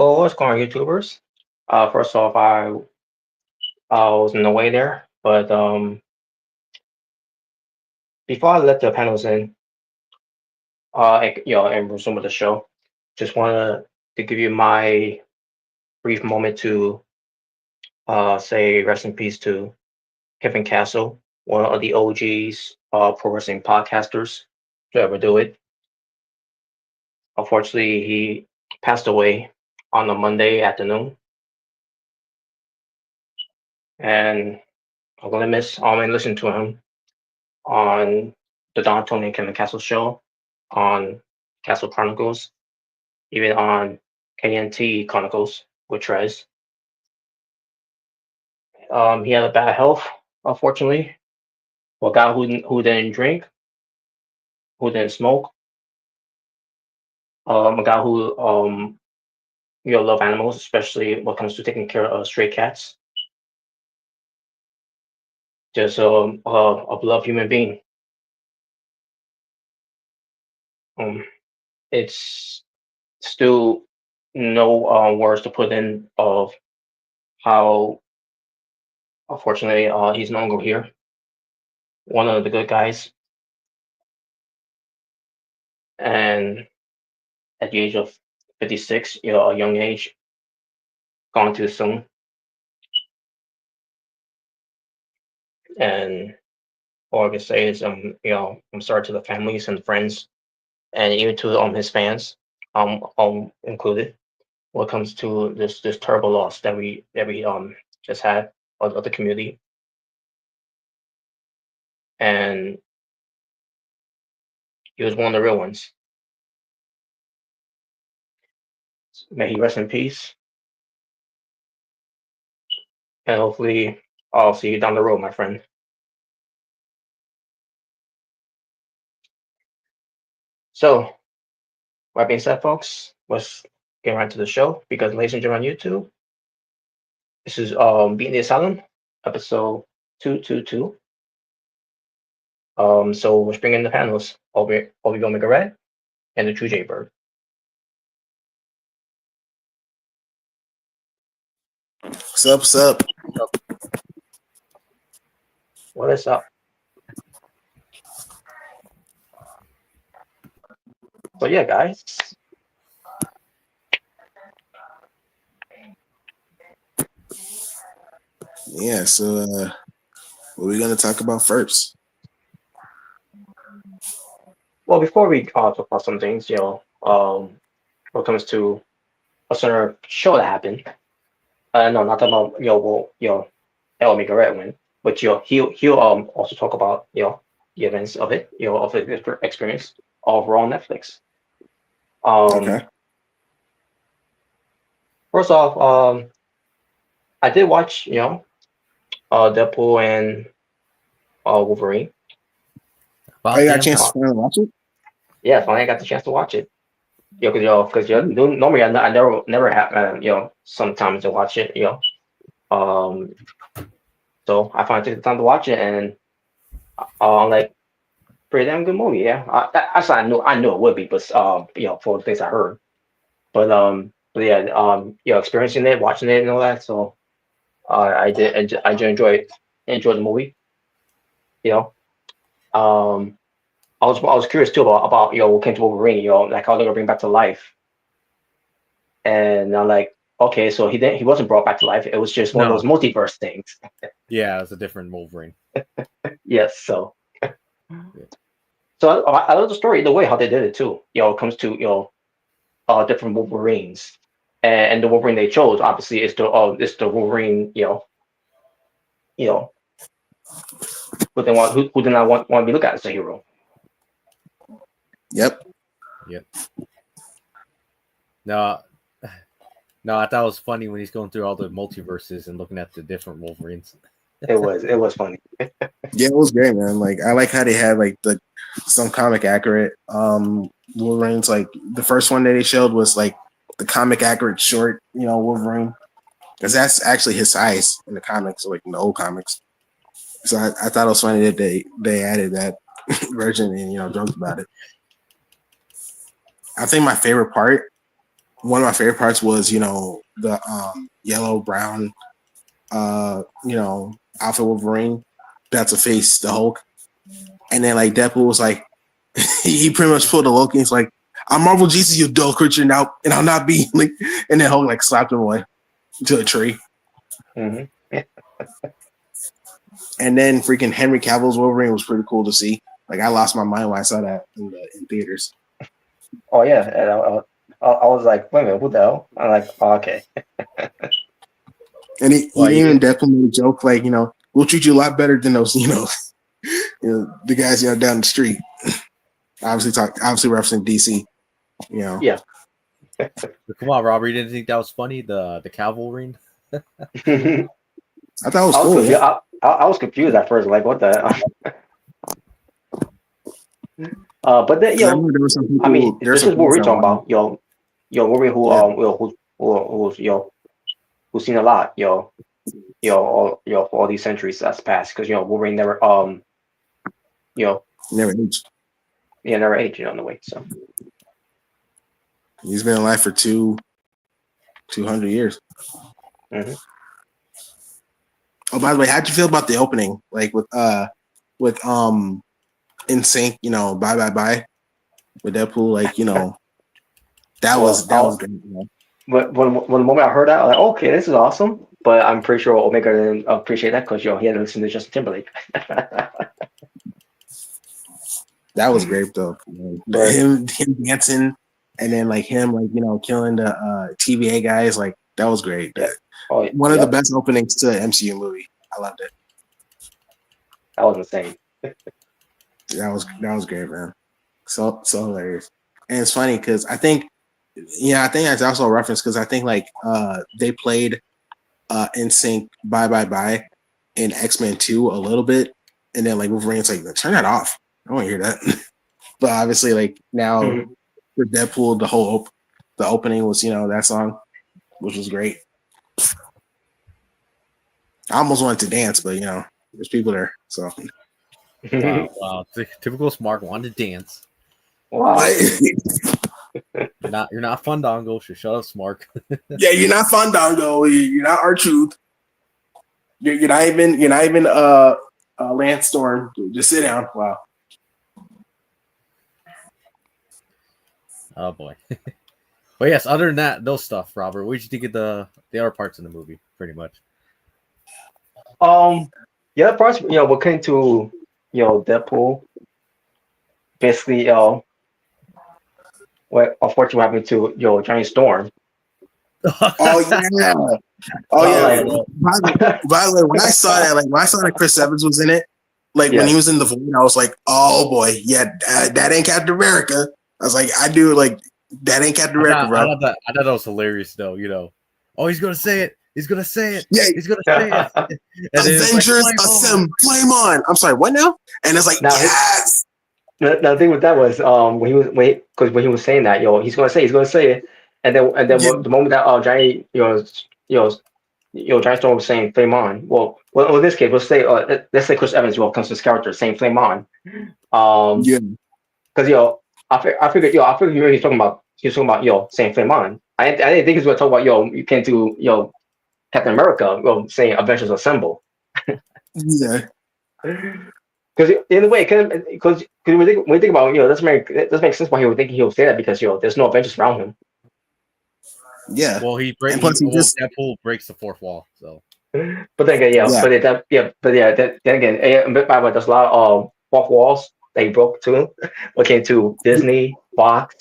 Oh, what's going on, YouTubers? First off, I was in the way there, but before I let the panels in, and resume with the show, just wanted to give you my brief moment to say rest in peace to Kevin Castle, one of the OGs, pro wrestling podcasters to ever do it. Unfortunately, he passed away on a Monday afternoon, and I'm gonna miss and listen to him on the Don Tony and Kevin Castle show, on Castle Chronicles, even on KNT Chronicles with Trez. He had a bad health, unfortunately. For a guy who didn't drink, who didn't smoke, a guy who love animals, especially when it comes to taking care of stray cats. Just a beloved human being. Um, it's still no words to put in of how unfortunately he's no longer here. One of the good guys, and at the age of 56, a young age, gone too soon. And all I can say is, I'm sorry to the families and friends, and even to his fans, included, when it comes to this terrible loss that we just had of the community. And he was one of the real ones. May he rest in peace, and hopefully I'll see you down the road, my friend. So, that being said, folks, let's get right to the show. Because, ladies and gentlemen, on YouTube, this is Being the Asylum, episode 222. So let's bring in the panels. Obi-Wan Red and the True Jaybird. What's up? What's up? What is up? So yeah, guys. Yeah, so what are we gonna talk about first? Well, before we talk about some things, when it comes to a certain show that happened, no, not about El Omega Red win, but he'll also talk about the events of it, of the experience of Raw on Netflix. Okay. First off, I did watch Deadpool and Wolverine. Oh, you got a chance to finally watch it? Yeah, finally I got the chance to watch it. Because normally I never have sometimes to watch it. So I finally took the time to watch it, and like pretty damn good movie. Yeah, I knew it would be, but for the things I heard, but yeah, experiencing it, watching it, and all that. So I did enjoy the movie. You know, I was curious too about what came to Wolverine. Like how they're gonna bring back to life. And I'm like, okay, so he wasn't brought back to life. It was just one of those multiverse things. Yeah, it's a different Wolverine. Yes, so so I love the story the way how they did it too. It comes to different Wolverines, and the Wolverine they chose obviously is the Wolverine you know who did not want to be looked at as a hero. Yep. No, I thought it was funny when he's going through all the multiverses and looking at the different Wolverines. It was funny. Yeah, it was great, man. Like I like how they had like some comic accurate Wolverines. Like the first one that they showed was like the comic accurate short, Wolverine, because that's actually his size in the comics, like in the old comics. So I thought it was funny that they added that version and joked about it. I think my favorite part one of my favorite parts was, the yellow brown, Alpha Wolverine about to face the Hulk, and then like Deadpool was like, he pretty much pulled a Loki. He's like, "I'm Marvel Jesus, you dull creature now, and I'll not be like," and then Hulk like slapped him away to a tree. Mm-hmm. And then freaking Henry Cavill's Wolverine was pretty cool to see. Like I lost my mind when I saw that in theaters. Oh yeah, and I was like, wait a minute, what the hell? I'm like, oh, okay. And he even definitely made a joke like, we'll treat you a lot better than those, the guys down the street. Obviously referencing DC. Yeah. Come on, Robert, you didn't think that was funny? The Wolverine? I thought it was cool. Yeah. I was confused at first, like what the. But then I mean, this is what we're talking about, Wolverine who's seen a lot, for all these centuries that's passed, because Wolverine never never aged. Yeah, never aged, in the way. So he's been alive for 200 years. Mm-hmm. Oh, by the way, how'd you feel about the opening? Like with In Sync, Bye Bye Bye with Deadpool, like that was great. But when the moment I heard that, I was like, okay, this is awesome. But I'm pretty sure Omega didn't appreciate that because he had to listen to Justin Timberlake. That was great though. Right. Him dancing, and then like him killing the TVA guys, like that was great. Yeah. One of the best openings to an MCU movie. I loved it. That was insane. That was great, man. So hilarious. And it's funny because I think that's also a reference because I think they played In Sync Bye Bye Bye in X-Men 2 a little bit, and then like Wolverine's like, turn that off. I don't want to hear that. But obviously, like now for Deadpool, the opening was that song, which was great. I almost wanted to dance, but there's people there, so. Wow. Typical Smart wanted to dance. Wow. You're not Fandango, so shut up, Smart. Yeah, you're not Fandango. You're not R-Truth. You're not even Lance Storm. Just sit down. Wow. Oh boy. But yes, other than that, those stuff, Robert. What did you think of the other parts in the movie? Pretty much. The other parts, what came to Deadpool, basically, what unfortunately happened to Johnny Storm. Oh yeah. By the way, when I saw that Chris Evans was in it, when he was in the Void, I was like, oh boy, yeah, that ain't Captain America. I was like, I do that ain't Captain America, bro. I thought that was hilarious though, Oh, he's gonna say it. He's gonna say it. Yeah, he's gonna say it. Avengers Assemble, flame on. I'm sorry, what now? And it's like, yes. The thing with that was when he was saying that, he's gonna say it, and then the moment that Johnny Johnny Storm was saying flame on. Well, in this case, let's say Chris Evans comes to his character saying flame on. Because I figured he was talking about saying flame on. I didn't think he was gonna talk about you can't do Captain America saying Avengers Assemble. Yeah. Because in a way, because when we think about it make sense why he would think he would say that because there's no Avengers around him. Yeah. Well, Deadpool breaks the fourth wall. So. But then again, then again, there's a lot of fourth walls that he broke too. When it came to Disney, Fox,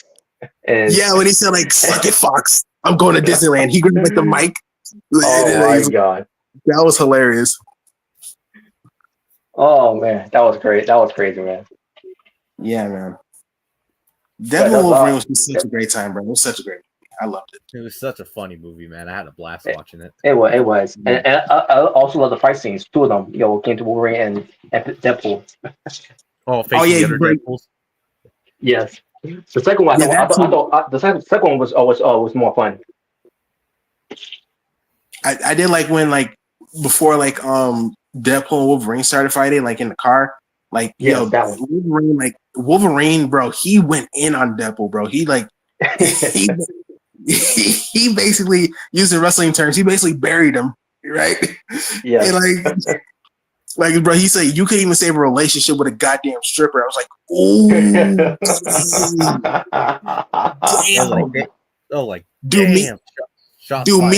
and when he said "Suck it, Fox, I'm going to Disneyland." He grabbed the mic. Oh my god, that was hilarious. Oh man, that was great. That was crazy, man. Yeah, man. Deadpool Wolverine was such a great time, bro. It was such a great movie. I loved it. It was such a funny movie, man. I had a blast watching it. It was. And I also love the fight scenes. Two of them, came to Wolverine and Deadpool. Facing the other Deadpools. Yes. The second one, I thought the second one was more fun. I did like when before Deadpool and Wolverine started fighting in the car. Wolverine, bro, he went in on Deadpool, bro. He he basically, using wrestling terms, he basically buried him, right? Yeah. And like, bro, he said you couldn't even save a relationship with a goddamn stripper. I was like, oh, Like dude, damn, shots dude, fired.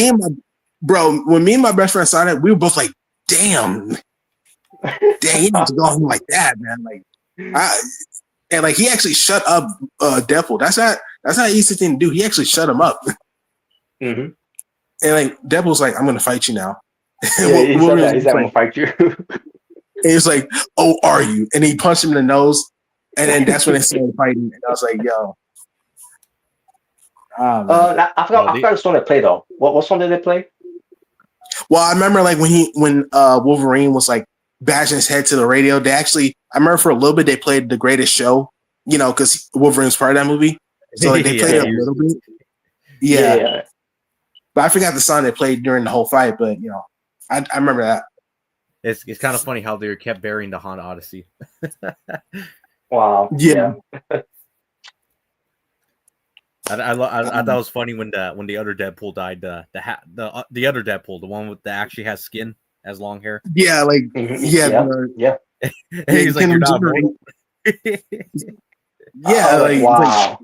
when me and my best friend saw that, we were both like, damn, he needs to go home like that, man. Like, and like he actually shut up Deadpool. That's not an easy thing to do. He actually shut him up. Mm-hmm. And like Deadpool's like, I'm gonna fight you now. Yeah, he said that. He's like, I'm gonna fight you. And he's like, oh, are you? And he punched him in the nose. And then that's when they started fighting. And I was like, yo. I forgot the song they played though. What song did they play? Well, I remember like when Wolverine was like bashing his head to the radio. I remember for a little bit they played The Greatest Show, because Wolverine's part of that movie. So like they played it a little bit. Yeah. But I forgot the song they played during the whole fight. But I remember that. It's kind of funny how they kept burying the Honda Odyssey. Wow. Yeah. I thought it was funny when the other Deadpool died. The other Deadpool, the one that actually has skin, has long hair. Yeah, like yeah. And he's like, you're not mortal. Yeah, like wow.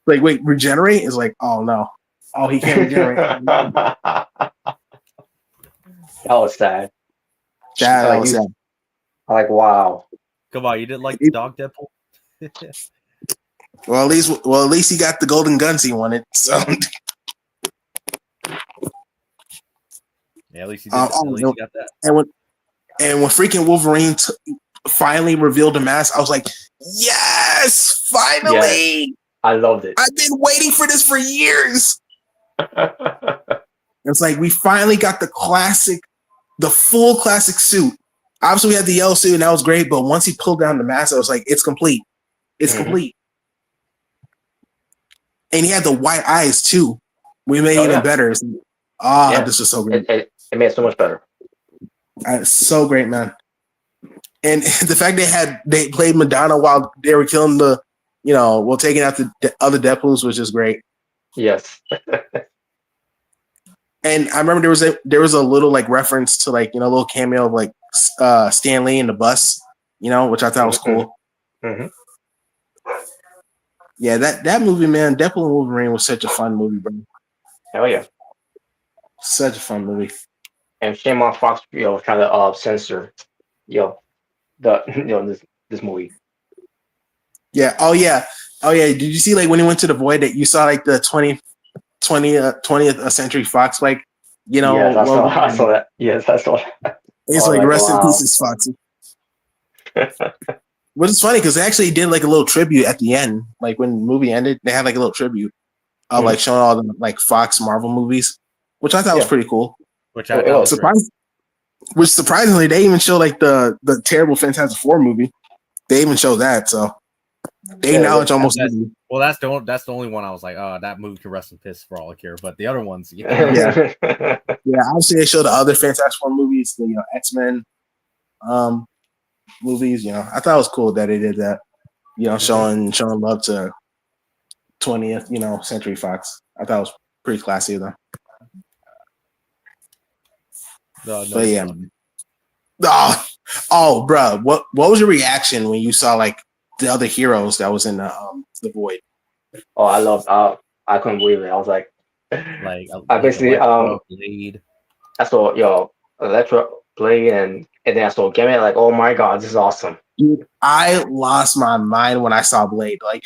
Like wait, regenerate is like, oh no, oh he can't regenerate. That was sad. That was sad. Like wow. Come on, you didn't like the dog Deadpool? Well, at least he got the golden guns he wanted. So yeah, at least he got that. And when freaking Wolverine finally revealed the mask, I was like, yes, finally! Yes, I loved it. I've been waiting for this for years. It's like we finally got the full classic suit. Obviously, we had the yellow suit, and that was great. But once he pulled down the mask, I was like, it's complete. It's complete. And he had the white eyes too. We made it even better. This was so great. It made it so much better. So great, man. And the fact they played Madonna while they were killing taking out the other Deadpools was just great. Yes. And I remember there was a little like reference to like, a little cameo of like Stan Lee in the bus, which I thought was cool. Mm-hmm. Yeah, that movie, man, Deadpool and Wolverine was such a fun movie, bro. Hell yeah. Such a fun movie. And shame on Fox, trying to censor, this movie. Yeah. Oh yeah. Did you see like when he went to the void that you saw like the 20th Century Fox like Yes, I saw that. Yes, I saw that. It's like rest in pieces, Foxy. Which is funny because they actually did like a little tribute at the end. Like when the movie ended, they had like a little tribute of like showing all the like Fox Marvel movies, which I thought was pretty cool. Which I thought was surprisingly, they even show like the terrible Fantastic Four movie. They even show that, so they acknowledge almost. Well, that's the only one I was like, oh, that movie can rest in piss for all I care. But the other ones, yeah. Obviously, they show the other Fantastic Four movies, the X-Men movies. I thought it was cool that they did that. Showing love to 20th Century Fox. I thought it was pretty classy though. But yeah. Oh, bro, what was your reaction when you saw like the other heroes that was in the void? Oh, I couldn't believe it. I was like I basically Blade. I saw Electro Blade and then I saw Gambit, like, oh my god, this is awesome. Dude, I lost my mind when I saw Blade. Like,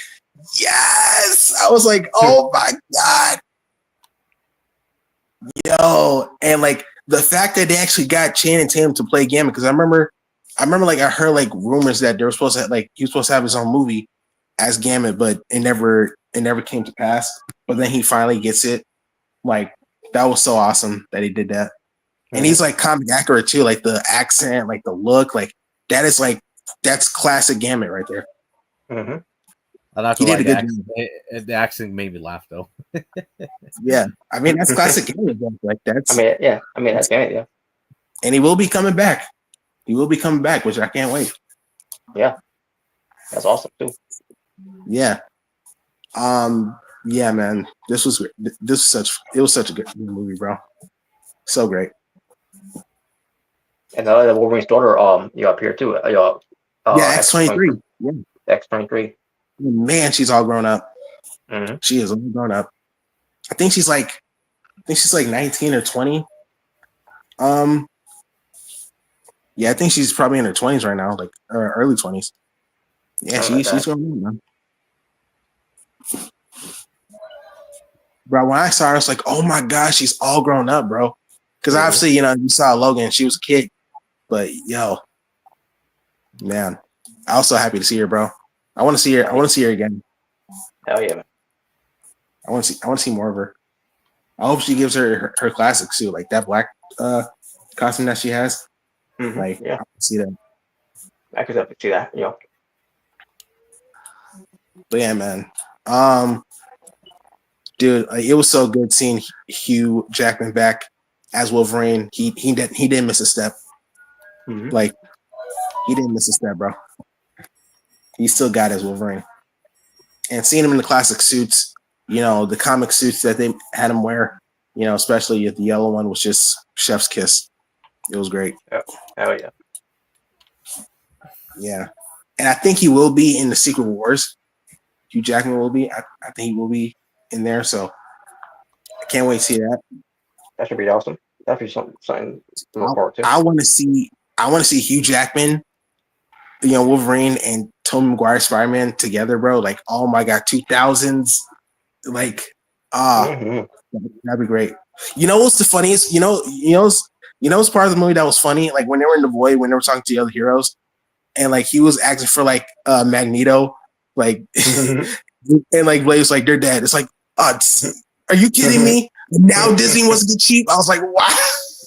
yes! I was like, oh my god. Yo, and like the fact that they actually got Channing Tatum to play Gambit, because I remember like I heard like rumors that they were supposed to he was supposed to have his own movie as Gambit, but it never came to pass. But then he finally gets it. Like that was so awesome that he did that. And he's like comic accurate too, like the accent, like the look, like that's classic Gambit right there. Mm-hmm. He did a good job. The accent made me laugh though. Yeah, I mean that's classic Gambit. Like that's. That's Gambit. Yeah, and he will be coming back. Which I can't wait. Yeah, that's awesome too. Yeah. Yeah, man, this was such a good movie, bro. So great. And the Wolverine's daughter, appeared too. Yeah, X 23, X-23. Yeah, X-23. man, she's all grown up. Mm-hmm. She is all grown up. I think she's like 19 or 20. Yeah, I think she's probably in her 20s right now, like early 20s. Yeah, Something like she's that. grown up, man. Bro, when I saw her, I was like, oh my gosh, she's all grown up, bro. Because Mm-hmm. obviously, you saw Logan, she was a kid. But yo, man, I was so happy to see her, bro. I want to see her. I want to see her again. Hell yeah, man. I want to see more of her. I hope she gives her classic suit, like that black costume that she has. Mm-hmm. Like, Yeah, I want to see that. I could definitely see that. But yeah, man. Dude, it was so good seeing Hugh Jackman back as Wolverine. He didn't miss a step. Mm-hmm. Like, he didn't miss a step, bro. He still got his Wolverine. And seeing him in the classic suits, the comic suits that they had him wear, especially the yellow one was just chef's kiss. It was great. Hell yeah. Yeah. And I think he will be in the Secret Wars. Hugh Jackman will be. I think he will be in there. So I can't wait to see that. That should be awesome. That'd be something to look forward to. I want to see Hugh Jackman, Wolverine and Tobey Maguire Spider-Man together, bro. Like, oh my god, 2000s. Like, Mm-hmm. that'd be great. What's the funniest? What's part of the movie that was funny? Like when they were in the void, when they were talking to the other heroes, and like he was asking for like Magneto, like, and like Blade was like, they're dead. It's like, are you kidding me? Now Disney wants to get cheap. I was like, wow.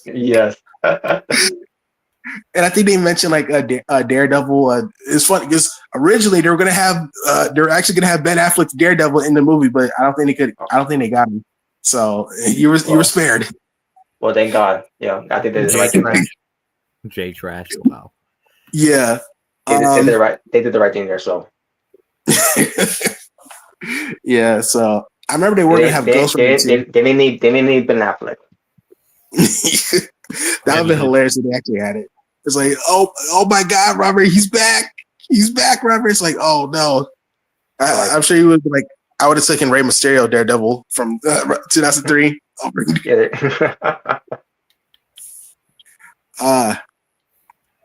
Yes. And I think they mentioned like Daredevil. It's funny because originally they were actually gonna have Ben Affleck's Daredevil in the movie, but I don't think they could. I don't think they got him. So you were spared. Well, thank God. Yeah, I think they did the right thing. J Trash. Wow. Yeah. They did the right. They did the right thing there. So. Yeah. So I remember they were gonna have Ghost Rider too. They may need Ben Affleck. That would have been hilarious if they actually had it. It's like, oh my God, Robert, he's back. He's back, Robert. It's like, oh no. I'm sure he would be like, I would have taken Rey Mysterio Daredevil from 2003. But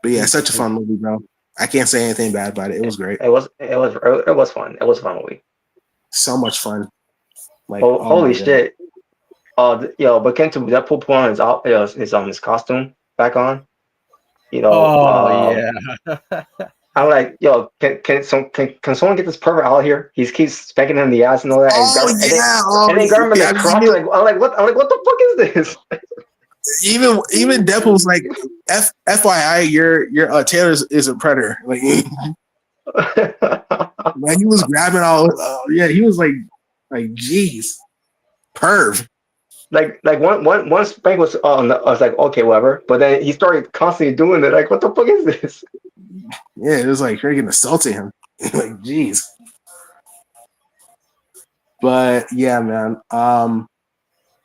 yeah, such a fun movie, bro. I can't say anything bad about it. It was great. It was fun. It was a fun movie. So much fun. Like, holy shit. But Kento, that Deadpool put on his costume back on. Yeah. I'm like, can someone get this pervert out here? He keeps spanking him in the ass and all that. And then grab him in the crotch. I'm like, what the fuck is this? Even Deadpool was like, FYI, your Taylor is a predator. Like, he was grabbing all. He was like, geez, perv. Like one spank was on. I was like, okay, whatever. But then he started constantly doing it. Like, what the fuck is this? Yeah, it was like freaking assaulting him. Like, jeez. But yeah, man. I'm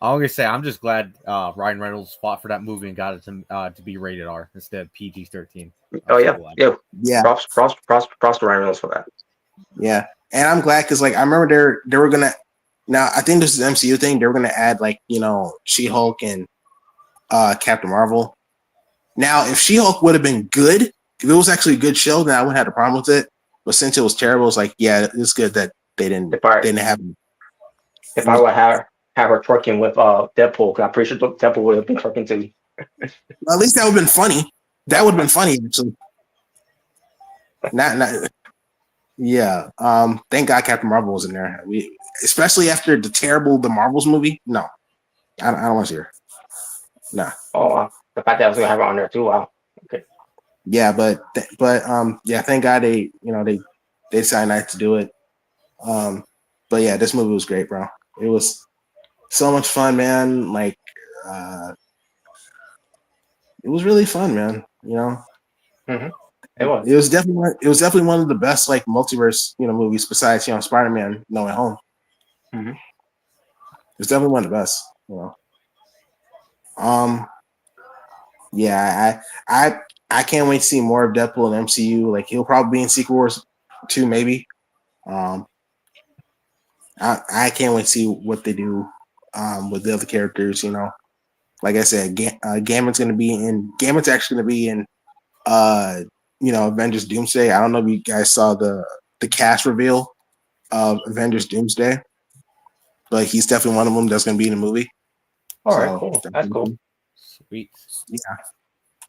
gonna say I'm just glad Ryan Reynolds fought for that movie and got it to be rated R instead of PG-13. Oh yeah, yeah. Props to Ryan Reynolds for that. Yeah, and I'm glad because like I remember they were gonna. Now I think this is an MCU thing. They were gonna add like She-Hulk and Captain Marvel. Now, if She-Hulk would have been good, if it was actually a good show, then I wouldn't have a problem with it. But since it was terrible, it's like, yeah, it's good that they didn't have. If I would have her twerking with Deadpool, because I'm pretty sure Deadpool would have been twerking too. At least that would have been funny. That would have been funny, actually. Not. Yeah. Thank God Captain Marvel was in there. Especially after the Marvels movie. No, I don't want to see her. Nah. Oh, the fact that I was gonna have her on there too. Wow. Okay. Yeah, but yeah, thank God they decided not to do it. But yeah, this movie was great, bro. It was so much fun, man. Like, it was really fun, man. Mm-hmm. It was. It was definitely one of the best like multiverse movies besides Spider-Man No Way Home. Mhm. It's definitely one of the best. Yeah, I can't wait to see more of Deadpool in MCU. Like he'll probably be in Secret Wars 2, maybe. Um, I can't wait to see what they do with the other characters. Like I said, Gambit's actually gonna be in Avengers Doomsday. I don't know if you guys saw the cast reveal of Avengers Doomsday, but he's definitely one of them that's gonna be in the movie. All right, So cool. That's cool. Sweet. yeah,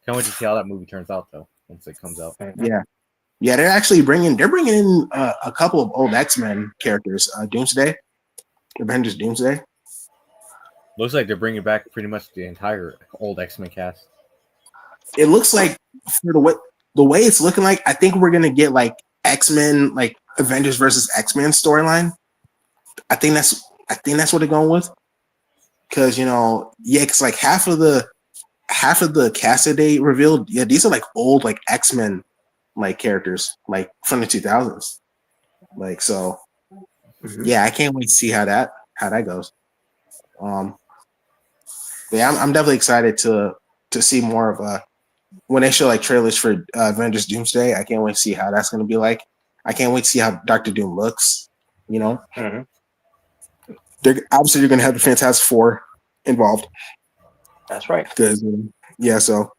Can't wait to see how that movie turns out though once it comes out. Mhm. yeah. They're bringing in a couple of old X-Men characters. Doomsday, Avengers Doomsday. Looks like they're bringing back pretty much the entire old X-Men cast. It looks like for the way it's looking like, I think we're gonna get like X-Men, like Avengers versus X-Men storyline. I think that's what they're going with. Because because like half of the cast that they revealed, yeah, these are like old like X-Men like characters, like from the 2000s. Like so, Mhm. yeah, I can't wait to see how that goes. Yeah, I'm definitely excited to see more of when they show like trailers for Avengers Doomsday. I can't wait to see how that's going to be like. I can't wait to see how Doctor Doom looks. Mhm. They're obviously going to have the Fantastic Four involved That's right. because yeah, so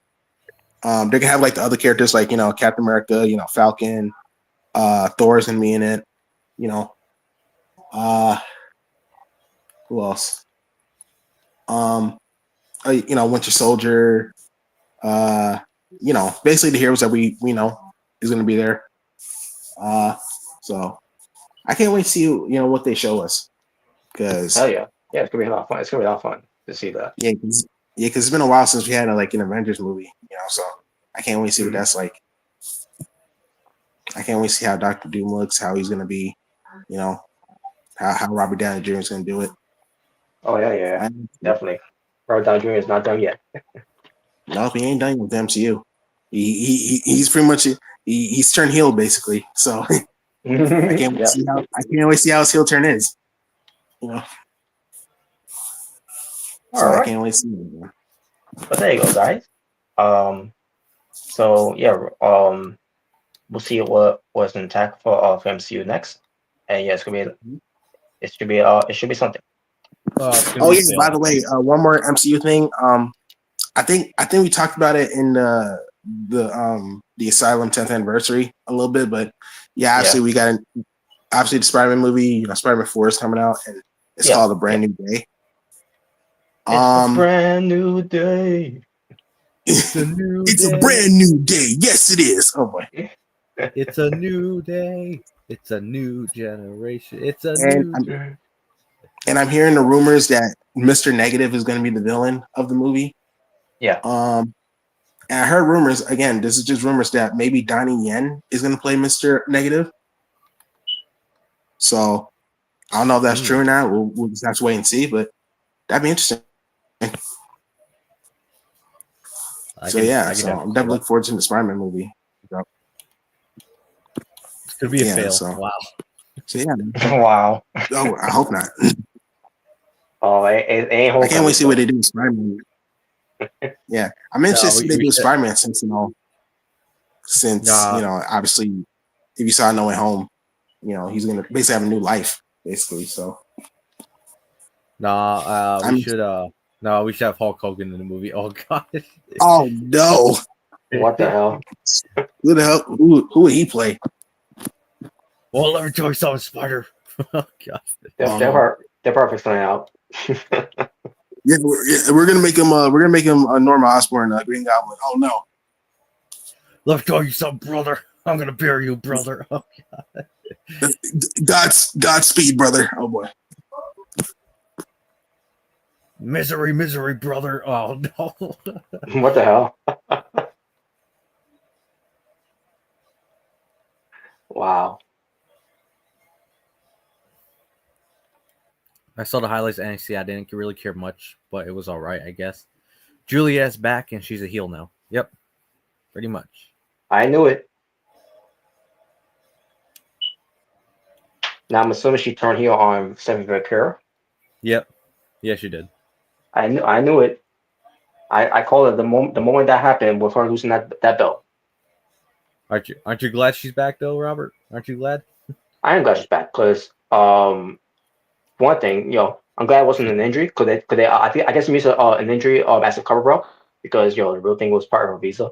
they're gonna have like the other characters like Captain America, Falcon, Thor's gonna be in it. You know, uh, who else? Winter Soldier. Uh, basically the heroes that we know is gonna be there. So I can't wait to see what they show us Hell because yeah. Yeah, it's gonna be a lot of fun. It's gonna be a lot of fun to see that. because it's been a while since we had like an Avengers movie. So I can't wait to see what Mhm. that's like. I can't wait to see how Doctor Doom looks, how he's gonna be. How Robert Downey Jr. is gonna do it. Oh yeah. Definitely. Robert Downey Jr. is not done yet. No, he ain't done with the MCU. He's pretty much he's turned heel basically. So I can't wait to Yeah. see how his heel turn is. All So I right. can't wait to see it. But there you go, guys. Um. So yeah. We'll see what was in tech for MCU next. And yeah, it should be something. It's gonna Oh be yeah, by fail. the way, one more MCU thing. I think we talked about it in the Asylum 10th anniversary a little bit, but yeah, Yeah. obviously we got obviously the Spider-Man movie. Spider-Man 4 is coming out, and it's Yeah. called A Yeah. Brand New Day. It's a brand new day. It's a new It's a day. brand new day. Yes, it is. Oh boy. It's a new day. It's a new generation. It's a And new. I'm hearing the rumors that Mr. Negative is going to be the villain of the movie. Yeah. And I heard rumors again. This is just rumors that maybe Donnie Yen is going to play Mr. Negative. So I don't know if that's true or not. We'll just have to wait and see. But that'd be interesting. I'm definitely looking forward to the Spider-Man movie. So, It's gonna be a fail. So, Wow. So yeah. Wow. Oh, I hope not. Oh, it ain't I can't wait to see Homecoming, what they do with Spider-Man. Yeah, I'm interested to see what they do with Spider-Man since obviously if you saw No Way Home, he's gonna basically have a new life, basically. So we should have Hulk Hogan in the movie. Oh god. Oh no. What the hell? Who the hell who would he play? Well, let me tell you something, Spider. Oh god. They're perfect sign out. Yeah, we're gonna make him a Norman Osborn Green Goblin. Oh no. Let me tell you something, brother. I'm gonna bury you, brother. Oh god. Godspeed, brother. Oh boy. Misery, brother. Oh no. What the hell? Wow. I saw the highlights of NXT. I didn't really care much, but it was all right, I guess. Juliet's back, and she's a heel now. Yep, pretty much. I knew it. Now I'm assuming she turned heel on Stephanie McCure. Yep. Yes, you did. I knew it. I called it the moment that happened with her losing that belt. Aren't you glad she's back though, Robert? Aren't you glad? I am glad she's back because one thing, I'm glad it wasn't an injury because they I guess it means an injury as a cover bro because the real thing was part of her visa.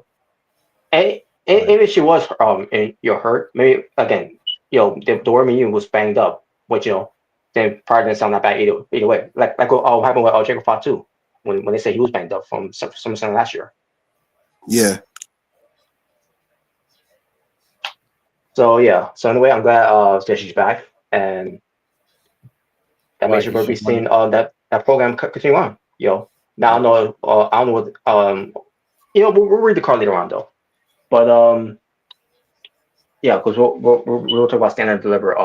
And Right. even if she was and you're hurt, maybe again, the word menu was banged up, which then probably didn't sound that bad either way. Like what happened with Jacob Fatu when they say he was banged up from SummerSlam last year. Yeah. So yeah, so anyway, I'm glad that she's back and that makes Right, sure 'cause we'll be she won. seeing that program continue on. Now I don't know what we'll read the card later on though, but yeah, because we'll talk about stand and deliver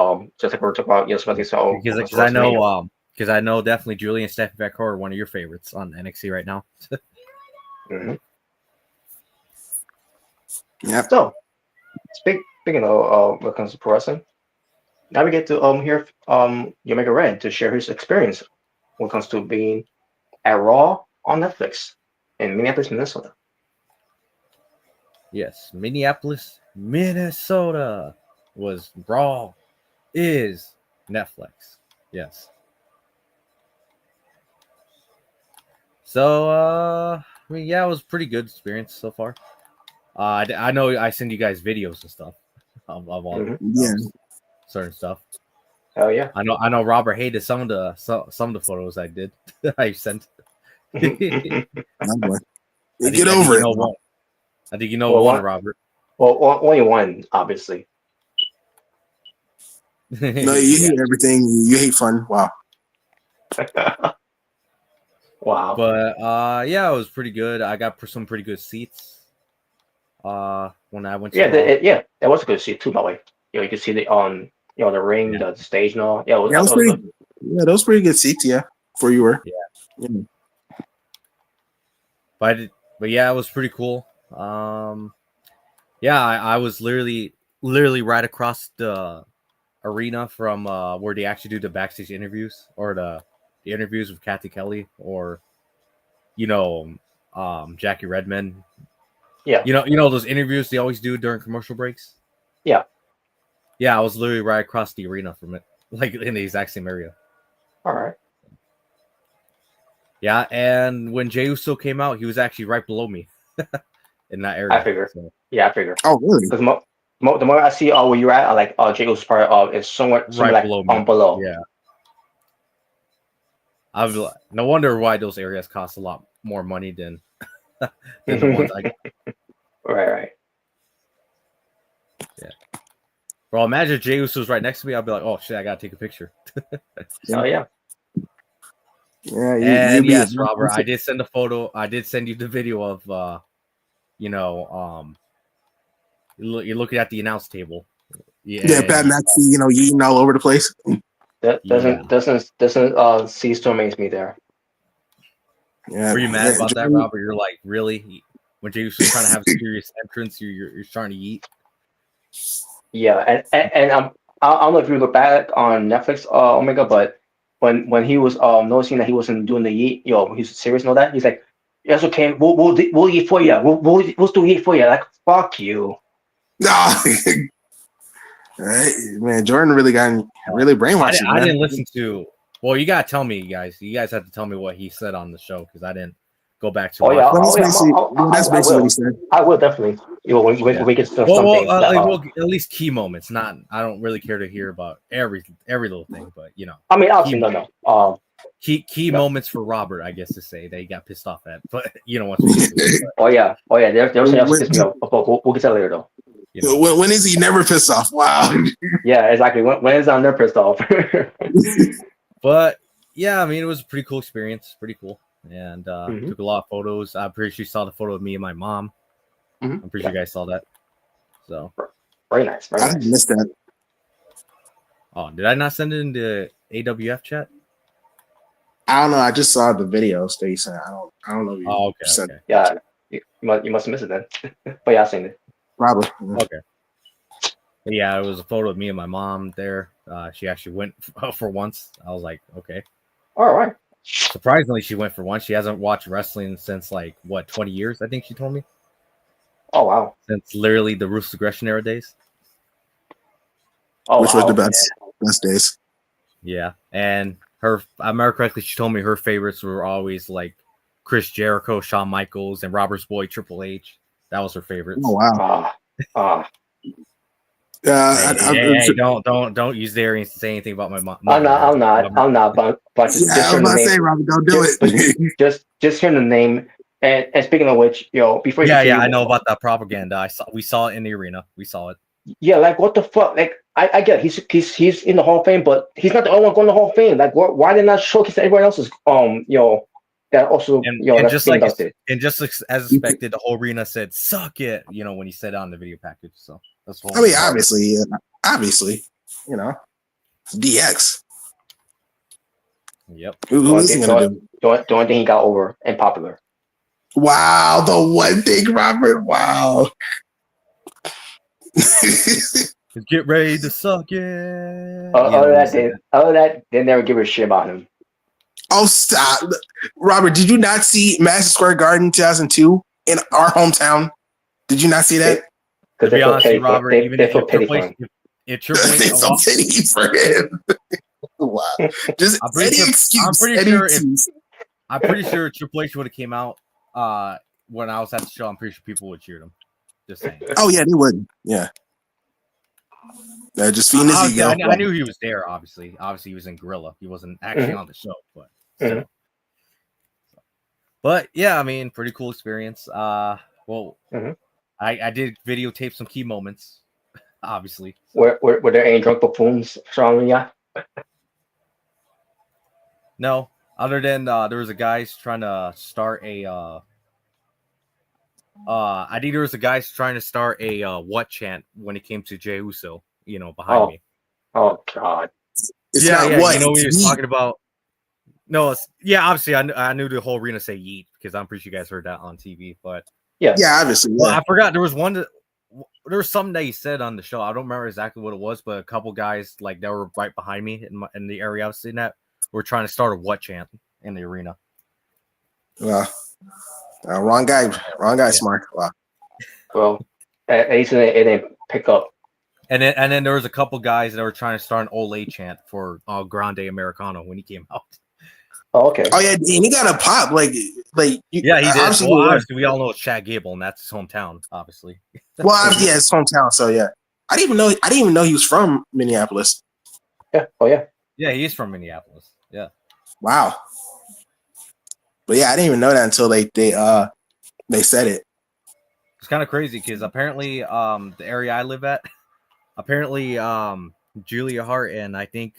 just like we're talking about something so Because I know definitely Julie and Stephanie McCoy are one of your favorites on NXT right now. mm-hmm. Yep. So speaking of what comes to pro wrestling, now we get to hear Omega Red to share his experience when it comes to being at Raw on Netflix in Minneapolis, Minnesota. Yes, Minneapolis, Minnesota was Raw is Netflix. Yes. So I mean, yeah, it was a pretty good experience so far. I know I send you guys videos and stuff of all Yeah. certain stuff. Oh yeah. I know Robert hated some of the photos I did. I sent. Oh, boy. I Get over it. One. I think you know Well, one, Robert. Well, only one, obviously. No, you hate everything. You hate fun. Wow. Wow. But yeah, it was pretty good. I got some pretty good seats. When I went to that was a good seat too, by the way. You could see the on the ring, the stage and all. Yeah, that was pretty. Yeah, those pretty good seats. Yeah, for you were. Yeah. But yeah, it was pretty cool. Yeah, I was literally right across the arena from where they actually do the backstage interviews or the interviews with Kathy Kelly or Jackie Redmond. Yeah. You know those interviews they always do during commercial breaks? Yeah. Yeah, I was literally right across the arena from it, like in the exact same area. All right. Yeah, and when Jey Uso came out, he was actually right below me in that area. I figure. So. Yeah, I figure. Oh, really? Because the more I see where you're at, I like Jay Uso's part is somewhere Right like below me. below. Yeah. No wonder why those areas cost a lot more money than the ones I got. Right. Yeah. Bro, imagine if Jey Uso's right next to me. I'll be like, oh shit, I gotta take a picture. Oh yeah. Yeah. And yes, Robert, I did send a photo. I did send you the video of you're looking at the announce table. Yeah, Pat McAfee, eating all over the place. That doesn't cease to amaze me there. Yeah. Were you mad about that, Robert? You're like, really? When Jey Uso's trying to have a serious entrance, you're starting to eat. Yeah, and I don't know if you look back on Netflix, Omega, but when he was noticing that he wasn't doing the yeet, he's serious and all that. He's like, "That's okay. We'll eat for you. We'll still eat for you." Like, fuck you. No. Right, man. Jordan really got brainwashed. I didn't listen to. Well, you gotta tell me, guys. You guys have to tell me what he said on the show because I didn't go back to. That's basically what he said. I will definitely. When we get to something. Well, at least key moments. Not. I don't really care to hear about every little thing, but I mean, obviously, no. Key moments for Robert, I guess to say that he got pissed off at, but what. Oh yeah. There was something else pissed me off. We'll get to that later though. When is he never pissed off? Wow. Yeah, exactly. When is on there pissed off? But yeah, I mean, it was a pretty cool experience. Pretty cool, and took a lot of photos. I'm pretty sure you saw the photo of me and my mom. I'm pretty sure you guys saw that. So very nice. I missed that. Oh, did I not send it in the AWF chat? I don't know. I just saw the videos that you sent. I don't know. If you okay. Yeah, you must have missed it then. But yeah, I seen it. Probably. Okay. But yeah, it was a photo of me and my mom there. She actually went for once. I was like, okay. All right. Surprisingly, she went for once. She hasn't watched wrestling since like what 20 years, I think she told me. Oh wow. Since literally the Ruthless Aggression era days. Which was the best days. Yeah, and her, I remember correctly, she told me her favorites were always like Chris Jericho, Shawn Michaels, and Robert's boy Triple H. That was her favorites. Oh wow. Hey, don't use the aliens to say anything about my mom. I'm not. But just I was about to say, Robert, don't do it. Just hearing the name. And speaking of which, before you I know about that propaganda. We saw it in the arena. We saw it. Yeah, like what the fuck? Like I get he's in the Hall of Fame, but he's not the only one going to the Hall of Fame. Like why did not showcase everyone else's that also and just like as expected, the whole arena said "suck it," when he said it on the video package. So that's I mean, obviously, DX. Yep. Who is he gonna do? The only thing he got over and popular. Wow, the one thing, Robert. Wow. Get ready to suck it. Other that, they never give a shit about him. Oh, stop. Robert, did you not see Madison Square Garden 2002 in our hometown? Did you not see that? To be honest, Robert, even if Triple H, they so pity for him. Wow. Just I'm pretty sure Triple H would have came out when I was at the show. I'm pretty sure people would cheer him. Just saying. Oh yeah, they would. Yeah. Just feeding his ego. I knew he was there. Obviously, he was in Gorilla. He wasn't actually on the show, but. So. But yeah, I mean, pretty cool experience. I did videotape some key moments. Obviously. Were there any drunk buffoons surrounding you? No, other than there was a guys trying to start a. I think there was a guy trying to start a what chant when it came to Jey Uso, behind me. Oh God! It's not what he was talking about. No, obviously I knew the whole arena say yeet because I'm pretty sure you guys heard that on TV. But yeah, obviously. Yeah. Well, I forgot there was something that he said on the show. I don't remember exactly what it was, but a couple guys that were right behind me in the area I was sitting at were trying to start a what chant in the arena. Well. Wrong guy, smart. Wow. Well, at least it didn't pick up. And then there was a couple guys that were trying to start an Olay chant for Grande Americano when he came out. Oh, okay. Oh yeah, and he got a pop. He did. Obviously, we all know it's Chad Gable, and that's his hometown, obviously. Well, yeah, his hometown. So yeah, I didn't even know he was from Minneapolis. Yeah. Oh yeah. Yeah, he's from Minneapolis. Yeah. Wow. But yeah, I didn't even know that until they said it. It's kind of crazy because apparently the area I live at, apparently Julia Hart and I think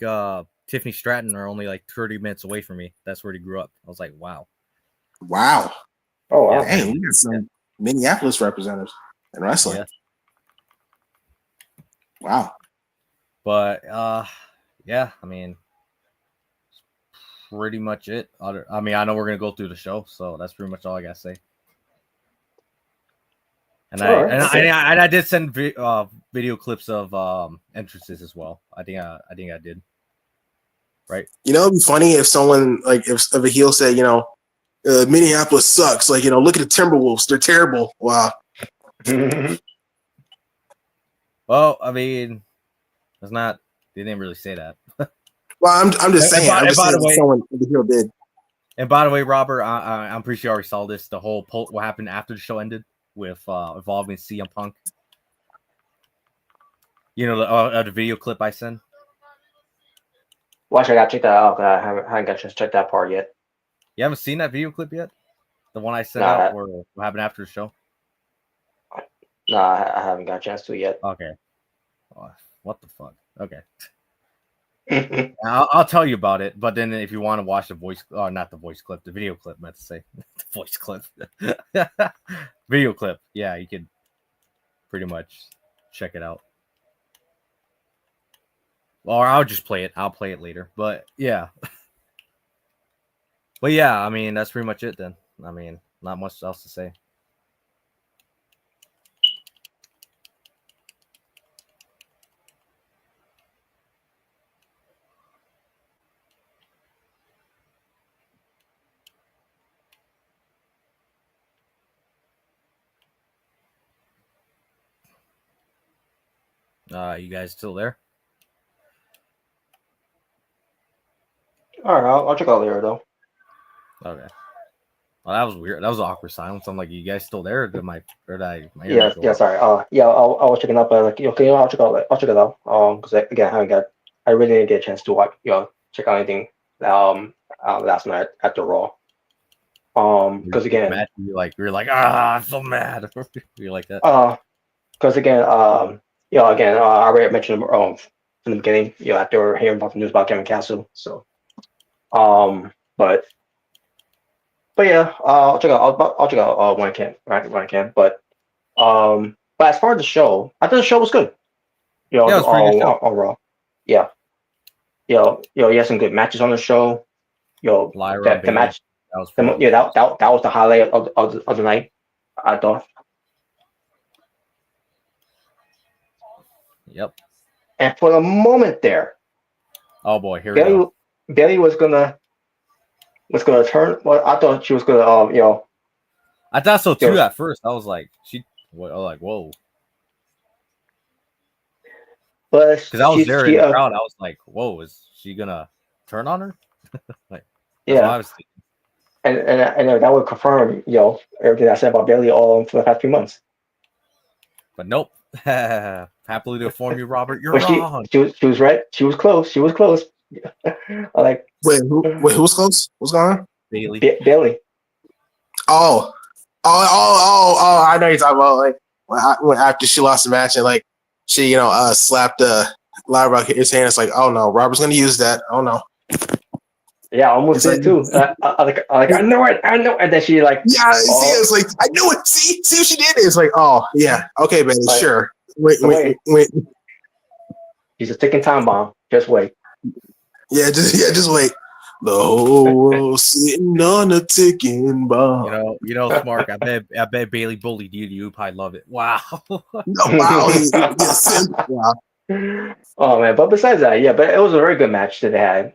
Tiffany Stratton are only 30 minutes away from me. That's where he grew up. I was like, wow. Wow. Oh wow. Dang, we got some Minneapolis representatives in wrestling. Yeah. Wow. But yeah, I mean, pretty much it. I mean, I know we're gonna go through the show, so that's pretty much all I gotta say. And I did send video clips of entrances as well. I think I did. Right. It'd be funny if someone if a heel said, Minneapolis sucks. Look at the Timberwolves. They're terrible. Wow. Well, I mean, they didn't really say that. Well, I'm just saying. I'm just saying someone the heel did. And by the way, Robert, I'm pretty sure you already saw this. The whole what happened after the show ended with involving CM Punk. The video clip I sent. Watch, I gotta check that out. I haven't got a chance to check that part yet. You haven't seen that video clip yet? The one I sent out, or what happened after the show? No, I haven't got a chance to yet. Okay. What the fuck? Okay. I'll tell you about it, but then if you want to watch the voice, not the voice clip, the video clip, meant to say the voice clip, video clip. Yeah, you could pretty much check it out. Or I'll just play it. I'll play it later. But yeah. But yeah, I mean, that's pretty much it then. I mean, not much else to say. You guys still there? All right, I'll check out later though. Okay. Well, that was weird. That was an awkward silence. I'm like, you guys still there? Or did my Yeah, go yeah. out? Sorry. Yeah, I was checking up, but like, okay, I'll check out. I'll check it out. Because again, I really didn't get a chance to watch, check out anything. Last night after Raw. Because again, You're like, I'm so mad. You're like that. Because again, again, I already mentioned from the beginning, after hearing about the news about Kevin Castle. So, but yeah, I'll check out when I can, right, when I can. But as far as the show, I thought the show was good. Yeah, it was a pretty good show. Overall, yeah, you had some good matches on the show. Lyra, The match, that was that was the highlight of the night, I thought. Yep. And for the moment there, oh boy, here we go. Bailey was gonna turn. Well, I thought she was gonna I thought so too at first. I was like, whoa. But because I was there in the crowd, I was like, whoa, is she gonna turn on her? Like, that's what I was thinking. And that would confirm, everything I said about Bailey all for the past few months. But nope. Happily to inform you, Robert, you're wrong. She was right. She was close. She was close. Like, wait, who's close? What's going on? Bailey. Bailey. Oh! I know you're talking about like when after she lost the match and like she slapped Lyra his hand. It's like, oh no, Robert's gonna use that. Oh no. Yeah, I almost did too. I know it. And then she like, yeah, see, it's like I knew it. See what she did. It's like, oh yeah, okay, baby, sure. Wait. She's a ticking time bomb. Just wait. Yeah, just wait. The whole world sitting on a ticking bomb. You know, Mark. I bet Bailey bullied you. You probably love it. Wow. Wow. Wow. Oh man, but besides that, yeah, but it was a very good match that they had.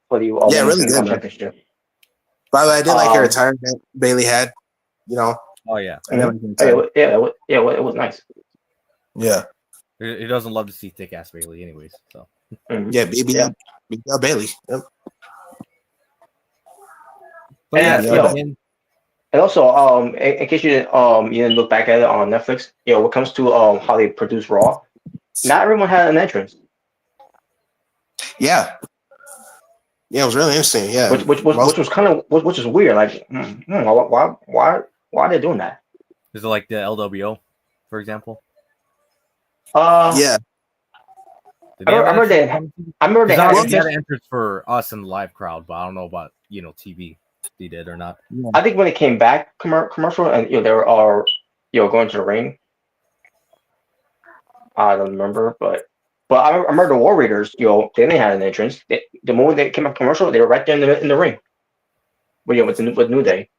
For the really good championship. By the way, I did like her attire that Bailey had. Oh yeah. It was nice. Yeah. He doesn't love to see thick ass Bailey, anyways. So. Yeah, baby, Bailey. Yep. But and also, in case you didn't look back at it on Netflix, when it comes to how they produce Raw, not everyone had an entrance. Yeah. Yeah, it was really interesting. Yeah, which is weird. Like, why are they doing that? Is it like the LWO, for example? Yeah. I remember they had an entrance for us in the live crowd, but I don't know about TV. They did or not. Yeah. I think when it came back commercial and they were all going to the ring. I don't remember, but I remember the War Raiders. They didn't have an entrance. The moment they came up commercial, they were right there in the ring. With New Day.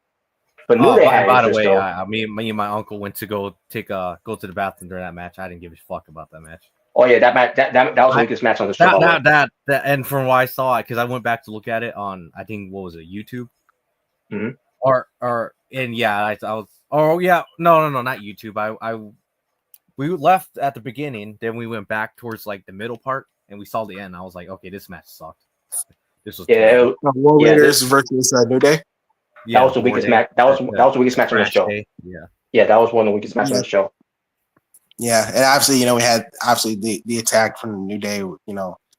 But New Day had. By the way, me and my uncle went to go to the bathroom during that match. I didn't give a fuck about that match. Oh yeah, that match that was the weakest match on the show. That and from what I saw, because I went back to look at it on what was it, YouTube? Mm-hmm. I was not YouTube. We left at the beginning, then we went back towards like the middle part, and we saw the end. I was like, okay, this match sucked. This was War Raiders versus New Day. Yeah, that was the weakest match. That was the weakest match on the show. Yeah, that was one of the weakest matches on the show. Yeah, and obviously, we had the attack from the New Day. By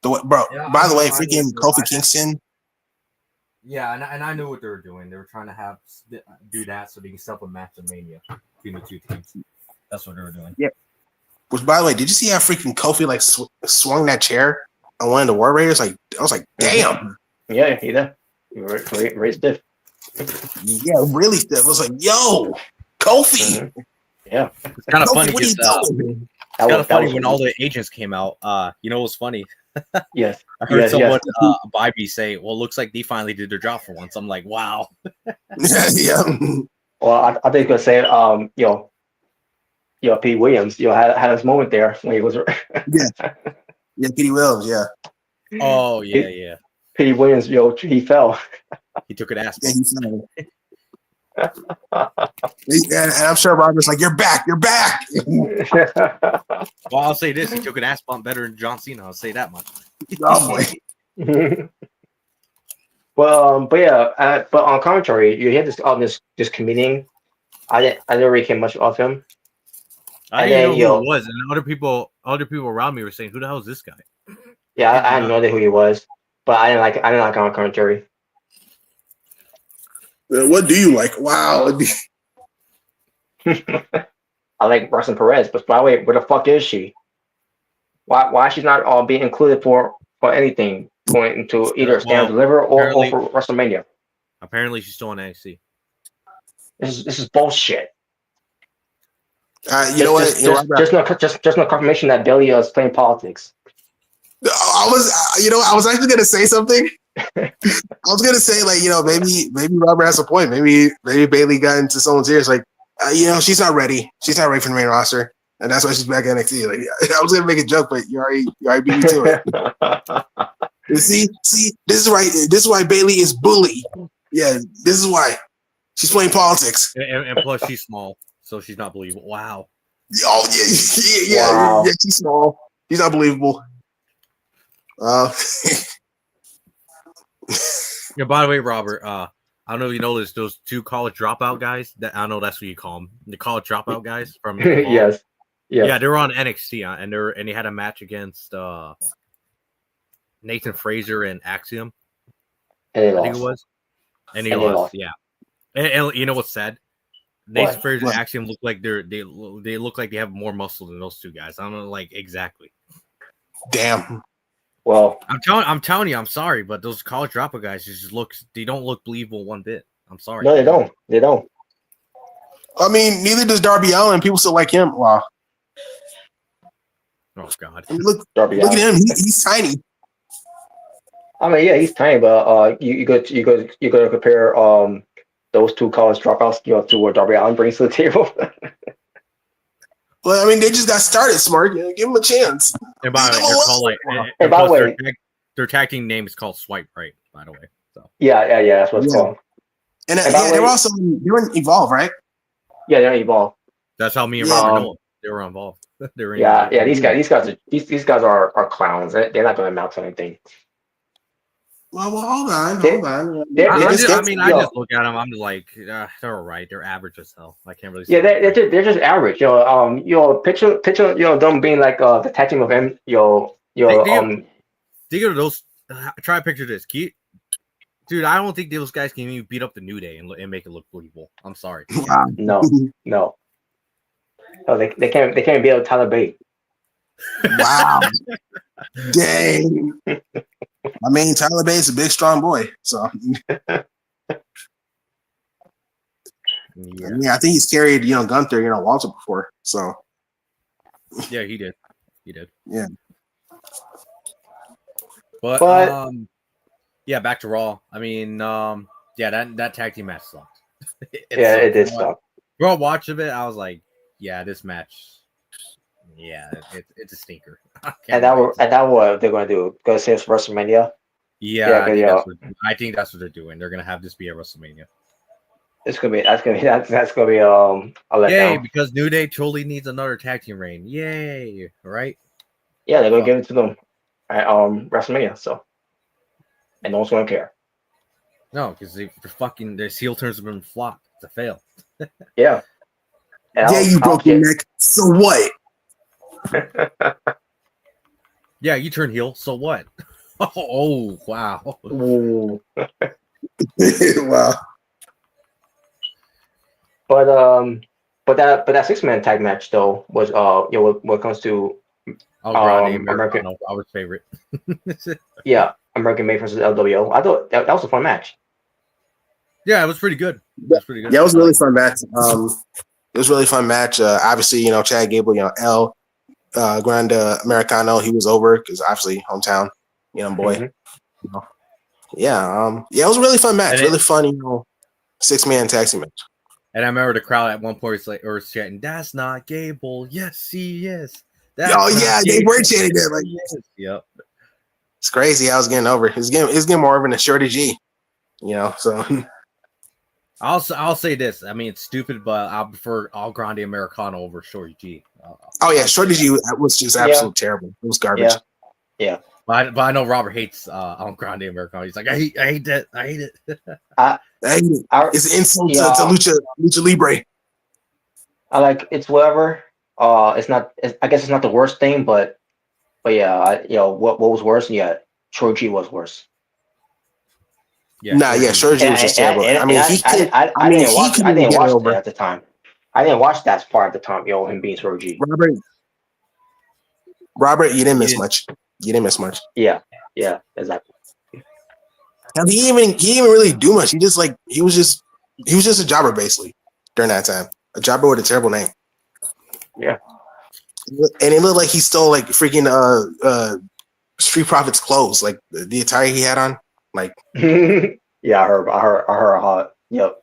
the way, freaking Kofi Kingston. Yeah, and I knew what they were doing. They were trying to do that so they can set up a match in Mania between the two teams. That's what they were doing. Yeah. Which, by the way, did you see how freaking Kofi like swung that chair on one of the War Raiders? Like, I was like, damn. Yeah, he did. Very stiff. Yeah, really stiff. I was like, yo, Kofi. Mm-hmm. Yeah, it's kind of funny. It's kind of funny when all the agents came out. It was funny. Yes, I heard someone by me say, "Well, it looks like they finally did their job for once." I'm like, "Wow." Yeah. Well, I think I say, Pete Williams, had his moment there when he was. Yeah, Pete Williams. Yeah. Oh yeah. Pete Williams, he fell. He took an ass. Yeah, he fell. And I'm sure Robert's like, "You're back, you're back." Well, I'll say this: he took an ass bump better than John Cena. I'll say that much. Oh boy. But yeah, but on contrary, you had this comedian. I didn't really care much of him. I And didn't then know who it was, and other people around me were saying, "Who the hell is this guy?" yeah, I had no idea who he was, but I didn't like on commentary. What do you like? Wow. I like Roxanne Perez, but by the way, where the fuck is she? Why she's not being included for anything going into either Stand and Deliver or for WrestleMania? Apparently, she's still on NXT. This is bullshit. You know what? Just no confirmation that Billy is playing politics. I was actually gonna say something. I was gonna say, like, maybe Robert has a point. Maybe Bailey got into someone's ears, like, she's not ready. She's not ready for the main roster, and that's why she's back at NXT. Like, I was gonna make a joke, but you already beat me to it. see, this is why Bailey is bully. Yeah, this is why she's playing politics, and plus she's small, so she's not believable. Wow. Oh yeah. Wow. Yeah, she's small. She's not believable. Yeah. By the way, Robert, I don't know if you know this. Those two college dropout guys. That I know that's what you call them. The college dropout guys from yes. Yeah, they were on NXT, and they had a match against Nathan Fraser and Axiom. And I think it was. And he lost. Yeah. And you know what's sad? Nathan Fraser and Axiom look like they look like they have more muscle than those two guys. I don't know, like exactly. Damn. Well, I'm telling you, I'm sorry, but those college dropout guys they don't look believable one bit. I'm sorry. No, they don't. They don't. I mean, neither does Darby Allin. People still like him. Wow. Oh God. I mean, look at him. He's tiny. I mean, yeah, he's tiny, but you go to compare those two college dropouts, to what Darby Allin brings to the table. Well, I mean, they just got started, Smart. Give them a chance. And by the way, they're called like. And by the way, their tag team name is called Swipe Right. By the way, so yeah, that's what it's called. And they were also in Evolve, right? Yeah, they're in Evolve. That's how me and Robert know they were involved. They were These guys are clowns. They're not going to amount to anything. Well, hold on. I just look at them. I'm just like, they're all right. They're average as hell. I can't really. Yeah, they're just average. Picture, them being like the tag team of them. Think of those. Try to picture this, dude. I don't think those guys can even beat up the New Day and make it look believable. I'm sorry. No. Oh, they can't beat up Tyler Bate. Wow. Dang. I mean, Tyler Bate's a big, strong boy. So, I think he's carried, Gunther, Walter before. So, yeah, he did. Yeah. But yeah, back to Raw. I mean, that tag team match sucked. It did suck. Bro, watch of it. I was like, yeah, this match. Yeah, it's a stinker. And what they're going to do? Go see us WrestleMania. Yeah, I think that's what they're doing. They're gonna have this be at WrestleMania. That's gonna be a letdown. Yay, because New Day totally needs another tag team reign. Yay, right? Yeah, they're gonna give it to them at WrestleMania. So, and no one's gonna care. No, because their heel turns have been flopped. It's a fail. Yeah. You broke your neck. So what? Yeah, you turn heel. So what? Oh wow! Ooh. Wow. But that 6-man tag match though was when it comes to American, our favorite. Yeah, American Made versus LWO. I thought that was a fun match. Yeah, it was pretty good. Yeah, it was a really fun match. It was a really fun match. Obviously, Chad Gable, El Grande Americano, he was over because obviously hometown, boy. Mm-hmm. Yeah, it was a really fun match. Really fun, 6-man tag team match. And I remember the crowd at one point was chanting, "That's not Gable. Yes, he is." They were chanting that. Like, yep. It's crazy. I was getting over. It's getting more of an assured G, So. I'll say this. I mean, it's stupid, but I prefer Al Grande Americano over Shorty G. Oh yeah, Shorty G was just absolutely terrible. It was garbage. Yeah. But I know Robert hates Al Grande Americano. He's like, I hate that. I hate it. It's an insult to Lucha Libre. I like it's whatever. It's not. I guess it's not the worst thing, but yeah, what was worse? Yeah, Shorty G was worse. Yeah, Shorty G was just terrible. I mean, I didn't watch it at the time. I didn't watch that part at the time. Him being Shorty G. Robert, you didn't miss much. You didn't miss much. Yeah, exactly. And he didn't even really do much. He was just a jobber basically during that time. A jobber with a terrible name. Yeah. And it looked like he stole like freaking Street Profits clothes, like the attire he had on. Like yeah, I heard how yep.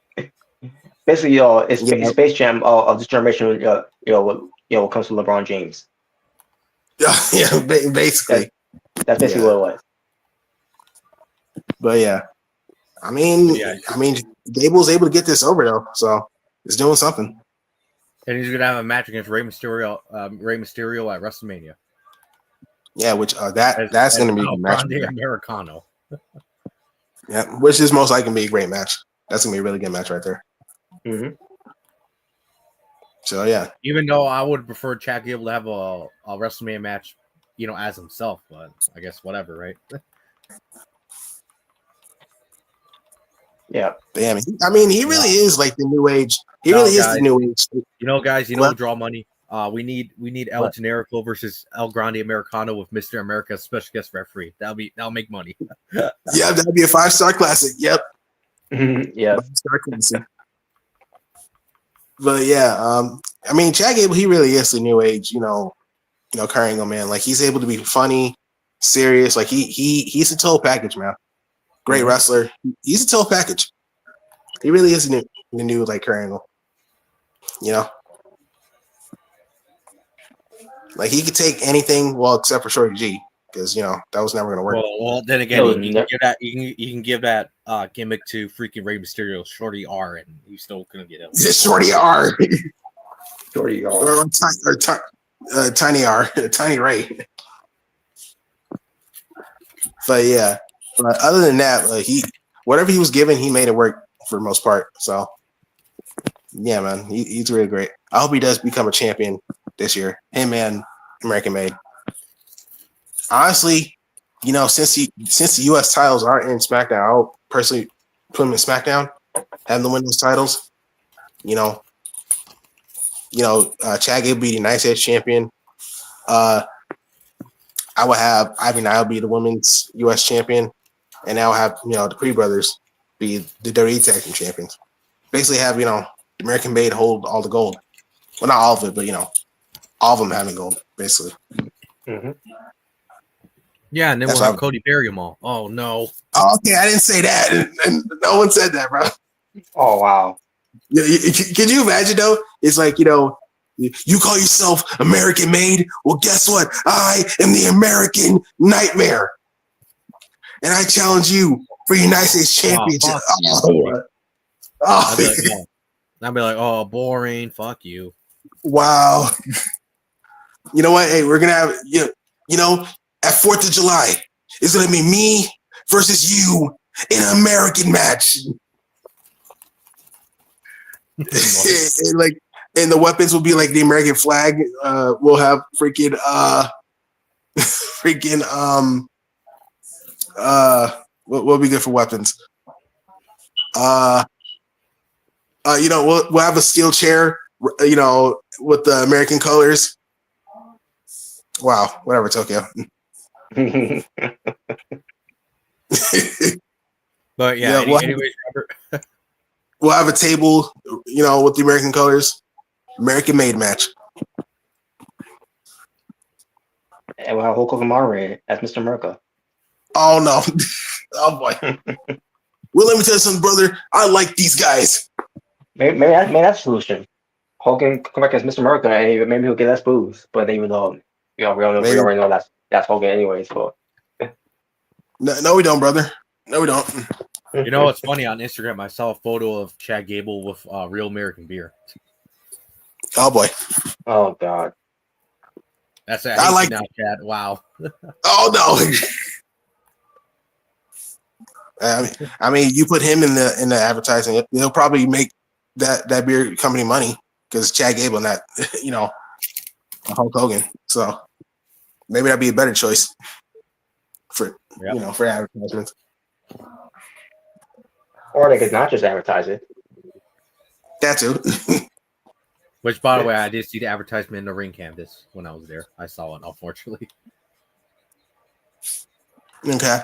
Basically, it's Space Jam of this generation. What comes to LeBron James. Yeah, basically. That's basically what it was. But yeah, I mean, Gable was able to get this over though, so it's doing something. And he's gonna have a match against Rey Mysterio at WrestleMania. Yeah, which that's gonna be a match. Americano. Yeah, which is most likely gonna be a great match. That's gonna be a really good match right there. Mm-hmm. So yeah, even though I would prefer Chad Gable to have a WrestleMania match, as himself, but I guess whatever, right? Yeah. Damn. I mean, he really is like the new age. He really is the new age. Guys, draw money. We need El Generico versus El Grande Americano with Mr. America special guest referee. That'll make money. Yeah, that'll be a 5-star classic. Yep. Yeah. 5-star classic. But yeah, I mean, Chad Gable, he really is the new age. Kurt Angle, man. Like he's able to be funny, serious. Like he's a total package, man. Great wrestler. He's a total package. He really is the new like Kurt Angle. Like he could take anything, well, except for Shorty G, because that was never gonna work. Well, then again, you can give that gimmick to freaking Rey Mysterio, Shorty R, and you still couldn't get it. Shorty R, Shorty R, or Tiny R, Tiny Ray. But yeah, but other than that, whatever he was given, he made it work for the most part. So yeah, man, he's really great. I hope he does become a champion this year. Him and American Made. Honestly, since the U.S. titles are in SmackDown, I'll personally put him in SmackDown, have them win those titles. Chad Gable be the United States champion. I will have Ivy Nile be the women's U.S. champion, and I'll have the Creed brothers be the WWE Tag Team champions. Basically, have the American Made hold all the gold. Well, not all of it, but all of them having gold, basically. Mm-hmm. Yeah, and then we'll have Cody bury them all. Oh no! Oh, okay, I didn't say that, and no one said that, bro. Oh wow! Can you imagine though? It's like you call yourself American Made. Well, guess what? I am the American Nightmare, and I challenge you for United States Championship. I'd be like, oh, boring. Fuck you. Wow. You know what? Hey, we're gonna have at 4th of July, it's gonna be me versus you in an American match. And the weapons will be like the American flag. We'll have freaking what'll be good for weapons? We'll have a steel chair, with the American colors. Wow, whatever, Tokyo. But yeah, anyways, Robert. We'll have a table, with the American colors. American Made match. And we'll have Hulk Hogan as Mr. America. Oh no. Oh boy. Well, let me tell you something, brother. I like these guys. Maybe that's the solution. Hogan come back as Mr. America, and maybe he'll get less booze. But even though we already know that's Hogan anyways. But no, we don't, brother. No, we don't. You know what's funny? On Instagram, I saw a photo of Chad Gable with real American beer. Oh boy. Oh God. That's it. I I like- now, Chad. Wow. Oh no. I mean, you put him in the advertising, it'll probably make that beer company money because Chad Gable, not Hulk Hogan. So maybe that'd be a better choice for for advertisements. Or they could not just advertise it. That too. Which, by the way, I did see the advertisement in the ring canvas when I was there. I saw it, unfortunately. Okay.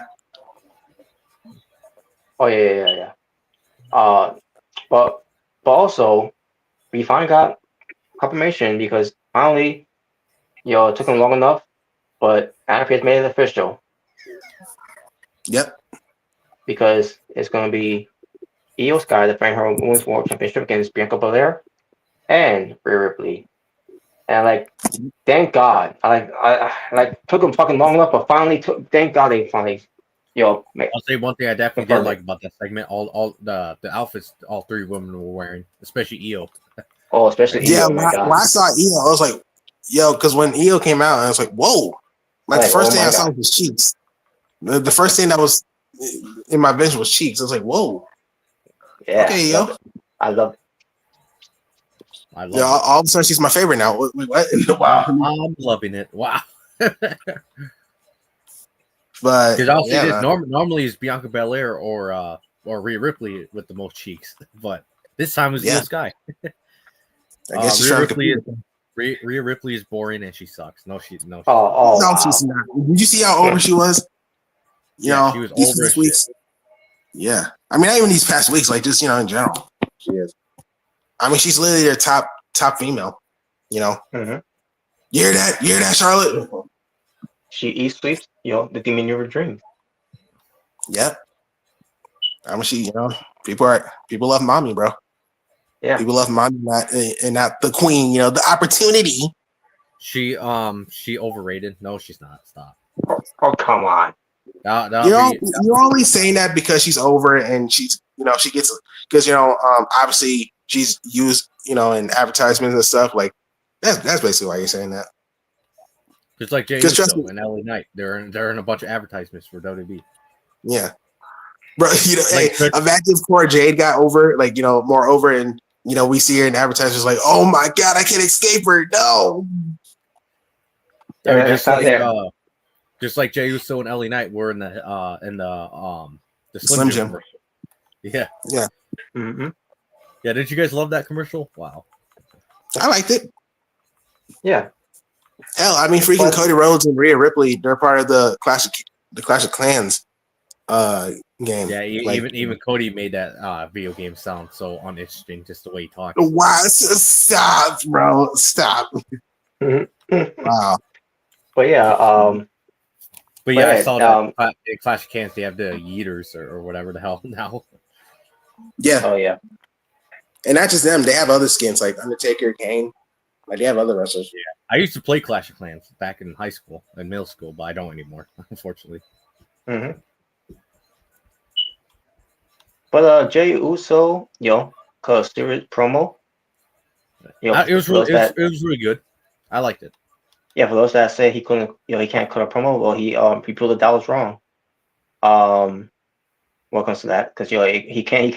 Oh yeah. But also we finally got confirmation because finally, it took them long enough, but Anarchy has made it official Yep. because it's going to be Io Sky defending her Women's World Championship against Bianca Belair and Rhea Ripley. And thank God, I took them fucking long enough, but thank God they finally, I'll say one thing I definitely did like about that segment. All the outfits all three women were wearing, especially Io. Oh, especially Io. Yeah, Oh my God. when I saw Io, I was like, yo, because when Io came out, I was like, whoa. The first thing I saw was cheeks. The first thing that was in my vision was cheeks. I was like, whoa. Yeah. Okay, Io. I love it. All of a sudden, she's my favorite now. What? Wow. I'm loving it. Wow. But because I'll say this: normally it's Bianca Belair or Rhea Ripley with the most cheeks, but this time it was Io Sky. I guess Rhea Ripley is boring and she sucks. No, she's no, she's not. Did you see how over she was? She was over these weeks. Yeah, I mean, not even these past weeks. Just in general, she is. I mean, she's literally their top female. Mm-hmm. You hear that? You hear that, Charlotte? She eats, sleeps, the demon of your dreams. Yep. I mean, people love mommy, bro. Yeah. People love mommy, and not the queen. The opportunity. She overrated. No, she's not. Stop. Oh, come on. You're only saying that because she's over and she's she gets because obviously she's used in advertisements and stuff that's basically why you're saying that. Just like Jay Uso and LA Knight, they're in a bunch of advertisements for WWE. Yeah, bro. Imagine if Cora Jade got over, more over, and we see her in advertisements oh my God, I can't escape her. No. Just like Jey Uso and LA Knight were in the Slim Jim commercial. Yeah. Yeah. Mm-hmm. Yeah. Did you guys love that commercial? Wow. I liked it. Yeah. Hell, I mean, freaking Cody Rhodes and Rhea Ripley, they're part of the Clash of Clans game. Yeah, even Cody made that video game sound so uninteresting, just the way he talks. Wow, stop, bro, stop. Wow. But yeah, I saw that in Clash of Clans they have the Yeeters or whatever the hell now. Yeah. Oh yeah. And not just them, they have other skins like Undertaker, Kane. They have other wrestlers. Yeah. I used to play Clash of Clans back in high school and middle school, but I don't anymore, unfortunately. Mm-hmm. But Jey Uso, cause serious promo. It was really good. I liked it. Yeah, for those that say he couldn't, he can't cut a promo, well, he proved that was wrong. When it comes to that, because he can't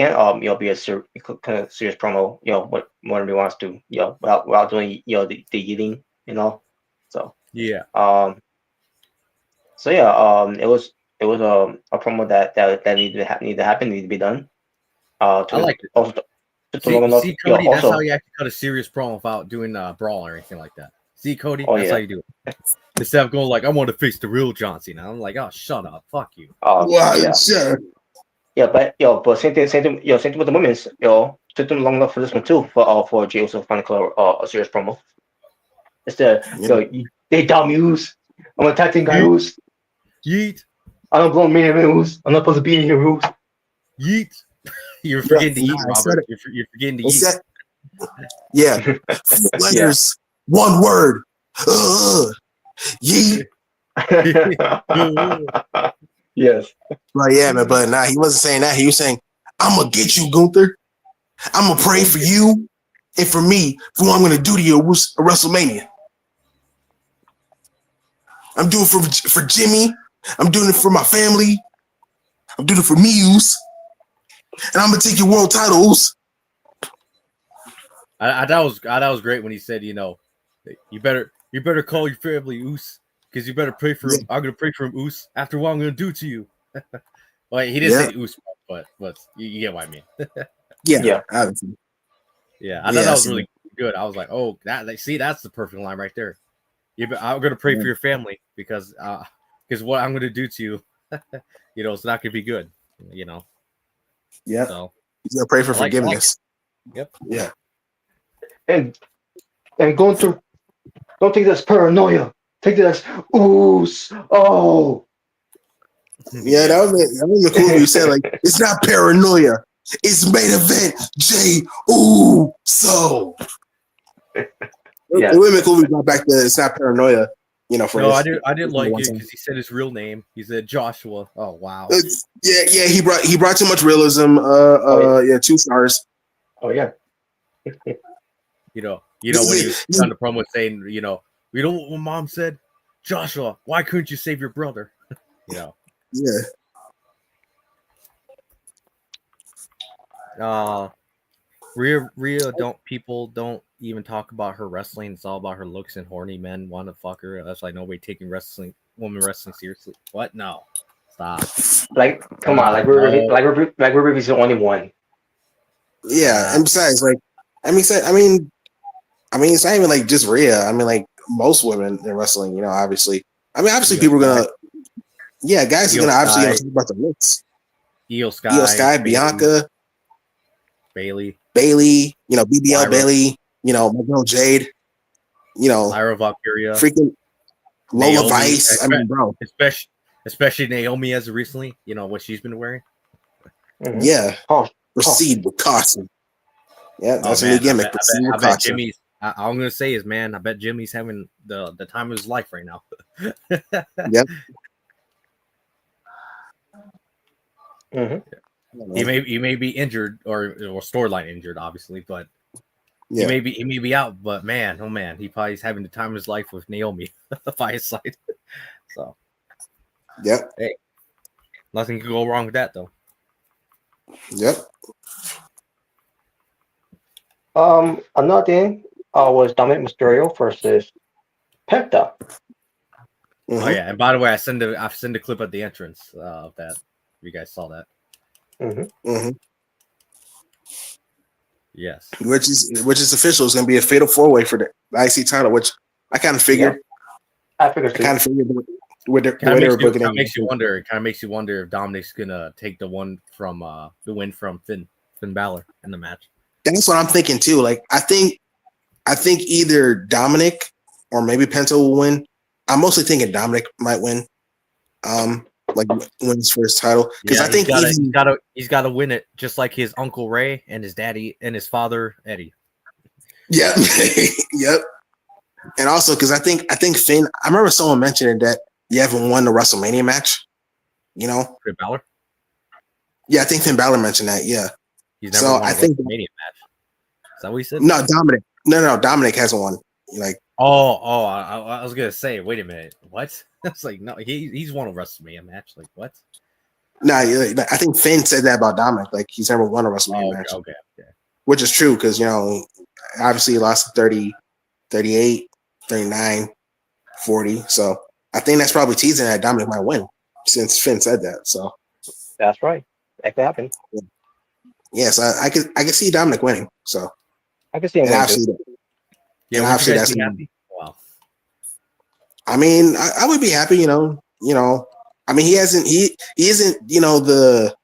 be a serious promo, whatever he wants to, without doing the eating, so yeah. So yeah, it was a promo that needed to happen, needed to be done. I liked it. Also, see Cody, that's how you actually cut a serious promo without doing a brawl or anything like that. See, Cody, that's how you do it. Instead of going I want to face the real John Cena. I'm like, oh, shut up, fuck you. Wow, yeah. Sure. Yeah, but same thing with the women's. Took them long enough for this one too. For Jey Uso finally cut a serious promo. It's they dumb use. I'm a tag team guy who's yeet. I don't belong in the rules. I'm not supposed to be in your rules. Yeet. You're forgetting to eat, Robert. You're forgetting to eat. Yeah. Letters. One word. Yeet. Yes. But yeah, man, but nah, he wasn't saying that. He was saying, I'm gonna get you, Gunther. I'm gonna pray for you and for me for what I'm gonna do to you at WrestleMania. I'm doing it for Jimmy. I'm doing it for my family. I'm doing it for Muse. And I'm gonna take your world titles. I thought was great when he said, you better call your family, Oos, because you better pray for him. I'm gonna pray for him, Oos, after what I'm gonna do to you. Well, he didn't say Oos, but you get what I mean. Yeah. Obviously. Yeah, I thought that was really good. I was like, oh, that's the perfect line right there. I'm gonna pray for your family because what I'm gonna do to you, it's not gonna be good. Yeah. So he's gonna pray for forgiveness. Yep. Yeah. And going through, don't take this paranoia. Take this ooze. Oh. Yeah, that was cool. You said like it's not paranoia. It's main event. Jay. Ooh. So. Yeah. It would be cool if we got back to it's not paranoia. For I didn't like it because he said his real name. He said Joshua. Oh wow. Yeah. He brought too much realism. 2 stars. Oh yeah. When he was on the promo saying, you know what Mom said? Joshua, why couldn't you save your brother? Yeah. Rhea don't even talk about her wrestling. It's all about her looks and horny men want to fuck her. That's like nobody taking woman wrestling seriously. What? No. Stop. Like, come on, like Ruby's the only one. Yeah, and besides, like, it's not even like just Rhea. I mean, like most women in wrestling, obviously. Obviously, people are gonna, guys are gonna obviously talk about the looks. Io Sky, Bianca, Bailey, BBL Lyra. Bailey, my girl Jade, Lyra Valkyria, freaking Lola Naomi, Vice. Bro, especially Naomi as of recently, what she's been wearing. Mm-hmm. Yeah, proceed with caution. Yeah, that's a new gimmick. I bet Jimmy's. I'm gonna say is, man, I bet Jimmy's having the time of his life right now. Yep. Mm-hmm. He may be injured or storyline injured, obviously, but he may be out. But man, oh man, he probably is having the time of his life with Naomi by his side. So, yep. Hey, nothing can go wrong with that, though. Yep. Another thing was Dominic Mysterio versus Penta. Mm-hmm. Oh yeah, and by the way, I send a clip at the entrance of that. You guys saw that. Mm-hmm. Mm-hmm. Yes. Which is official. It's going to be a fatal 4-way for the IC title, which I kind of figured. Yeah. I figured the way they were booking it. It kind of makes you wonder if Dominic's gonna take the win from Finn Balor in the match. That's what I'm thinking too. Like I think either Dominic or maybe Penta will win. I'm mostly thinking Dominic might win. Like win his first title because I think he's got to win it just like his uncle Ray and his daddy and his father Eddie. Yeah, yep. And also because I think Finn. I remember someone mentioning that you haven't won the WrestleMania match. Finn Balor. Yeah, I think Finn Balor mentioned that. Yeah. He's never won a WrestleMania match. Is that what he said? No, Dominic. No, Dominic hasn't won. Like. I was gonna say. Wait a minute. What? It's like no. He's won a WrestleMania match. Like what? No, I think Finn said that about Dominic. Like he's never won a WrestleMania match. Okay. Which is true because obviously he lost 30, 38, 39, 40. So I think that's probably teasing that Dominic might win since Finn said that. So that's right. That could happen. Yes, I could see Dominic winning. So I could see him winning. Yeah, obviously that's happy. Wow. I mean, I would be happy. I mean, he isn't the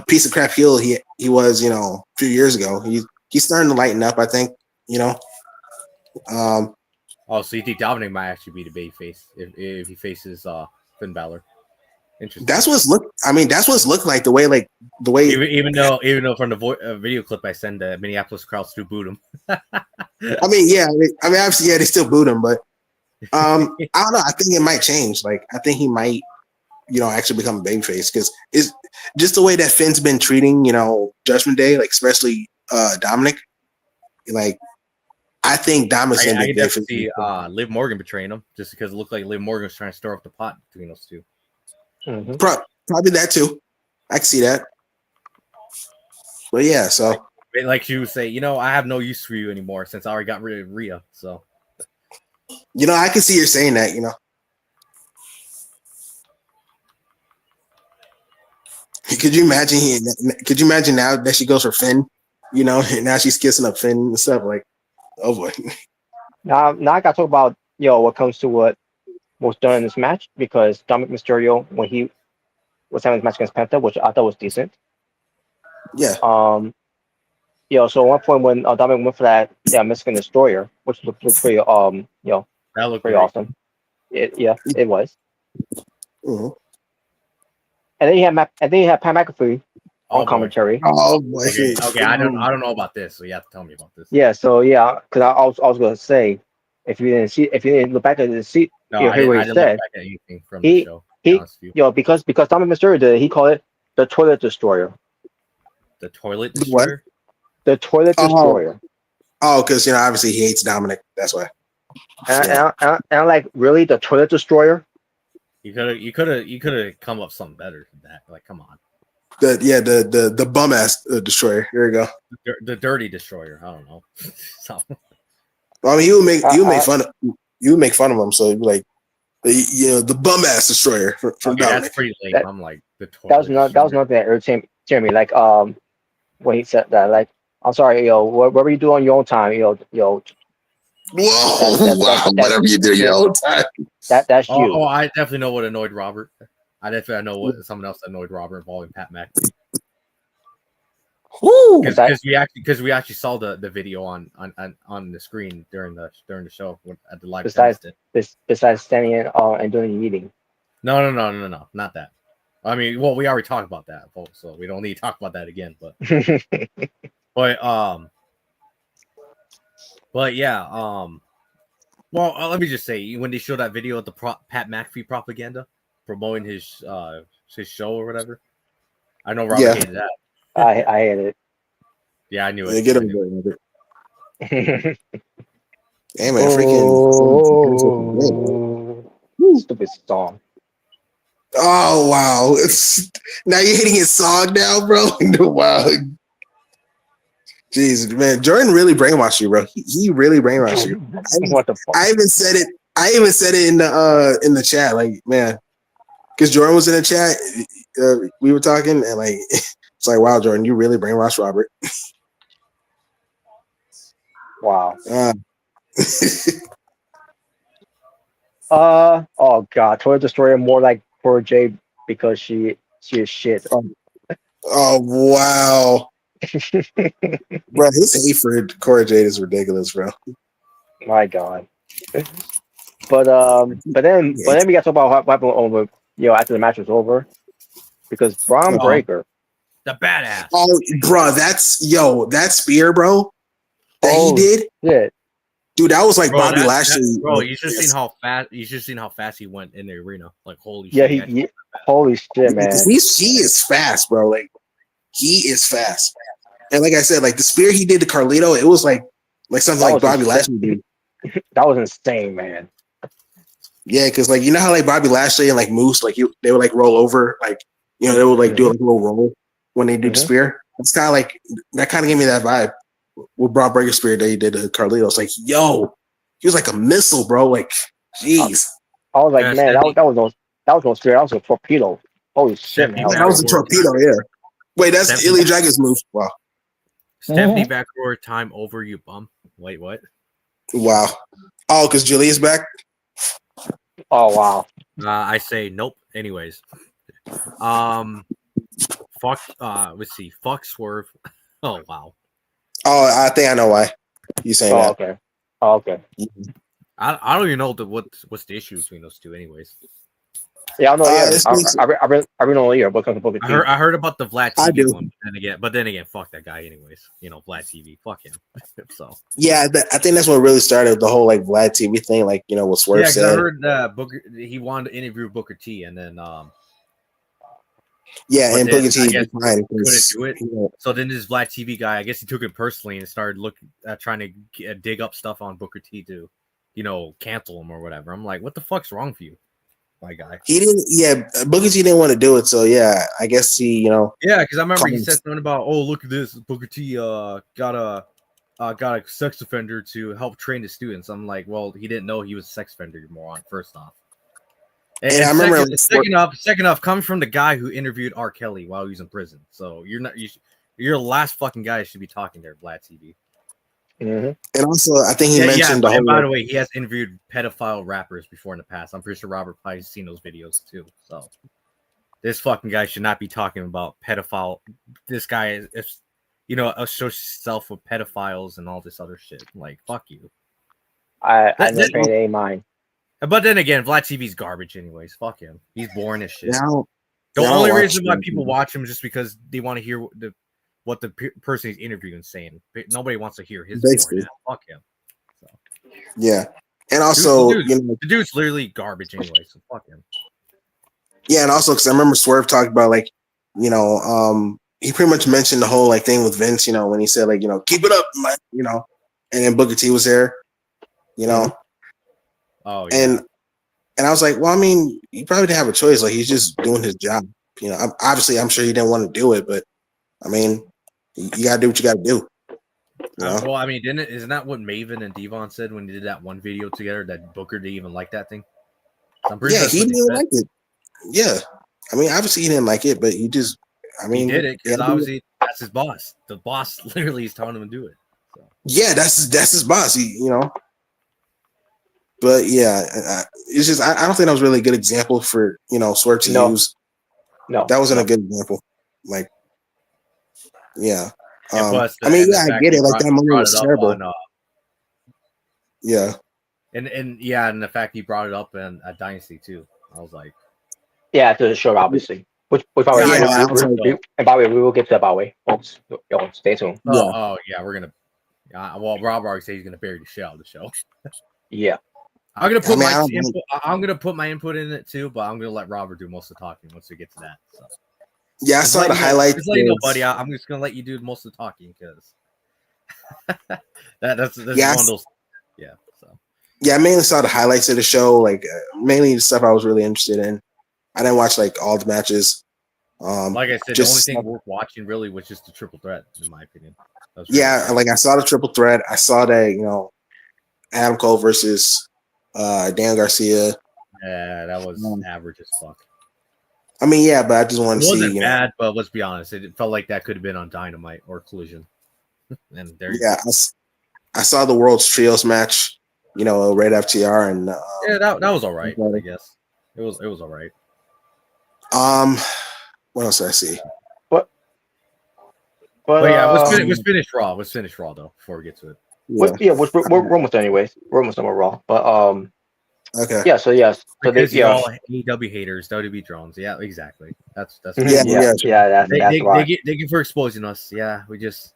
piece of crap heel he was a few years ago. He's starting to lighten up. I think so you think Dominic might actually be the babyface if he faces Finn Balor? Interesting. That's what's looked like the way even though from the video clip I send the Minneapolis crowd still booed him. I mean obviously they still booed him, but I don't know. I think it might change. Like I think he might actually become a babyface, because it's just the way that Finn's been treating, Judgment Day, like especially Dominic. Like, I think Dominic's gonna I be can a definitely see babyface. Liv Morgan betraying him just because it looked like Liv Morgan was trying to stir up the pot between those two. Mm-hmm. Probably that too. I can see that. But yeah, so like she would say, I have no use for you anymore since I already got rid of Rhea. So I can see you're saying that. Could you imagine? Could you imagine now that she goes for Finn? And now she's kissing up Finn and stuff. Like, oh boy. Now I got to talk about what comes to what was done in this match, because Dominic Mysterio, when he was having his match against Penta, which I thought was decent. Yeah. So at one point when Dominic went for that Mexican Destroyer, which looked pretty that looked pretty awesome. It was. Mm-hmm. And then you had Pat McAfee on commentary. Oh boy. Okay. I don't know about this, so you have to tell me about this. Yeah. So because I was going to say, if you didn't look back at the seat, hear what he said. Look back at anything from the show. Because Dominic Mysterio did it, he called it the Toilet Destroyer. The Toilet Destroyer. The Toilet Destroyer. Oh, because obviously he hates Dominic. That's why. And I'm like, really, the Toilet Destroyer? You could have come up with something better than that. Like, come on. The bum ass Destroyer. Here we go. The Dirty Destroyer. I don't know. I mean, you would make fun of him. So like, the bum ass Destroyer from Dominic. That's pretty lame. I'm like, the Toilet. That was nothing that irritated me. Like when he said that, like, I'm sorry, whatever you do on your own time, Whoa, whatever you do your own time. That's you. Oh, I definitely know what annoyed Robert. I definitely know what someone else annoyed Robert involving Pat McAfee. Because we actually saw the video on the screen during the show at the live. Besides standing and doing a meeting. No, not that. I mean, well, we already talked about that, folks, so we don't need to talk about that again. But yeah. Well, let me just say, when they showed that video of the Pat McAfee propaganda promoting his show or whatever, I know Robert hated that. I hated it. Yeah, I knew it. Get him. Hey man, freaking stupid song. Oh wow! Now you're hitting his song now, bro. Wow. Jeez, man, Jordan really brainwashed you, bro. He really brainwashed you. What the fuck? I even said it in the chat, like, man, because Jordan was in the chat. We were talking, and like, it's like, wow, Jordan, you really brainwashed Robert. Wow. Oh god, Toilet Destroyer more like poor Jay because she is shit. Oh wow. Bro, his hate for Cora Jade is ridiculous, bro. My god. But then we got to talk about what happened over after the match was over, because Braun Breaker, the badass. Oh, bro, that spear, bro, that he did. Yeah. Dude, that was like Bobby Lashley. Bro, you should have seen how fast. You should have seen how fast he went in the arena. Like, holy shit. Yeah, holy shit, man. He is fast, bro. Like, he is fast. And like I said, like the spear he did to Carlito, it was like something like Bobby Lashley did. That was insane, man. Yeah, because like, you know how like Bobby Lashley and like Moose, like they would like roll over, like, they would like do like a little roll when they do the spear. It's kind of like, that kind of gave me that vibe with Braun Breaker spear that he did to Carlito. It's like, yo, he was like a missile, bro. Like, jeez. I was like, man, that was no spear. That was a torpedo. Holy shit, man. That was a torpedo, yeah. Wait, that's Ilya Dragun's move. Wow. Stephanie backward time over, you bum. Wait, what? Wow. Oh, because Julia's back? Oh, wow. I say nope. Anyways. Fuck, let's see. Fuck Swerve. Oh, wow. Oh, I think I know why you saying that. Okay. Oh, okay. I don't even know what's the issue between those two, anyways. Yeah, I know. I've been on here. I heard about the Vlad TV one, but then again, fuck that guy, anyways. Vlad TV, fuck him. So yeah, I think that's what really started the whole like Vlad TV thing, like what Swerve said. I heard Booker, he wanted to interview Booker T, and then Yeah, But and then Booker T I guess declined couldn't because do it. So then this Black TV guy, I guess he took it personally and started trying to dig up stuff on Booker T to, cancel him or whatever. I'm like, what the fuck's wrong with you, my guy? he didn't. Yeah, Booker T didn't want to do it. So yeah, I guess he, Yeah, because I remember he said something about, oh, look at this, Booker T got a sex offender to help train the students. I'm like, well, he didn't know he was a sex offender, you moron. First off. And I remember second off, coming from the guy who interviewed R. Kelly while he was in prison. So you're the last fucking guy that should be talking there, Vlad TV. Mm-hmm. And also, I think he mentioned the whole. And by the way, he has interviewed pedophile rappers before in the past. I'm pretty sure Robert probably has seen those videos too. So this fucking guy should not be talking about pedophile. This guy is, associates himself with pedophiles and all this other shit. Like, fuck you. I never paid any mind. But then again, Vlad TV's garbage anyways. Fuck him. He's boring as shit. The only reason why people watch him is just because they want to hear what the person he's interviewing is saying. Nobody wants to hear his boring ass. Fuck him. So. Yeah. And also, the dude's literally garbage anyway, so fuck him. Yeah, and also because I remember Swerve talked about he pretty much mentioned the whole thing with Vince, when he said keep it up, and then Booker T was there, Oh yeah. And I was like, well, I mean, he probably didn't have a choice. Like he's just doing his job. Obviously, I'm sure he didn't want to do it, but I mean, you gotta do what you gotta do. Well, I mean, isn't that what Maven and Devon said when they did that one video together? That Booker didn't even like that thing. Yeah, he didn't like it. Yeah, I mean, obviously he didn't like it, but he just, he did it because obviously that's his boss. The boss literally is telling him to do it. So. Yeah, that's his boss. But yeah, it's just I don't think that was really a good example for Swerve to use. No, that wasn't a good example. Like, yeah. I I get it. Like that moment was terrible. Yeah. And the fact he brought it up in a Dynasty too. I was like, yeah, to the show obviously. Which probably and by the way, we will get to that by the way. Folks, stay tuned. Oh yeah, we're gonna. Well, Rob already said he's gonna bury the shit out of the show. Yeah. I'm gonna put my input. I'm gonna put my input in it too, but I'm gonna let Robert do most of the talking once we get to that. So. Yeah, I saw the highlights. Just let you know, buddy. I'm just gonna let you do most of the talking because that's one of those. Yeah. So. Yeah, I mainly saw the highlights of the show, mainly the stuff I was really interested in. I didn't watch all the matches. Like I said, the only thing worth watching really was just the triple threat, in my opinion. Really I saw the triple threat. I saw that Adam Cole versus Dan Garcia. Yeah, that was average as fuck. I mean, yeah, but I just wanted to see. It wasn't bad, but let's be honest, it felt like that could have been on Dynamite or Collision. And there. Yeah, I saw the World's Trios match. Red FTR and that was all right. I guess it was all right. What else did I see? But yeah, let's finish Raw. Let's finish Raw though before we get to it. We're almost done anyways. We're almost done with Raw. But okay. Yeah. So yes. So they all AEW haters, WWE drones. Yeah, exactly. That's That's they give for exposing us. Yeah, we just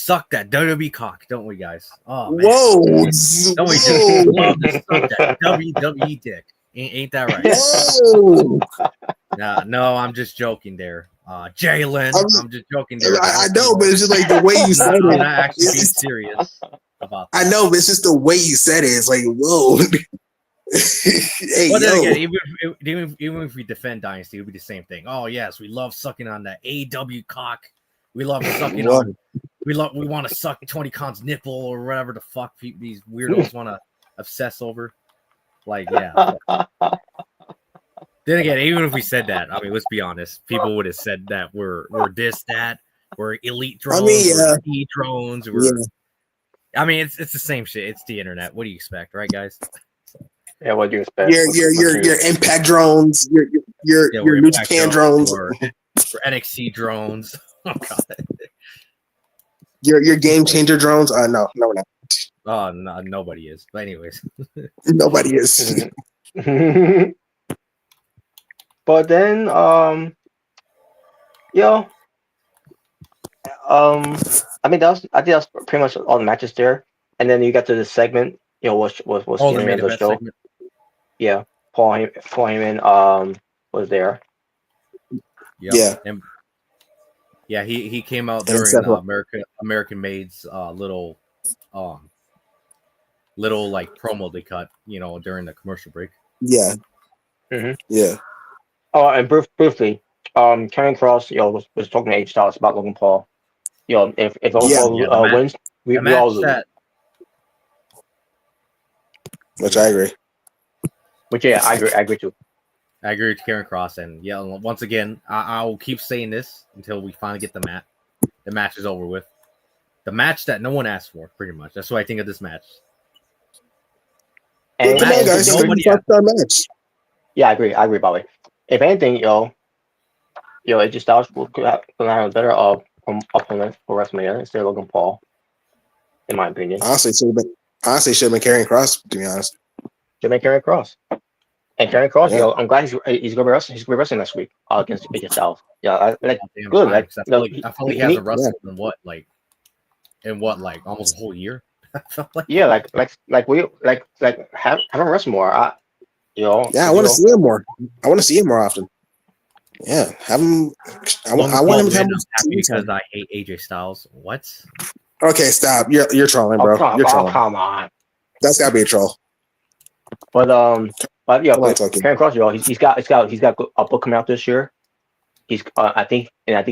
suck that WWE cock, don't we, guys? Oh man. Whoa! Don't we just love to suck that WWE dick? Ain't that right? Whoa! No, I'm just joking there. Jalen, I'm just joking there. I know, but it's just the way you said it. I'm not actually being serious about that. I know, but it's just the way you said it. It's like, whoa. Hey, but then again, even if we defend Dynasty, it would be the same thing. Oh yes, we love sucking on that AEW cock. We love sucking on. We want to suck 20 Khan's nipple or whatever the fuck these weirdos want to obsess over. Yeah. Then again, even if we said that, I mean, let's be honest, people would have said that we're this, that, we're elite drones, we're E drones, I mean, it's the same shit. It's the internet. What do you expect, right, guys? Yeah, what do you expect? Your impact drones, your New Japan drones, or NXT drones. Oh god. Your game changer drones? No, we're not. Oh no, nobody is. But anyways, nobody is. But then, I mean, I think that's pretty much all the matches there. And then you got to the segment, was the main event show. Segment. Yeah, Paul Heyman was there. Yep. Yeah. And yeah, he came out And during except for- American Made's little like promo they cut, during the commercial break. Yeah. Mm-hmm. Yeah. Oh, and briefly, Karen Cross, was talking to H Styles about Logan Paul. If Logan Paul wins, we all lose. Which I agree. Which I agree too. I agree with Karen Cross, and once again, I will keep saying this until we finally get the match. The match is over with. The match that no one asked for, pretty much. That's what I think of this match. And come on, guys! Match. Yeah, I agree, Bobby. If anything, AJ Styles could have a better opponent for WrestleMania instead of Logan Paul, in my opinion. Honestly, should have been Karrion Kross, to be honest. Should make Karrion Kross. And Karrion Kross, I'm glad he's going to be wrestling. He's going to be wrestling next week against AJ Styles. Yeah, good. I feel like he hasn't wrestled in almost a whole year. Have him wrestle more. I want to see him more. I want to see him more often. Yeah, have him. I want him to have happy because I hate AJ Styles. What? Okay, stop. You're trolling, bro. You're trolling. Come on. That's gotta be a troll. But Karrion Kross, he's got a book coming out this year. I think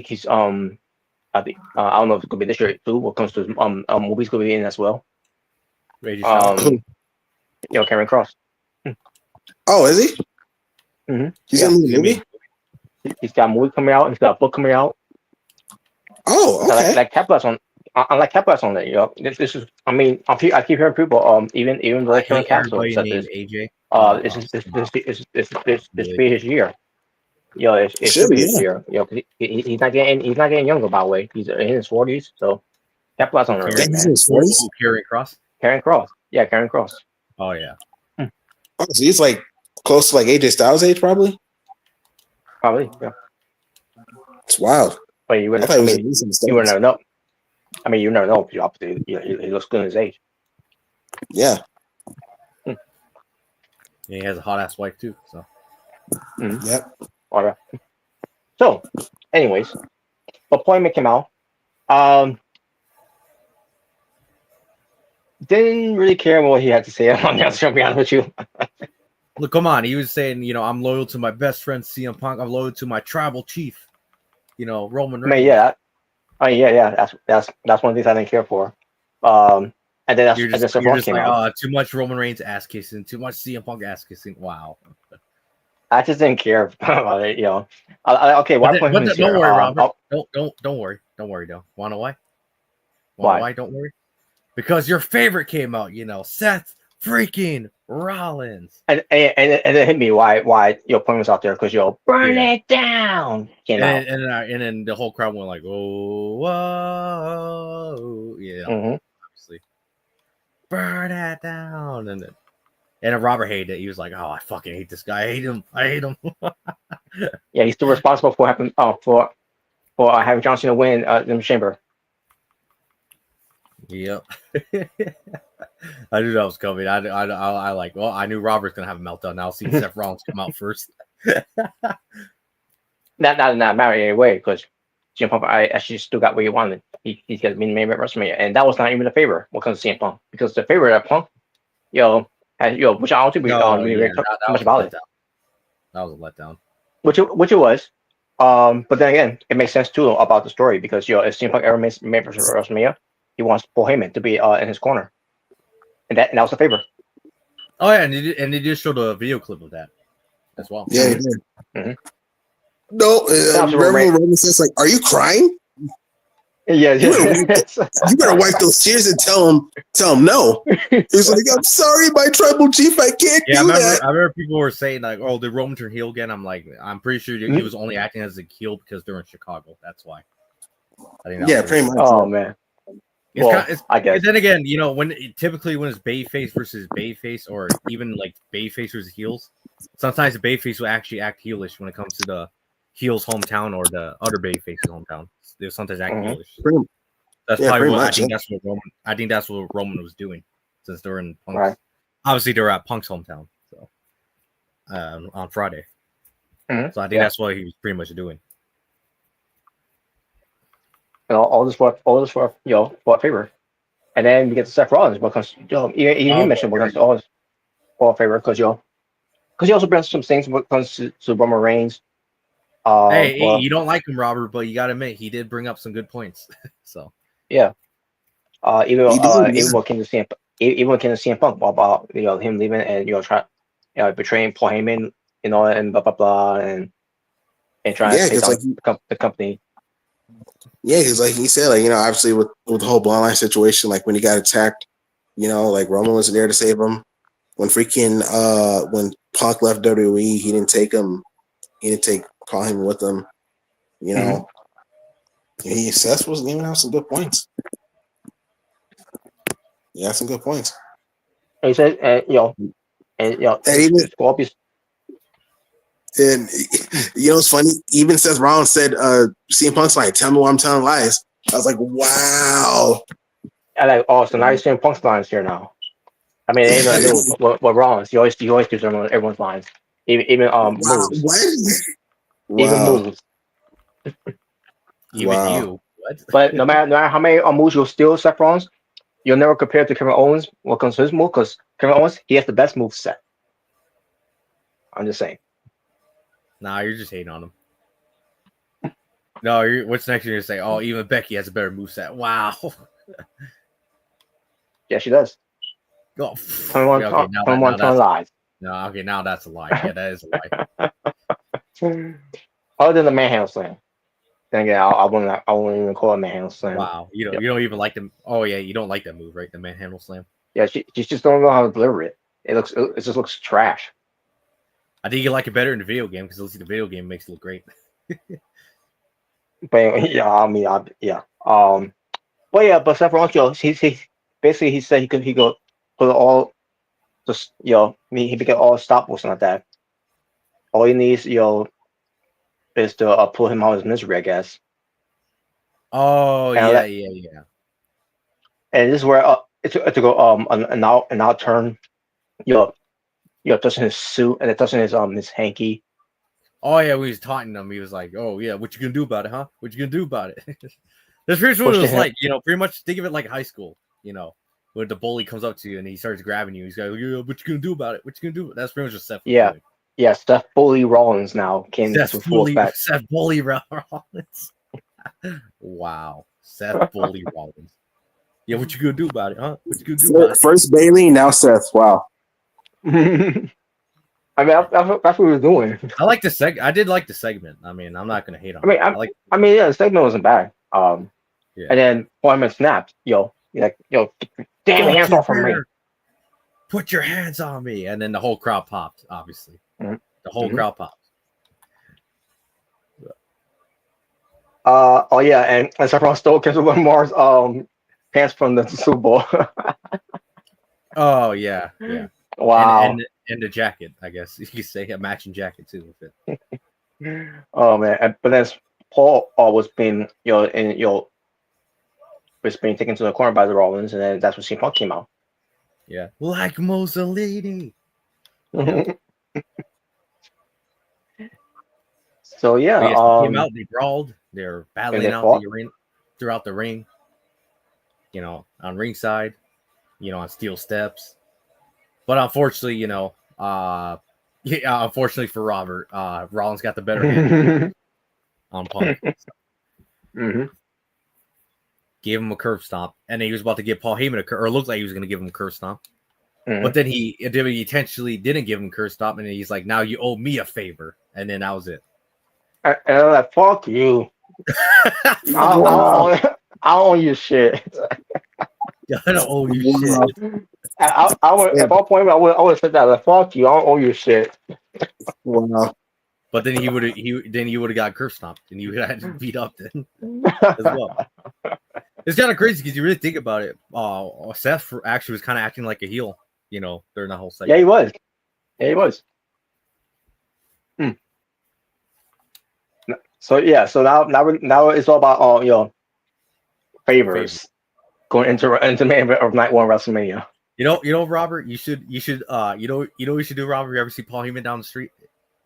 he's I don't know if it's gonna be this year too. What comes to movies gonna be in as well. Karrion Kross. Oh, is he? Mm-hmm. He's in the movie. He's got a movie coming out. He's got a book coming out. Oh, okay. Like capitalize on. I like capitalize on that. This is. I mean, I keep hearing people. Even the Karen Castle said this. AJ. This be his year. It should be his year. He's not getting younger, by the way. He's in his 40s, so capitalize on it. He's in his 40s. Karrion Kross. Karrion Kross. Yeah, Karrion Kross. Oh yeah. Oh, so he's like close to like AJ Styles' age, probably. Probably, yeah. It's wild. But you wouldn't never know. I mean, you never know. Obviously, he looks good in his age. Yeah. Yeah, he has a hot ass wife too. So. Mm-hmm. Yep. All right. So, anyways, appointment came out. Didn't really care what he had to say on that. To be honest with you. Look, come on. He was saying, I'm loyal to my best friend CM Punk. I'm loyal to my tribal chief. Roman Reigns. I mean, yeah. That's one of the things I didn't care for. And then you're just came out. Too much Roman Reigns ass kissing, too much CM Punk ass kissing. Wow. I just didn't care about it. Okay, why put him in here? Don't worry, Robert. Don't worry. Don't worry, though. Wanna know why? Why? Don't worry. Because your favorite came out. Seth freaking Rollins. And it hit me why point was out there because burn it down. And then the whole crowd went like, oh, whoa, yeah, obviously, burn it down. And then Robert hated it. He was like, oh, I fucking hate this guy. I hate him. Yeah, he's still responsible for having having John Cena win in the Chamber. Yep. I knew that was coming. I knew Robert's gonna have a meltdown. Now I'll see Seth Rollins come out first. Not matter anyway, because CM Punk actually still got what he wanted. He's got main event WrestleMania, and that was not even a favor when it comes to CM Punk, because the favor that Punk, which I don't think we much about it. That was a letdown. Which it was. But then again, it makes sense too about the story because if CM Punk ever makes main event WrestleMania, he wants Paul Heyman to be in his corner, and that was a favor. Oh yeah, and they just showed a video clip of that as well. Yeah, he did. Mm-hmm. No, Roman says like, "Are you crying?" Yeah, you better wipe those tears and tell him no. He's like, "I'm sorry, my tribal chief, I can't do that." I remember people were saying like, "Oh, did Roman turn heel again?" I'm like, I'm pretty sure he was only acting as a heel because they're in Chicago. That's why. I think pretty much. Oh man. I guess. Then again, when it's Bayface versus Bayface, or even like Bayface versus heels, sometimes the Bayface will actually act heelish when it comes to the heel's hometown or the other Bayface's hometown. They'll sometimes act heelish. That's probably what I think. I think that's what Roman was doing, since they're in Punk's. Right. Obviously, they're at Punk's hometown, so on Friday. Mm-hmm. So I think that's what he was pretty much doing. all this for for a favor. And then we get to Seth Rollins because even you Okay. mentioned because all this for a favor because because he also brings some things when it comes to Roman Reigns. Hey, Well, you don't like him, Robert, but you got to admit he did bring up some good points. So yeah. He did, Even yeah. when it came to even when it came to CM Punk about him leaving and try betraying Paul Heyman, and blah blah blah and trying to Yeah, take because down like the company. yeah, because like he said, like obviously with the whole bloodline situation, like when he got attacked, like Roman wasn't there to save him. When when Punk left WWE, he didn't take him. He didn't take Paul Heyman with him. You Mm-hmm. know, Seth was even have some good points. He had some good points. And he said, and And even Scorpius. and it's funny. Even Seth Rollins said, "CM Punk's like, tell me why I'm telling lies." I was like, "Wow." I like, oh, so now you're saying Punk's lines here now. I mean, it ain't nothing new with Rollins. He always gives everyone's lines, even Wow. moves, What? even Wow. moves. even Wow. you, what? But no matter how many moves you'll steal Seth Rollins, you'll never compare it to Kevin Owens when it comes to his move because Kevin Owens he has the best move set. I'm just saying. Nah, you're just hating on him. No, what's next? You're gonna say, oh, even Becky has a better moveset. Wow. Yeah, she does. Oh, 21, yeah, okay, now 21 that's lies. no, okay, now that's a lie. Yeah, that is a lie. Other than the manhandle slam. Then again, I wouldn't even call it manhandle slam. Wow, you Yeah, don't even like them. Oh yeah, you don't like that move, right? The manhandle slam. yeah, she just don't know how to deliver it. It just looks trash. I think you like it better in the video game because the video game makes it look great. But anyway, yeah, I mean, yeah. But yeah, but Seth Rollins, he basically he said he could put all just he could get all stop or something like that. All he needs is to pull him out of his misery, I guess. Oh And yeah, yeah, yeah. and this is where to go an out turn, touching his suit and then touching his hanky. Oh yeah, when he was taunting them, he was like, "Oh yeah, what you gonna do about it, huh? What you gonna do about it?" That's pretty much what it Pushed was him. like. Pretty much think of it like high school. When the bully comes up to you and he starts grabbing you, he's like, "Yeah, what you gonna do about it? What you gonna do?" That's pretty much what Seth was Yeah, doing. yeah. Seth Bully Rollins now came to full effect. Seth Bully Rollins. Wow, Seth Bully Rollins. Yeah, what you gonna do about it, huh? What you gonna do about it? First Bailey, now Seth. Wow. I mean, that's what we were doing. I like the I did like the segment. I mean, I'm not gonna hate on it. Yeah, the segment wasn't bad. Yeah. And then Foreman snapped, you're like, damn your hands off from me. Put your hands on me, and then the whole crowd popped. Obviously, the whole crowd popped. Oh yeah, and Saffron stole Kendrick Lamar's pants from the Super Bowl. Oh yeah, yeah. Wow. And the jacket, I guess you could say a matching jacket too with it. Oh man, but then Paul was being was being taken to the corner by the Rollins, and then that's when CM Punk came out. Yeah, like Mussolini. Yeah. So yeah, But yes, they came out, they brawled, they're battling out the arena throughout the ring. On ringside, on steel steps. But unfortunately, unfortunately for Robert, Rollins got the better hand on Punk. Gave him a curb stomp, and then he was about to give Paul Heyman or looked like he was going to give him a curb stomp. But then he intentionally didn't give him a curb stomp, and he's like, "Now you owe me a favor," and then that was it. And I'm like, fuck you. I don't owe you shit. I don't owe you shit. I would at that point I would said that like, fuck you, I don't owe you shit. Wow. But then you would have got curb stomped, and you would have had to beat up then as well. It's kind of crazy because you really think about it. Seth actually was kind of acting like a heel, during the whole segment. Yeah, he was. Yeah, he was. So yeah, so now it's all about favors going into main event of night one WrestleMania. Robert, you should you know what you should do, Robert? You ever see Paul Heyman down the street?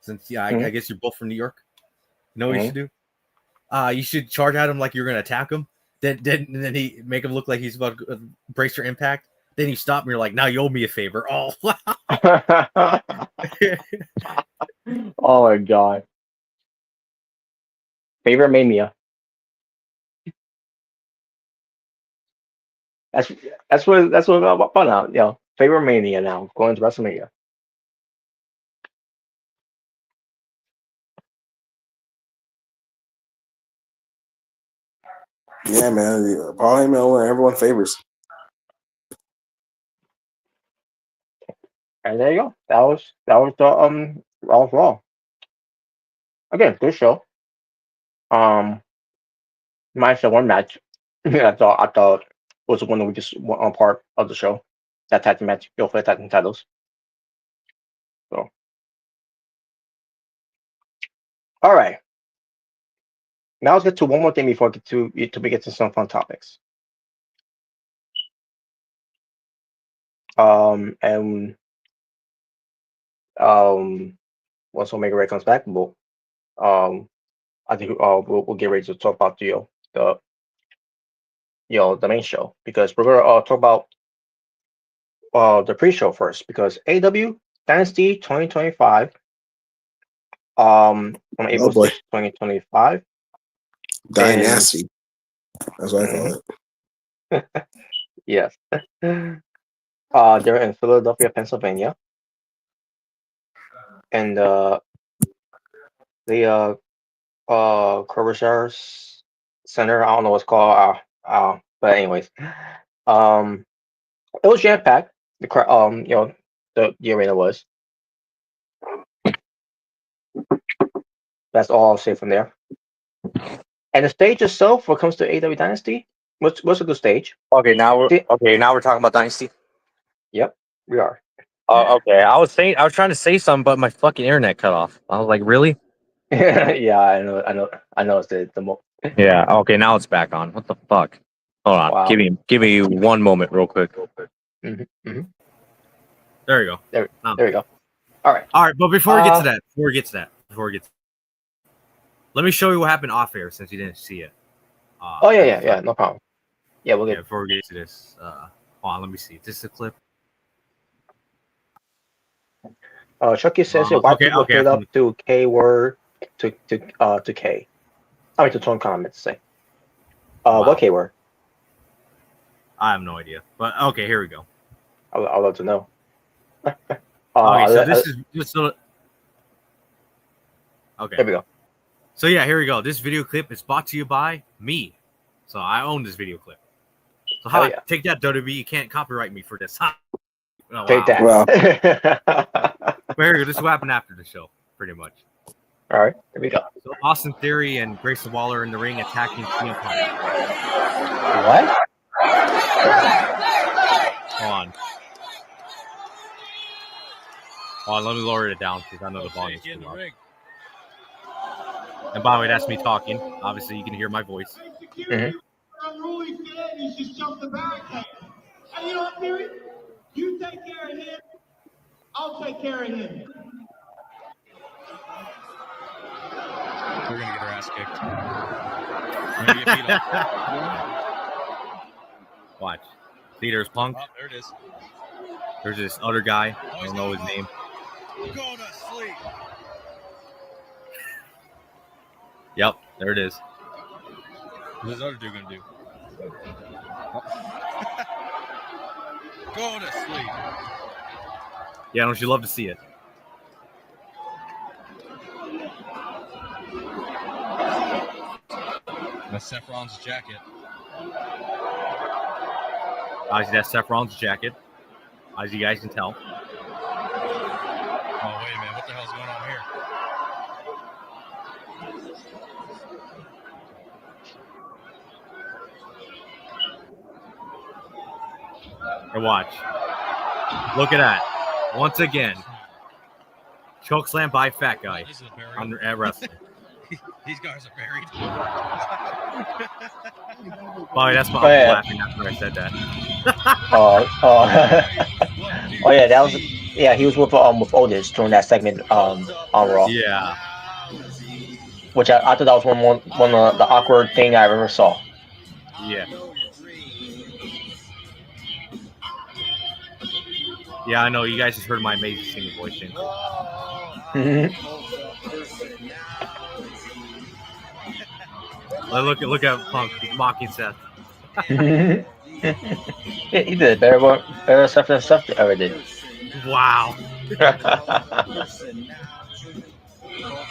Since I guess you're both from New York. You know what you should do? You should charge at him like you're gonna attack him, then he make him look like he's about to brace for impact. Then he stopped me. You're like, now you owe me a favor. Oh, oh my god. Favorite Mania. That's what about fun now. Favorite Mania now. Going to WrestleMania. Yeah, man. Paul Heyman, everyone favors. And there you go. That was Raw. Again, good show. Minus the one match. I thought was the one that we just went on part of the show. That tag team match, for the tag team titles. So, all right. Now let's get to one more thing before we get to some fun topics. And once Omega Ray comes back, I think we'll get ready to talk about the main show, because we're gonna talk about the pre-show first, because AEW Dynasty 2025 from April 6th, 2025. Dynasty. That's what I call it. Yes. They're in Philadelphia, Pennsylvania, and the Corvair Center. I don't know what's called. But anyways, it was jam packed. The arena was. That's all I'll say from there. And the stage itself, when it comes to AEW Dynasty, what's a good stage? Okay, now we're talking about Dynasty. Yep, we are. Okay. I was trying to say something, but my fucking internet cut off. I was like, really? Yeah, I know. It's the Yeah. Okay, now it's back on. What the fuck? Hold on. Wow. Give me one moment, real quick. Mm-hmm, mm-hmm. There you go. There we go. All right. But before we get to that, let me show you what happened off air, since you didn't see it. Yeah, no problem. Yeah, we'll get. Yeah, before we get to this, hold on, let me see. This is a clip. Chucky says why people put up to K word to K. I mean to Tone comments say. What K word? I have no idea. But okay, here we go. I'd love to know. Okay, so this is just okay. Here we go. So yeah, here we go. This video clip is brought to you by me. So I own this video clip. So take that, WWE. You can't copyright me for this. Take that. Well, but here we go. This is what happened after the show, pretty much. All right, here we go. So Austin Theory and Grayson Waller in the ring attacking CM Punk. What? Hold on, let me lower it down because I know the volume's too loud. And by the way, that's me talking. Obviously, you can hear my voice. Mm-hmm. Unruly said he's just jumped the barricade. And you know what, Theory? You take care of him, I'll take care of him. We're gonna get our ass kicked. We're gonna get beat up. Watch. See, there's Punk. Oh, there it is. There's this other guy. I don't know his name. Going to sleep. Yep, there it is. What's this other dude gonna do? Go to sleep. Yeah, don't you love to see it? That's Seth Rollins' jacket. Obviously, that's Seth Rollins' jacket, as you guys can tell. Oh, wait a minute. What the hell's going on here? Or watch. Look at that. Once again. Chokeslam by Fat Guy at wrestling. These guys are buried. Boy, that's my uncle laughing after I said that. Oh yeah, that was he was with Otis during that segment on Raw. Yeah. Which I thought that was one of the awkward thing I ever saw. Yeah. Yeah, I know. You guys just heard my amazing singing voice. Didn't you? Look at Punk. He's mocking Seth. He did better stuff than stuff that ever did. Wow.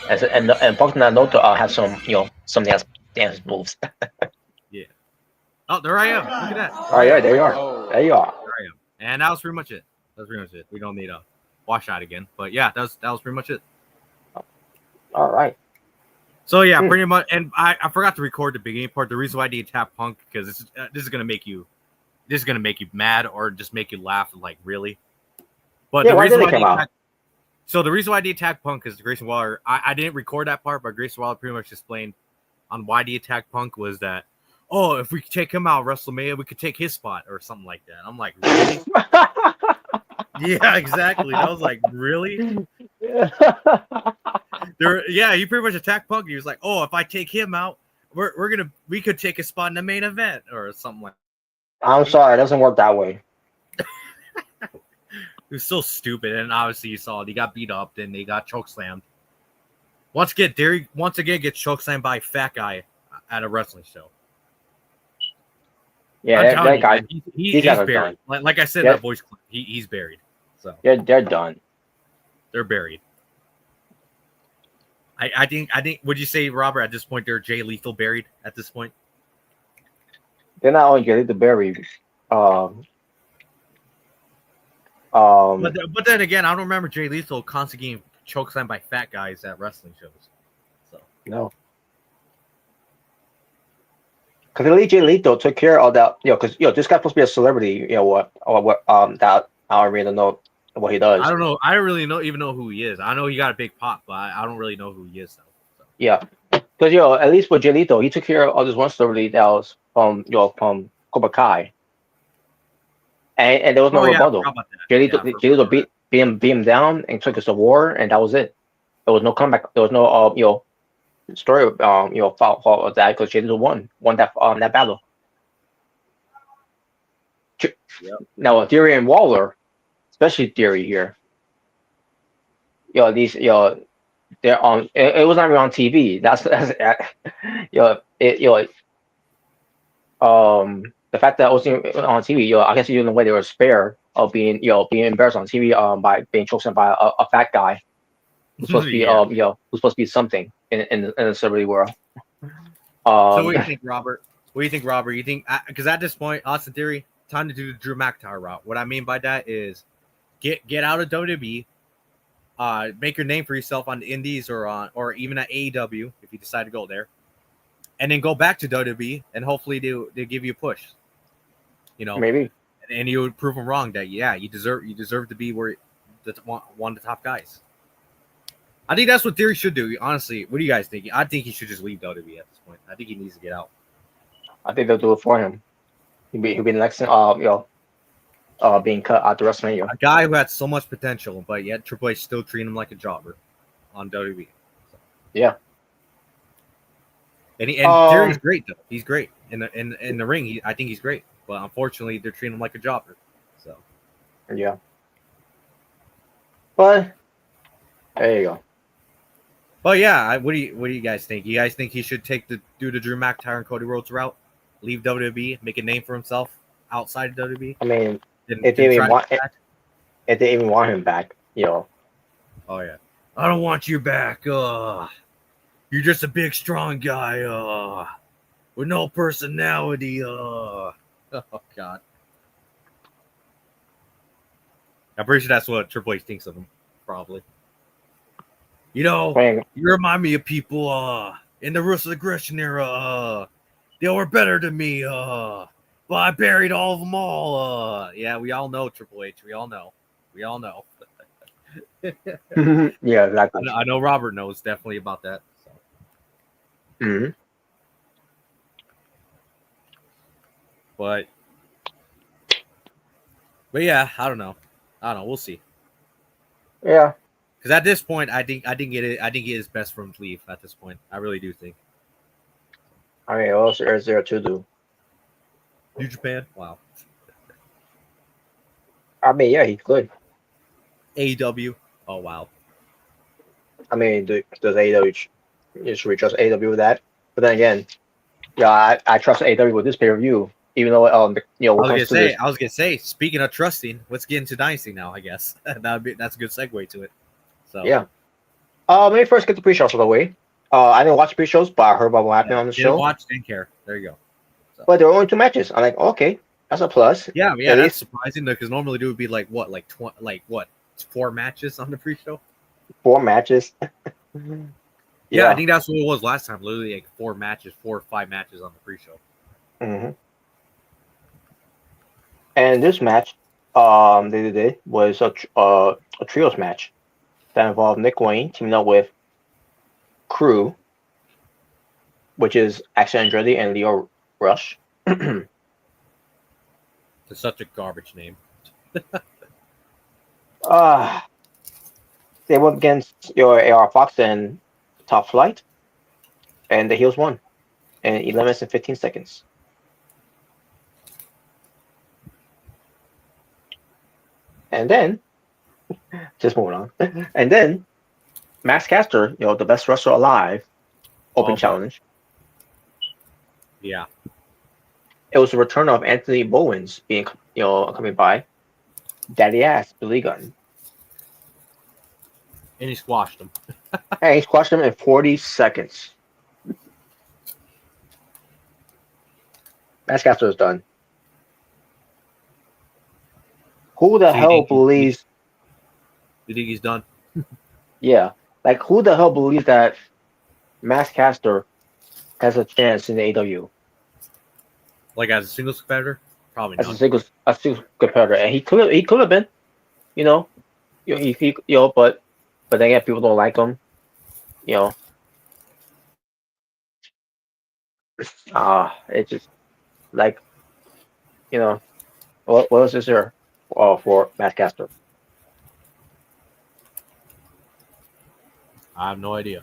and Punk not know to have some some dance moves. Yeah. Oh, there I am. Look at that. Oh yeah, there you are. There you are. There I am. And that was pretty much it. We don't need a wash out again. But yeah, that was pretty much it. All right. So yeah, pretty much. And I forgot to record the beginning part. The reason why I did tap Punk because this is gonna make you mad or just make you laugh like really. But Yeah, the why reason did it why come out? So the reason why I did attack Punk is Grayson Waller. I didn't record that part, but Grayson Waller pretty much explained on why the attack Punk was that, oh, if we take him out WrestleMania, we could take his spot or something like that. I'm like, really? Yeah, exactly. I was like, really? He pretty much attacked Punk. He was like, oh, if I take him out, we could take a spot in the main event or something like that. I'm sorry, it doesn't work that way. It was so stupid, and obviously you saw it. He got beat up, then they got chokeslammed. Once again gets chokeslammed by a fat guy at a wrestling show. Yeah, that guy. He's buried. Like I said, that voice clip, he's buried. So they're done. They're buried. I think. Would you say, Robert, at this point they're Jay Lethal buried at this point? They're not only Jay Lethal buried. But then again, I don't remember Jay Lethal constantly getting chokeslammed by fat guys at wrestling shows. So no, because at least Jay Lethal took care of that. Because this guy's supposed to be a celebrity. That I don't really know what he does. I don't know. I don't really even know who he is. I know he got a big pop, but I don't really know who he is though. So. Yeah, because at least with Jay Lethal, he took care of this one celebrity that was from Cobra Kai. And there was no rebuttal. Jay Lethal beat him down and took us to war, and that was it. There was no comeback. There was no story fault of that because Jay Lethal won that battle. Yep. Now Theory and Waller, especially Theory here. They're on. It was not even on TV. That's the fact that it was on TV, I guess in a way they were spare of being embarrassed on TV by being chosen by a fat guy who's supposed to be who's supposed to be something in the celebrity world. So what do you think, Robert? You think because at this point, Austin Theory, time to do the Drew McIntyre route. What I mean by that is get out of WWE, make your name for yourself on the Indies or even at AEW if you decide to go there, and then go back to WWE and hopefully they give you a push. Maybe, and you would prove them wrong that you deserve to be one of the top guys. I think that's what Theory should do. Honestly, what do you guys think? I think he should just leave WWE at this point. I think he needs to get out. I think they'll do it for him. He'll be the next being cut out the WrestleMania. A guy who had so much potential, but yet Triple H still treating him like a jobber on WWE. So. Yeah. And Theory's great though. He's great in the ring. I think he's great, but unfortunately they're treating him like a jobber. So yeah. But there you go. But yeah, what do you guys think? You guys think he should do the Drew McIntyre and Cody Rhodes route, leave WWE, make a name for himself outside of WWE? I mean, if they even want him back, Oh yeah. I don't want you back. You're just a big, strong guy, with no personality. Oh God. I'm pretty sure that's what Triple H thinks of him, probably. You remind me of people in the Ruthless Aggression era. They were better than me, but I buried all of them all. Yeah, we all know Triple H. We all know. Yeah, exactly. I know Robert knows definitely about that. So. Mm-hmm. But yeah, I don't know. We'll see. Yeah. Because at this point, I think it is best for him to leave. At this point, I really do think. I mean, what else is there to do? New Japan. Wow. I mean, yeah, he's good. AEW. Oh wow. I mean, does AEW should we trust AEW with that? But then again, yeah, I trust AEW with this pay per view, even though what comes to this. I was gonna say. Speaking of trusting, let's get into Dynasty now. I guess that's a good segue to it. So Yeah. Let me first get the pre-shows out of the way. I didn't watch pre-shows, but I heard about what happened on the didn't show. watch, didn't care. There you go. So. But there were only 2 matches. I'm like, okay, that's a plus. Yeah, At that's least surprising because normally it would be like what, 4 matches on the pre-show. 4 matches. Yeah, I think that's what it was last time. Literally like 4 matches, 4 or 5 matches on the pre-show. Mm-hmm. And this match, they did was a trios match that involved Nick Wayne teaming up with Crew, which is Axel Andretti and Leo Rush. It's such a garbage name. They went against your AR Fox and Top Flight, and the heels won in 11 minutes and 15 seconds. And then, just moving on. And then, Max Caster, the best wrestler alive, open challenge. Yeah. It was the return of Anthony Bowens being, coming by. Daddy ass Billy Gunn. And he squashed him. And he squashed him in 40 seconds. Max Caster is done. Who the hell believes? You think he's done? Yeah. Like, who the hell believes that Max Caster has a chance in the AEW? Like as a singles competitor? Probably as not. a singles competitor, and he could have been, but then again, people don't like him, it's just like, what else is there for Matt Caster? I have no idea.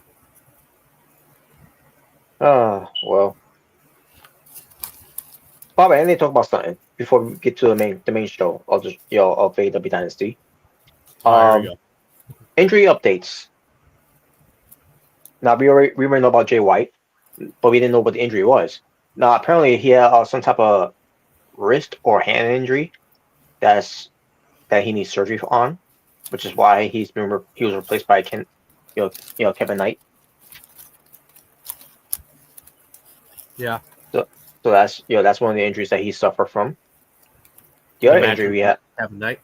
Well, Bob, I need to talk about something before we get to the main show of the of AEW Dynasty. There we go. Injury updates. Now we already know about Jay White, but we didn't know what the injury was. Now apparently he had some type of wrist or hand injury that he needs surgery on, which is why he was replaced by Kevin Knight. Yeah. So that's one of the injuries that he suffered from. The other injury we had. Kevin Knight.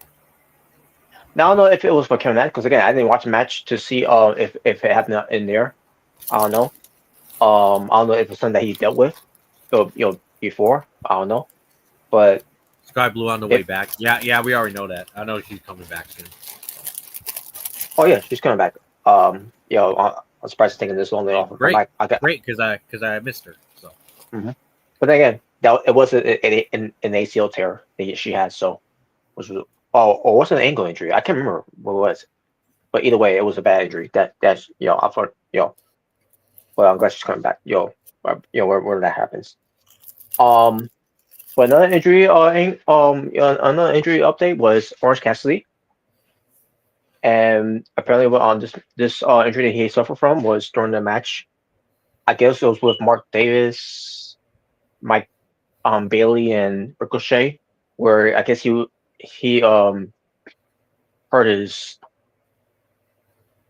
Now I don't know if it was for Kevin Knight, because again I didn't watch the match to see if it happened in there. I don't know. I don't know if it's something that he dealt with, before. I don't know, but Sky Blue on the way back. Yeah, we already know that. I know she's coming back soon. Oh yeah, she's coming back. I'm surprised it's taking this long off. Great, great, because I missed her. So, but then again, it was an ACL tear that she had. So, or was it an ankle injury? I can't remember what it was. But either way, it was a bad injury. That's I thought But I'm glad she's coming back. Where that happens. But another injury another injury update was Orange Cassidy. And apparently on this injury that he suffered from was during the match. I guess it was with Mark Davis, Mike Bailey, and Ricochet, where I guess he hurt his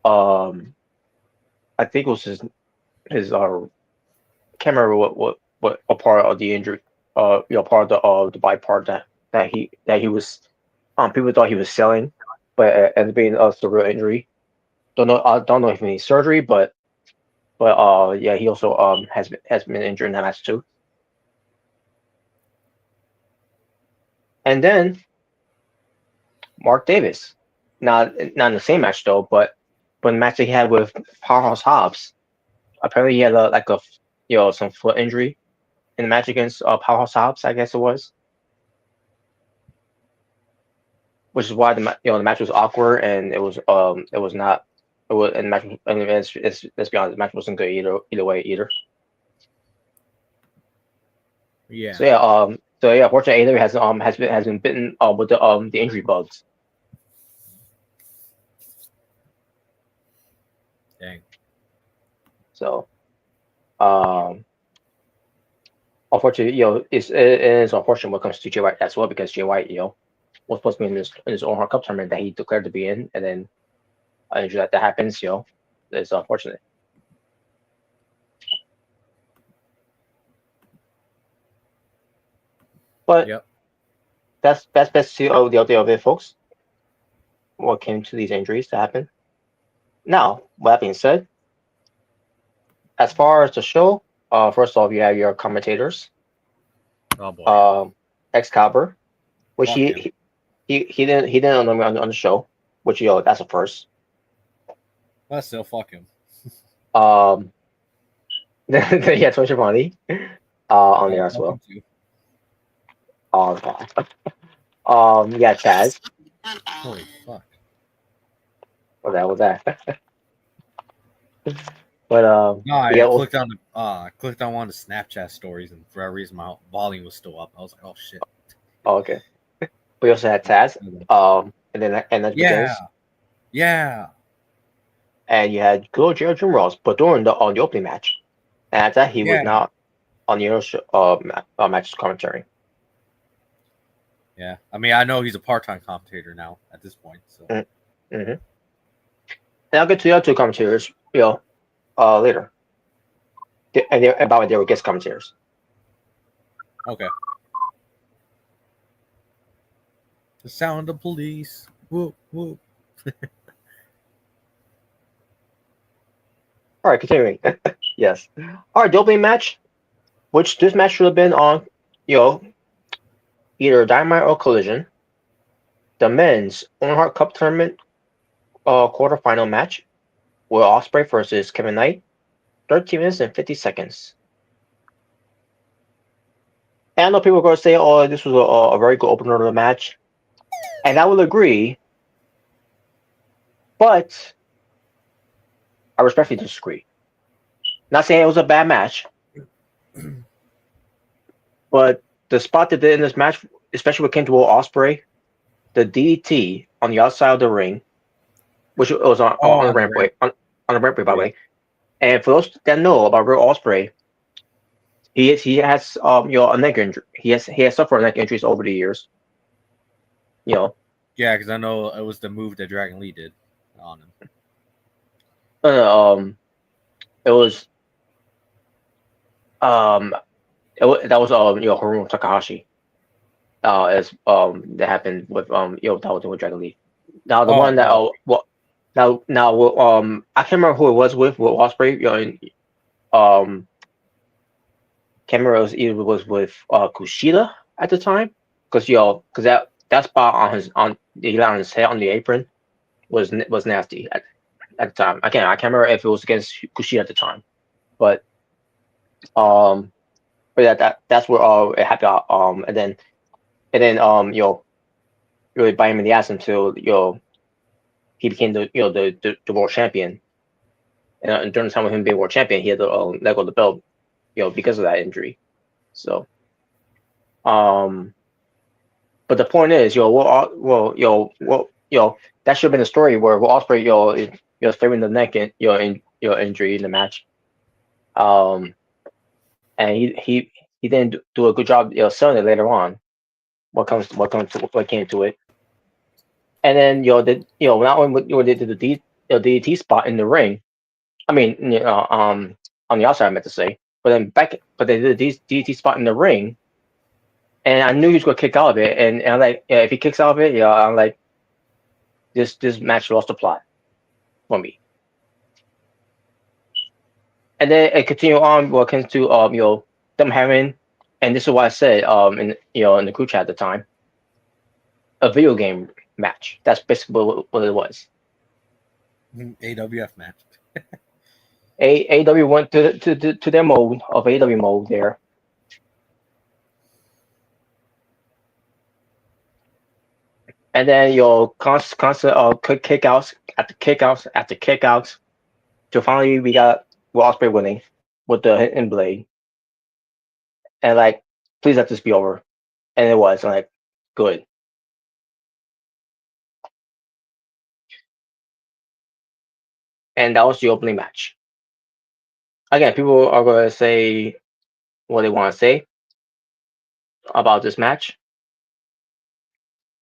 I think it was his can't remember what a part of the injury part of the body part that he was people thought he was selling, but it ended up being a severe injury. I don't know if he needs surgery, but yeah, he also has been injured in that match too. And then Mark Davis, not in the same match though, but the match that he had with Powerhouse Hobbs, apparently he had some foot injury in the match against Powerhouse Hobbs, I guess it was, which is why the match was awkward, and it was not. It was, and the match. I mean, let's be honest, the match wasn't good either way either. Yeah. So yeah, So yeah, fortunately AEW has been bitten with the injury bugs. Dang. So unfortunately, it is unfortunate when it comes to Jay White as well, because Jay White, was supposed to be in his own Hard Cup tournament that he declared to be in, and then an injury that happens, it's unfortunate. But Yep. that's best to see the update of it, folks. What came to these injuries to happen. Now, with that being said, as far as the show, first off, you have your commentators, Oh boy. Excalibur, which Fuck him. he didn't on the show, which that's a first. But still, fuck him. Yeah, Tony Schiavone, on there as Fuck well. him too. Yeah, Chaz. Holy fuck. What was that? But No, I yeah, clicked on one of the Snapchat stories, and for that reason, my volume was still up. I was like, "Oh shit!" okay. We also had Taz, and then Yeah, begins, yeah. and you had good Jim Ross, but during the opening match, and after that he was Yeah. not on the show, match commentary. Yeah, I mean, I know he's a part-time commentator now at this point. So, Mm-hmm. And I'll get to the other two commentators, later. And they were guest commentators. okay. The sound of police. Whoop whoop. All right, continuing. Yes. All right, the opening match, which this match should have been on, either Dynamite or Collision. The men's Owen Hart Cup tournament quarterfinal match, Will Ospreay versus Kevin Knight, 13 minutes and 50 seconds. And I know people are going to say, "Oh, this was a very good opener to the match," and I will agree. But I respectfully disagree. Not saying it was a bad match, but the spot they did in this match, especially when it came to Will Ospreay, the DDT on the outside of the ring, which it was on the rampway, on the rampway, by the way. And for those that know about Will Ospreay, he has a neck injury. He has suffered neck injuries over the years. Yeah, because I know it was the move that Dragon Lee did on him. It was that was Haruno Takahashi. As that happened with that was with Dragon Lee. Now the one that I can't remember who it was with Ospreay. Can't remember it was with Kushida at the time, because that spot on his head on the apron was nasty at the time. I can't remember if it was against Kushida at the time, but yeah, that's where it happened. And then really bite him in the ass until he became the world champion. And during the time of him being world champion, he had to let go of the belt, because of that injury. So, but the point is, that should have been a story where Will Ospreay, is favoring the neck injury in the match. And he didn't do a good job, selling it later on. What came to it, and then not only they did the DDT spot in the ring. I mean, on the outside, I meant to say, but they did the DDT spot in the ring, and I knew he was gonna kick out of it, and I'm like, yeah, if he kicks out of it, I'm like, this match lost the plot for me. And then it continued on what comes to them having, and this is what I said in the group chat at the time, a video game match. That's basically what it was. AWF match. AEW went to their mode of AEW mode there. And then constant kickouts after kickouts after kickouts, till finally we got Will Ospreay winning with the hidden blade. And like, please let this be over. and it was like good. And that was the opening match. Again, people are going to say what they want to say about this match.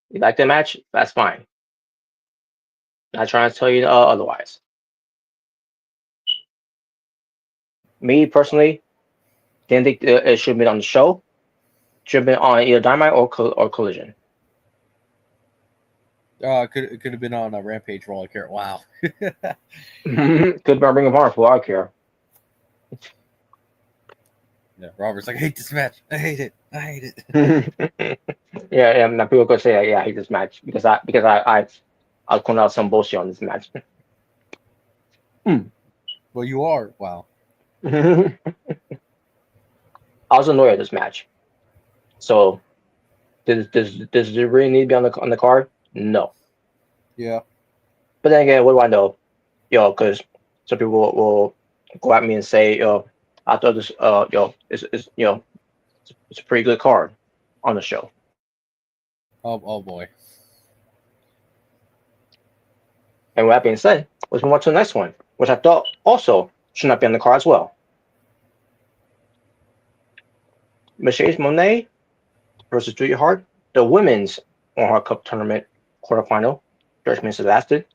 You like the match? That's fine. Not trying to tell you otherwise. Me personally, didn't think it should have been on the show. Should have been on either Dynamite or Collision. It could have been on a Rampage for all I care. Wow. Could have been Ring of Honor for all I care. Yeah, Robert's like, I hate this match. I hate it. I hate it. yeah. Now people could say, yeah, I hate this match because I'll point out some bullshit on this match. Well, you are. Wow. I was annoyed at this match. So, does it really need to be on the card? No. Yeah. But then again, what do I know? Because some people will go at me and say, I thought this, is it's a pretty good card on the show. Oh boy. And with that being said, let's move on to the next one, which I thought also should not be on the card as well. Mercedes Moné versus Julia Hart, the women's One Heart Cup tournament quarterfinal. 30 minutes lasted.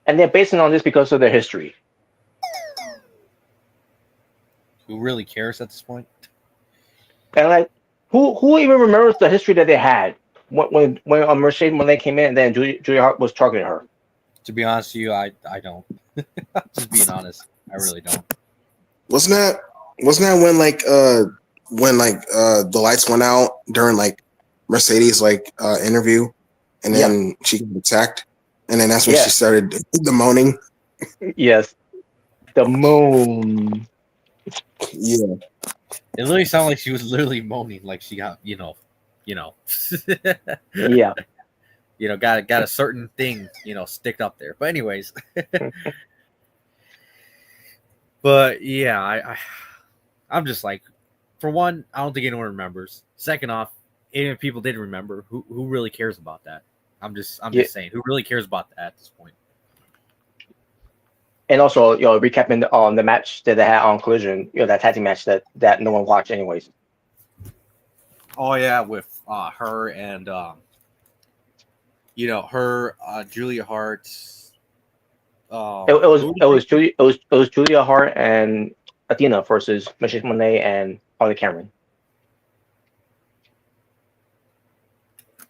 And they're basing on this because of their history. Who really cares at this point? And like, who even remembers the history that they had when Mercedes Moné came in and then Julia Hart was targeting her? To be honest with you, I don't. Just being honest, I really don't. Wasn't that when the lights went out during like Mercedes interview, and then she got attacked, and then that's when she started the moaning. Yes, the moan. Yeah, it literally sounded like she was literally moaning, like she got yeah, got a certain thing sticked up there. But anyways, but yeah, I'm just like, for one, I don't think anyone remembers. Second off, even if people did remember, who really cares about that? I'm just saying, who really cares about that at this point? And also, recapping the match that they had on Collision, that tag team match that no one watched anyways. Oh yeah, with her and Julia Hart. It was Julia Hart and Athena versus Mercedes Moné and Holly Cameron.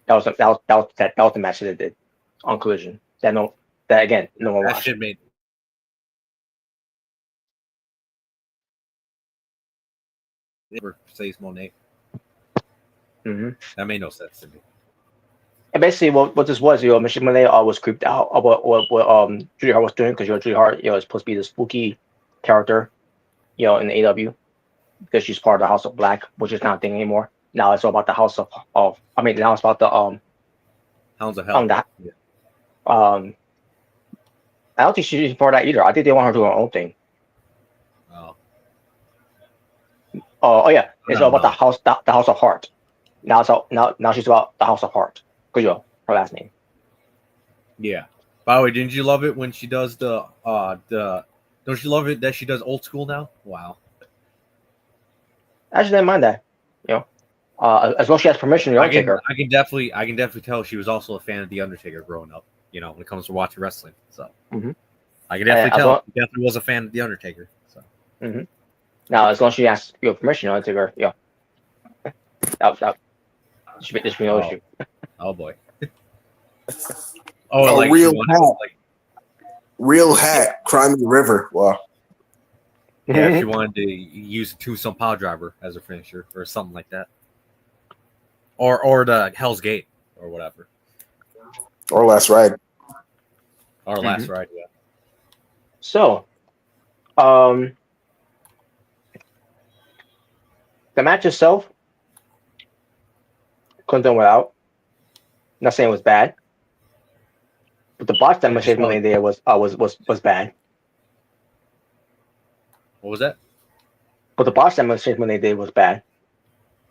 That was the match that they did on Collision. That again no one That watched. shit made. Mercedes Moné. Mm-hmm. That made no sense to me. And basically, what this was, Mercedes Moné was creeped out about what Julia Hart was doing, because Julia Hart, is supposed to be the spooky character, in the AEW, because she's part of the House of Black, which is not a thing anymore. Now it's all about the House of now it's about the Hounds of Hell. I don't think she's part of that either. I think they want her to do her own thing. Oh. Oh yeah, it's all about the House of Heart. Now she's about the House of Heart. Good job, her last name. Yeah. By the way, didn't you love it when she does don't you love it that she does old school now? Wow. I actually didn't mind that. As long as she has permission, I can definitely tell she was also a fan of The Undertaker growing up, when it comes to watching wrestling. So I can definitely tell she definitely was a fan of The Undertaker. So now, as long as she has your permission, Undertaker, that should be no issue. Oh boy. real hat, Cry Me River. Wow. Yeah, if she wanted to use a two-some power driver as a finisher or something like that. Or the Hell's Gate or whatever. Or Last Ride. Or Last Ride, yeah. So, the match itself couldn't done without. Not saying it was bad, but the botch that Mercedes Moné there was bad. What was that? But the botch that Mercedes Moné did was bad.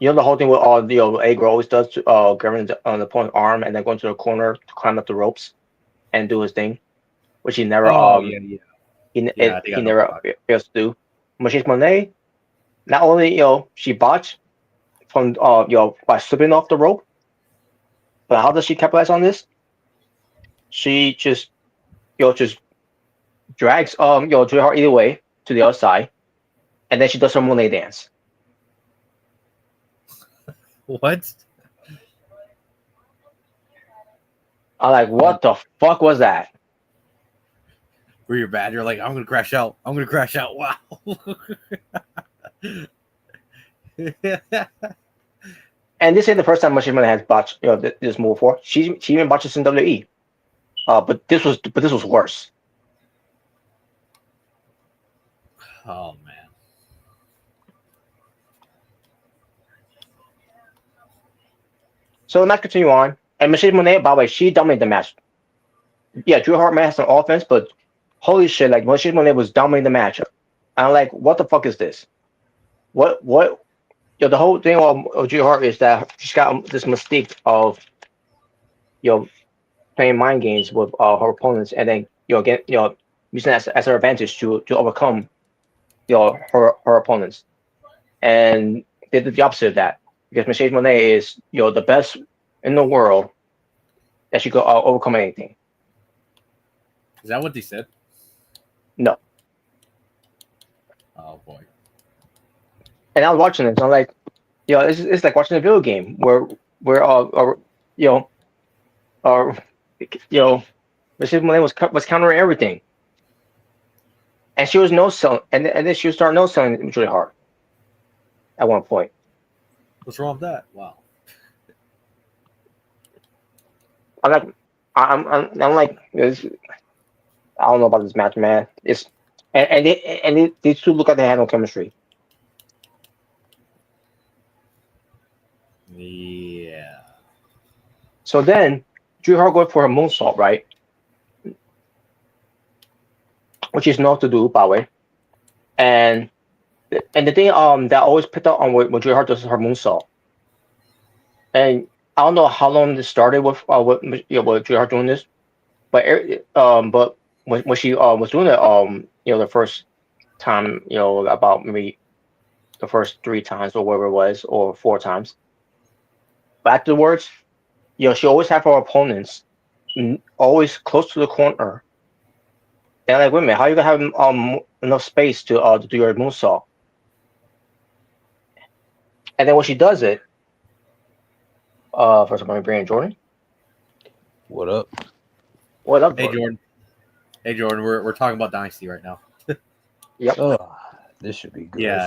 You know the whole thing with all the A girl always does to grabbing the opponent's arm and then going to the corner to climb up the ropes and do his thing, which he never Oh yeah, yeah. Yeah, I think I he know never about it. fails to do. Machine Monet, not only she botched from by slipping off the rope, but how does she capitalize on this? She just just drags Julia Hart either way to the other side, and then she does her Monet dance. What? I'm like, what the fuck was that? Where you're bad, you're like, I'm gonna crash out. I'm gonna crash out. Wow. And this ain't the first time Machine Monet has botched this move before. She even botches in WWE. But this was worse. Oh man. So the match continue on, and Machine Monet, by the way, she dominated the match. Yeah, Drew Hart may have some offense, but holy shit, like Machine Monet was dominating the match. I'm like, what the fuck is this? What? The whole thing of Drew Hart is that she's got this mystique of playing mind games with her opponents, and then get using that as her advantage to overcome her opponents. And they did the opposite of that because Machine Monet is the best in the world that she could overcome anything. Is that what they said? No. Oh boy. And I was watching this, and I'm like, it's like watching a video game where Machine Monet was countering everything, and she was no selling, and then she would start no selling Julia Hart at one point. What's wrong with that? Wow. I'm like, I don't know about this match, man. It's these two look like they have no chemistry. Yeah. So then Drew Hart goes for her moonsault, right? Which is not to do, by the way. And the thing that always picked up on when Drew Hart does her moonsault. And I don't know how long this started with Drew Hart doing this, but when she was doing it the first time, about maybe the first 3 times or whatever it was, or 4 times. But afterwards, she always have her opponents always close to the corner. And like, wait a minute, how you gonna have enough space to do your moonsault? And then when she does it, first of all, Brandon Jordan. What up? What up, Hey bro? Jordan. Hey Jordan, we're talking about Dynasty right now. Yep. This should be good. Yeah,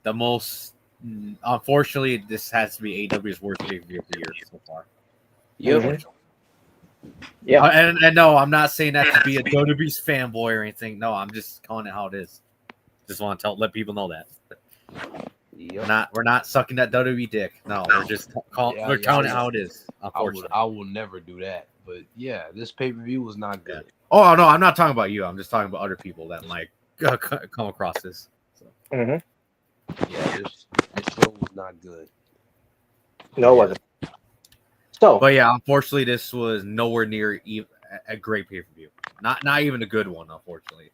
the most. Unfortunately, this has to be AEW's worst pay-per-view of the year so far. Yep. Mm-hmm. Yeah. And no, I'm not saying that to be a WWE's fanboy or anything. No, I'm just calling it how it is. Just want to let people know that. Yep. We're not sucking that WWE dick. No, we're just calling it how it is. Unfortunately. I will never do that. But yeah, this pay-per-view was not good. Oh no, I'm not talking about you. I'm just talking about other people that might come across this. So. Mm-hmm. Yeah, this show was not good. No, it wasn't. So, But yeah, unfortunately, this was nowhere near a great pay-per-view. Not even a good one, unfortunately.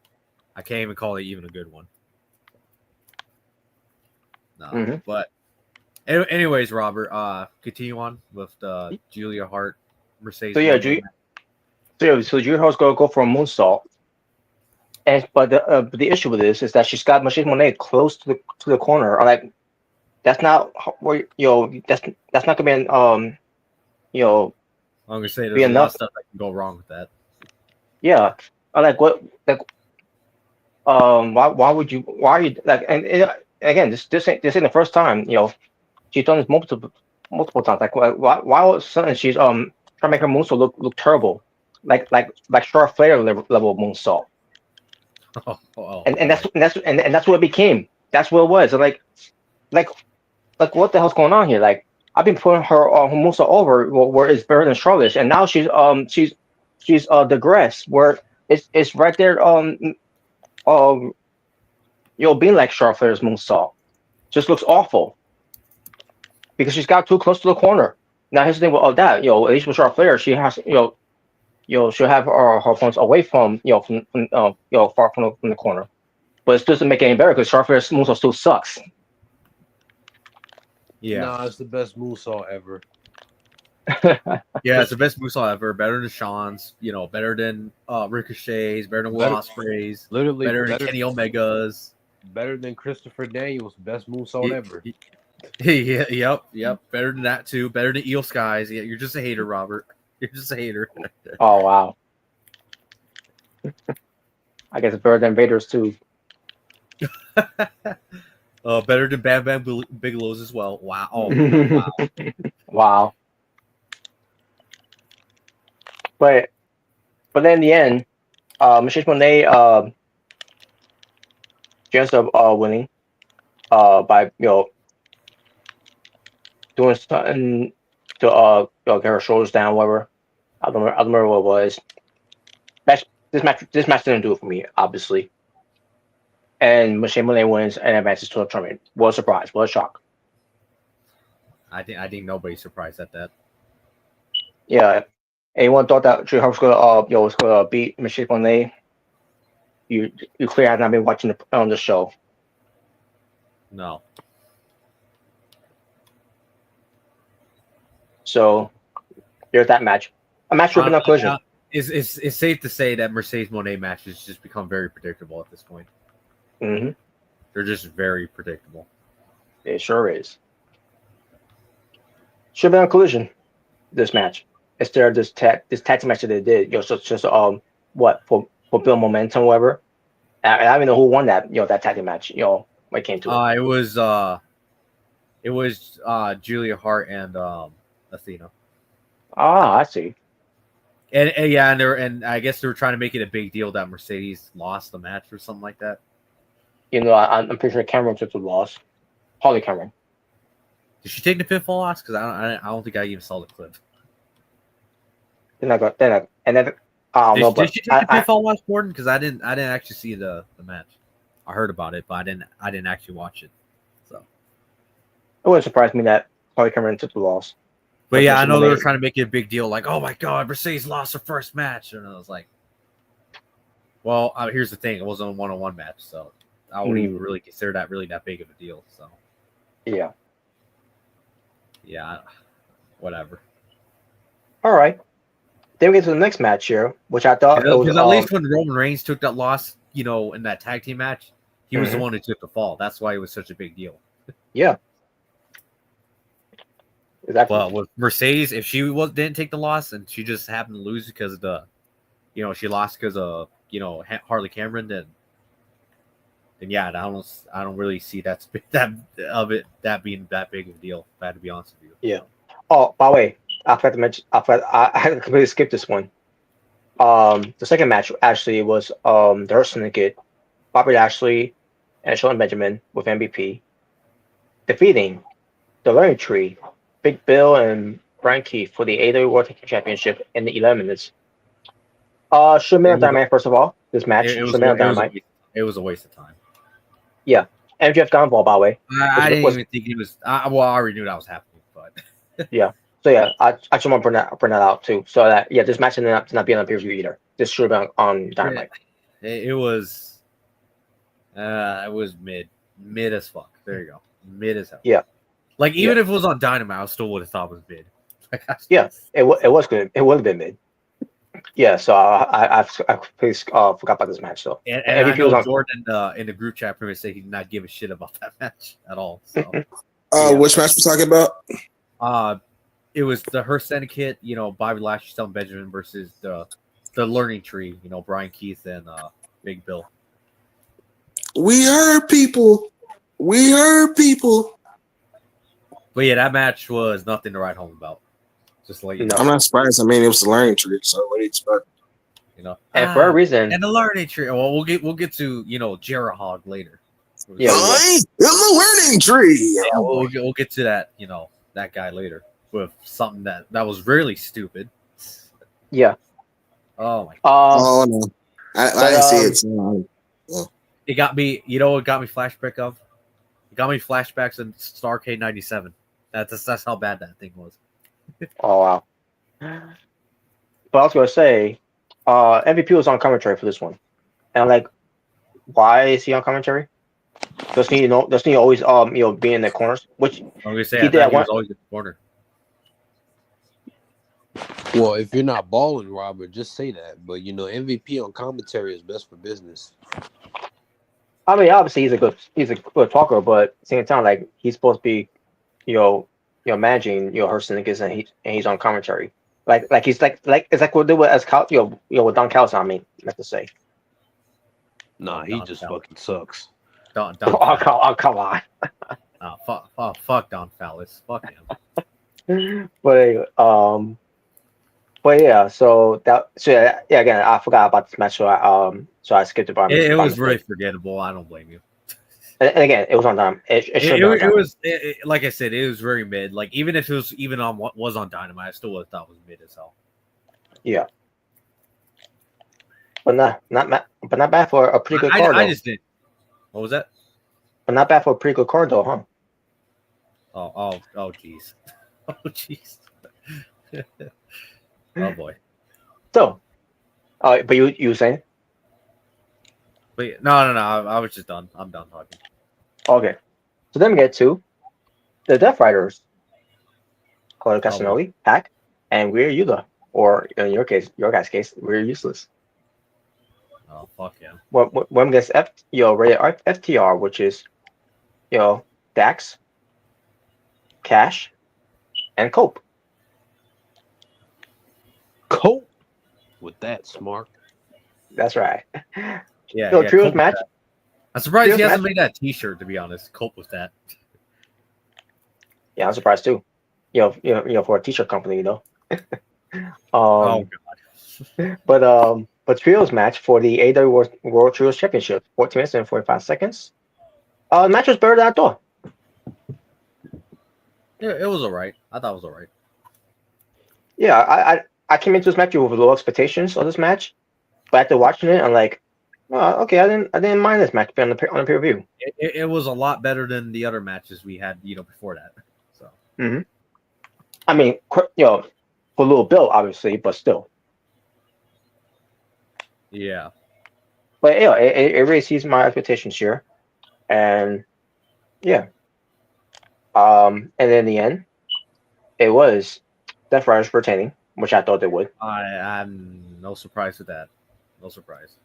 I can't even call it even a good one. No, but anyways, Robert, continue on with the Julia Hart Mercedes. So yeah, Julia Hart's gonna go for a moonsault. But the issue with this is that she's got Machine Monet close to the corner. I'm like, that's not where that's not gonna be I'm gonna say there's a lot of stuff that can go wrong with that. Yeah, I'm like, what? Like, why are you like? And again, this ain't the first time. She's done this multiple times. Like, why all of a sudden she's trying to make her moonsault look terrible, like Charlotte Flair level moonsault. And that's what it became. That's what it was. And like what the hell's going on here? Like, I've been putting her moonsault over where it's better than Charlotte, and now she's digressed where it's right there being like Charlotte Flair's moonsault. Just looks awful. because she's got too close to the corner. Now here's the thing with that, at least with Charlotte Flair, she has, she'll have her opponents away from, far from the corner. But it doesn't make it any better because Charlotte Flair's moonsault still sucks. Yeah. Nah, it's the best moonsault ever. Yeah, it's the best moonsault ever. Better than Sean's, better than Ricochet's, better than Will Ospreay's, Literally better than Kenny Omega's. Better than Christopher Daniels, best moonsault ever. Yep. Better than that too. Better than Eel Skies. Yeah, you're just a hater, Robert. You're just a hater. Oh wow. I guess it's better than Vader's too. Better than Bam Bam Bigelow's as well. Wow. Oh, wow. Wow. But then in the end, Michelle Monet she ends up winning by doing something to get her shoulders down, whatever. I don't remember what it was. This match didn't do it for me, obviously. And Michelle Monet wins and advances to the tournament. What a surprise! What a shock! I think nobody's surprised at that. Yeah. Anyone thought that Drew Hart was gonna beat Michelle Monet? You clearly have not been watching on the show. No. So there's that match. A match with a collision. It's safe to say that Mercedes Monet matches just become very predictable at this point. Mm-hmm. They're just very predictable. It sure is. Should have been a collision. This match. Instead of this tag team match that they did, just for build momentum, whatever. I don't even know who won that that tag team match. When it came to it. It was Julia Hart and Athena. Ah, I see. And I guess they were trying to make it a big deal that Mercedes lost the match or something like that. I'm pretty sure Cameron took the loss. Holly Cameron. Did she take the pinfall loss? Because I don't think I even saw the clip. And then I don't know. Did she take the pinfall loss, Gordon? Because I didn't actually see the match. I heard about it, but I didn't actually watch it. So it wouldn't surprise me that Holly Cameron took the loss. But yeah, I know they were trying to make it a big deal, like, oh my God, Mercedes lost her first match, and I was like, well, here's the thing, it wasn't a one-on-one match, so I wouldn't even really consider that really that big of a deal. So yeah, whatever. All right, then we get to the next match here, which I thought because at least when Roman Reigns took that loss, in that tag team match, he was the one who took the fall. That's why it was such a big deal. Yeah. Exactly. Well, with Mercedes, if she didn't take the loss and she just happened to lose because of the, she lost because of Harley Cameron, then yeah, I don't really see that being that big of a deal. If I had to be honest with you. Yeah. Oh, by the way, I forgot to mention. I had to completely skip this one. The second match actually was the Hurt Syndicate, Bobby Lashley and Shelton Benjamin with MVP defeating the Learning Tree, Big Bill and Brian Keith for the AEW World Championship in the 11 minutes. Should have been a Dynamite, first of all. This match should have been a Dynamite. It was a waste of time. Yeah. MJF got involved, by the way. I didn't even think it was. I already knew that was happening, but yeah. So yeah, I just want to bring that out too. So that this match did not be on the pay-per-view either. This should have been on Dynamite. It was mid as fuck. There you go, mid as hell. Yeah. Like even if it was on Dynamite, I still would have thought it was mid. Yeah, it was good. It would have been mid. Yeah, so I completely forgot about this match though. And I know Jordan in the group chat pretty much said he did not give a shit about that match at all. So. Which match we're talking about? It was the Hurt Syndicate, Bobby Lashley, Shelton Benjamin versus the Learning Tree, Brian Keith and Big Bill. We heard people. But yeah, that match was nothing to write home about. Just like I'm not surprised. I mean, it was the Learning Tree, so what do you expect? And for a reason. And the Learning Tree. Well, we'll get to Jarrah Hogg later. Yeah, it's the Learning Tree. Yeah, we'll get to that. That guy later with something that was really stupid. Yeah. Oh my. Oh no, I didn't see it. So, It got me. It got me flashback of. It got me flashbacks in Starrcade '97. That's how bad that thing was. Oh wow. But I was gonna say, MVP was on commentary for this one, and I'm like, why is he on commentary? Doesn't he always be in the corners? Which I'm gonna say he I did thought at he one. was always in the corner. Well, if you're not balling, Robert, just say that. But MVP on commentary is best for business. I mean, obviously he's a good talker, but at the same time, like he's supposed to be, managing her niggas, and he's on commentary. Like he's like it's like what they do as Cal, with Don Callis. I mean, I have to say. Nah, he just fucking sucks. Don Come on. Fuck Don Callis. Fuck him. But yeah, so yeah, again, I forgot about this match, so I skipped it by It was mistake. really forgettable. I don't blame you. And again, it was on time. It was like I said, it was very mid. Like even if it was even on what was on Dynamite, I still would have thought it was mid as hell. Yeah, but not bad for a pretty good card. I just did. What was that? But not bad for a pretty good card though, huh? Oh, jeez. Oh, jeez. Oh boy. So, but you were saying? But no. I was just done. I'm done talking. Okay. So then we get to the Death Riders. Claudio Castagnoli, Pac, and We're Yuga. Or in your guys' case, We're Useless. Oh fuck yeah. When gets rated FTR, which is Dax, Cash, and Cope. Cope with that smart. That's right. Yeah. Trios match. I'm surprised he Trios hasn't match. made that T-shirt. To be honest, Cope with that. Yeah, I'm surprised too. For a T-shirt company, Oh god. But trios match for the AEW World Trios Championship, 14 minutes and 45 seconds. The match was better than I thought. It was alright. I thought it was alright. Yeah, I came into this match with low expectations of this match, but after watching it, I'm like, oh, okay, I didn't mind this match on the pay-per-view. It was a lot better than the other matches we had, before that. So. Mm-hmm. I mean, for a little bill, obviously, but still. Yeah. But yeah, it really exceeds my expectations here, and yeah. And then in the end, it was Death Riders retaining, which I thought they would. I'm no surprise with that. No surprise.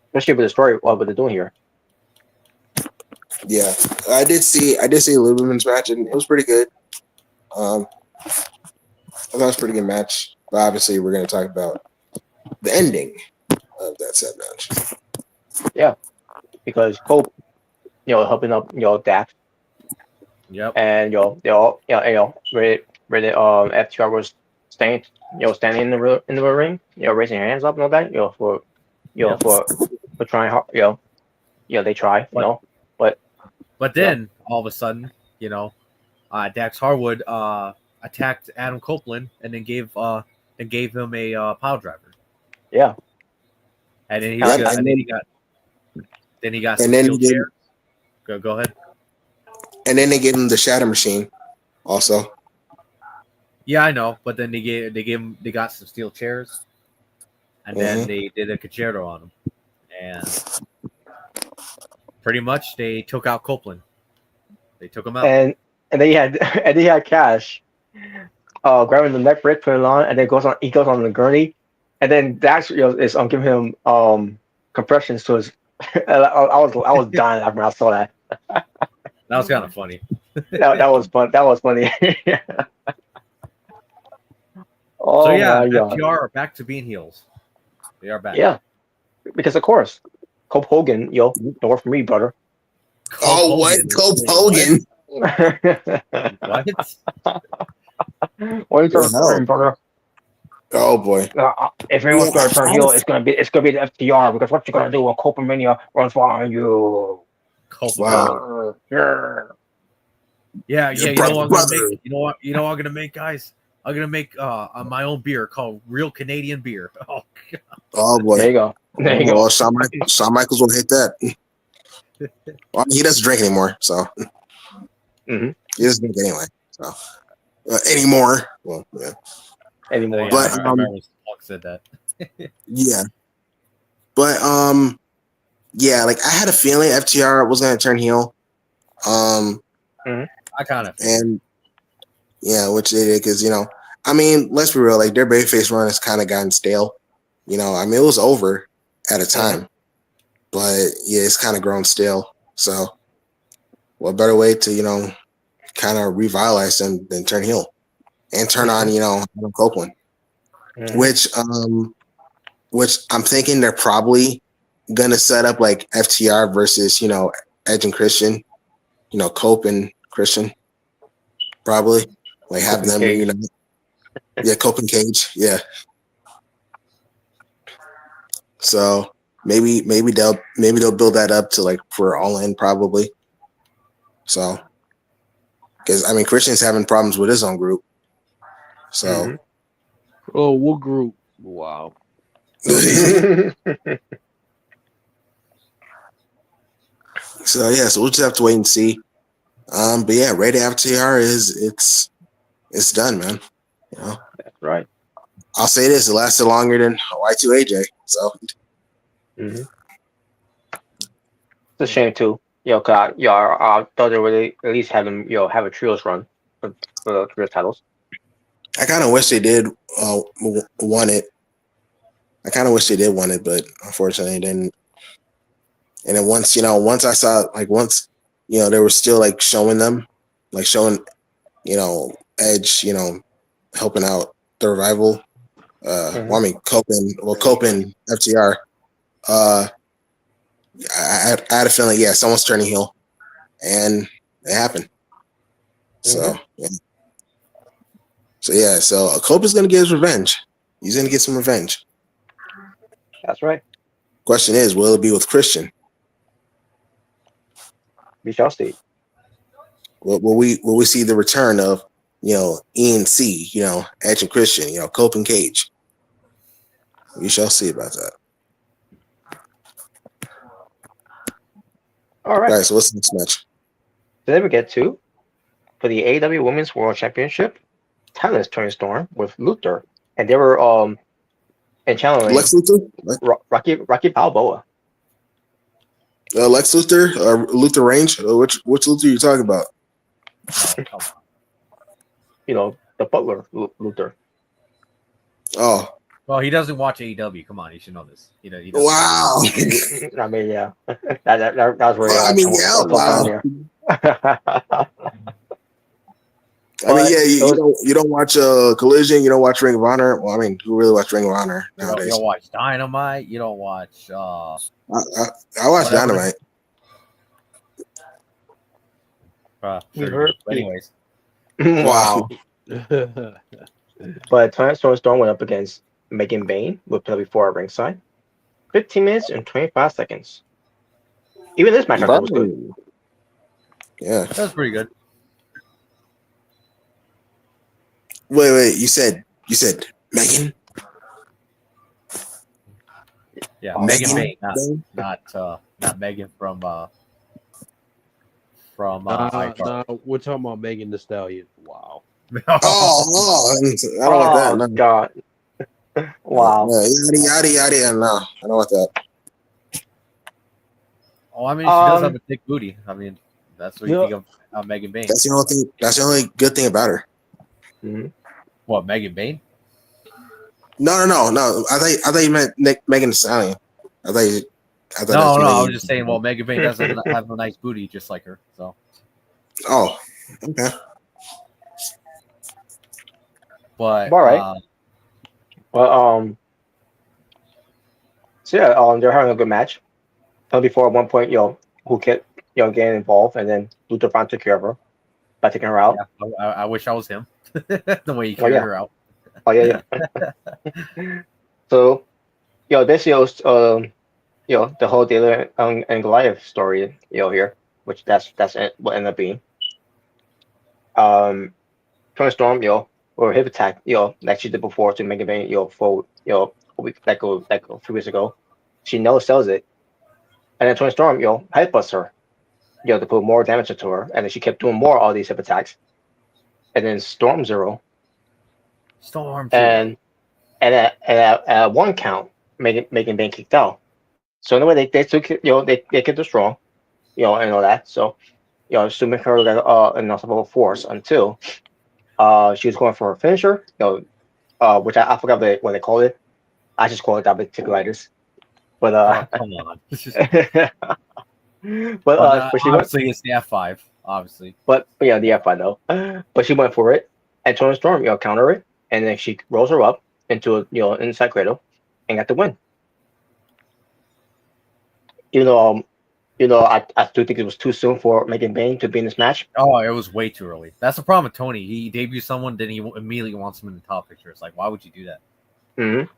Especially with the story of what they're doing here. Yeah, I did see a little bit of this match, and it was pretty good. I thought it was a pretty good match, but obviously we're going to talk about the ending of that said match. Yeah, because Cope, helping up, Dax. Yep. And they all, really, FTR was standing in the ring, raising their hands up and all that, for trying hard, they try, But then all of a sudden, Dax Harwood attacked Adam Copeland and then gave him a pile driver. Yeah. And then he got some steel chairs. Go ahead. And then they gave him the Shatter Machine, also. Yeah, I know, but then they got some steel chairs, and then they did a concerto on him, and pretty much they took out Copeland. They took him out, and they had Cash, grabbing the neck brace, putting it on, and then he goes on the gurney, and then Dax is giving him compressions to his. I was dying after I saw that. That was kind of funny. that was fun. That was funny. So yeah, FTR are back to being heels. They are back. Yeah, because of course, Cope Hogan, don't work for me, brother. What? Cope Hogan? What? What are you talking about, brother? Oh boy! If anyone's going to turn heel, it's gonna be the FTR, because what you're gonna do when Cope Mania runs on you? Wow. Yeah. You know what I'm gonna make? You know what I'm gonna make, guys? I'm gonna make my own beer called Real Canadian Beer. Oh God. Oh boy! There you go. Well, Shawn Michaels will hit that. Well, he doesn't drink anymore, so he doesn't drink anyway. So anymore. Well, yeah. Anymore. Yeah, But, I remember when Hulk said that. yeah. But yeah, like I had a feeling FTR was gonna turn heel. I kind of And yeah, which they did because I mean, let's be real, like their babyface run has kind of gotten stale. I mean, it was over at a time, but yeah, it's kind of grown stale. So, what better way to kind of revitalize them than turn heel and turn on Adam Copeland, which I'm thinking they're probably gonna set up like FTR versus Edge and Christian, Cope and Christian, probably like have them yeah, Cope and Cage, yeah. So maybe they'll build that up to like for All In probably. So because I mean Christian's having problems with his own group. So Oh, what group? Wow. So yeah, so we'll just have to wait and see. But yeah, Rated FTR it's done, man. That's right. I'll say this: it lasted longer than Y2AJ. So It's a shame too. Cause I thought they would at least have them, have a trios run for the titles. I kind of wish they did won it. I kind of wish they did won it, but unfortunately, they didn't. And then once I saw once they were still like showing them, like showing Edge, helping out the revival. Well, I mean Cope and FTR. I had a feeling, yeah, someone's turning heel, and it happened. So yeah. So Cope is gonna get his revenge. He's gonna get some revenge. That's right. Question is, will it be with Christian? We shall see. Will we see the return of ENC, Edge and Christian, Cope and Cage? We shall see about that. All right. Guys, so what's the next match? So then we get to for the AEW Women's World Championship, Timeless Tony Storm with Luther, and they were and channeling Lex Luthor? Rocky Balboa. Lex Luthor, Luther Range. Which Luther are you talking about? The Butler Luther. Oh, well, he doesn't watch AEW. Come on, you should know this. He doesn't. Wow. I mean, yeah, that was really. I mean, yeah, wow. I mean, yeah, you don't watch Collision, you don't watch Ring of Honor. Well, I mean, who really watch Ring of Honor nowadays? You don't watch Dynamite. You don't watch. I watch Dynamite. Sure. Anyways, wow. But Tony Storm went up against Megan Bain with play before at ringside. 15 minutes and 25 seconds. Even this match was good. Yeah, that was pretty good. Wait, you said Megan? Yeah, Megan Bain, not Megan from we're talking about Megan Thee Stallion. Wow. Oh, I don't want that. No. God. Wow. Yada. No, I don't want that. Oh, I mean, she does have a thick booty. I mean, that's what you think of Megan Bain. That's the only thing. That's the only good thing about her. Mm-hmm. What, Megan Bain? No. I thought you meant Megan Thee Stallion. I thought no. I was just saying. Well, Megan Bain doesn't have a nice booty, just like her. So. Oh, okay. But all right. So yeah, they're having a good match. Before at one point, who kept getting involved, and then Luther finally took care of her by taking her out. Yeah, I wish I was him. The way he carried her out. Oh yeah. So, this the whole David and Goliath story, here, which that's what ended up being. Tony Storm, or hip attack, like she did before to Megan Bain, for a week, like a few weeks ago. She no sells it, and then Tony Storm, headbutts her, to put more damage into her, and then she kept doing more all these hip attacks. and then Storm 0, Storm 2. and at one count, Megan Bain kicked out. So anyway, they took it, they kept her strong, and all that. So assuming her like an unstoppable force until she was going for her finisher, which I forgot what they call it. I just call it diverticulitis. But come on. but she went. Obviously, it's the F5. Obviously, But yeah, the F I know. But she went for it, and Tony Storm, counter it, and then she rolls her up into a inside cradle, and got the win. I do think it was too soon for Megan Bain to be in this match. Oh, it was way too early. That's the problem with Tony. He debuts someone, then he immediately wants them in the top picture. It's like, why would you do that? Mm-hmm.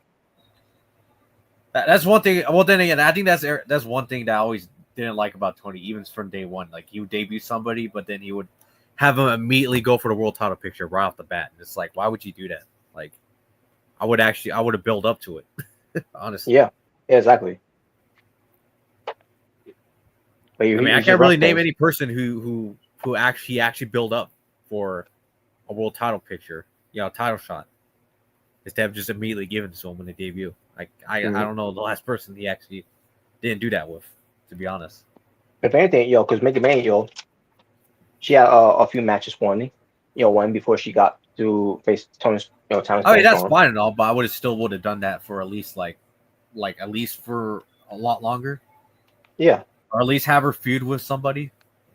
That's one thing. Well, then again, I think that's one thing that I always didn't like about Tony, even from day one. Like, he would debut somebody, but then he would have them immediately go for the world title picture right off the bat. And it's like, why would you do that? Like, I would have built up to it. Honestly. Yeah, exactly. But I can't really name any person who actually built up for a world title picture, title shot, instead of just immediately giving it to him when they debut. Like, I don't know the last person he actually didn't do that with, to be honest. If anything, because Megan Bain, she had a few matches won, one before she got to face Tony's, Thomas. I mean, that's fine and all, but I would have done that for at least like at least for a lot longer. Yeah. Or at least have her feud with somebody,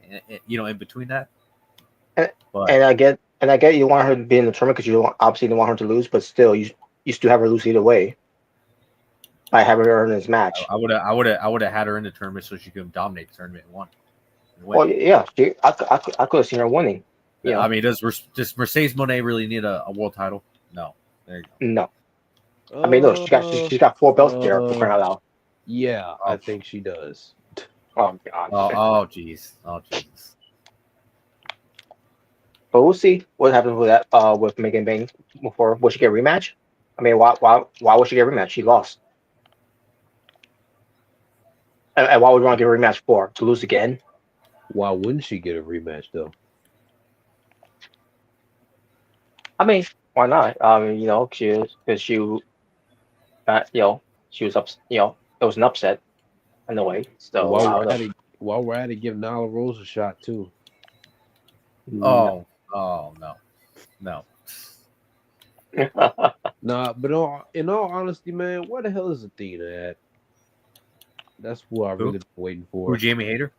in between that. And I get you want her to be in the tournament because you obviously don't want her to lose, but still, you still have her lose either way by having her in this match. I would have had her in the tournament so she could dominate the tournament and win. Well, yeah, I could have seen her winning. Yeah, I mean, does Mercedes Moné really need a world title? No. There you go. No. I mean, look, she's got 4 belts there for crying out loud. Yeah, I think she does. Oh God. Oh jeez. But we'll see what happens with that. With Megan Bain before will she get a rematch? I mean, why would she get a rematch? She lost. And why would you want to get a rematch for? To lose again? Why wouldn't she get a rematch though? I mean, why not? She was up. It was an upset in a way. So while we're at it, give Nyla Rose a shot too. Oh no. Nah, but in all honesty, man, where the hell is Athena at? That's what I really been waiting for. Who, Jamie Hayter?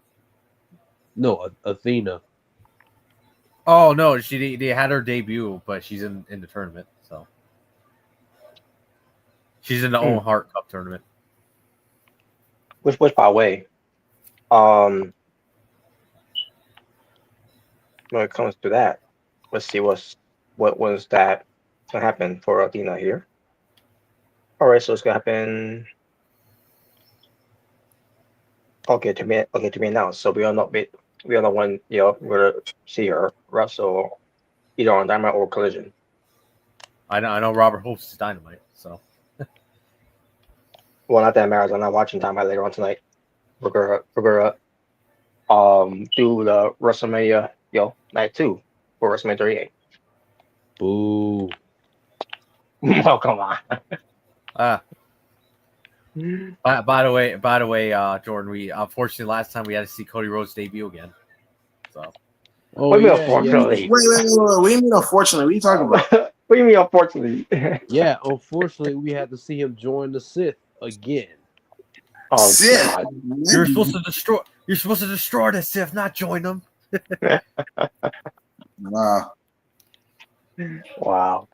No, Athena. Oh no, they had her debut, but she's in the tournament, so she's in the Owen Hart Cup tournament. Which by the way, when it comes to that, let's see what was that gonna happen for Athena here. All right, so it's gonna happen. Okay, to be announced. So we all know when we're gonna see her wrestle either on Dynamite or Collision. I know Robert hosts Dynamite, so. Well, not that matters. I'm not watching Dynamite later on tonight. We're gonna do the WrestleMania night 2 for WrestleMania 38. Boo. Oh, come on. By the way, Jordan, we unfortunately last time we had to see Cody Rhodes debut again. So. Oh, what do you mean, unfortunately? Wait. What do you mean, unfortunately? What are you talking about? What do you mean, unfortunately? Yeah, unfortunately, we had to see him join the Sith again. Oh, Sith. God. You're supposed to destroy the Sith, not join them. Wow. Wow.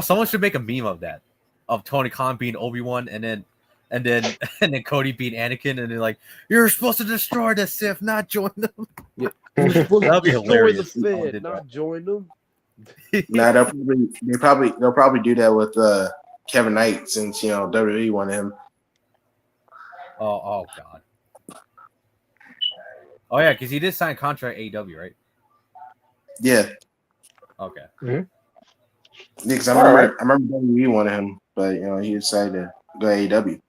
Someone should make a meme of that, of Tony Khan being Obi-Wan, and then Cody being Anakin, and they're like, "You're supposed to destroy the Sith, not join them." Yeah, that'd be hilarious. The Fed, not join them. Nah, they'll probably do that with Kevin Knight since WWE wanted him. Oh God. Oh yeah, because he did sign a contract AEW, right? Yeah. Okay. Mm-hmm. Yeah, because I remember WWE wanted him, but he decided to go AEW.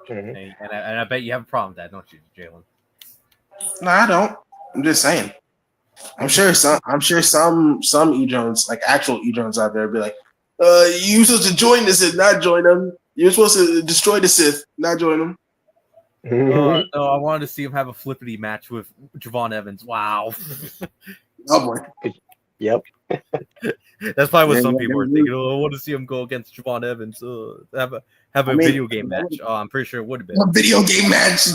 Mm-hmm. And I bet you have a problem with that, don't you, Jalen? No, I don't. I'm just saying. I'm sure some e-drones, like actual e-drones out there, be like, you supposed to join the Sith, not join them. You're supposed to destroy the Sith, not join them. No, I wanted to see him have a flippity match with Javon Evans. Wow. Oh boy. Yep. That's probably what some Yeah, people are thinking. Oh, I want to see him go against Javon Evans. Have a video game match. Oh, I'm pretty sure it would have been a video game match.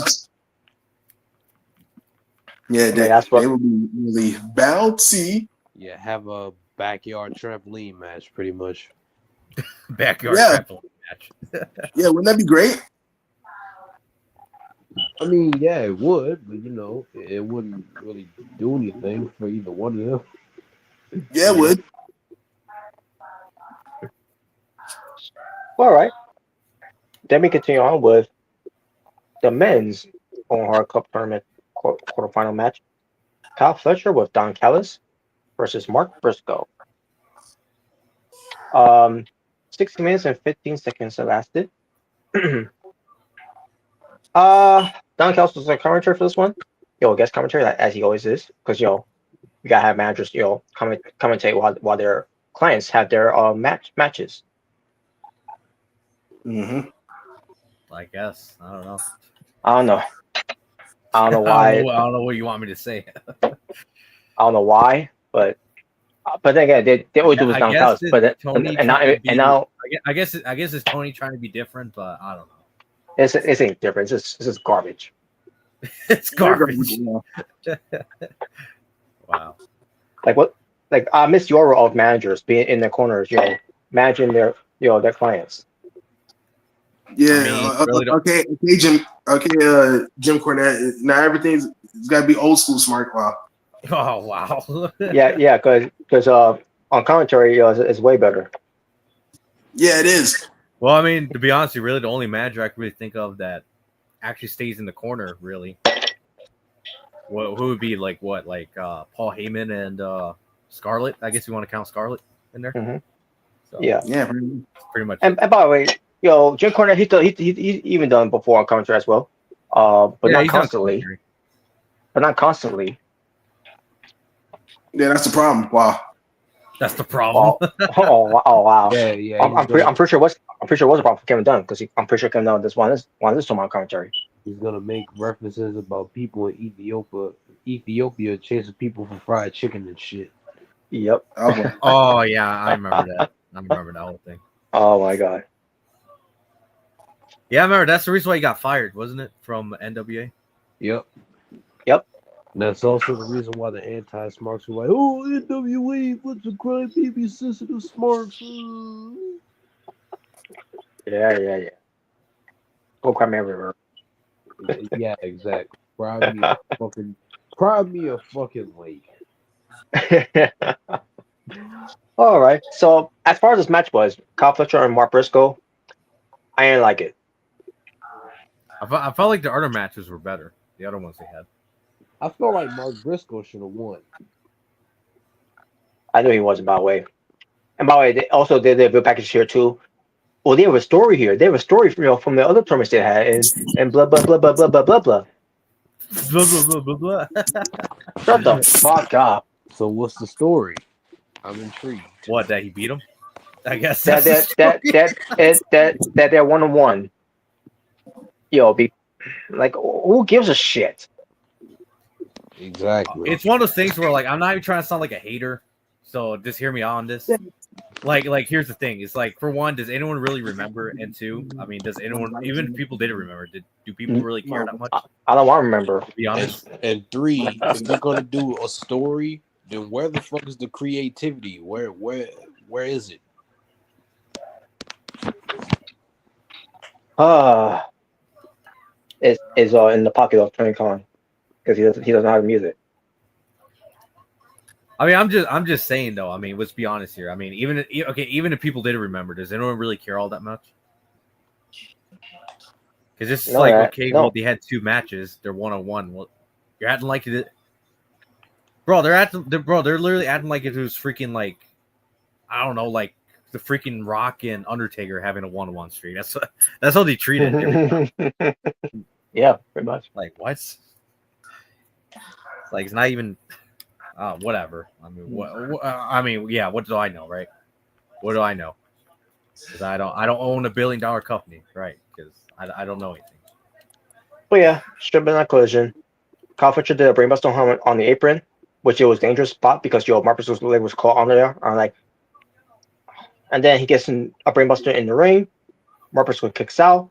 Yeah, that's what they would be really bouncy. Yeah, have a backyard trampoline match, pretty much. backyard trampoline match. Yeah, wouldn't that be great? I mean, yeah, it would, but you know, it wouldn't really do anything for either one of them. Yeah, it would. All right. Then we continue on with the men's Owen Hart Cup tournament quarterfinal match. Kyle Fletcher with Don Callis versus Mark Briscoe. 6 minutes and 15 seconds it lasted. Don Callis was a commentator for this one. Guest commentary, as he always is, because you gotta have managers, commentate while their clients have their matches. Mm-hmm. I guess. I don't know. I don't know why. I don't know what you want me to say. I don't know why, but then again, they always do with Don Callis. But now I guess it's Tony trying to be different, but I don't know. It ain't different. It's just garbage. It's garbage. Wow. Like I miss your role of managers being in the corners, managing their clients. Yeah. Okay, Jim. Okay, Jim Cornette. Now everything's got to be old school smart. Wow. Oh wow. yeah, because on commentary, it's way better. Yeah, it is. Well, I mean, to be honest, really the only manager I can really think of that actually stays in the corner, really. Who would be like Paul Heyman and Scarlett? I guess you want to count Scarlett in there. Mm-hmm. So, yeah, pretty much. And by the way, Jim Cornette, he's even done before on commentary as well, but not constantly. But not constantly. Yeah, that's the problem. Wow. That's the problem. Oh wow. Yeah. I'm pretty sure it was a problem for Kevin Dunn, because I'm pretty sure Kevin Dunn this one is on commentary. He's gonna make references about people in Ethiopia chasing people for fried chicken and shit. Yep. Oh yeah, I remember that. I remember that whole thing. Oh my god. Yeah, I remember that's the reason why he got fired, wasn't it, from NWA? Yep. And that's also the reason why the anti-smarks were like, "Oh, NWA, what's a crime baby sensitive smarks?" Yeah. Go cry me everywhere. Yeah, exactly. Cry me a fucking lake. All right. So as far as this match was, Kyle Fletcher and Mark Briscoe, I didn't like it. I felt like the other matches were better. The other ones they had. I felt like Mark Briscoe should have won. I knew he wasn't, by the way. And by the way, they also did their package here too. Well, they have a story here. They have a story from the other tournaments they had, and blah blah blah blah blah blah blah blah. Shut the fuck up. So what's the story? I'm intrigued. What, that he beat him? I guess that they're 1-on-1. Be like, who gives a shit? Exactly. It's one of those things where, like, I'm not even trying to sound like a hater, so just hear me on this. Like here's the thing: it's like, for one, does anyone really remember? And two, I mean, does anyone, even if people didn't remember, do people really care that much? I don't want to remember. To be honest. And three, if they're gonna do a story, then where the fuck is the creativity? Where is it? Is in the pocket of Tony Khan, because he doesn't have the music. I mean, I'm just saying though. I mean, let's be honest here. I mean, even if people didn't remember, does anyone really care all that much? Because it's well, they had 2 matches. They're 1-on-1. Well, you're acting like it, bro. They're literally acting like it was freaking, like, I don't know, like the freaking Rock and Undertaker having a 1-on-1 streak. That's how they treat it. Yeah, pretty much. Like, what? It's like, it's not even. whatever. I mean, I mean, yeah. What do I know, right? What do I know? Because I don't own $1 billion company, right? Because I don't know anything. But yeah, should have been a collision. Kyle Fletcher did a brainbuster on the apron, which it was a dangerous spot because Marcus's leg was caught on there. And then he gets a brainbuster in the ring. Marcus kicks out,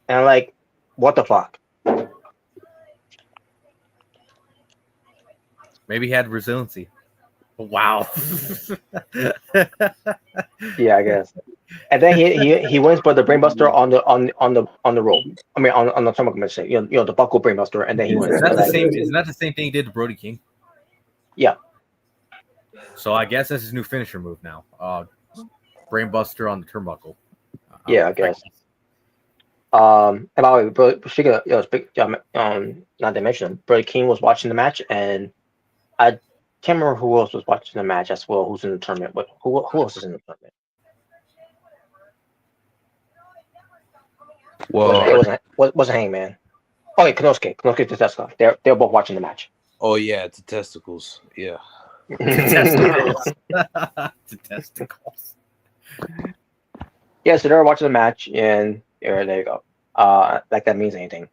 and what the fuck? Maybe he had resiliency. Wow. Yeah, I guess. And then he wins, but the brainbuster on the rope. I mean, on the turnbuckle match. The buckle brainbuster, and then he wins. Isn't that the same thing he did to Brody King? Yeah. So I guess that's his new finisher move now. Brainbuster on the turnbuckle. Yeah, I guess. And by the way, speaking of, not to mention, Brody King was watching the match, and I can't remember who else was watching the match as well. Who's in the tournament? But who else is in the tournament? Well, it wasn't Hangman. Oh, yeah, Konosuke Tedesco. They're both watching the match. Oh yeah, it's the testicles. Yeah. The testicles. Yeah, so they're watching the match, and there you go. Like that means anything.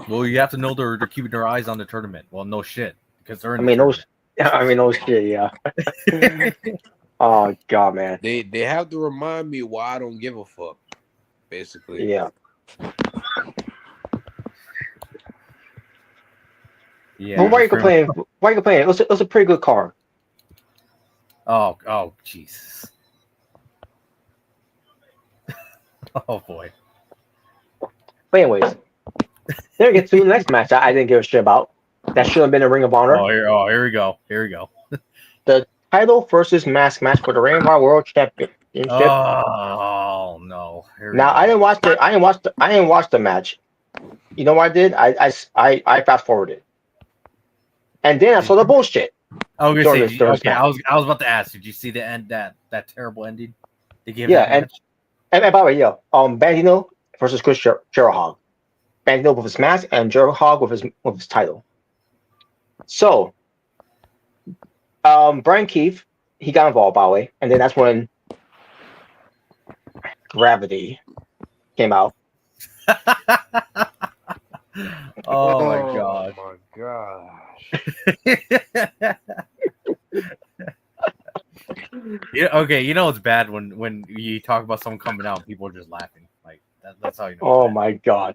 Well, you have to know they're keeping their eyes on the tournament. Well, no shit, because they're. No shit. Yeah. Oh god, man. They have to remind me why I don't give a fuck. Basically. Yeah. Yeah. But why are you complaining? It was a pretty good card. Oh, Jesus. Oh boy. But anyways, then we get to the next match I didn't give a shit about. That should have been a Ring of Honor. Here we go. The title versus mask match for the Ring of Honor World Championship. Oh no! I didn't watch the match. You know what I did? I fast forwarded, and then I saw the bullshit. I was gonna say, I was about to ask. Did you see the end that terrible ending they gave? Yeah, and by the way, Bandito versus Chris Jericho. Bandito with his mask and Jericho with his title. So, Brian Keith, he got involved, by the way, and then that's when Gravity came out. Oh my god! Oh my gosh! Yeah, okay, it's bad when you talk about someone coming out and people are just laughing. Like that's how you know. Oh my god!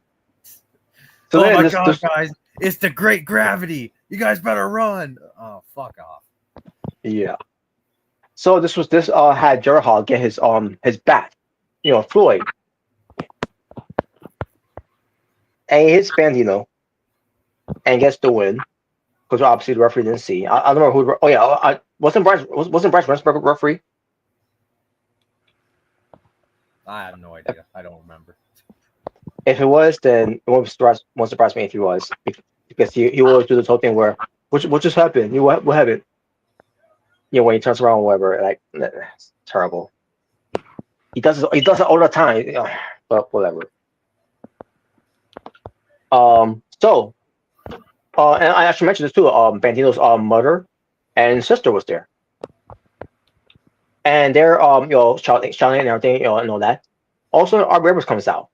So my god, guys, it's the Great Gravity. You guys better run. Oh, fuck off. Yeah. So this had Jericho get his bat, Floyd, and he hits Bandito, and gets the win. Because obviously the referee didn't see. I don't know who. Oh yeah, wasn't Bryce Remsburg referee? I have no idea. I don't remember. If it was, then it won't surprise me if he was, because he always do this whole thing where what just happened? What happened? When he turns around, or whatever, like it's terrible. He does it all the time, but whatever. So, and I actually mentioned this too. Bandito's mother and sister was there, and they're shouting and everything, and all that. Also, our Rivers comes out.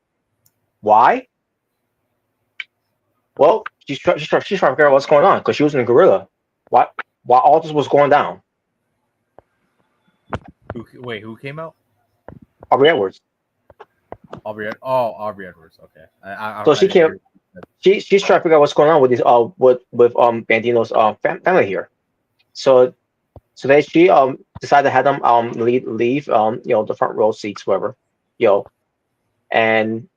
Why? Well, she's trying to figure out what's going on because she was in the gorilla. Why all this was going down? Who came out? Aubrey Edwards. Aubrey Edwards. Okay. So she came. She's trying to figure out what's going on with these with Bandito's family here. So she decided to have them leave the front row seats, whatever, and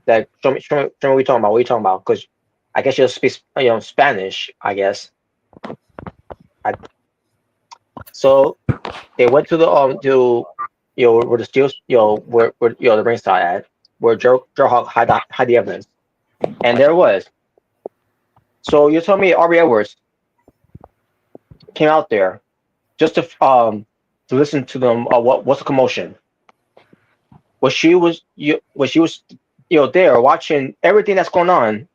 that show me what are you talking about? What are you talking about? Because I guess she'll speak Spanish, I guess. So they went to the where the steels where the ringside at, where Joe had the evidence, and there it was. So you're telling me Aubrey Edwards came out there just to listen to them? What's the commotion? She was there watching everything that's going on,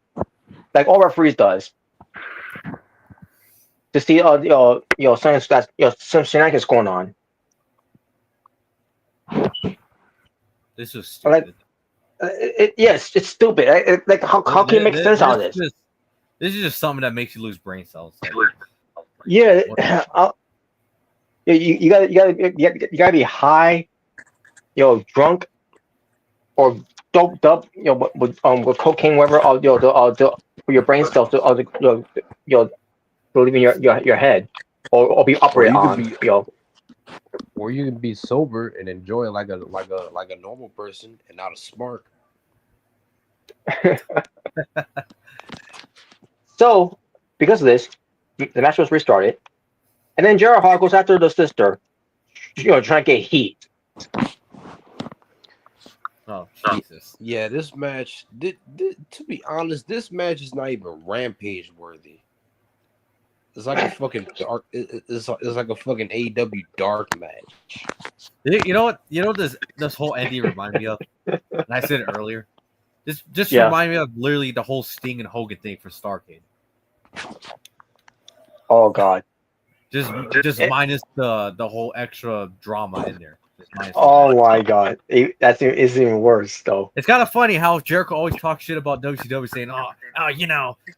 like all referees does. to see something that's some shenanigans going on. This was Like, stupid. yes, it's stupid. Like, how can you make sense out of this? This is just something that makes you lose brain cells. Like, Yeah, what? you gotta be high, drunk, or doped up, with cocaine, whatever, for your brain cells to, to leave in your head, or be Or operated you could on, be, or you can be sober and enjoy it like a normal person and not a smart. So, because of this, the match was restarted, and then Gerald Hall goes after the sister, trying to get heat. Oh Jesus! Yeah, this match. To be honest, this match is not even Rampage worthy. It's like a fucking dark. It's like a fucking AEW dark match. You know what? You know what this whole ending reminded me of? And I said it earlier. Just Yeah. remind me of literally the whole Sting and Hogan thing for Starrcade. Oh God. Just minus the whole extra drama in there. Just minus Oh my God, it's even worse though. It's kind of funny how Jericho always talks shit about WCW, saying, "Oh,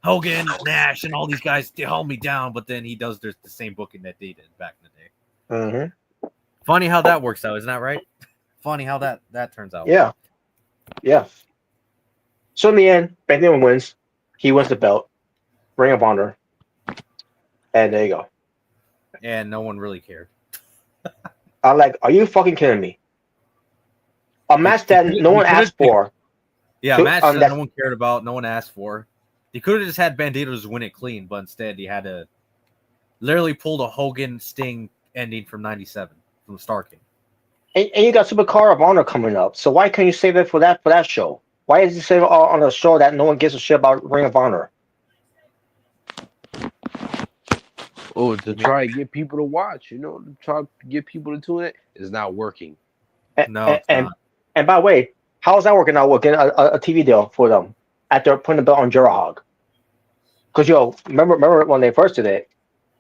Hogan, Nash, and all these guys they held me down," but then he does the same booking that they did back in the day. Mm-hmm. Funny how that works out, isn't that right? Funny how that turns out. Yeah. So in the end, Big Damon wins. He wins the belt, Ring of Honor, and there you go. And no one really cared. I'm like, are you fucking kidding me? A match that no one asked for. Yeah, a match that no one cared about, no one asked for. He could have just had Banditos win it clean, but instead he had to literally pull the Hogan Sting ending from '97 from Starrcade. And you got Supercar of Honor coming up, so why can't you save it for that show? Why is it saved on a show that no one gives a shit about Ring of Honor? Oh, to try and get people to watch, to try to get people to tune in, is not working. No, and by the way, how is that working out? We're getting a TV deal for them after putting the belt on Jurahog. Because remember when they first did it,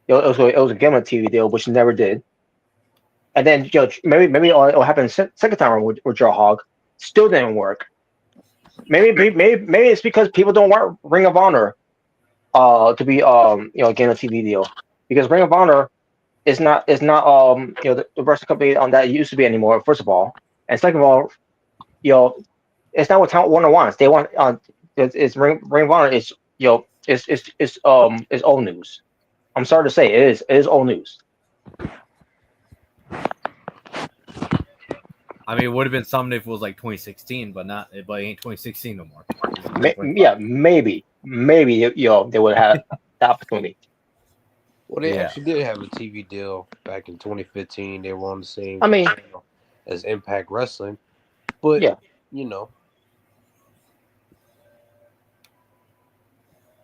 it was a Gimmick TV deal, which never did. And then maybe it'll happen second time around with Jurahog, still didn't work. Maybe it's because people don't want Ring of Honor to be getting a TV deal, because Ring of Honor is not the wrestling company on that it used to be anymore. First of all, and second of all, it's not what Talent Warner wants. They want it's Ring of Honor is is old news. I'm sorry to say, it is old news. I mean, it would have been something if it was like 2016, but it ain't 2016 no more. Maybe they would have the opportunity. Well, they actually did have a TV deal back in 2015. They were on the same channel as Impact Wrestling, but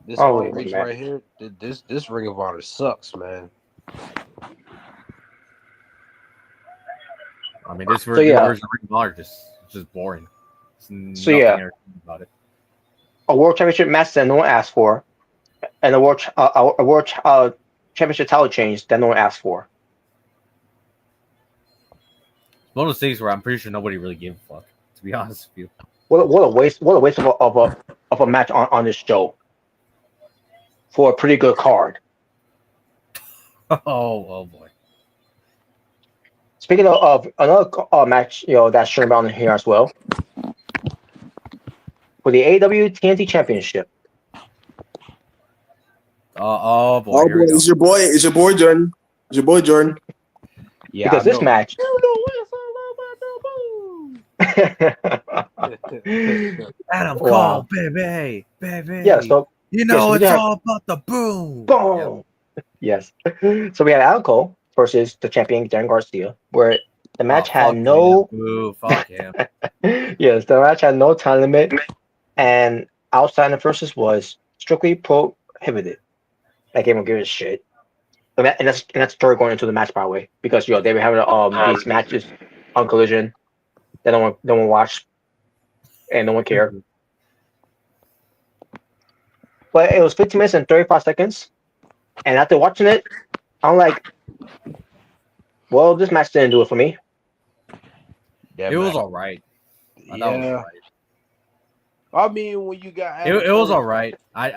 this outreach right here, this Ring of Honor sucks, man. I mean, this version of Ring of Honor just boring. There's nothing about it. A World Championship match that no one asked for, and a World Championship title change that no one asked for. It's one of those things where I'm pretty sure nobody really gave a fuck, to be honest with you. What a waste of a match on this show for a pretty good card. Oh boy. Speaking of another match, that's shown around here as well, for the AEW TNT Championship. Oh boy! Oh boy! It's your boy Jordan. It's your boy Jordan. Yeah, because this match. Adam Cole, baby. Yeah, so it's all about the boom. Boom. Yep. Yes. So we had Adam Cole versus the champion Dan Garcia, where the match had no. Fuck him. Yes, the match had no time limit, and outside the versus was strictly prohibited. That game will give a shit. And that's story going into the match, by the way, because they were having these matches on Collision that no one watched and no one cared. But it was 15 minutes and 35 seconds. And after watching it, I'm like, well, this match didn't do it for me. It was all right. I thought it was all Yeah. right. I mean, when you got It was all right. I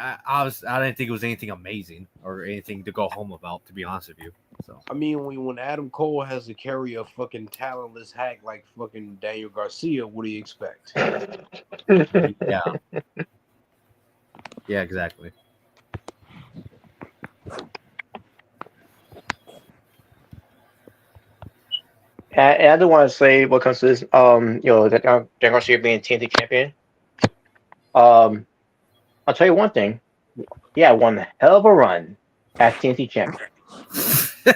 didn't think it was anything amazing or anything to go home about, to be honest with you. So I mean, when Adam Cole has to carry a fucking talentless hack like fucking Daniel Garcia, what do you expect? yeah, yeah, exactly. And I do want to say what comes to this, that Dan Garcia being TNT champion. I'll tell you one thing. Yeah, one hell of a run as TNT champion. That's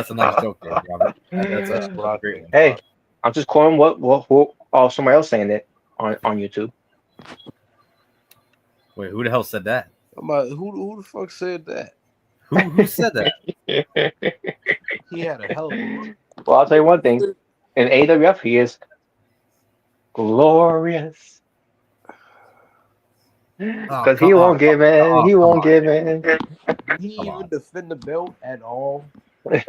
a nice joke there, Robert. That's What I great think. one. Hey, I'm just quoting what somebody else saying it on YouTube. Wait, who the hell said that? I'm like, who the fuck said that? Who said that? He had a hell of a run. Well, I'll tell you one thing. In AWF, he is glorious. Because he won't give in. He won't give in. Did he even defend the belt at all? I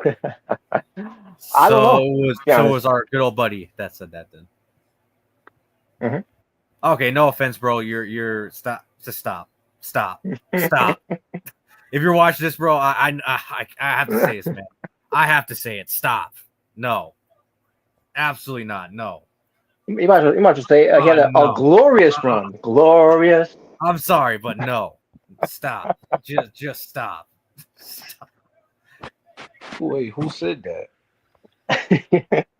don't know. So was our good old buddy that said that then. Mhm. Okay, no offense, bro. You're stop. If you're watching this, bro, I have to say this, man. I have to say it. Stop. No. Absolutely not. No. You might just say he had a glorious run. Glorious. I'm sorry, but no. Stop. Just stop. Stop. Wait, who said that? It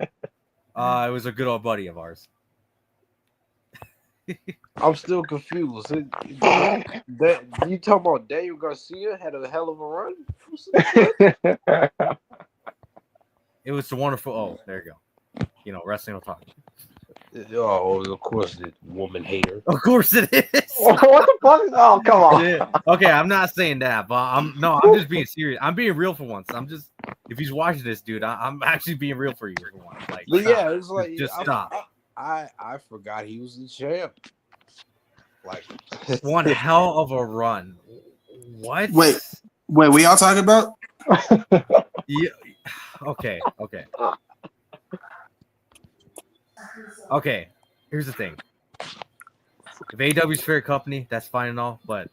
was a good old buddy of ours. I'm still confused. That you talking about Daniel Garcia had a hell of a run? Who said that? It was the wonderful. Oh, there you go. Wrestling will talk. Oh, of course, the woman hater. Of course it is. What the fuck? Oh, come on. Yeah. Okay, I'm not saying that, but I'm just being serious. I'm being real for once. If he's watching this, dude, I'm actually being real for you for once. Like, But stop. yeah, it's like just stop. I forgot he was the champ. Like One hell of a run. What? Wait, we all talking about? Yeah. Okay. Okay. Here's the thing. If AEW's fair company, that's fine and all, but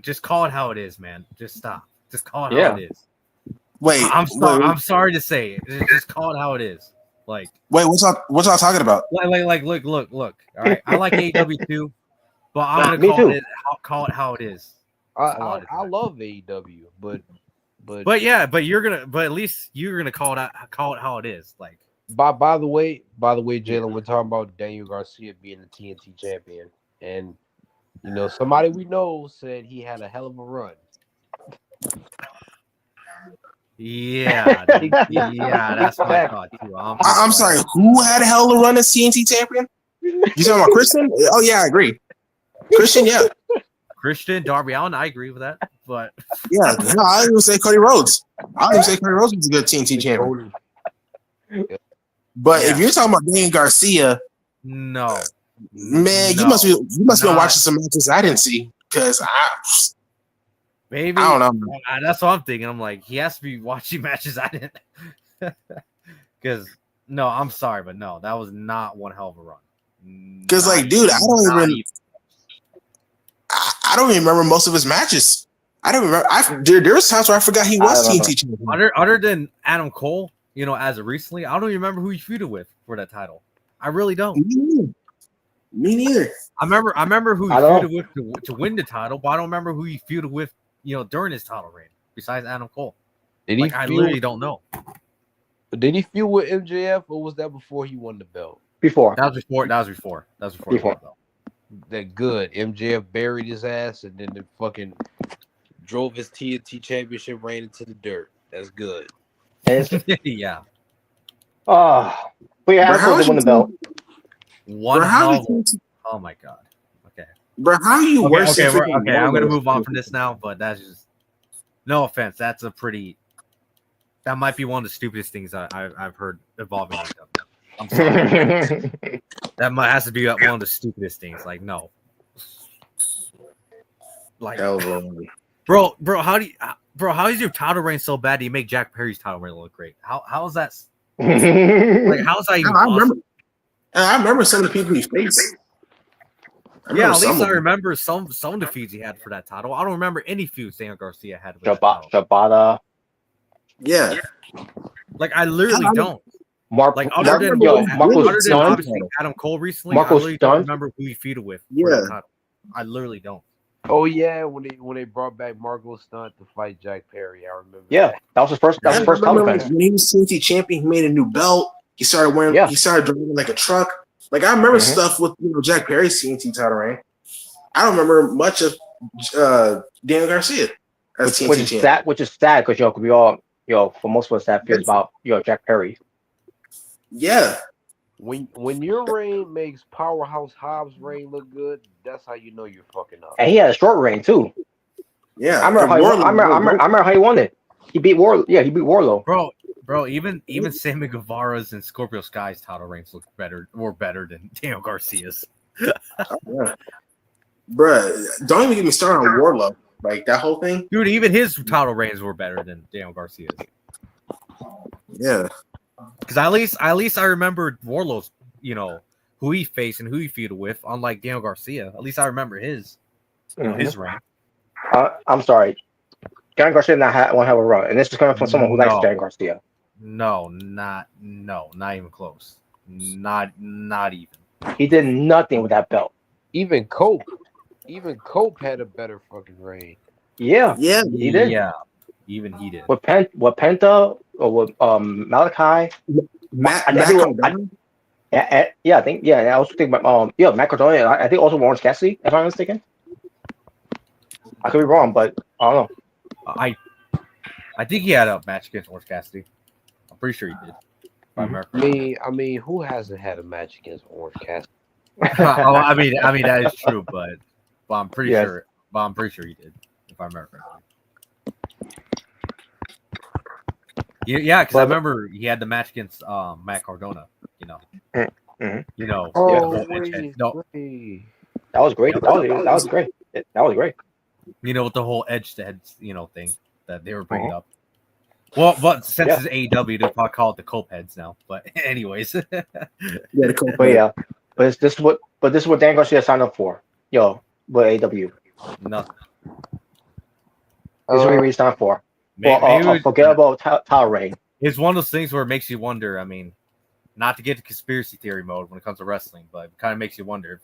just call it how it is, man. Just stop. Just call it how it is. Wait, I'm sorry to say it. Just call it how it is. Like, wait, what y'all talking about? Like, look. All right, I like AEW too, but I'm gonna call it how it is. I love AEW, but at least you're gonna call it how it is. Like, by the way, Jalen, we're talking about Daniel Garcia being the TNT champion, and somebody we know said he had a hell of a run. Yeah, that's what I thought too. I'm sorry, who had a hell of a run as TNT champion? You talking about Christian? Oh yeah, I agree. Christian, yeah. Christian, Darby Allin, I agree with that. But yeah, no, I didn't even say Cody Rhodes. I didn't say Cody Rhodes was a good TNT champion. But if you're talking about Daniel Garcia, no, man, you must be watching some matches I didn't see because maybe I don't know. That's what I'm thinking. I'm like, he has to be watching matches I didn't. Because no, I'm sorry, but no, that was not one hell of a run. Because dude, I don't even remember most of his matches. I don't remember. There was times where I forgot he was TNT champion. Other than Adam Cole, as of recently, I don't even remember who he feuded with for that title. I really don't. Me neither. I remember who he feuded with to win the title, but I don't remember who he feuded with, during his title reign. Besides Adam Cole, I literally don't know. Did he feud with MJF, or was that before he won the belt? Before. That was before. That good. MJF buried his ass and then the fucking drove his TNT championship reign into the dirt. That's good. Yeah. But yeah, Adam Cole won the belt. Oh my god. Okay. Bro, how are you worse? Okay, I'm gonna move on from this now, but that's just no offense. That might be one of the stupidest things I've heard involving AEW. I'm sorry. That has to be one of the stupidest things. Like, no. Like, Hell of a long bro, how is your title reign so bad? You make Jack Perry's title reign look great. How is that? Like, how is that even possible? I remember some of the people he faced. Yeah, at least I remember some of the feuds he had for that title. I don't remember any feuds Daniel Garcia had with that title. Shibata. Yeah. Like, I literally don't. Other than obviously Adam Cole recently, I literally don't remember who he feuded with for that title. I literally don't. Oh yeah, when they brought back Marco Stunt to fight Jack Perry, I remember. Yeah, that was his first. That was his first title defense. When he was TNT champion, he made a new belt. He started wearing. Yeah. He started driving like a truck. Like I remember stuff with Jack Perry's TNT title reign. I don't remember much of Daniel Garcia as TNT champion. Which is sad because we all for most of us that feels about Jack Perry. Yeah. When your reign makes Powerhouse Hobbs' reign look good, that's how you know you're fucking up. And he had a short reign too. Yeah, I remember how he won it. He beat Warlow. Yeah, he beat Warlow. Bro, even Sammy Guevara's and Scorpio Sky's title reigns look better than Daniel Garcia's. Yeah. Bruh, don't even get me started on Warlow. Like that whole thing. Dude, even his title reigns were better than Daniel Garcia's. Yeah. Because at least I remember Warlow's, who he faced and who he feuded with, unlike Daniel Garcia. At least I remember his reign. I'm sorry. Daniel Garcia won't have a run, and this is coming from someone who likes Daniel Garcia. No, not even close. Not even. He did nothing with that belt. Even Cope had a better fucking reign. Yeah, he did. Yeah, even he did. With Penta or with Malachi, I think I also think about Matt Cardona. I think also Orange Cassidy, if I'm mistaken. I could be wrong, but I don't know. I think he had a match against Orange Cassidy. I'm pretty sure he did. I mean, who hasn't had a match against Orange Cassidy? I mean that is true, but I'm pretty sure. But I'm pretty sure he did, if I remember correctly. Yeah, because I remember he had the match against Matt Cardona. That was great. That was great. That was great. With the whole edge to head, thing that they were bringing up. Well, but since it's AEW, they probably call it the Cope heads now. But anyways, the Cope. But this is what Dan Garcia signed up for. With AEW. Nothing. This is what he signed for. Forget about title reign. It's one of those things where it makes you wonder. I mean, not to get to conspiracy theory mode when it comes to wrestling, but it kind of makes you wonder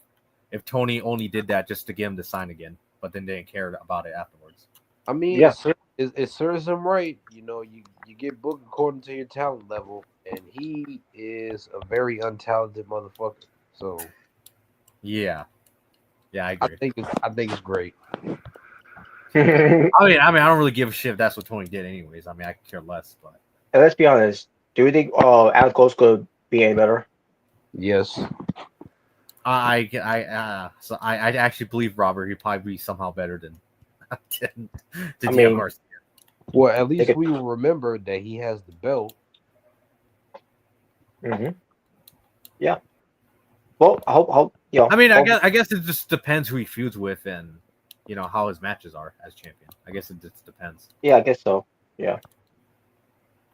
if Tony only did that just to get him to sign again, but then didn't care about it afterwards. I mean, it serves him right. You get booked according to your talent level, and he is a very untalented motherfucker. So, yeah, I agree. I think it's great. I mean, I don't really give a shit if that's what Tony did, anyways. I mean, I could care less. But let's be honest. Do you think Alex Coles could be any better? Yes. I actually believe Robert. He'd probably be somehow better than Daniel Garcia. Well, at least we will remember that he has the belt. Mm-hmm. Yeah. Well, I hope. I mean, I guess it just depends who he feuds with and how his matches are as champion. I guess it just depends. Yeah, I guess so. Yeah.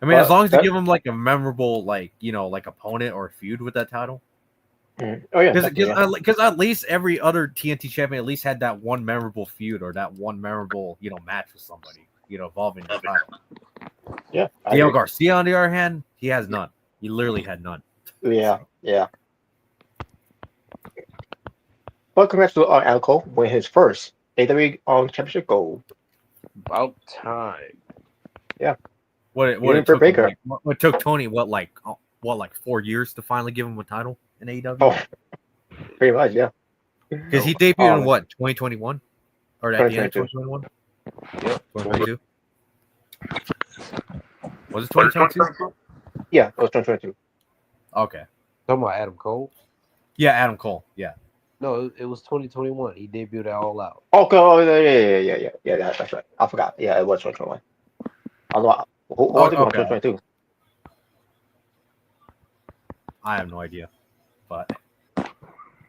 I mean, as long as you give him like a memorable, like opponent or feud with that title. Mm-hmm. Oh yeah. Because at least every other TNT champion at least had that one memorable feud or that one memorable match with somebody involving the title. Yeah. Daniel Garcia, on the other hand, he has none. He literally had none. Yeah. But congrats to Alco with his first AEW championship gold. About time. Yeah. What took Tony 4 years to finally give him a title in AEW? Oh, pretty much, yeah. Because he debuted in 2021 or at the end of 2021? Yeah, 2022. Was it 2022? Yeah, it was 2022. Okay. Talking about Adam Cole? Yeah, Adam Cole. Yeah. No, it was 2021. He debuted at All Out. Okay. Oh, yeah. That's right. I forgot. Yeah, it was 2021. Who was 2022? I have no idea, but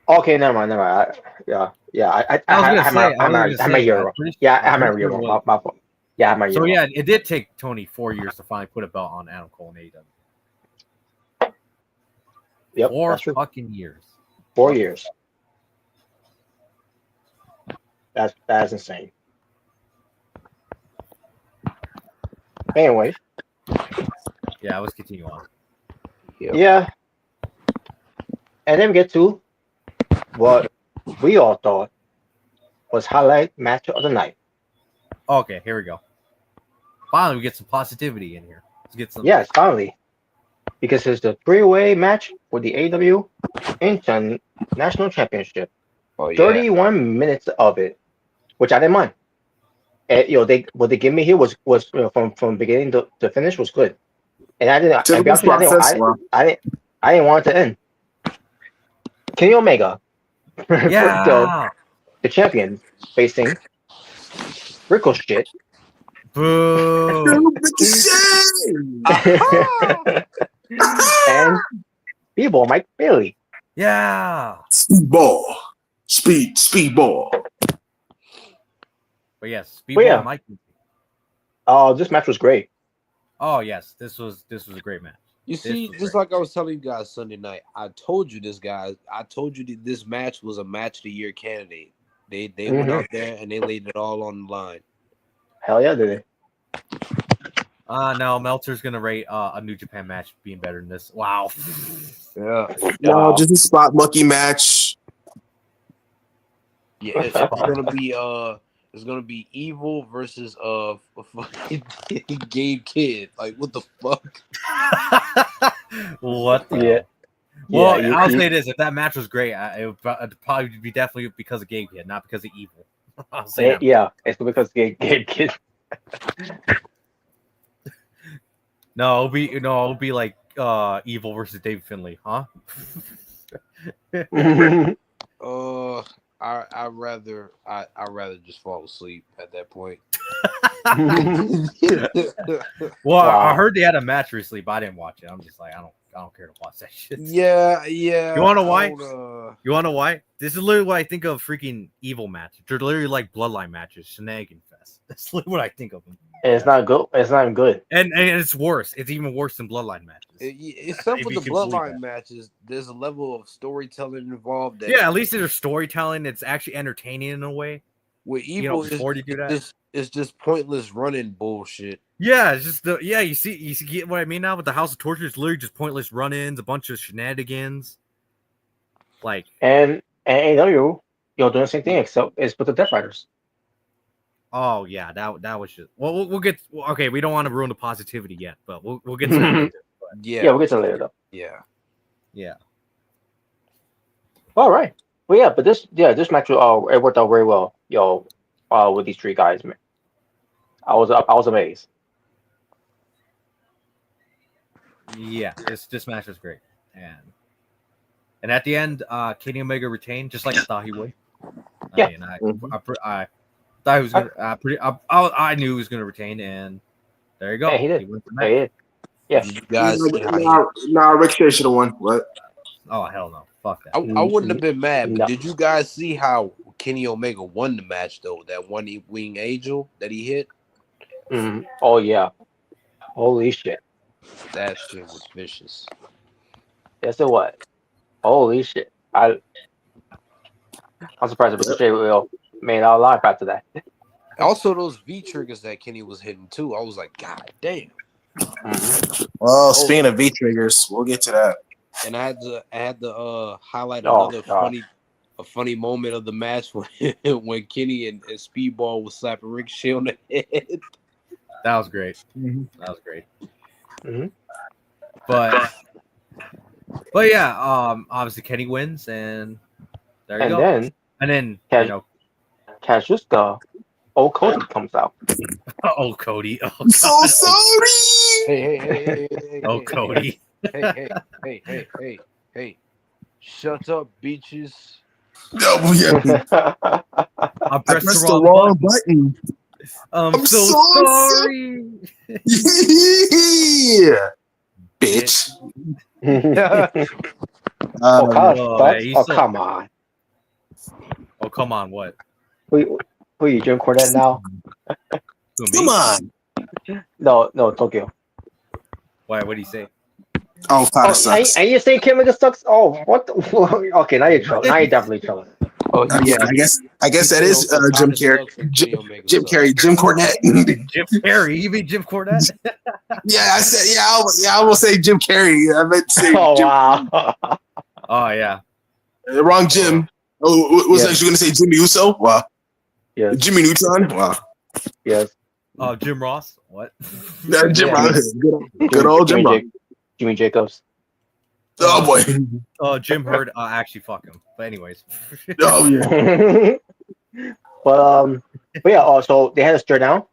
okay, never mind. Yeah, Yeah, I was had gonna my say, year I'm wrong. pretty, Yeah, I I'm had my pretty year sure it wrong. was. My fault. Yeah, I had my year So wrong. yeah, it did take Tony 4 years to finally put a belt on Adam Cole and AEW. Yep, 4 that's true. fucking years. 4 years. That's insane. Anyway, Yeah, let's continue on. yeah, and then we get to what we all thought was highlight match of the night. Okay, here we go. Finally, we get some positivity in here. Let's get some. Yes, finally, because it's the three-way match for the AEW International Championship. Oh yeah. 31 minutes of it, which I didn't mind. And, what they gave me here was from beginning to finish was good, and I didn't. And be Typical honest with you, process. Wow. I didn't want it to end. Kenny Omega, Yeah. the champion, facing Ricochet Boo. and B-Ball Mike Bailey. Yeah. Speedball. Speedball. But yes, Speedball yeah. and Mike. This match was great. Oh yes, this was a great match. You see, just like I was telling you guys Sunday night, I told you this, guys. I told you that this match was a match of the year candidate. They went out there and they laid it all on the line. Hell yeah, did they? No, Meltzer's gonna rate a New Japan match being better than this. Wow. Yeah. No, just a spot monkey match. Yeah, it's gonna be Evil versus a fucking Gabe Kidd. Like, what the fuck? What? The Well, I'll say this: if that match was great, it would probably be definitely because of Gabe Kidd, not because of Evil. I'll say that. Yeah, it's because Gabe Kidd. No, it'll be like Evil versus Dave Finlay, huh? I'd rather just fall asleep at that point. Well, I heard they had a match recently, but I didn't watch it. I'm just like, I don't care to watch that shit. Yeah. You wanna know why? You wanna know why? This is literally what I think of freaking Evil matches. They're literally like bloodline matches, shenanigan fest. That's literally what I think of them. And it's not good. It's not even good. And it's worse. It's even worse than bloodline matches. Except with the bloodline matches, there's a level of storytelling involved. That at least there's storytelling. It's actually entertaining in a way. With Evil, before you do that, it's just pointless running bullshit. Yeah, it's just you see get what I mean now with the House of Torture. It's literally just pointless run-ins, a bunch of shenanigans. Like and AEW, doing the same thing except it's with the Death Riders. Oh yeah, that was just we'll get okay. We don't want to ruin the positivity yet, but we'll get to that later. Yeah, we'll get to that later though. Yeah. All right. Well, yeah, but this match it worked out very well, with these three guys, man. I was amazed. Yeah, this match was great, and at the end, Kenny Omega retained just like I thought he would. Yeah, I thought he was gonna. I knew he was gonna retain, and there you go. Yeah, he did. He did. Yeah, guys. Ricochet should have won. What? Oh hell no! Fuck that. I wouldn't have been mad, but No. did you guys see how Kenny Omega won the match though? That one wing angel that he hit. Mm-hmm. Oh yeah! Holy shit! That shit was vicious. Yes, it was. Holy shit! I'm surprised that Ricochet made our life after that. Also, those V triggers that Kenny was hitting too. I was like, God damn. Mm-hmm. Well, speaking of V triggers, we'll get to that. And I had to highlight another funny moment of the match when Kenny and Speedball was slapping Ricochet on the head. That was great. Mm-hmm. That was great. Mm-hmm. But yeah, obviously Kenny wins, and there you go. And then Kazuchika, old Cody comes out. Oh, Cody. Oh, I'm so sorry. Hey. Oh, Cody. Hey. Shut up, beaches. No, yeah. I pressed the wrong button. I'm so sorry. Yeah, bitch. Come on. Oh, come on, what? Who you, Jim Cornette now? Who, me? Come on. No, Tokyo. Why? What do you say? Oh, Okada sucks. And you saying Kim Omega sucks? Oh, what? Okay, now you're trolling. Now you're definitely trolling. Oh, Yeah, I guess that is Jim Carrey. Jim Carrey, Jim Cornette. Jim Carrey? You mean Jim Cornette? Yeah, I said I almost say Jim Carrey. I meant to say Oh Jim. wow. Oh yeah. Wrong Jim. Oh, was Yeah. actually going to say Jimmy Uso? Wow. Yes. Jimmy Neutron? Wow. Yes. Oh, Jim Ross? What? No, Jim Yeah. Ross. Good old Jim Ross. Jimmy Jacobs. Oh, boy. Oh, Jim Hurd. Actually, fuck him. But anyways. Oh, yeah. but yeah. So they had to stir down,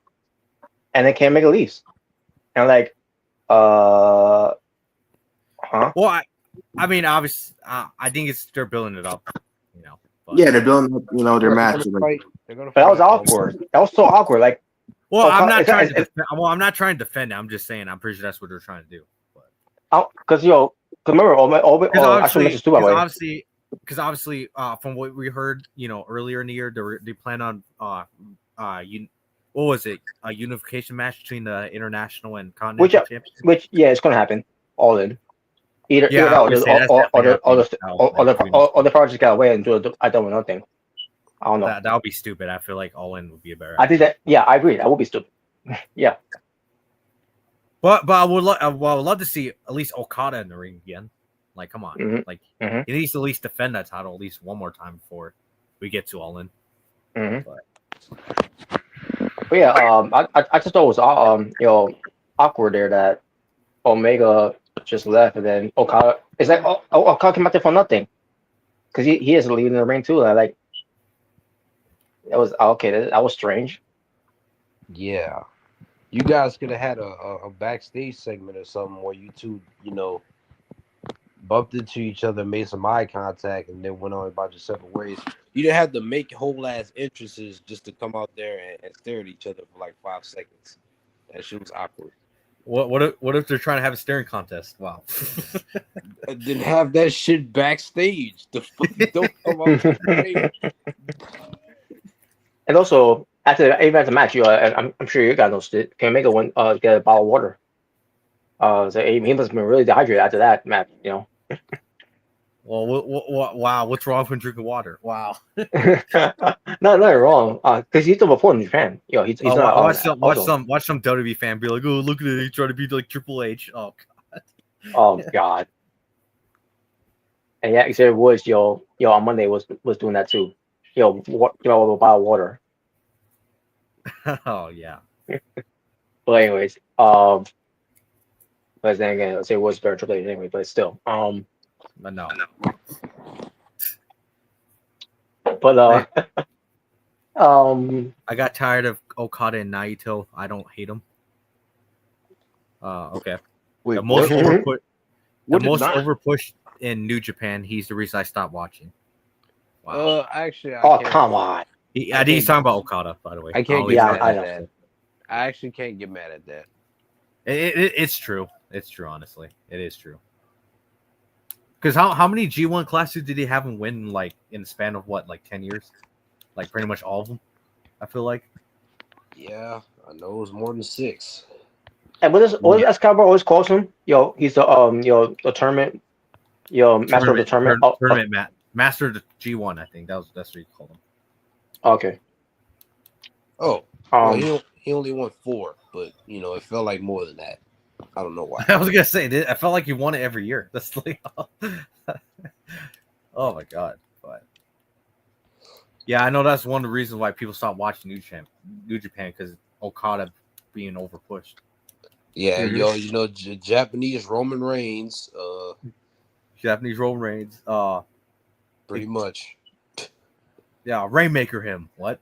and then Kenny Omega leaves, and like, huh? Well, I mean, obviously, I think they're building it up, you know. But, Yeah, they're building up, their match. But that was awkward. That was so awkward. Like, well, I'm not it's- trying it's- to. I'm not trying to defend it. I'm just saying. I'm pretty sure that's what they're trying to do. because remember, I should mention too, by the way. Because obviously, from what we heard, earlier in the year, they plan on what was it? A unification match between the international and continental championship. Which it's gonna happen. All in. Either Yeah, that, I was gonna say, or the project got away and do it. I don't know nothing. I don't know. That would be stupid. I feel like All In would be a better. I think that. Yeah, I agree. That would be stupid. Yeah. But I would love to see at least Okada in the ring again. Like, come on, Mhm. like Mhm. he needs to at least defend that title at least one more time before we get to All In. Mm-hmm. But yeah, I just thought it was awkward there that Omega just left, and then Okada. It's like Okada came out there for nothing, because he is leaving the ring too. Like that was okay. That was strange. Yeah. You guys could have had a backstage segment or something where you two, bumped into each other, made some eye contact, and then went on about your separate ways. You didn't have to make whole ass entrances just to come out there and stare at each other for like 5 seconds. That shit was awkward. What if they're trying to have a staring contest? Wow. Then have that shit backstage. The fuck don't come out to the ring. And also even after the match, I'm sure you guys noticed it. Can Omega went get a bottle of water. So he must have been really dehydrated after that match. Well, wow, what's wrong with drinking water? Wow. Nothing wrong. Because he's done before in Japan. He's not. Watch some WWE fan be like, oh, look at it, he's trying to be like Triple H. Oh god. Oh god. And yeah, Xavier Woods, on Monday was doing that too. With a bottle of water. Oh yeah. But anyways, but then again, Xavier Woods better Triple H anyway. But still, But no. But I got tired of Okada and Naito. I don't hate them. Okay. Wait, The most what? overpushed in New Japan. He's the reason I stopped watching. Wow. Actually, come on. I think he's talking about Okada, by the way. I can't Oh, get yeah, mad I at know. that. I actually can't get mad at that. It's true. It's true, honestly. It is true. Because how many G1 classes did he have him win, like, in the span of, 10 years? Like, pretty much all of them, I feel like. Yeah, I know it was more than 6. And what does Excalibur always calls him? He's the the tournament, master of the tournament. Master of the G1, I think. That's what he called him. Okay. Oh, well, he only won 4, but, it felt like more than that. I don't know why. I was going to say, I felt like he won it every year. That's like, oh my God. But yeah, I know that's one of the reasons why people stopped watching New Japan, because Okada being overpushed. Yeah, Japanese Roman Reigns. Japanese Roman Reigns. Pretty much. Yeah, Rainmaker him. What?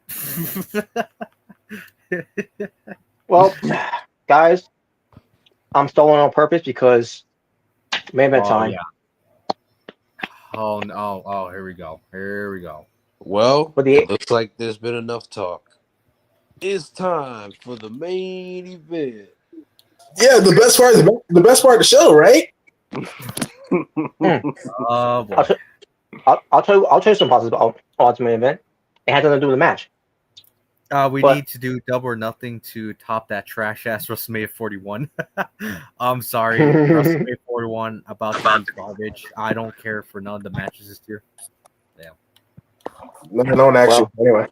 Well, guys, I'm stalling on purpose because main event time. Yeah. Oh no! Oh, here we go. Well, But it looks like there's been enough talk. It's time for the main event. Yeah, the best part of the show, right? Oh boy. I'll tell you some positives about the main event. It had nothing to do with the match. We need to do Double or Nothing to top that trash ass WrestleMania 41. I'm sorry, WrestleMania 41 about to be garbage. I don't care for none of the matches this year. Damn. No one actually. Anyway.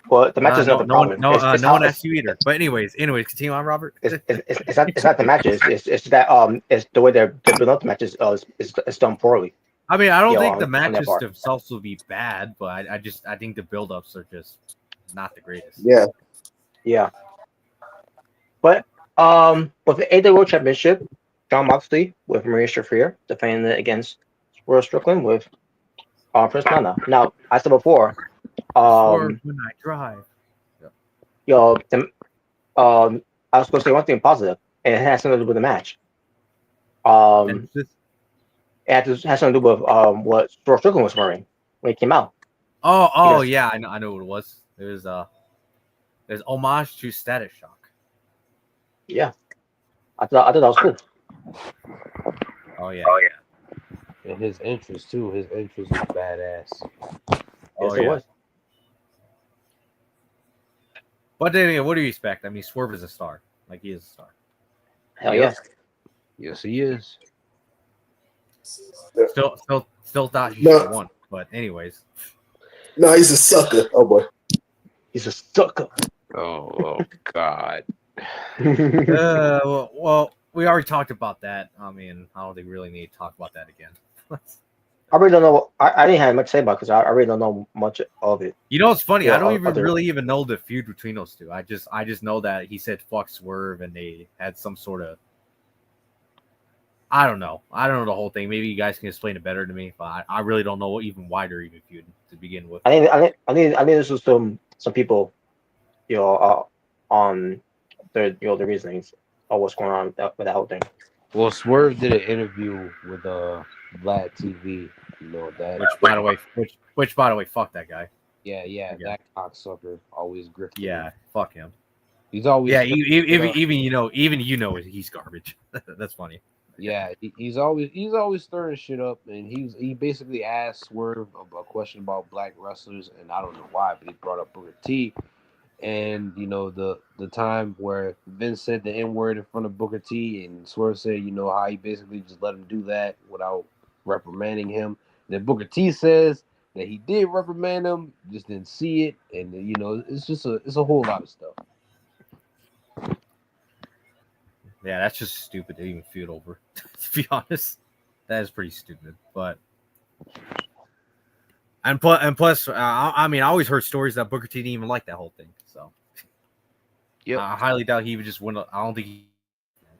Well, the match is not the problem. No one asked you either. But anyways, continue on, Robert. It's not the matches. It's that it's the way they're building up the matches. It's done poorly. I mean, I don't think the matches themselves will be bad, but I think the build-ups are just not the greatest. Yeah. But with the AEW World Championship, Jon Moxley with Maria Shafir defending it against Swerve Strickland with Prince Nana. Now, I said before, when I drive. I was going to say one thing positive, and it has something to do with the match. It has something to do with what Swerve Strickland was wearing when he came out. Yeah, I know what it was. It was there's homage to Status Shock. Yeah, I thought that was cool. Oh yeah. And his entrance too. His entrance was badass. Yes, it was. But then, what do you expect? I mean, Swerve is a star. Like, he is a star. Hell yeah. Yes, he is. Still thought he should have won. But anyways. No, he's a sucker. Oh boy. He's a sucker. Oh God. Well, we already talked about that. I mean, I don't think we really need to talk about that again. I really don't know. I didn't have much to say about it because I really don't know much of it. You know, it's funny. Yeah, I don't really even know the feud between those two. I just know that he said fuck Swerve and they had some sort of. I don't know the whole thing. Maybe you guys can explain it better to me, but I really don't know why they're even feuding to begin with. I think this was some people, on the the reasonings of what's going on with that whole thing. Well, Swerve did an interview with Vlad TV. You know that. Which by the way, fuck that guy. Yeah, that cocksucker always grifting. Yeah, fuck him. He's always even he's garbage. That's funny. Yeah, he's always stirring shit up, and he basically asked Swerve a question about black wrestlers, and I don't know why, but he brought up Booker T, and the time where Vince said the N-word in front of Booker T, and Swerve said how he basically just let him do that without reprimanding him. And then Booker T says that he did reprimand him, just didn't see it, and it's a whole lot of stuff. Yeah, that's just stupid to even feud over. To be honest, that is pretty stupid. But plus, I mean, I always heard stories that Booker T didn't even like that whole thing. So, yeah, I highly doubt he would just win. I don't think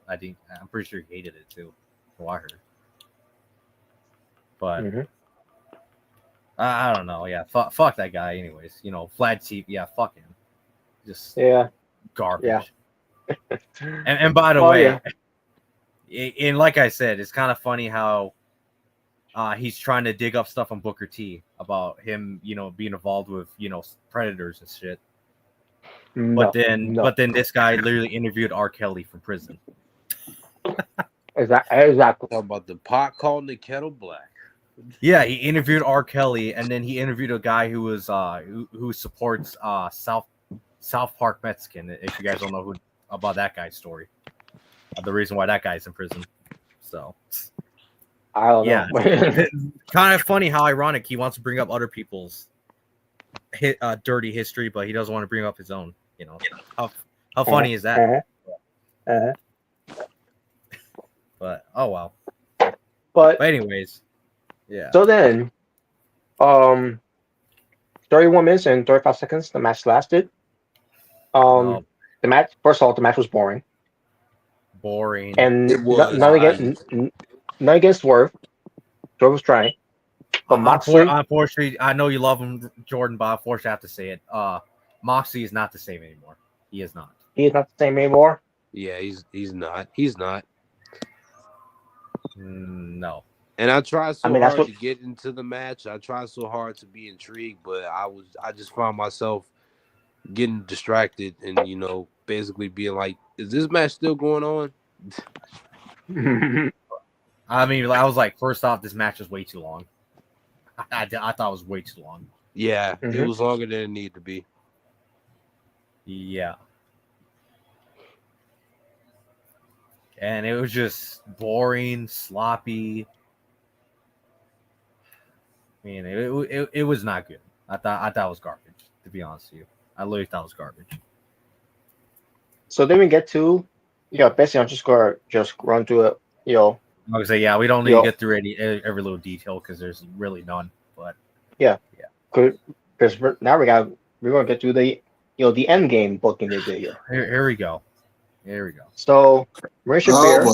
I'm pretty sure he hated it too. From what I heard. But I don't know. Yeah, fuck that guy. Anyways, Vlad TV. Yeah, fuck him. Just garbage. Yeah. And by the way, and like I said, it's kind of funny how he's trying to dig up stuff on Booker T about him, being involved with, predators and shit. But then this guy literally interviewed R. Kelly from prison. Exactly. Talk about the pot calling the kettle black. Yeah, he interviewed R. Kelly, and then he interviewed a guy who was who supports South Park Mexican. If you guys don't know about that guy's story, the reason why that guy's in prison. So I don't know. Kind of funny how ironic he wants to bring up other people's dirty history, but he doesn't want to bring up his own. How funny is that? But oh well. But anyways, yeah. So then, 31 minutes and 35 seconds the match lasted. The match. First of all, the match was boring. And none against Swerve. Swerve was trying. But Moxley, unfortunately, I know you love him, Jordan, but unfortunately, I have to say it. Moxley is not the same anymore. He is not. He is not the same anymore. Yeah, he's not. He's not. No. And I tried so hard to get into the match. I tried so hard to be intrigued, but I just found myself getting distracted and basically being like, is this match still going on? I mean, I was like, first off, this match is way too long. I thought it was way too long. Yeah, it Mhm. was longer than it needed to be. Yeah. And it was just boring, sloppy. I mean, it was not good. I thought it was garbage, to be honest with you. I literally thought it was garbage. So then we get to, basically I'm just gonna just run through it. I was say, yeah, we don't need to get through every little detail because there's really none. But Yeah. Yeah. Because now we're gonna get to the the end game booking they did here. Here we go. Here we go. So Marisha Oh, Beer boy.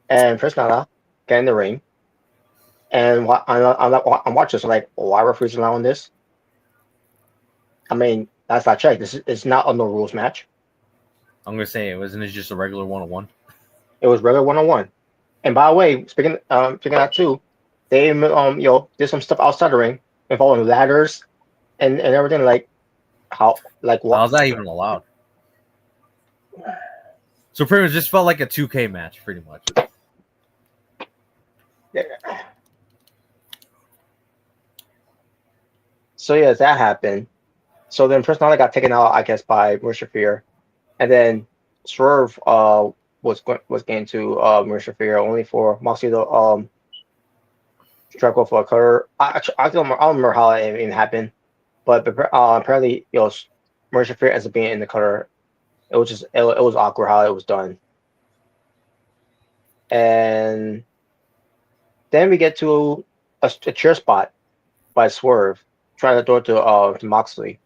and Chris Nana get in the ring, and I'm watching. So like, why referees allowing this? I mean, last I checked, this is not a no rules match. I'm gonna say, wasn't it just a regular 1-on-1? It was regular 1-on-1. And by the way, speaking of that too, they did some stuff outside the ring involving ladders and everything, like what. How's that even allowed? So pretty much just felt like a 2K match, pretty much. So yeah, that happened. So then Chris Nana got taken out, I guess, by Marisha Fear, and then Swerve was getting to Marisha Fear only for Moxley to strike off a cutter. I don't remember how it even happened, but apparently Marisha Fear ends up being in the cutter. It was just it was awkward how it was done, and then we get to a chair spot by Swerve trying to throw it to Moxley.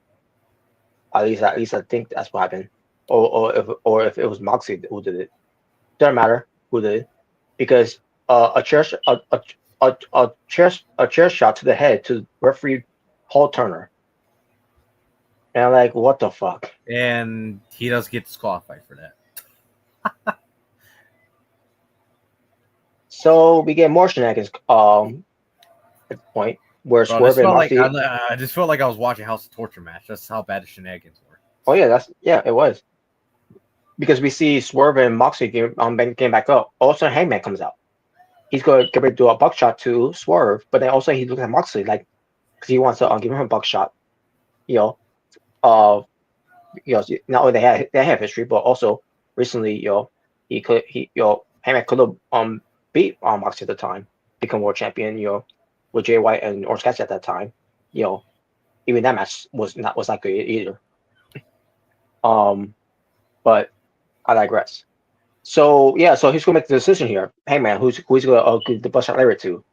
At least I think that's what happened. Or if it was Moxley who did it. Doesn't matter who did it. Because a chair shot to the head to referee Paul Turner. And I'm like, what the fuck? And he does get disqualified for that. So we get more shenanigans at the point where Bro, Swerve and Moxley. I just felt like I was watching House of Torture match. That's how bad the shenanigans were. Oh yeah, it was. Because we see Swerve and Moxley getting back up. Also, Hangman comes out. He's going to get ready to do a buckshot to Swerve, but then also he looks at Moxley like, because he wants to give him a buckshot. Not only they have history, but also recently, Hangman could have beat Moxley at the time, become world champion, with Jay White and Orange Cassidy at that time. Even that match was not good either. But I digress. So yeah, so he's gonna make the decision here. Hangman, who's gonna give the buckshot later to?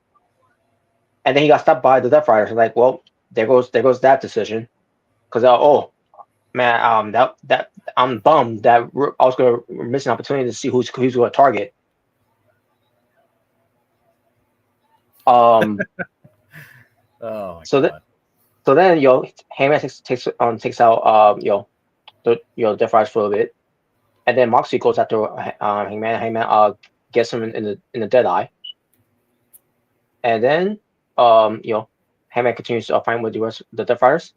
And then he got stopped by the Death Riders. Like, well, there goes that decision. Because man, that I'm bummed that I was gonna miss an opportunity to see who's gonna target. Oh my God. So then Heyman takes out the Death Riders for a bit, and then Moxley goes after Heyman. Heyman gets him in the dead eye, and then Heyman continues to fight with the rest of the Death Riders.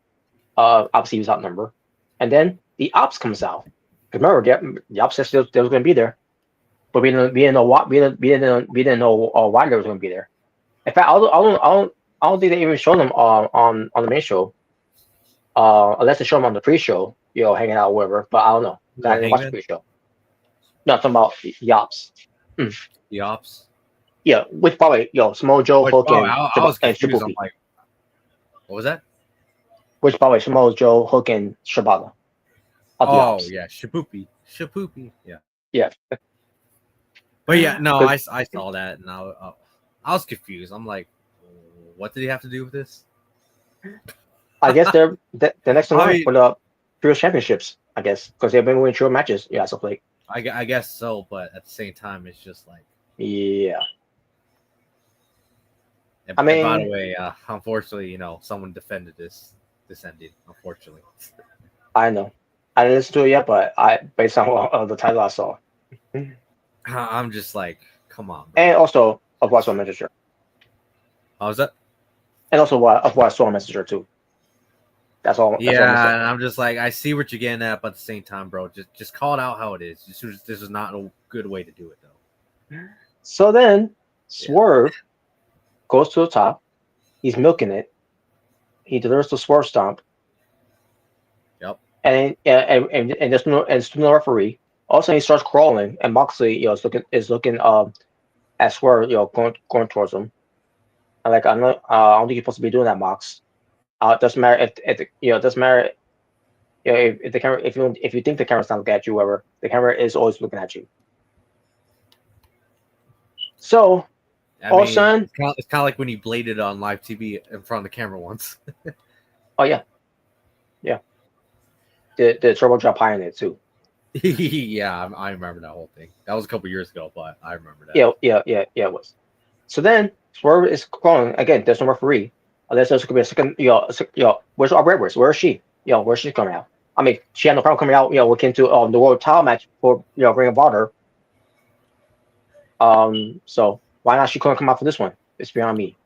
Obviously he was outnumbered, and then the Ops comes out. Remember, the Ops said they was going to be there, but we didn't know what we didn't know why they was going to be there. In fact, I don't think they even showed them on the main show, unless they showed them on the pre-show, hanging out or whatever. But I don't know. I didn't watch the pre-show. No, I'm talking about the Ops. The Ops. Yeah, which probably Samoa Joe, Hook, and I was confused. Shibuki. I'm like, what was that? Which probably Samoa Joe, Hook, and Shibata. Oh yeah, Shibuki. Yeah. Yeah. But yeah, no, I saw that and I was confused. I'm like, what did he have to do with this? I guess they're the next in line for the Trios Championships. I guess because they've been winning trio matches. Yeah, so like. I guess so, but at the same time, it's just like. Yeah. And by the way, unfortunately, someone defended this ending. Unfortunately. I know. I didn't listen to it yet, but based on the title I saw. I'm just like, come on. Bro. And also of what I saw on Messenger. How was that? And also of what I saw on Messenger too. That's all. Yeah, and I'm just like, I see what you're getting at, but at the same time, bro, just call it out how it is. This is not a good way to do it, though. So then Swerve goes to the top. He's milking it. he delivers the swerve stomp, Yep. and there's no referee. All of a sudden he starts crawling, and Moxley, is looking at Swerve, going towards him. And like I'm not, I don't think you're supposed to be doing that, Mox. It doesn't matter it doesn't matter. If the camera, if you think the camera's not looking at you, whatever, the camera is always looking at you. So all of a sudden, it's kind of like when you bladed on live TV in front of the camera once. oh yeah, the turbo drop high in it too. Yeah, I remember that whole thing. That was a couple years ago, but I remember that. Yeah, it was. So then Swerve is calling again. There's no referee. Unless there's going to be a second. Where's our Redworth? Where is she? Where's she coming out? I mean, she had no problem coming out. Looking into the world title match for Ring of Honor. So why not she couldn't come out for this one? It's beyond me.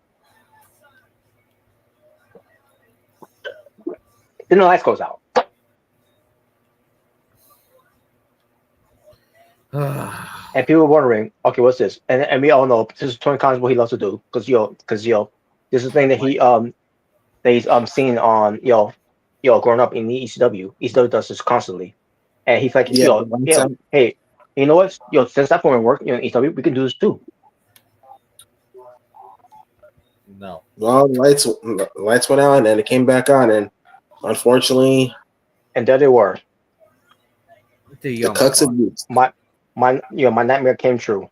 Then the lights goes out. And people were wondering, okay, what's this? And we all know this is Tony Khan's what he loves to do, because this is the thing that he's seen on growing up in the ECW. ECW does this constantly, and he's like, hey, you know what? Since that point work, in ECW, we can do this too. No. Well, the lights went out and then it came back on, and unfortunately, and there they were. The cucks of youth. My nightmare came true.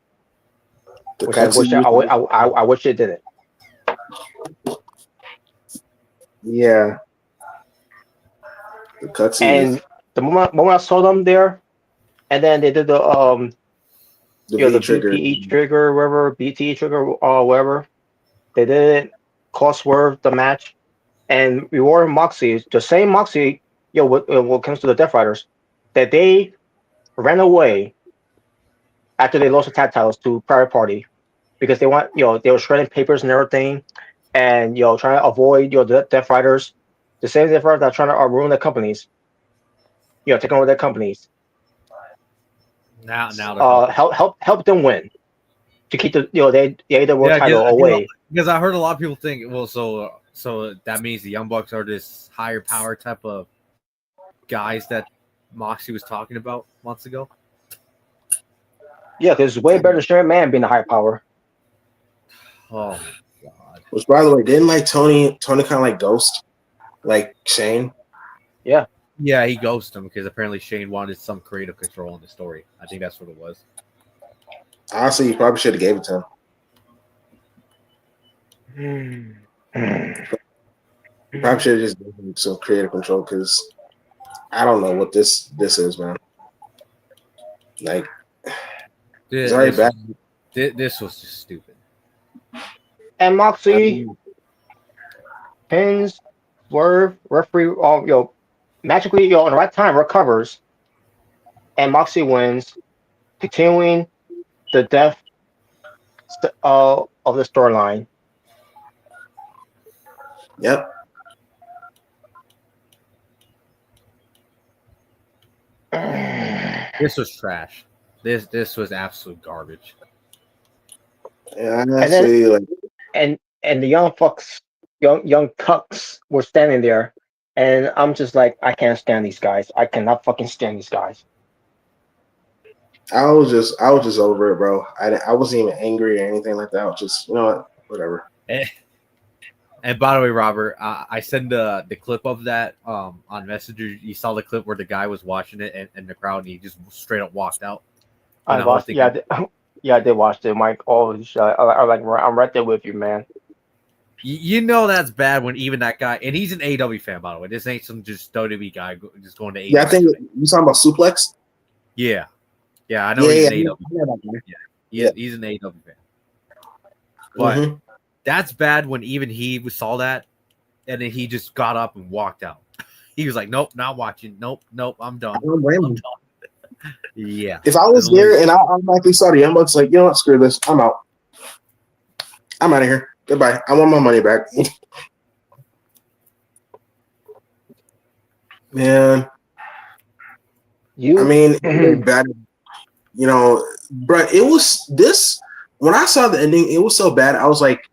The Which I wish it didn't. Yeah. The cucks of And youth. the moment I saw them there, and then they did the The trigger. BTE trigger, whatever, BTE trigger, or whatever. They did it, cost Swerve the match, and rewarded Moxie, the same Moxie, what comes to the Death Riders, that they ran away after they lost the tag titles to Private Party, because they were shredding papers and everything, and trying to avoid the Death Riders, the same Death Riders that are trying to ruin their companies, taking over their companies. Now help them win to keep the the world title away. Because I heard a lot of people think, well, so that means the Young Bucks are this higher power type of guys that Moxie was talking about months ago. Yeah, because it's way better than Sharon Man being a higher power. Oh my god! Which, by the way, didn't Tony kind of like ghost like Shane? Yeah. Yeah, he ghosted him because apparently Shane wanted some creative control in the story. I think that's what it was. Honestly, you probably should have gave it to him. You probably should have just given him some creative control, because I don't know what this is, man. Like, it's already bad. This was just stupid. And Moxie pins Swerve, referee, magically, in the right time recovers, and Moxie wins, continuing the death of the storyline. Yep. This was trash. This was absolute garbage. Yeah, honestly, and the young cucks were standing there, and I'm just like, I can't stand these guys. I cannot fucking stand these guys. I was just over it, bro. I wasn't even angry or anything like that. I was just, whatever. And by the way, Robert, I sent the clip of that on Messenger. You saw the clip where the guy was watching it in the crowd, and he just straight up walked out. I watched. I did watch it, Mike. I'm right there with you, man. You know that's bad when even that guy, and he's an AEW fan, by the way. This ain't some just WWE guy just going to AEW. Yeah, I think you talking about Suplex. Yeah, I know he's an AEW. Yeah, he's an AEW fan. But that's bad when even he saw that, and then he just got up and walked out. He was like, "Nope, not watching. Nope, I'm done." I'm done. Yeah. If I was there and I automatically saw the Young Bucks, like, screw this, I'm out. I'm out of here. Goodbye. I want my money back. Man. Bad. But it was this. When I saw the ending, it was so bad. I was like,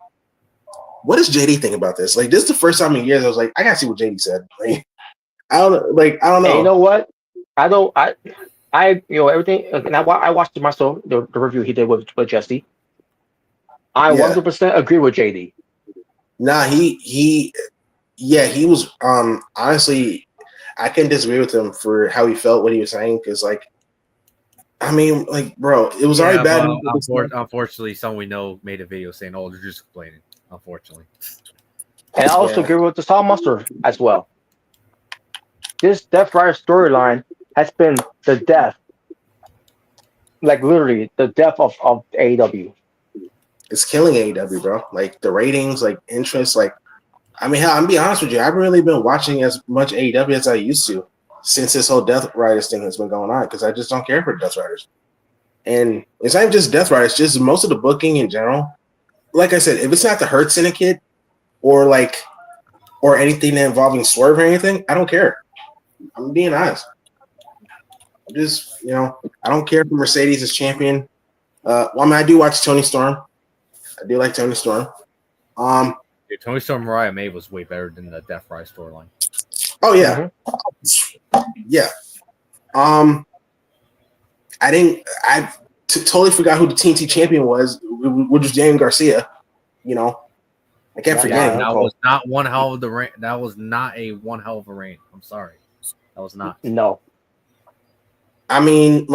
what does JD think about this? Like, this is the first time in years I was like, I gotta see what JD said. Like, I don't know. And you know what? Everything. And I watched myself the review he did with Jesse. I Yeah. 100% agree with JD. Nah, he was honestly, I can disagree with him for how he felt, what he was saying, because like, I mean, like, bro, it was already bad. Unfortunately, someone we know made a video saying, "Oh, they're just complaining." Unfortunately, and I also agree with the Saw Monster as well. This Death Rider storyline has been the death, like literally the death of AEW. It's killing AEW, bro. Like the ratings, like interest, like I mean, hell, I'm be honest with you, I haven't really been watching as much AEW as I used to since this whole Death Riders thing has been going on because I just don't care for Death Riders. And it's not even just Death Riders, just most of the booking in general. Like I said, if it's not the Hurt Syndicate or anything involving Swerve or anything, I don't care. I'm being honest. Just, I don't care for Mercedes as champion. I mean, I do watch Tony Storm. I do like Tony Storm. Dude, Tony Storm Mariah May was way better than the Death Rider storyline. Oh yeah, yeah. I totally forgot who the TNT champion was, which was Daniel Garcia. I kept forgetting. That was not one hell of the reign. That was not a one hell of a reign. I'm sorry, that was not. No. I mean,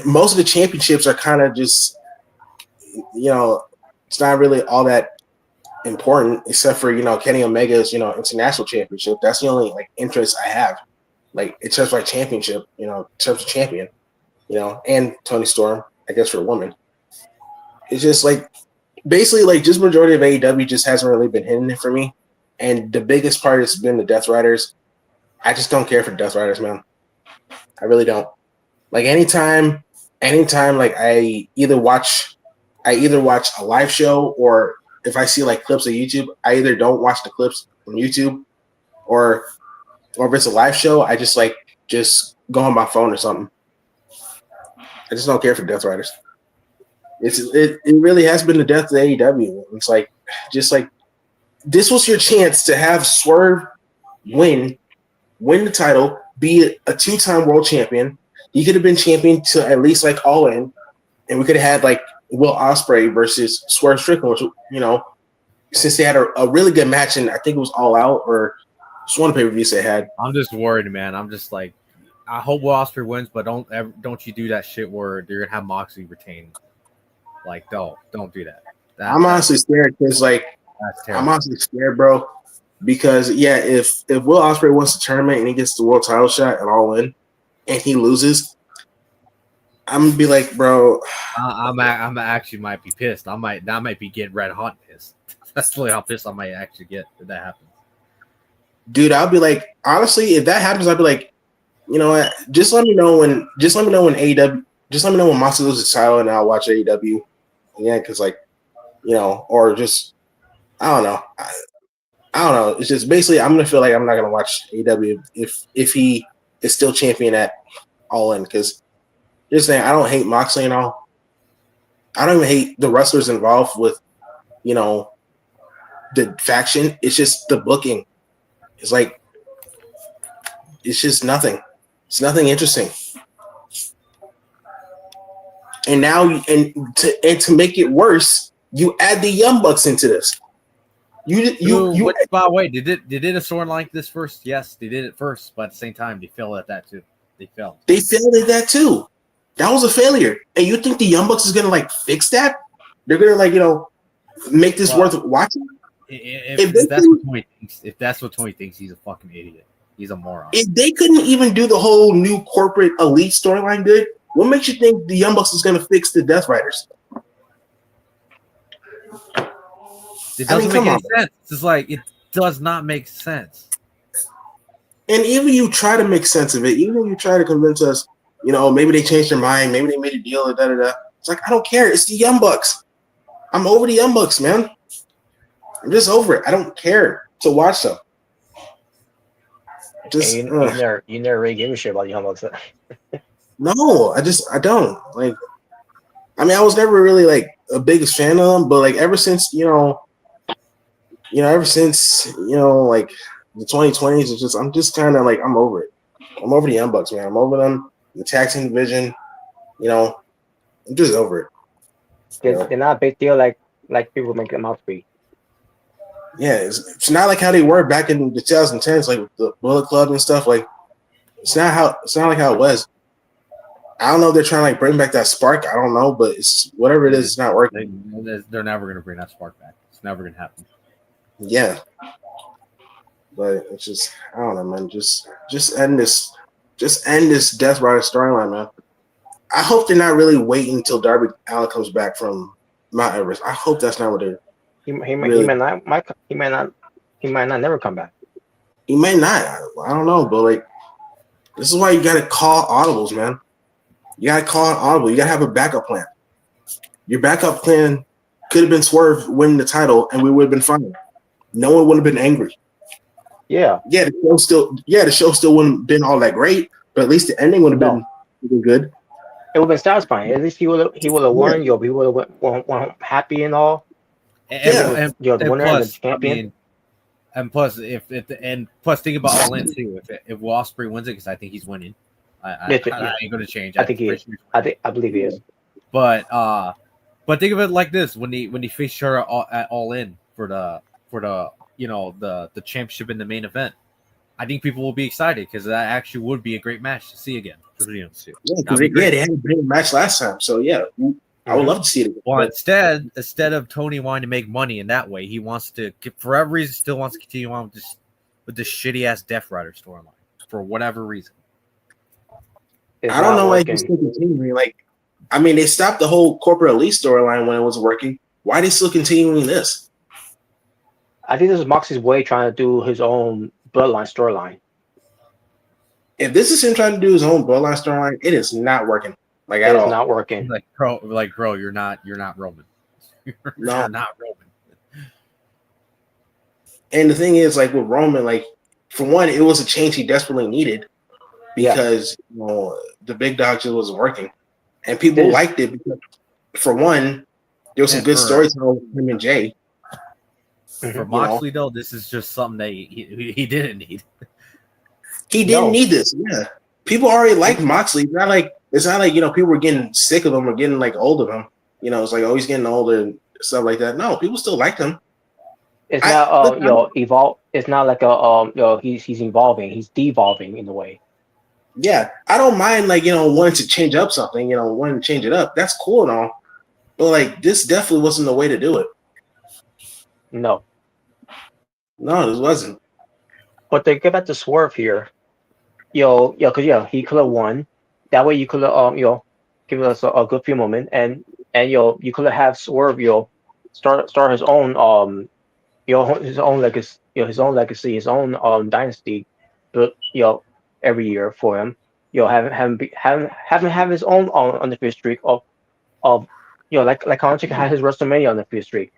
most of the championships are kind of just, it's not really all that important, except for Kenny Omega's international championship. That's the only interest I have, in terms of championship, in terms of champion, and Tony Storm, I guess, for a woman. It's just basically just majority of AEW just hasn't really been hitting it for me, and the biggest part has been the Death Riders. I just don't care for Death Riders, man. I really don't. Anytime I either watch a live show, or if I see clips of YouTube, I either don't watch the clips on YouTube, or if it's a live show, I just go on my phone or something. I just don't care for Death Riders. It really has been the death of AEW. It's this was your chance to have Swerve win the title, be a 2-time world champion. He could have been champion to at least All In, and we could have had Will Ospreay versus Swerve Strickland, which since they had a really good match, and I think it was All Out or just one pay-per-views they had. I'm just worried, man. I'm just I hope Will Ospreay wins, but don't you do that shit where you're gonna have Moxley retain. Don't do that. I'm honestly scared because I'm honestly scared, bro. Because if Will Ospreay wins the tournament and he gets the world title shot at All In, and he loses, I'm gonna be bro. I'm actually might be pissed. I might be getting red hot pissed. That's really how pissed I might actually get if that happens. Dude, I'll be honestly, if that happens, I'll be you know what? Just let me know when AEW. Just let me know when Moxley loses the title, and I'll watch AEW. Yeah, because or just I don't know. I don't know. It's just basically I'm gonna feel I'm not gonna watch AEW if he is still champion at All In, because just saying I don't hate Moxley and all. I don't even hate the wrestlers involved with the faction. It's just the booking. It's it's just nothing. It's nothing interesting. And now, to make it worse, you add the Young Bucks into this. By the way, did it a storyline like this first? Yes, they did it first, but at the same time, they failed at that too. They failed at that too. That was a failure. And you think the Young Bucks is gonna fix that? They're gonna make this worth watching? If that's what Tony thinks, he's a fucking idiot. He's a moron. If they couldn't even do the whole new corporate elite storyline good, what makes you think the Young Bucks is going to fix the Death Riders? It doesn't make any sense. It's it does not make sense. And even you try to make sense of it, even you try to convince us, maybe they changed their mind, maybe they made a deal, da-da-da. It's I don't care. It's the Young Bucks. I'm over the Young Bucks, man. I'm just over it. I don't care to watch them. You never really gave a shit about the Young Bucks. No, I don't. I mean, I was never really like a biggest fan of them, but like ever since like the 2020s, it's just I'm just kind of like I'm over it. I'm over the Young Bucks, man. I'm over them. The tag team division, I'm just over it. They're not a big deal like people make them out to be. Yeah, it's not like how they were back in the 2010s, like with the Bullet Club and stuff. Like it's not like how it was. I don't know if they're trying to like bring back that spark. I don't know, but it's whatever it is, it's not working. They're never going to bring that spark back. It's never going to happen. Yeah, but it's just I don't know, man. Just end this Death Rider storyline, man. I hope they're not really waiting until Darby Allin comes back from Mount Everest. I hope that's not what they're. He might not never come back. He may not. I don't know, but like this is why you got to call audibles, man. You got to call an audible. You got to have a backup plan. Your backup plan could have been Swerve winning the title, and we would have been fine. No one would have been angry. Yeah. Yeah, the show still wouldn't have been all that great, but at least the ending would have been good. It would have been satisfying. At least he would have won. He would have went happy and all. And the winner and the champion. I mean, and plus, think about All In too. If Ospreay wins it, because I think he's winning, I ain't going to change. I think he is. I believe he is. But think of it like this: when he faced her at All In for the the championship in the main event, I think people will be excited because that actually would be a great match to see again. They had a great match last time, so yeah, I would love to see it again. Well, instead of Tony wanting to make money in that way, he wants to, for whatever reason, still wants to continue on with this shitty ass Death Rider storyline for whatever reason. I don't know why he's still continuing. Like, I mean, they stopped the whole Corporate Elite storyline when it wasn't working. Why are they still continuing this? I think this is Moxie's way trying to do his own Bloodline storyline. If this is him trying to do his own Bloodline storyline, it is not working. Like at all. It's not working. Like bro, you're not Roman. You're not Roman. And the thing is, like with Roman, like for one, it was a change he desperately needed because the big dog just wasn't working, and people liked it because, for one, there was some good storytelling with him and Jay. For Moxley, though, this is just something that he didn't need. He didn't need this. Yeah, people already liked Moxley. It's not like people were getting sick of him or getting like old of him. It's like he's getting older and stuff like that. No, people still liked him. It's not evolve. It's not like he's evolving. He's devolving in a way. Yeah, I don't mind wanting to change up something. Wanting to change it up. That's cool and all, but like this definitely wasn't the way to do it. No, this wasn't. But to get back to Swerve here, because he could have won. That way you could have give us a good few moments, and you could have Swerve start his own his own legacy, his own dynasty, but every year for him, have his own undefeated streak of like Undertaker had his WrestleMania undefeated streak.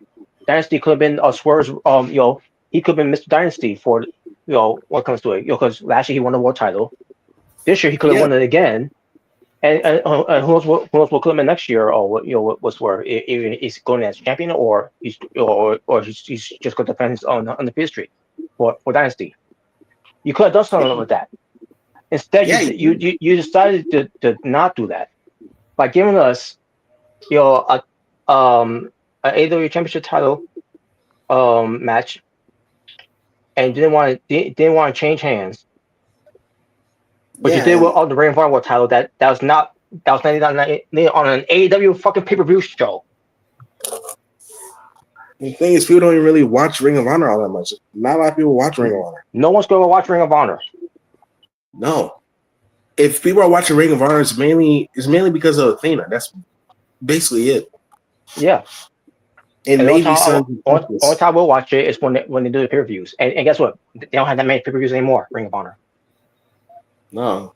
Dynasty could have been Swerve's he could have been Mr. Dynasty for what comes to it, because last year he won the world title. This year he could have won it again, and who knows what could have been next year, or what Swerve, even he's going as champion, or he's just going to defend his own undefeated streak for Dynasty. You could have done something with that. Instead, you decided to not do that by giving us an AEW Championship title match, and didn't want to change hands. But you did with the Ring of Honor World title. That was not on an AEW fucking pay-per-view show. The thing is, people don't even really watch Ring of Honor all that much. Not a lot of people watch Ring of Honor. No one's going to watch Ring of Honor. No. If people are watching Ring of Honor, it's mainly because of Athena. That's basically it. Yeah. And maybe only time we'll watch it is when they do the pay-per-views. And guess what? They don't have that many pay-per-views anymore, Ring of Honor. No.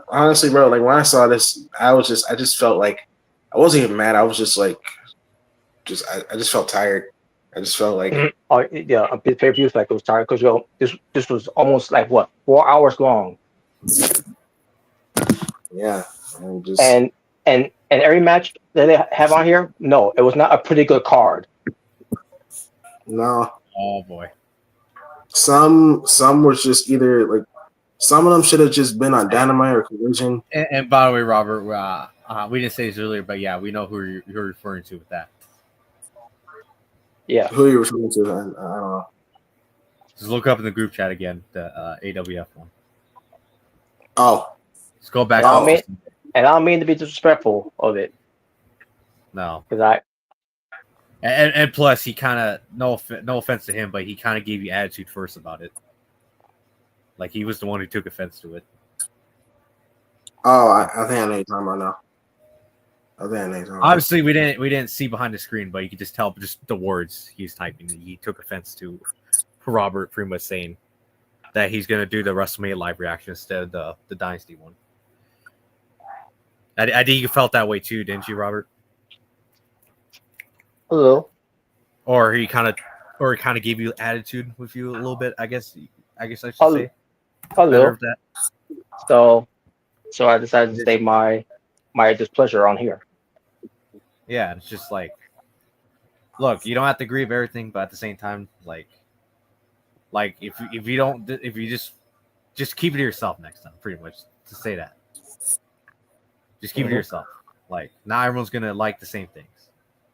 Honestly, bro, like when I saw this, I just felt like I wasn't even mad. I was just like, I just felt tired. I just felt like a bit pay-per-view like it was tired because this was almost like 4 hours long. Yeah, and every match that they have on here, no, it was not a pretty good card. No. Oh boy. Some was just either like some of them should have just been on Dynamite or Collision. And by the way, Robert, we didn't say this earlier, but yeah, we know who you're referring to with that. Yeah. Who are you referring to? I don't know. Just look up in the group chat again, the AWF one. Oh. Let's go back. And I don't mean to be disrespectful of it. No. Because And plus, he kind of no offense to him, but he kind of gave you attitude first about it. Like he was the one who took offense to it. Oh, I think I know what you're talking about now. Obviously, we didn't see behind the screen, but you could just tell just the words he's typing. He took offense to Robert pretty much saying that he's gonna do the WrestleMania live reaction instead of the Dynasty one. I think you felt that way too, didn't you, Robert? a little. Or he kind of gave you attitude with you a little bit. I guess I should say. A little. That. So I decided to state my displeasure on here. Yeah, it's just like, look, you don't have to agree with everything, but at the same time, like if you just keep it to yourself next time, pretty much to say that. Just keep it to yourself. Like, not everyone's gonna like the same things.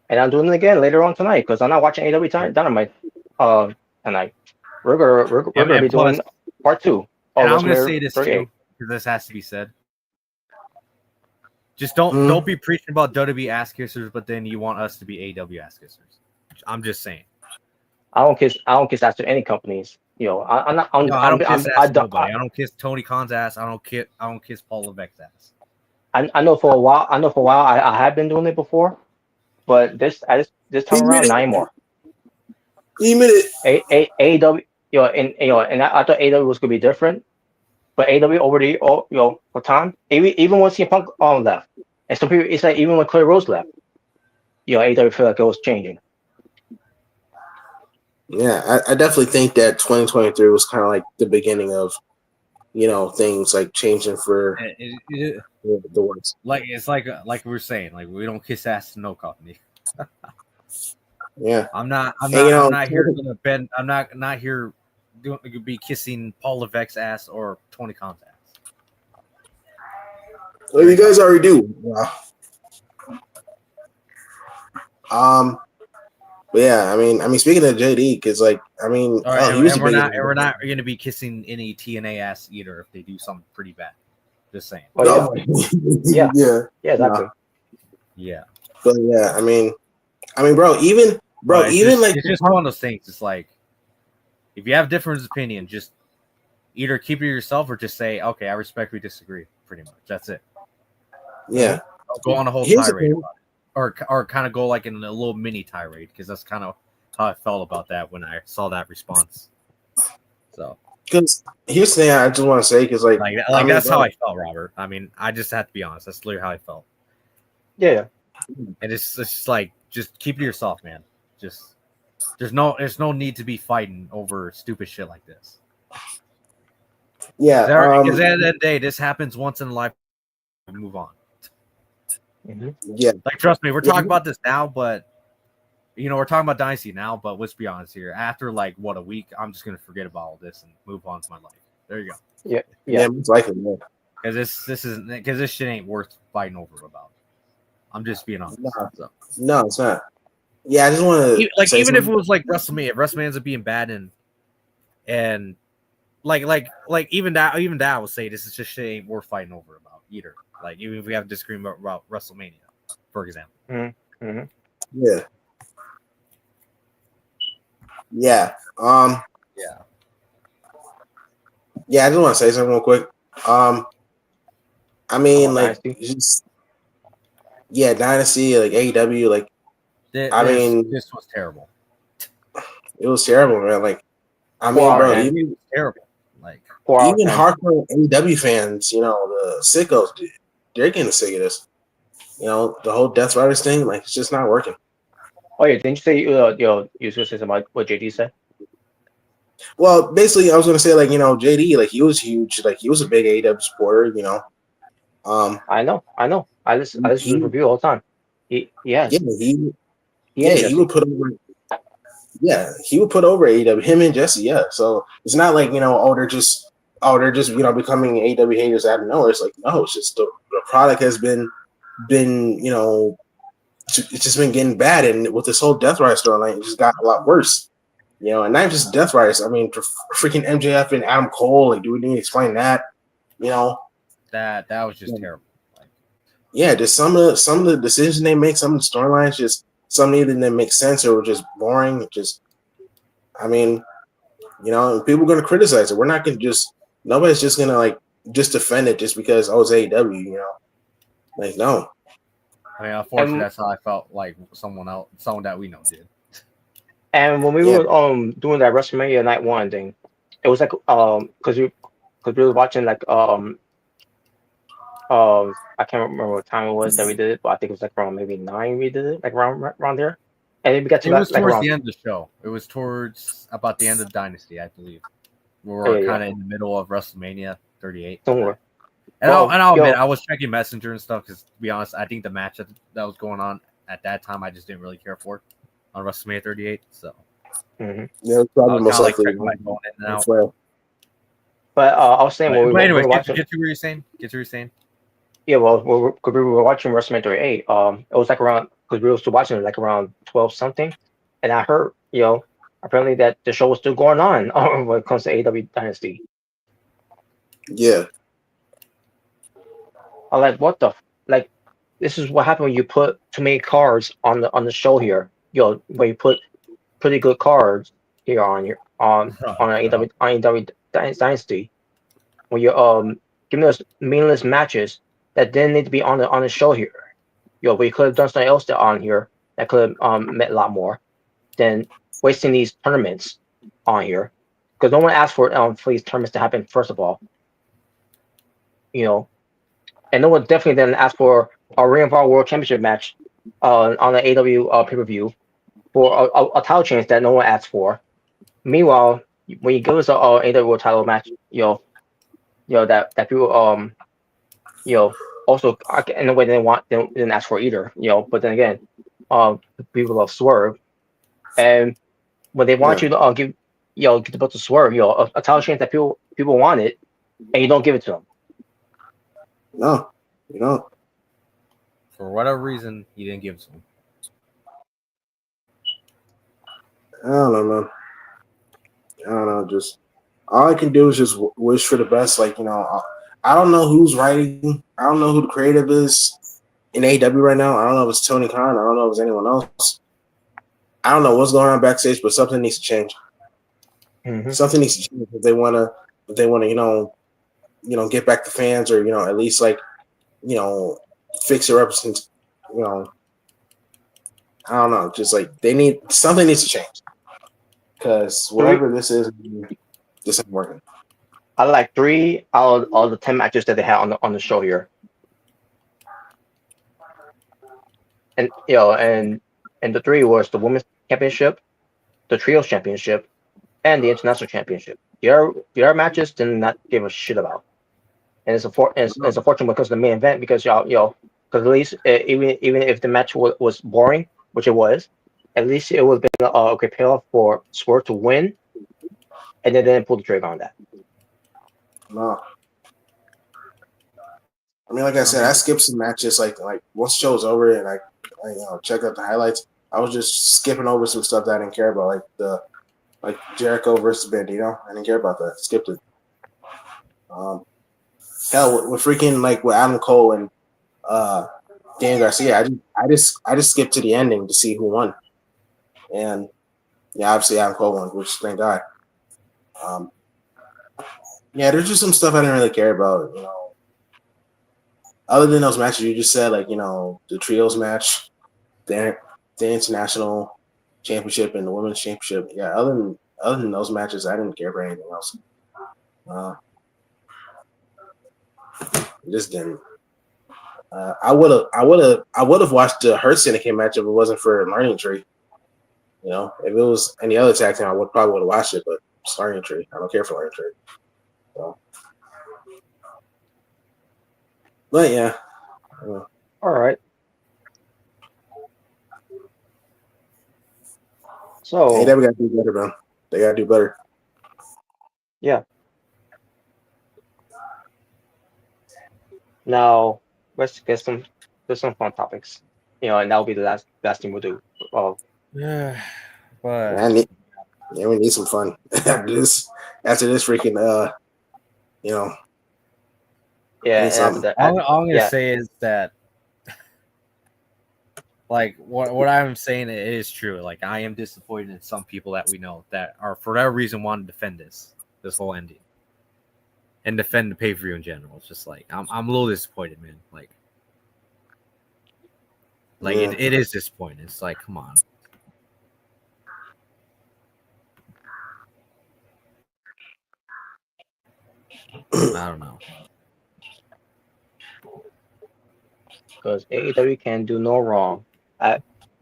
And I'm doing it again later on tonight because I'm not watching AEW Dynamite tonight. We're gonna be doing part 2. And I'm gonna say this too, because this has to be said. Just don't be preaching about WWE ass kissers, but then you want us to be AEW ass kissers. I'm just saying. I don't kiss ass to any companies. You know, I don't kiss ass to nobody. I don't kiss Tony Khan's ass. I don't kiss Paul Levesque's ass. I know for a while. I have been doing it before, but this time around, not anymore. AEW, and I thought AEW was gonna be different, but AEW over for time, even when CM Punk left, and some people, it's like even when Cody Rhodes left, AEW felt like it was changing. Yeah, I definitely think that 2023 was kind of like the beginning of, things like changing for the worst. Like it's like we were saying, like we don't kiss ass to no company. Yeah, I'm not here to bend. I'm not here to be kissing Paul Levesque's ass or Tony Khan's ass. Well, you guys already do. But yeah, I mean, speaking of JD, because we're not going to be kissing any TNA ass either if they do something pretty bad. Just saying. Oh, yeah, exactly. Yeah, but yeah, I mean, bro, even it's just one of those things. It's like if you have different opinion, just either keep it to yourself or just say, okay, I respectfully disagree. Pretty much, that's it. Yeah, go on a whole tirade about it. Or kind of go like in a little mini tirade, because that's kind of how I felt about that when I saw that response. So, because here's the thing I just want to say, because that's how I felt, Robert. I mean, I just have to be honest. That's literally how I felt. Yeah, and it's just like, just keep it to yourself, man. Just there's no need to be fighting over stupid shit like this. Yeah, because at the end of the day, this happens once in a life. Move on. Mm-hmm. Yeah, like trust me, we're talking about this now, but we're talking about Dynasty now. But let's be honest here. After like a week, I'm just gonna forget about all this and move on to my life. There you go. Yeah, most likely. Because this shit ain't worth fighting over about. I'm just being honest. No, it's not. Yeah, I just want to even if it was like WrestleMania, if WrestleMania ends up being bad and like even that I would say this is just shit ain't worth fighting over about either. Like even if we have a disagreement about WrestleMania, for example. Mm-hmm. Yeah. Yeah. Yeah, I just want to say something real quick. I mean, like, just Dynasty, like AEW, like, this was terrible. It was terrible, man. Like, I mean, bro, even it was terrible. Like, even hardcore AEW fans, the sickos, they're getting sick of this. The whole Death Riders thing, like, it's just not working. Oh yeah, didn't you say you was gonna say something about what JD said? Well, basically, I was gonna say, like, JD, like, he was huge, like, he was a big AEW supporter, I know. I listen to he, his review all the time. yeah, He and he Jesse. would put over. Yeah, he would put over AEW. Him and Jesse. Yeah, so it's not like they're just becoming AEW haters out of nowhere. It's like no, it's just the product has been it's just been getting bad, and with this whole Death Rider storyline, it just got a lot worse. And not just Death Riders. I mean, for freaking MJF and Adam Cole, like, do we need to explain that? That was just terrible. Yeah, just some of the decisions they make, some of the storylines, just some either didn't make sense or were just boring. I mean, people are going to criticize it. We're not going to nobody's just going to just defend it just because it's AEW. Like no. I mean, unfortunately, that's how I felt like someone that we know did. And when we were doing that WrestleMania Night 1 thing, it was like because we were watching like I can't remember what time it was that we did it, but I think it was like around maybe 9 we did it, like around there. And then we got to it was like towards around the end of the show. It was towards about the end of Dynasty, I believe. We were kind of in the middle of WrestleMania 38. Somewhere. And I'll admit, I was checking Messenger and stuff because, to be honest, I think the match that was going on at that time, I just didn't really care for on WrestleMania 38. So, yeah, it's probably most likely. But I was saying, but anyway, get to where you're saying. Yeah, well, because we were watching WrestleMania 38. It was like around because we were still watching it like around 12 something, and I heard apparently that the show was still going on when it comes to AEW Dynasty. Yeah. I'm like, what the this is what happened when you put too many cards on the show here. When you put pretty good cards here on AEW Dynasty, when you're giving us meaningless matches that didn't need to be on the show here. We could have done something else on here that could have meant a lot more than wasting these tournaments on here, because no one asked for these tournaments to happen first of all. And no one definitely didn't ask for a Ring of Honor World Championship match on the AEW pay-per-view for a title change that no one asked for. Meanwhile, when you give us a AEW World title match, that people also in a way they didn't ask for either. But then again, people love Swerve, and when they want you to give get the belt to Swerve, a title change that people wanted, and you don't give it to them. No, you don't. For whatever reason, he didn't give it to him. I don't know, man. I don't know. Just all I can do is just wish for the best. I don't know who's writing. I don't know who the creative is in AEW right now. I don't know if it's Tony Khan. I don't know if it's anyone else. I don't know what's going on backstage, but something needs to change. Mm-hmm. Something needs to change if they want to, get back the fans, or at least fix their representation. I don't know. Just something needs to change, because whatever this is, this ain't working. I like 3 out of the 10 matches that they had on the show here, and and the 3 was the Women's Championship, the Trios Championship, and the International Championship. The other matches did not give a shit about, and it's unfortunate because of the main event, because because at least even if the match was boring, which it was, at least it would have been a great payoff for Swerve to win, and then didn't pull the trigger on that. No. I mean, like I said, I skipped some matches. Like once the show was over and I check out the highlights, I was just skipping over some stuff that I didn't care about, like Jericho versus Bandito. I didn't care about that. Skipped it. Hell, with freaking with Adam Cole and Dan Garcia, I just skipped to the ending to see who won, and obviously Adam Cole won, which thank God. There's just some stuff I didn't really care about, Other than those matches you just said, the trios match, the international championship and the women's championship. Yeah, other than those matches, I didn't care for anything else. Just didn't. I would have watched the Hurt Syndicate match if it wasn't for Learning Tree. If it was any other tag team, I probably would have watched it, but it's Learning Tree. I don't care for Learning Tree. So. But yeah. All right. So AEW gotta do better, bro. They gotta do better. yeah. Now let's get some fun topics. And that'll be the last thing we'll do. Oh, Yeah, but We need some fun after this freaking yeah. need And after something. that, all I'm gonna yeah. say is that, like, what I'm saying is true. Like, I am disappointed in some people that we know that are for whatever reason want to defend this whole ending and defend the pay per view in general. It's just like I'm a little disappointed, man. Like Yeah. it is disappointing. It's like, come on. I don't know. Because AEW can do no wrong.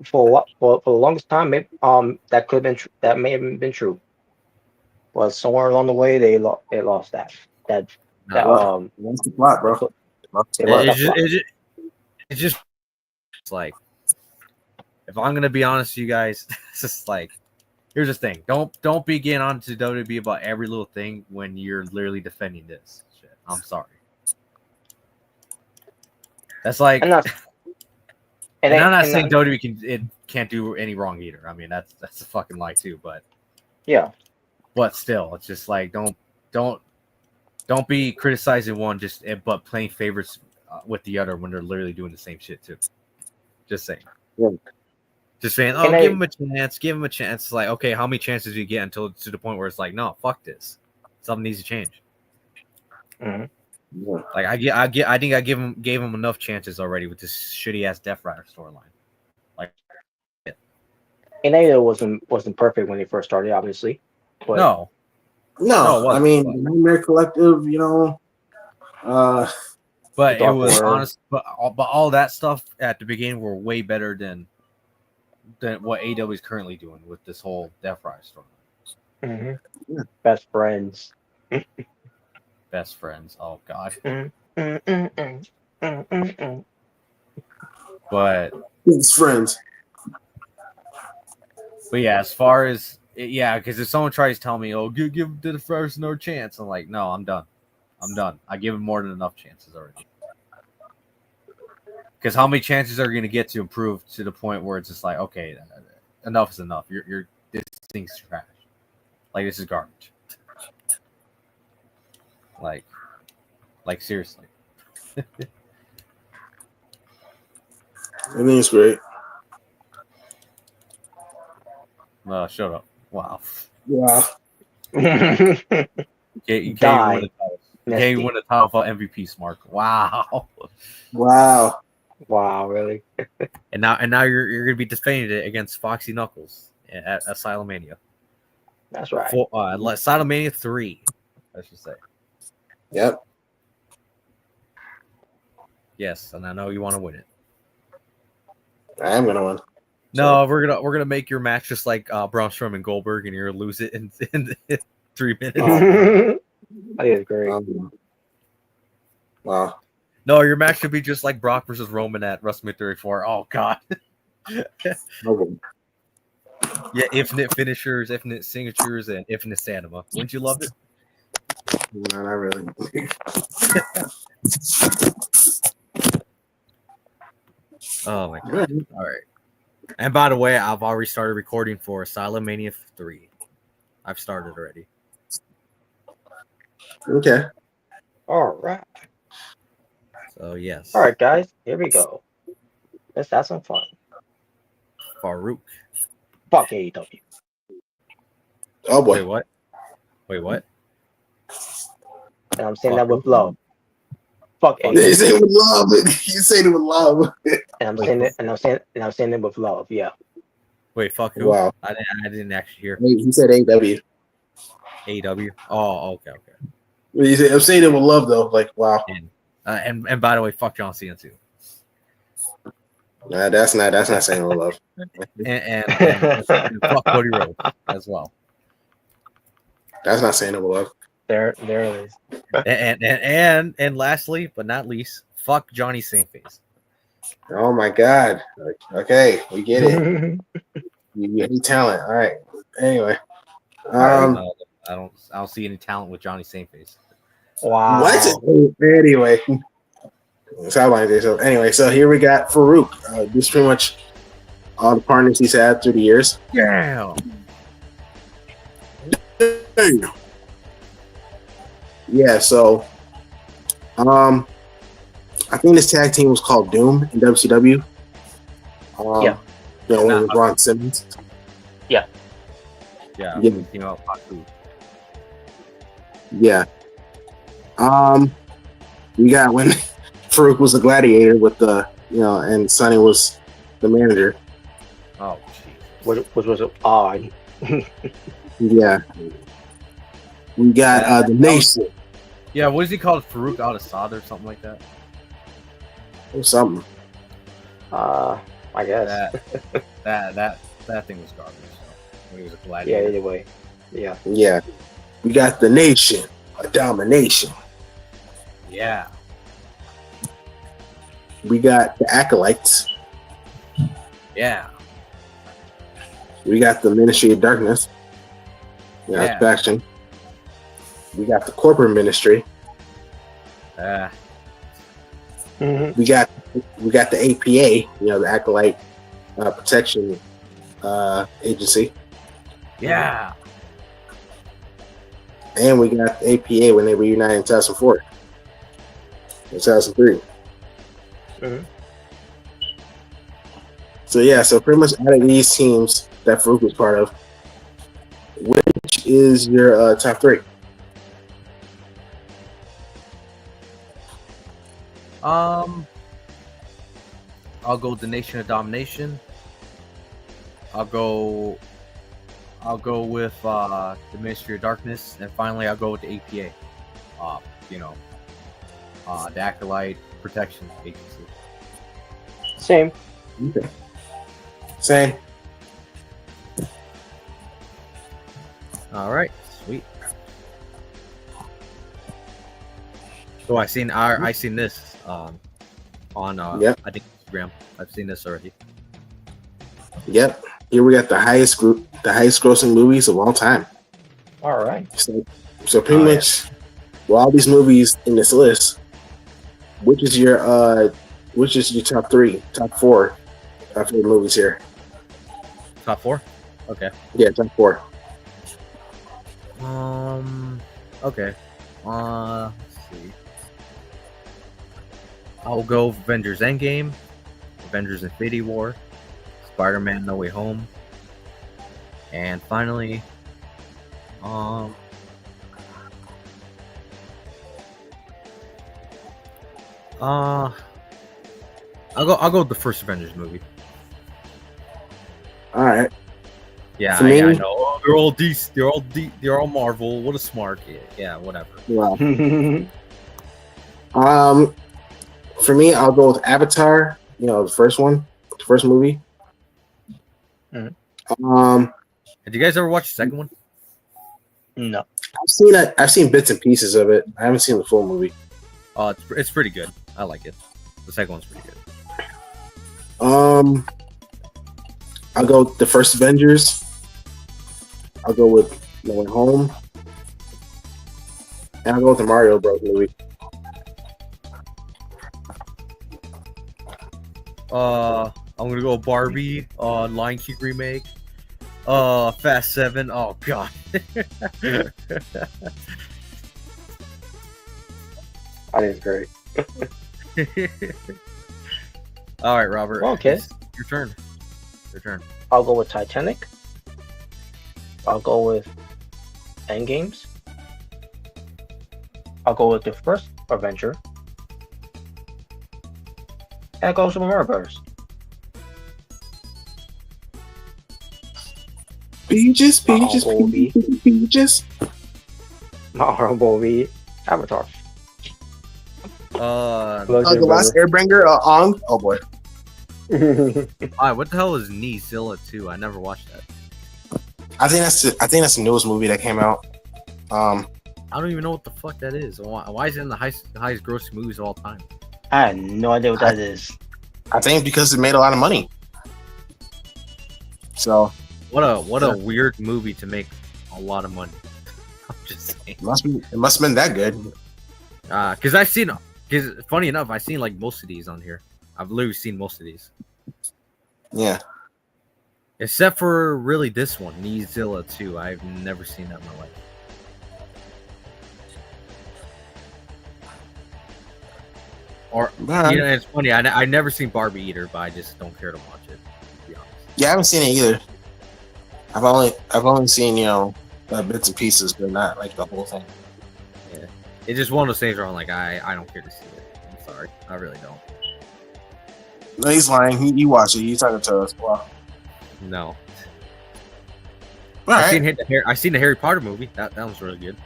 For the longest time, that could have been that may have been true. But somewhere along the way, they lost that. That's the plot, bro. It's just like, if I'm gonna be honest with you guys, it's just like, here's the thing. Don't be getting on to WWE about every little thing when you're literally defending this shit. I'm sorry. That's like, and I'm not saying WWE can't do any wrong either. I mean, that's a fucking lie too. But yeah. But still, it's just like, don't be criticizing one but playing favorites with the other when they're literally doing the same shit too. Just saying. Yeah. Just saying, give him a chance. Give him a chance. It's like, okay, how many chances do you get until to the point where it's like, no, fuck this. Something needs to change. Mm-hmm. Yeah. Like I think I gave him enough chances already with this shitty ass Death Rider storyline. Like, AEW wasn't perfect when they first started, obviously. But no, I mean, the Nightmare Collective, but it was honest. But all that stuff at the beginning were way better than what AEW is currently doing with this whole Death Rider storyline. Mm-hmm. Yeah. Best friends. Best friends. Oh God. But best friends. But yeah, as far as because if someone tries to tell me, "Oh, give the first another chance," I'm like, no, I'm done. I give him more than enough chances already. Because how many chances are you going to get to improve to the point where it's just like, okay, enough is enough. You're this thing's trash. Like, this is garbage. Like seriously. I think it's great. No, shut up. Wow. Wow. You can't even win a title for MVP, Smart. Wow. Wow. Wow, really? And now you're gonna be defending it against Foxy Knuckles at Asylumania. That's right. Asylumania 3, I should say. Yep. Yes, and I know you want to win it. I am gonna win. No, we're gonna make your match just like Braun Strowman and Goldberg, and you're gonna lose it in 3 minutes. I think it's great. Wow. No, your match should be just like Brock versus Roman at WrestleMania 34. Oh God. Okay. Yeah, infinite finishers, infinite signatures, and infinite stamina. Wouldn't you love it? No, not really. Oh my God. All right. And by the way, I've already started recording for Asylumania 3. I've started already. Okay. All right. So yes. All right, guys. Here we go. Let's have some fun. Farouk. Fuck AEW. Oh boy. Wait, what? And I'm saying that with love. Fuck AEW. You say it with love. You say it with love. And I'm saying it with love. Yeah. Wait, fuck who? Wow. I didn't actually hear. He said AEW. AEW. Oh, okay. You say, I'm saying it with love though. Like wow. And by the way, fuck John Cena too. Nah, that's not saying it with love. and fuck Cody Rhodes as well. That's not saying it with love. There it is. And lastly but not least, Fuck Johnny Saintface. Oh my God. Okay, we get it. You hate talent. All right. Anyway. No, I don't see any talent with Johnny Saintface. Wow. What? Anyway. Sideline there. So anyway, so here we got Farouk. This is pretty much all the partners he's had through the years. Yeah. Yeah, so I think this tag team was called Doom in WCW. Yeah. You know, with Ron Simmons. Yeah. Yeah. You know, Paku. Yeah. We got when Farouk was the gladiator with the, you know, and Sonny was the manager. Oh, jeez. Which was odd. Yeah. We got the Nation. Yeah, what is he called? Farouk Al Assad or something like that? Or something. I guess. That thing was garbage. So, when he was a gladiator. Yeah, anyway. Yeah. Yeah. We got the Nation. A domination. Yeah. We got the Acolytes. Yeah. We got the Ministry of Darkness. Yeah. Faction. We got the Corporate Ministry. We got the APA, you know, the Acolyte Protection Agency. Yeah. And we got the APA when they reunited in 2004. In 2003. Mhm. So yeah, so pretty much out of these teams that Farouk was part of, which is your top three? I'll go with the Nation of Domination. I'll go with the Ministry of Darkness, and finally I'll go with the APA. The Acolyte Protection Agency. Same. Okay. Same. All right, sweet. So I seen this on Yep. I think Instagram. I've seen this already. Yep. Here we got the highest grossing movies of all time. All right. So pretty much, with all these movies in this list, which is your top three, top four, favorite movies here? Top four. Okay. Yeah, top four. Okay. Let's see. I'll go Avengers Endgame, Avengers Infinity War, Spider-Man No Way Home, and finally, I'll go with the first Avengers movie. All right. Yeah, For me- I know. Oh, they're all DC. They're all Marvel. What a smart kid. Yeah, whatever. Wow. For me, I'll go with Avatar. You know, the first movie. Mhm. Did you guys ever watch the second one? No. I've seen bits and pieces of it. I haven't seen the full movie. It's pretty good. I like it. The second one's pretty good. I'll go with the first Avengers. I'll go with No Way Home. And I'll go with the Mario Bros. Movie. I'm gonna go Barbie, Lion King remake, Fast 7. Oh god. That is great. All right, Robert. Okay. It's your turn. Your turn. I'll go with Titanic. I'll go with Endgames. I'll go with the first Avenger. And I'll go with Super Mario Bros. Peaches. Mario Bros. Avatar. The last Airbender, Ong. Oh boy. What the hell is Zilla 2? I never watched that. I think that's the newest movie that came out. I don't even know what the fuck that is. Why is it in the highest grossing movies of all time? I had no idea what that is. I think because it made a lot of money. So What a weird movie to make a lot of money. I'm just saying. it must have been that good. Because funny enough, I've seen like most of these on here. I've literally seen most of these. Yeah. Except for really this one, Kneezilla 2. I've never seen that in my life. Or, it's funny. I never seen Barbie either, but I just don't care to watch it. To be honest. Yeah, I haven't seen it either. I've only seen bits and pieces, but not like the whole thing. Yeah, it's just one of those things where I'm like, I don't care to see it. I'm sorry, I really don't. No, he's lying. You watch it. You talking to us? Well, no. All I've right. seen the Harry Potter movie. That was really good.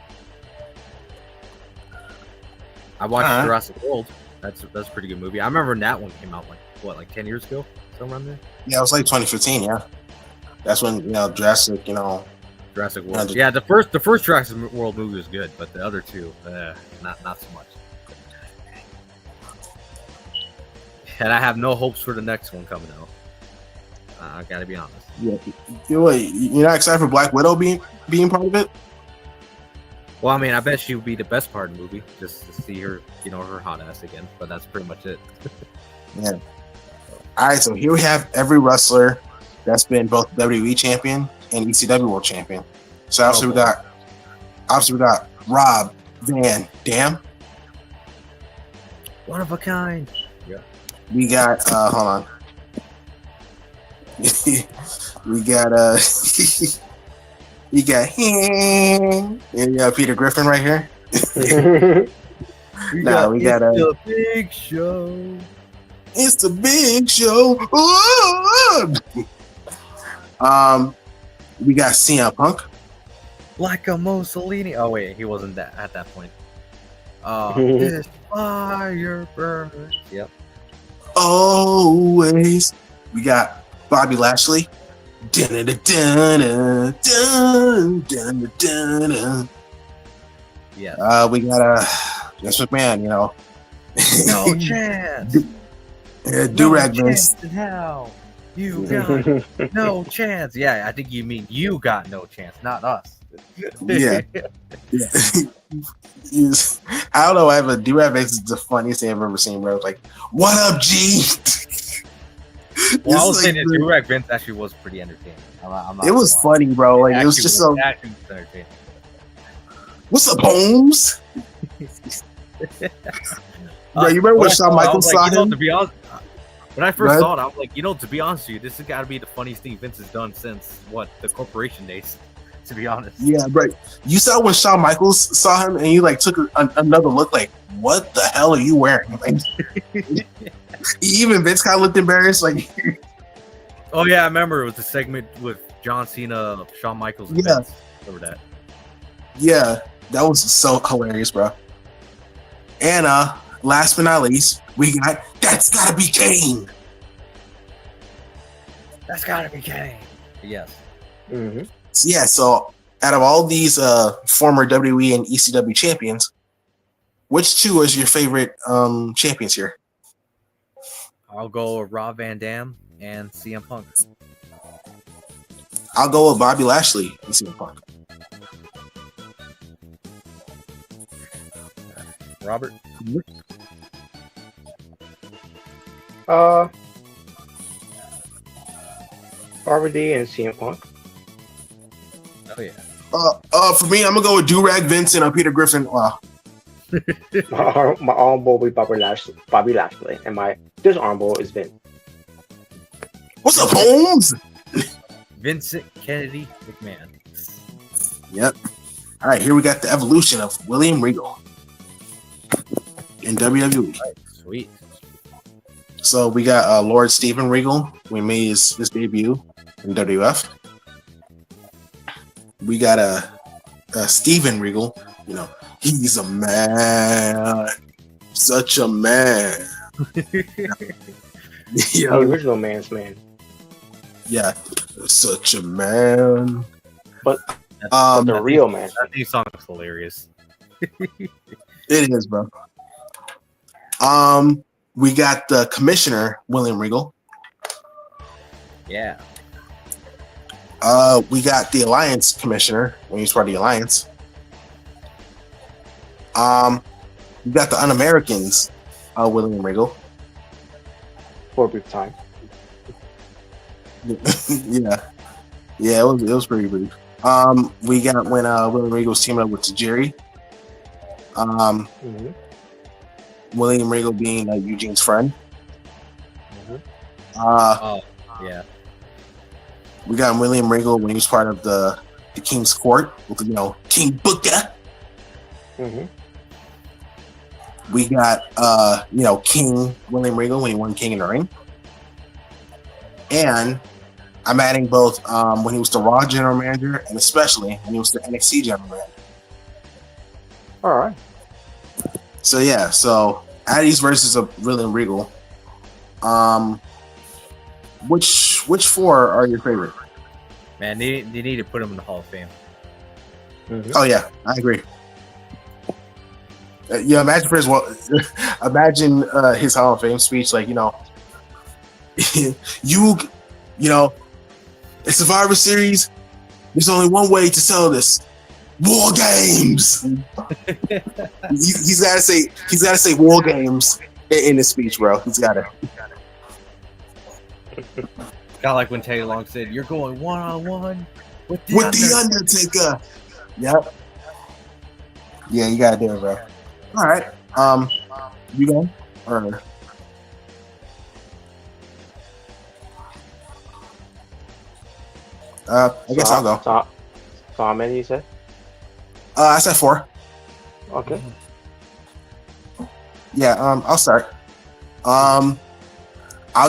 I watched Jurassic World. That's a pretty good movie. I remember when that one came out like 10 years ago, somewhere around there. Yeah, it was like 2015. Yeah, that's when Jurassic. Jurassic World. Yeah, the first Jurassic World movie was good, but the other two, not so much. And I have no hopes for the next one coming out. I gotta be honest. Yeah, you're not excited for Black Widow being part of it? Well, I mean, I bet she would be the best part of the movie, just to see her, her hot ass again. But that's pretty much it. Yeah. All right, so here we have every wrestler that's been both WWE champion and ECW World Champion. So obviously we got Rob Van Dam. One of a kind. Yeah. We got hold on. we got we got Peter Griffin right here. we got the Big Show. It's the Big Show. We got CM Punk. Like a Mussolini. Oh wait, he wasn't at that point. This fire burns. Yep. Always. We got Bobby Lashley. Yeah. We got Vince McMahon. No chance. Do-rag Vince. How? You got no chance. Yeah, I think you mean you got no chance, not us. Yeah. I don't know. I have a do-rag Vince is the funniest thing I've ever seen. Bro, like, what up, G? Well, I was saying that do-rag Vince actually was pretty entertaining. It was funny, bro. Like it was just so. Entertaining. What's up, Holmes? Bro, you remember when Shawn Michaels saw him? To be honest, when I first saw it, I was like, to be honest with you, this has got to be the funniest thing Vince has done since the corporation days. To be honest. Yeah, right. You saw when Shawn Michaels saw him, and you like took another look, like, what the hell are you wearing? Like, even Vince kind of looked embarrassed, like. Oh yeah, I remember it was the segment with John Cena, Shawn Michaels, and Vince. Remember that? Yeah, that was so hilarious, bro. And last but not least, we got That's Gotta Be Kane. That's gotta be Kane. Yes. Mm-hmm. So out of all these former WWE and ECW champions, which two is your favorite champions here? I'll go with Rob Van Dam and CM Punk. I'll go with Bobby Lashley and CM Punk. Robert? Barbara D and CM Punk. Oh yeah. For me, I'm gonna go with Do-Rag Vince and Peter Griffin. Wow. My arm ball with Bobby Lashley, and my this arm ball is Vince. What's up, Holmes? Vincent Kennedy McMahon. Yep. All right, here we got the evolution of William Regal in WWE. Right, sweet. So we got Lord Steven Regal. We made his debut in WF. We got Steven Regal. He's a man, such a man. The original man's man. Yeah, such a man. But the real man. That theme song is hilarious. It is, bro. We got the commissioner, William Regal. Yeah. We got the Alliance commissioner when he was part of the Alliance. We got the Un-Americans, William Regal. For a brief time. Yeah, it was pretty brief. We got when William Regal was teaming up with Tajiri. William Regal being Eugene's friend. Yeah. We got William Regal when he was part of the King's Court with King Booker. We got King William Regal when he won King in the Ring. And I'm adding both when he was the Raw general manager and especially when he was the NXT general manager. All right. So yeah, Addie's versus William Regal. Which four are your favorite? Man, they need to put him in the Hall of Fame. Oh yeah, I agree. Imagine for imagine his Hall of Fame speech, a Survivor Series. There's only one way to sell this: War Games. He's got to say War Games in his speech, bro. He's got to. Kind of like when Teddy Long said, "You're going one-on-one with the Undertaker." Yep. Yeah, you gotta do it, bro. All right. You go or I guess I'll go. So how many you said? I said 4. Okay. Yeah. I'll start. I'll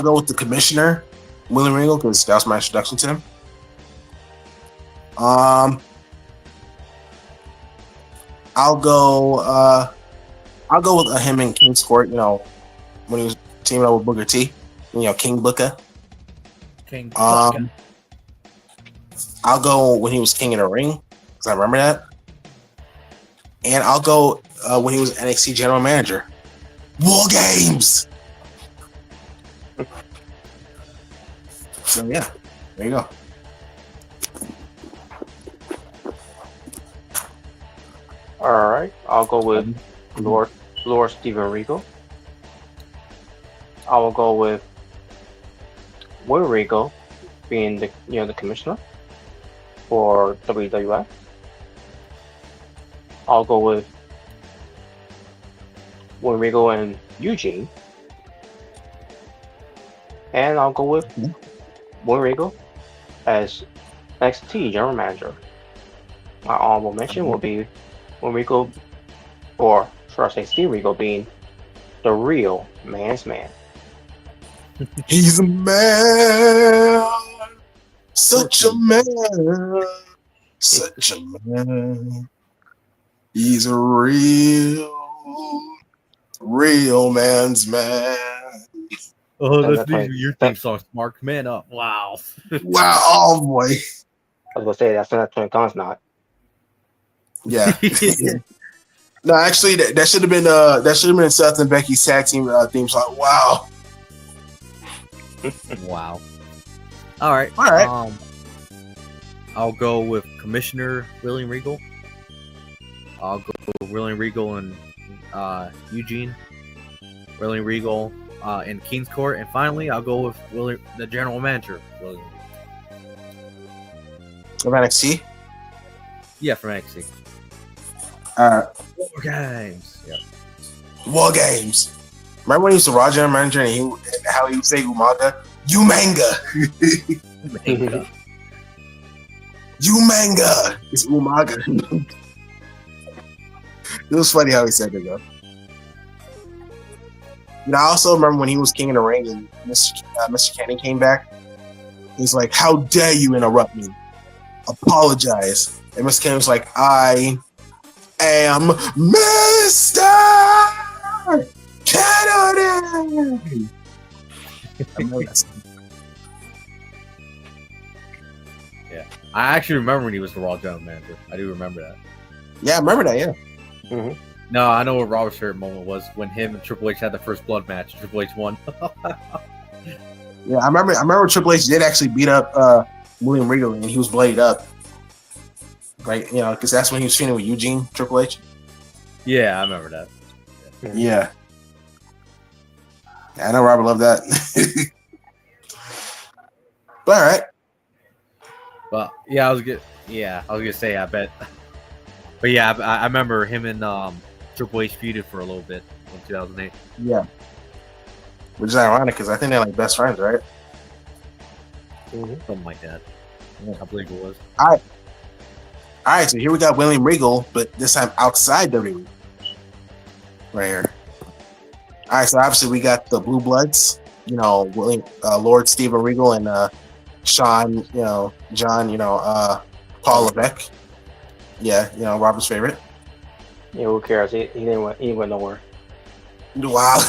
go with the commissioner, William Regal, because that was my introduction to him. I'll go with him in King's Court. When he was teaming up with Booker T. King Booker. King Booker. I'll go when he was King in the Ring, because I remember that. And I'll go when he was NXT General Manager. War Games! So, yeah. There you go. All right. I'll go with Lord Steven Regal. I will go with Will Regal being the commissioner for WWF. I'll go with Will Regal and Eugene. And I'll go with Will Regal as NXT General Manager. My honorable mention will be Will Regal, or should I say Steve Regal, being the real man's man. He's a man. Such a man. Such a man. He's a real man's man. Oh, that's your theme song, Mark. Man up. Wow. Wow. Oh, boy. I was going to say, that's not Tony Khan's not. Yeah. No, actually, that should have been Seth and Becky's tag team theme song. Wow. Wow. All right. I'll go with Commissioner William Regal. I'll go with William Regal and Eugene. William Regal in King's Court, and finally, I'll go with the General Manager, William Regal. From NXT? Yeah, from NXT. War Games. Yep. War Games. Remember when he was the Raw General Manager and how he would say Umaga? Umanga. Umanga. It's Umaga. It was funny how he said it, though. I also remember when he was King in the Ring and Mr. Kenny came back. He's like, "How dare you interrupt me? Apologize." And Mr. Kenny was like, "I am Mr. Kennedy." Yeah, I actually remember when he was the Raw General Manager. I do remember that. Yeah, I remember that. Yeah. No, I know what Robert's favorite moment was when him and Triple H had the first blood match. Triple H won. Yeah, I remember Triple H did actually beat up William Regal, and he was bloodied up. Right, because that's when he was feuding with Eugene, Triple H. Yeah, I remember that. Yeah. I know Robert loved that. But all right. Well, yeah, I was gonna say, I bet. But yeah, I remember him and Triple H feuded for a little bit in 2008. Yeah. Which is ironic because I think they're like best friends, right? Something like that. Yeah, I believe it was. All right, so here we got William Regal, but this time outside WWE. Right here. All right, so obviously we got the Blue Bloods, William, Lord Steven Regal and Sean, John, Paul Levesque. Yeah, Robert's favorite. Yeah, who cares? He went nowhere. Wow.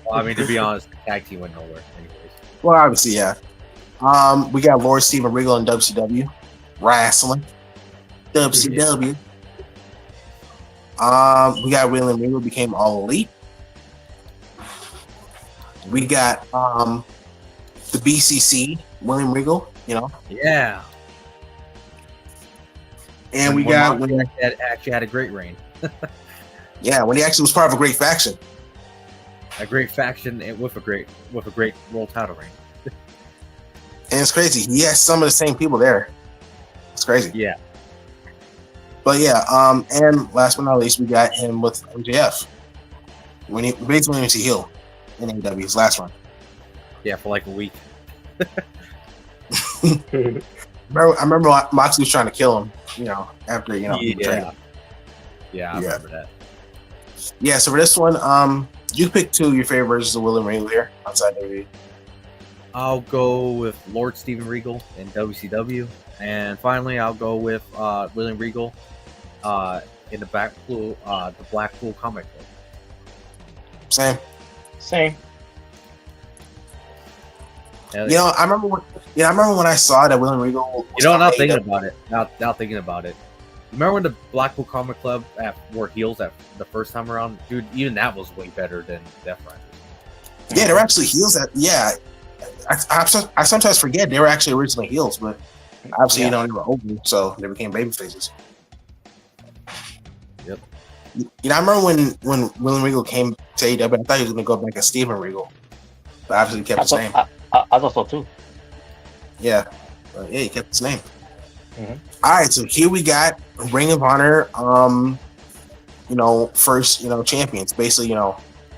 Well, I mean, to be honest, the tag team went nowhere. Anyways. Well, obviously, yeah. We got Lord Steven Regal in WCW wrestling. WCW. We got William Regal became All Elite. We got the BCC, William Regal, Yeah. And when we got Moxley actually had a great reign. when he actually was part of a great faction. A great faction and with a great world title reign. And it's crazy. He has some of the same people there. It's crazy. Yeah. But yeah, and last but not least, we got him with MJF. When he basically went to heel in AEW, his last run. Yeah, for like a week. I remember Moxley was trying to kill him, after, Yeah. Yeah, I Yeah. remember that. Yeah, so for this one, you pick two of your favorite versions of William Regal here outside WWE. I'll go with Lord Steven Regal in WCW. And finally, I'll go with William Regal in the Blackpool Comic Club. Same. Yeah, I remember when I saw that William Regal. now thinking about it. Now thinking about it. Remember when the Blackpool Comic Club were heels at the first time around? Dude, even that was way better than Death Riders. Yeah, they're actually heels. I sometimes forget they were actually originally heels, but obviously they were over, so they became baby faces. Yep. I remember when William Regal came to AEW, I thought he was going to go back as Steven Regal, but obviously he kept his name. I thought so too. Yeah, he kept his name. Mm-hmm. All right, so here we got Ring of Honor, first, champions. Basically,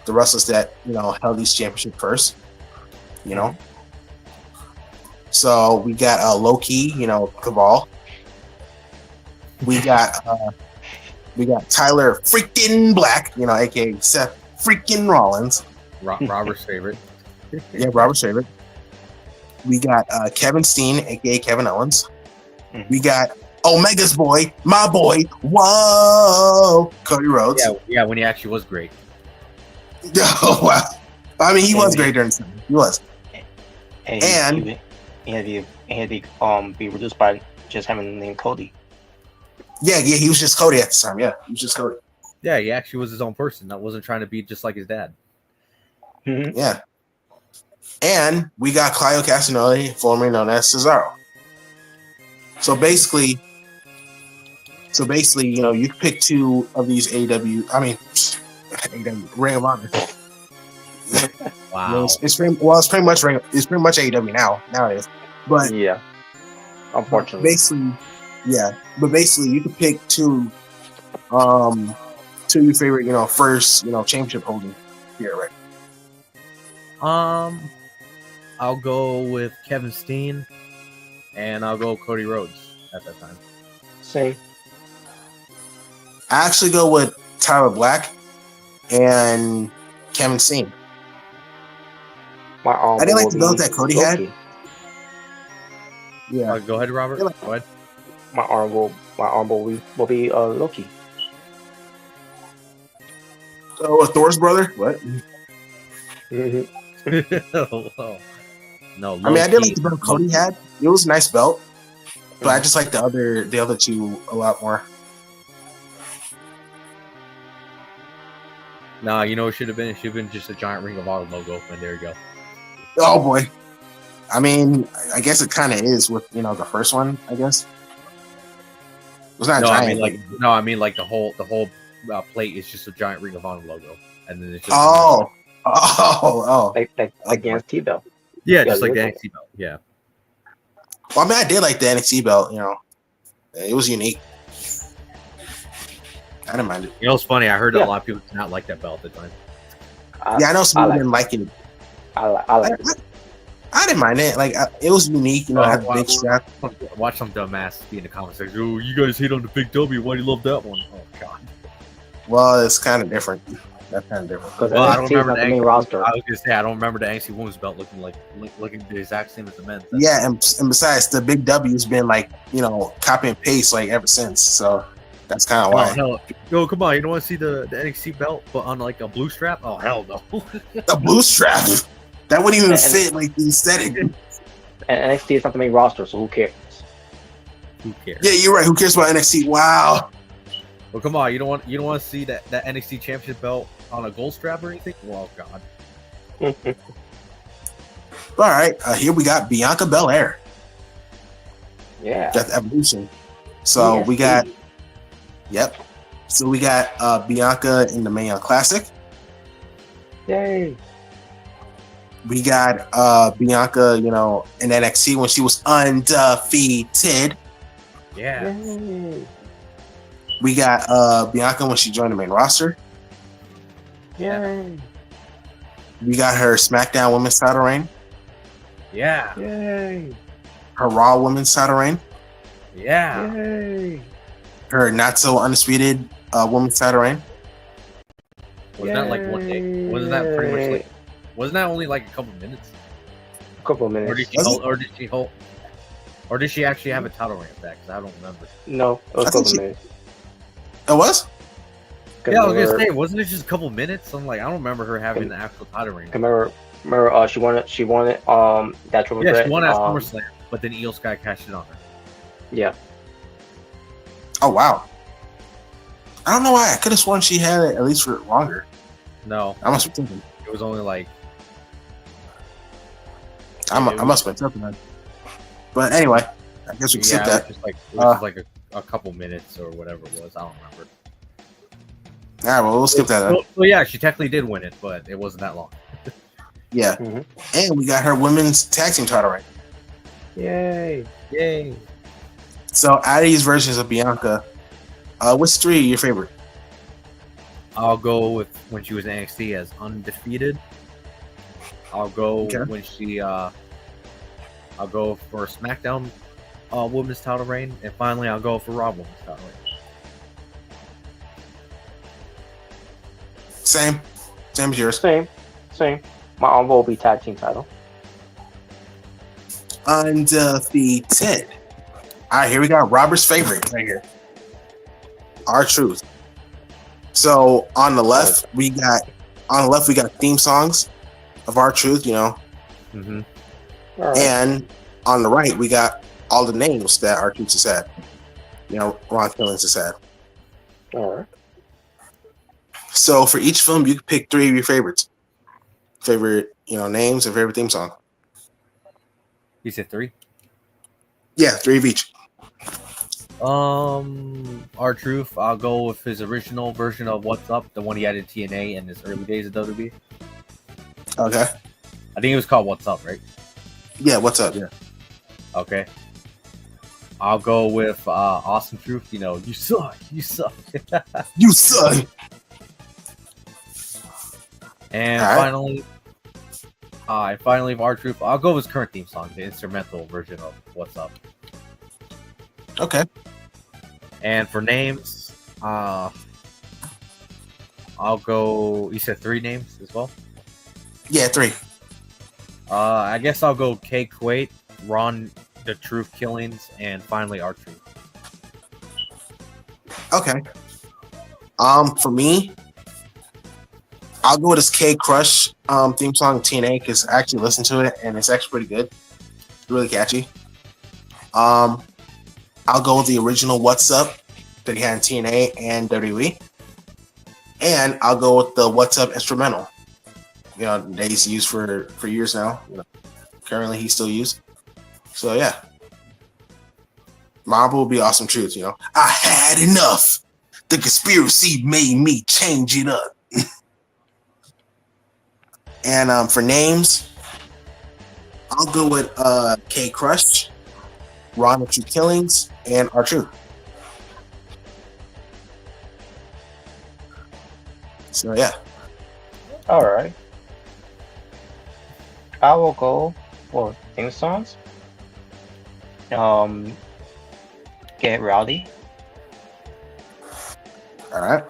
the wrestlers that, held these championships first, So we got Low-Key, Cabal. We got Tyler freaking Black, aka Seth freaking Rollins. Robert's favorite. Yeah, Robert's favorite. We got Kevin Steen, aka Kevin Owens. We got Omega's boy, my boy, whoa, Cody Rhodes. Yeah, when he actually was great. Oh wow! I mean, he was great during the time. He was. And he had to be reduced by just having the name Cody. Yeah, he was just Cody at the time. Yeah, he was just Cody. Yeah, he actually was his own person. That wasn't trying to be just like his dad. Mm-hmm. Yeah. And we got Claudio Castagnoli, formerly known as Cesaro. So basically, you pick two of these AEW Ring of Honor. Wow. It's pretty much AEW nowadays. But yeah, unfortunately, basically, you could pick two of your favorite, first, championship holding here, right? I'll go with Kevin Steen, and I'll go Cody Rhodes at that time. Same. I actually go with Tyler Black and Kevin Steen. I didn't like the belt that Cody had. Yeah. Go ahead, Robert. Go ahead. My arm will be Loki. Oh, Thor's brother? What? Oh. No, I mean, I did like the belt Cody had. It was a nice belt, but I just like the other two a lot more. Nah, you know, it should have been. It should have been just a giant Ring of Honor logo, and there you go. Oh boy. I mean, I guess it kind of is with the first one. I guess it's not No, giant. I mean like the whole plate is just a giant Ring of Honor logo, and then it's just oh. Like NXT belt. Yeah, just like the NXT belt. Yeah. Well, I mean, I did like the NXT belt. It was unique. I didn't mind it. You know, it's funny. I heard a lot of people did not like that belt at the time. I know some people didn't like it. I like it. I didn't mind it. Like, it was unique. I had the big strap. Watch some dumbass be in the comments like, "Oh, you guys hate on the Big W. Why do you love that one?" Oh God. Well, it's kind of different. That's kind of different. Well, I don't remember the main roster. I was gonna say I don't remember the NXT Women's belt looking the exact same as the men's. Yeah, and besides, the Big W's been like copy and paste like ever since. So that's kind of why. Hell, yo, come on! You don't want to see the NXT belt, but on like a blue strap? Oh hell no! The blue strap that wouldn't even fit like the aesthetic. And NXT is not the main roster, so who cares? Who cares? Yeah, you're right. Who cares about NXT? Wow. Well, come on! You don't want to see that NXT Championship belt on a gold strap or anything? Well, God. All right, here we got Bianca Belair. Yeah. Death Evolution. So we got. Yep. So we got Bianca in the Mae Young Classic. Yay. We got Bianca, in NXT when she was undefeated. Yeah. Yay. We got Bianca when she joined the main roster. Yay. We got her SmackDown Women's title reign. Yeah. Yay. Her Raw Women's title reign. Yeah. Yay. Her not so undisputed Women's title reign. Wasn't that like 1 day? Wasn't that pretty much like? Wasn't that only like a couple minutes? A couple of minutes. Or did she actually have a title reign back? Because I don't remember. No, it was a couple of minutes. It was? Yeah, I was gonna say, wasn't it just a couple minutes? I'm like, I don't remember her having the actual title reign. Remember, she won it that triple threat. She won at SummerSlam, but then Io Sky cashed it on her. Yeah. Oh wow. I don't know why. I could have sworn she had it at least for longer. No. I must be thinking. It was only like I must have been tripping that. But anyway, I guess we can skip that. It was just like a couple minutes or whatever it was. I don't remember. All right, well, we'll skip that. Well, yeah, she technically did win it, but it wasn't that long. Yeah. Mm-hmm. And we got her women's tag team title right. Yay. Yay. So out of these versions of Bianca, which three are your favorite? I'll go with when she was in NXT as undefeated. I'll go when she I'll go for SmackDown Women's title reign, and finally I'll go for Raw Women's title reign. Same as yours. Same. My own will be tag team title. Undefeated. All right, here we got Robert's favorite right here. R-Truth. So on the left we got theme songs of R-Truth, Mm-hmm. Right. And on the right we got all the names that R-Truth has had. Ron Killings has had. All right. So for each film, you can pick three of your favorites. Favorite, names and favorite theme song. You said 3? Yeah, 3 of each. R-Truth, I'll go with his original version of What's Up, the one he had in TNA in his early days of WWE. Okay. I think it was called What's Up, right? Yeah, What's Up, yeah. Okay. I'll go with Awesome Truth, you suck. You suck. You suck. And finally, R-Truth, I'll go with his current theme song, the instrumental version of What's Up. Okay. And for names, I'll go. You said 3 names as well? Yeah, 3. I guess I'll go K Quaid, Ron the Truth Killings, and finally R-Truth. Okay. For me, I'll go with this K Crush theme song TNA because I actually listened to it and it's actually pretty good. It's really catchy. I'll go with the original What's Up that he had in TNA and WWE. And I'll go with the What's Up instrumental. You know, that he's used for years now. You know, currently he's still used. So yeah. Mamba will be Awesome Truth, you know. I had enough. The conspiracy made me change it up. And for names, I'll go with K Crush, Ron of True Killings, and R-Truth. So yeah. All right. I will go for theme songs. Get Rowdy. All right.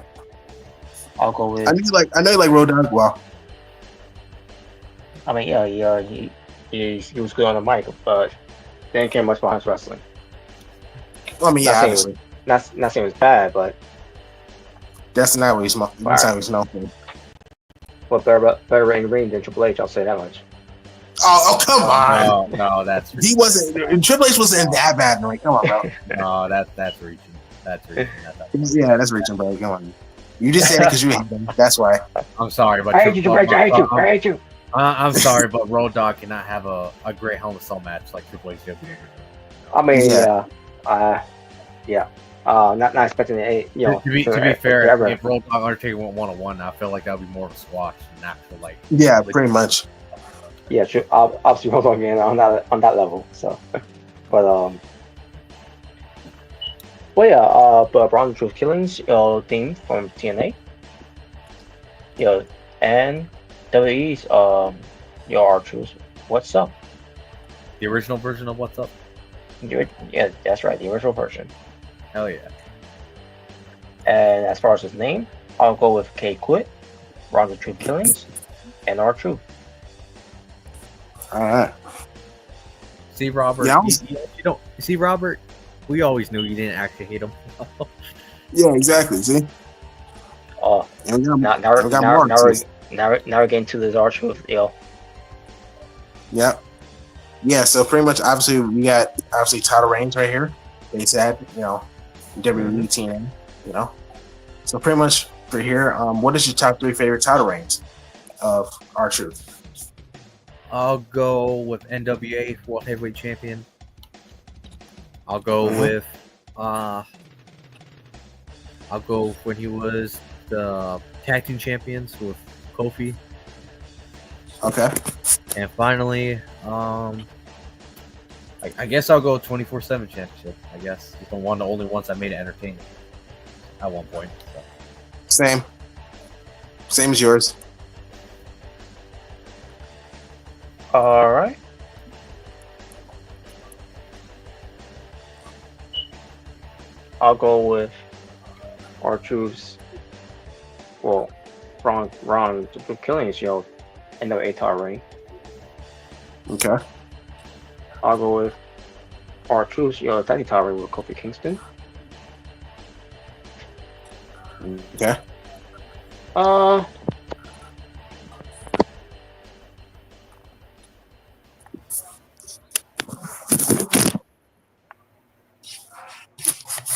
I'll go with. I know you like Road Dogg well. I mean, yeah, he was good on the mic, but didn't care much about his wrestling. Well, I mean, yeah, obviously. Not saying it was bad, but that's not what he's known for. Well, better in the ring than Triple H. I'll say that much. Oh, come on! No, that's he wasn't. Triple H wasn't that bad. Like, come on, bro. No, that's reaching. That's reaching. Yeah, that's reaching, bro. Come on. You just said it because you hate him. That's why. I'm sorry, but I hate you. I'm sorry, but Road Dogg cannot have a great Hell in a Cell match like Triple H did. I mean, not expecting it. You know, to be fair, if Road Dogg Undertaker went 1-on-1, I feel like that would be more of a squash than actual like. Yeah, pretty much. Yeah, true. Obviously, Road Dogg again on that level. So, but Braun Truth Killings, theme from TNA. And WWE's R-Truth. What's Up? The original version of What's Up? Yeah, that's right, the original version. Hell yeah. And as far as his name, I'll go with K Quit, Braun Truth Killings, and R-Truth. All right. See, Robert. Yeah, see, Robert. We always knew you didn't actually hate him. Yeah, exactly. See. Now we're getting to this R-Truth, yo. Yeah. Yeah. So pretty much, obviously, we got title reigns right here. They said, WWE TNA, So pretty much for here, what is your top 3 favorite title reigns of R-Truth? I'll go with NWA World Heavyweight Champion. I'll go with I'll go when he was the tag team champions with Kofi. Okay. And finally, I guess I'll go 24/7 championship. I guess it's one of the only ones I made it entertaining at one point. So. Same as yours. All right. I'll go with R-Truth's. Well, Ron Killings, NWA title reign. Okay. I'll go with R-Truth's, tag team title reign with Kofi Kingston. Okay.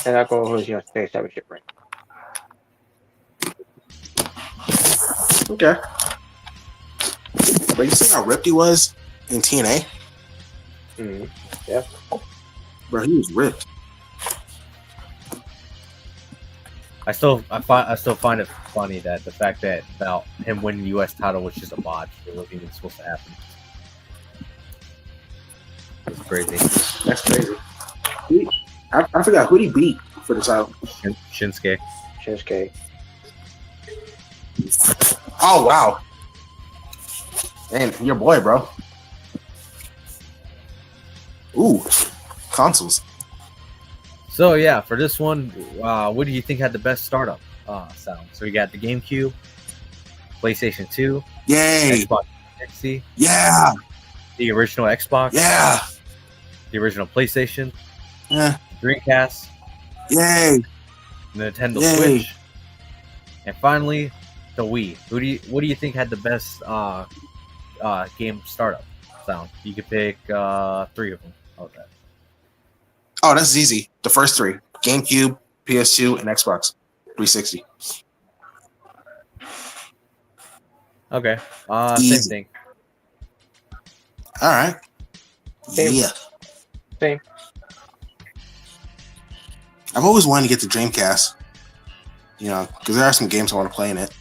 And I'll go with state championship ring. Okay. But you see how ripped he was in TNA? Mm-hmm. Yeah. Bro, he was ripped. I still find it funny that the fact that about him winning the U.S. title was just a botch. It wasn't even supposed to happen. It's crazy. That's crazy. I forgot who he beat for the title. Shinsuke. Oh wow. Man, your boy, bro. Ooh, consoles. So yeah, for this one, what do you think had the best startup sound? So we got the GameCube, PlayStation 2, Yay, Xbox 360, yeah, the original Xbox, yeah, the original PlayStation, yeah, Dreamcast, yay, Nintendo Yay. Switch, and finally the Wii. What do you think had the best game startup sound? You could pick 3 of them. Okay. Oh, that's easy. The first 3: GameCube, PS2, and Xbox 360. Okay. Easy. Same thing. All right. Same. Yeah. Same. I've always wanted to get the Dreamcast. You know, because there are some games I want to play in it.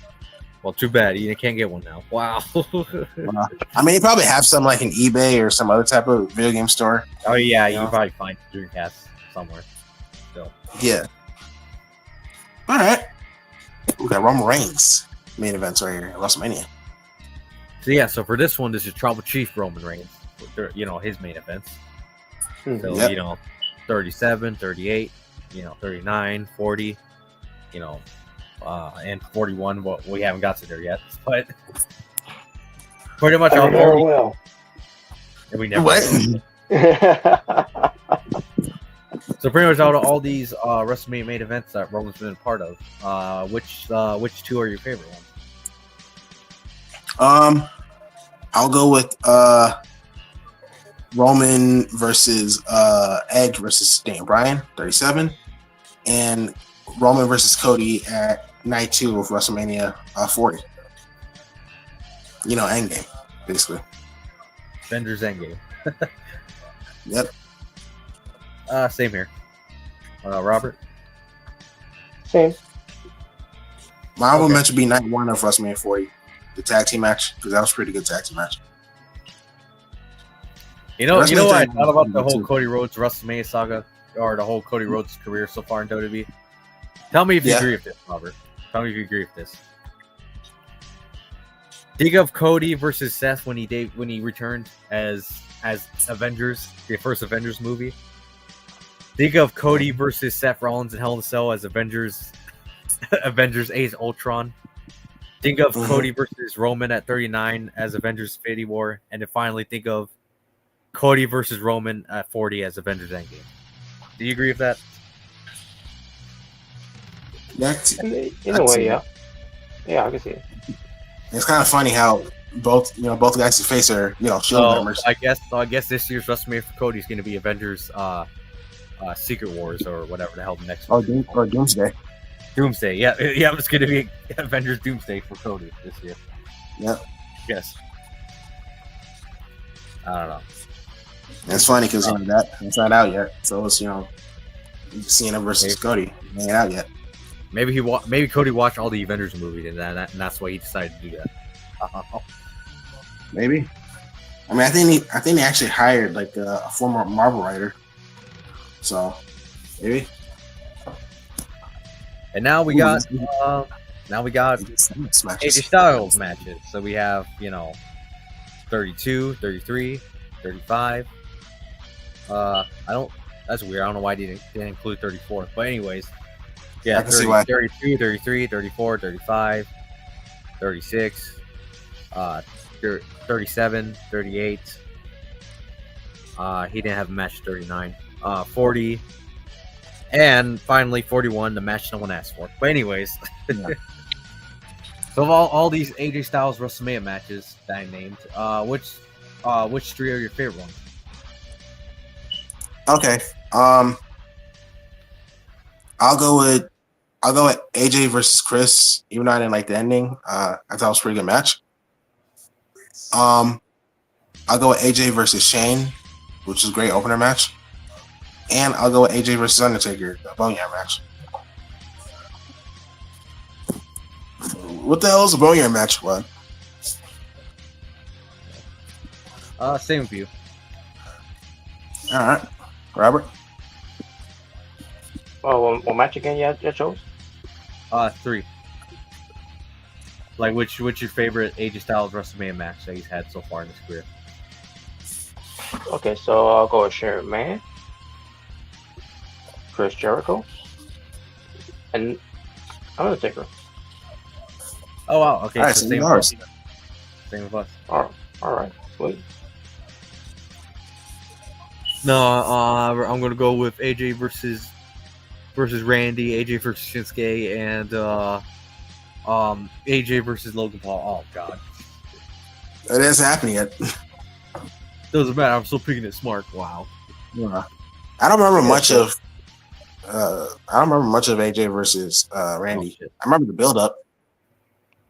Well, too bad you can't get one now. Wow. I mean, you probably have some like an eBay or some other type of video game store. Oh yeah, You you know? can probably find Dreamcast somewhere. So Yeah. All right. We got Roman Reigns main events right here at WrestleMania. so for this one, this is Tribal Chief Roman Reigns. You know, his main events. So Yep. you know, 37, 38, 39, 40, and 41. Well, we haven't got to there yet, but pretty much I all remember four. well. And we never. What? So pretty much all these WrestleMania main events that Roman's been a part of. Which two are your favorite ones? I'll go with Roman versus Edge versus Daniel Bryan, 37, and Roman versus Cody at night 2 of WrestleMania 40. You know, Endgame, basically. Avengers Endgame. Yep. Same here. Robert. Same. My honorable Okay. mention would be night 1 of WrestleMania 40, the tag team match, because that was a pretty good tag team match. You know what I WrestleMania thought about the whole too. Cody Rhodes WrestleMania saga, or the whole Cody Rhodes career so far in WWE? Tell me if you Yeah. agree with this, Robert. Tell me if you agree with this. Think of Cody versus Seth when he returned as Avengers, the first Avengers movie. Think of Cody versus Seth Rollins in Hell in a Cell as Avengers Age of Ultron. Think of Cody versus Roman at 39 as Avengers Infinity War, and then finally think of Cody versus Roman at 40 as Avengers Endgame. Do you agree with that? That's, In a way, yeah. Yeah, I can see it. it's kind of funny how both guys' face are, Shield members. I guess this year's WrestleMania for Cody is going to be Avengers Secret Wars or whatever the hell the next one. Or Doomsday. Doomsday. Yeah, it's going to be Avengers Doomsday for Cody this year. Yep. Yes. I don't know. And it's funny because that's not out yet. So it's Cena versus Cody. It ain't out yet. Maybe maybe Cody watched all the Avengers movies and that's why he decided to do that. Maybe. I mean, I think they actually hired like a former Marvel writer. So maybe. And now we got AJ Styles matches. So we have 32, 33, 35. That's weird. I don't know why they didn't include 34. But anyways, yeah, I can see why. 32, 33, 34, 35, 36, 37, 38. He didn't have a match 39. 40. And finally 41, the match no one asked for. But anyways. Yeah. So of all these AJ Styles WrestleMania matches that I named, which three are your favorite ones? Okay. I'll go with AJ versus Chris, even though I didn't like the ending. I thought it was a pretty good match. I'll go with AJ versus Shane, which is a great opener match. And I'll go with AJ versus Undertaker, the Boneyard match. What the hell is a Boneyard match? What? Same with you. All right. Robert? Oh, what match again you chose? 3. Like what's your favorite AJ Styles WrestleMania match that he's had so far in his career? Okay, so I'll go with Sharon Man, Chris Jericho, and Undertaker. Oh wow, okay. All right, so so same yours. Same with us. All right, sweet. No, I'm gonna go with AJ versus Randy, AJ versus Shinsuke, and AJ versus Logan Paul. Oh god, It hasn't happened yet. doesn't matter. I'm still picking it smart. Wow. Yeah. I don't remember much of AJ versus Randy. Oh, shit. I remember the build up.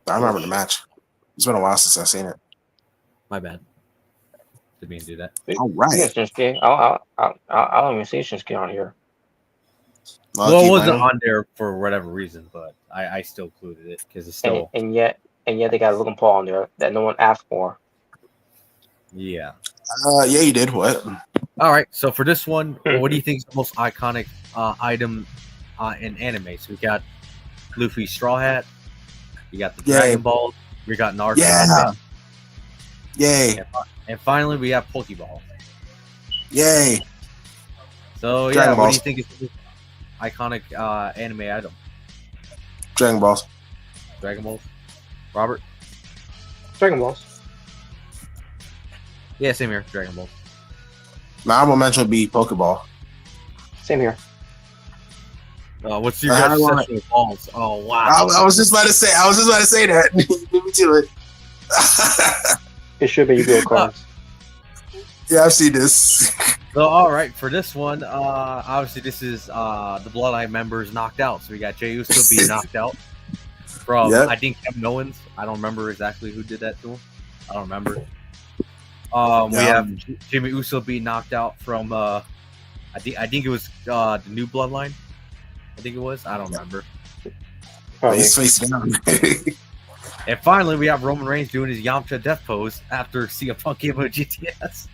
I remember the match. It's been a while since I've seen it. My bad. Didn't mean to do that. All right. Yeah, Shinsuke. I don't even see Shinsuke on here. Well, it wasn't on there for whatever reason, but I still included it because it's still. And yet they got Logan Paul on there that no one asked for. Yeah. Yeah, you did. What? All right. So for this one, what do you think is the most iconic item in anime? So we got Luffy's straw hat. You got the Dragon Ball. We got Naruto. Yeah. Yay. And finally, we have Pokeball. Yay. So Dragon what Balls. do you think is the iconic anime item? Dragon Balls. Dragon Balls. Robert. Dragon Balls. Yeah, same here. Dragon Balls. My honorable mention would be Pokeball. Same here. What's your guys' obsession with balls? Oh wow! I was just about to say that. Beat me to it. It should be Yu-Gi-Oh cards. Yeah, I've seen this. So all right, for this one, obviously this is the Bloodline members knocked out. So we got Jey Uso being knocked out from I think Kevin Owens. I don't remember exactly who did that to him. I don't remember. We have Jimmy Uso being knocked out from I think it was the new Bloodline. I think it was. I don't remember. He's face down. And finally, we have Roman Reigns doing his Yamcha death pose after CM Punk gave him a GTS.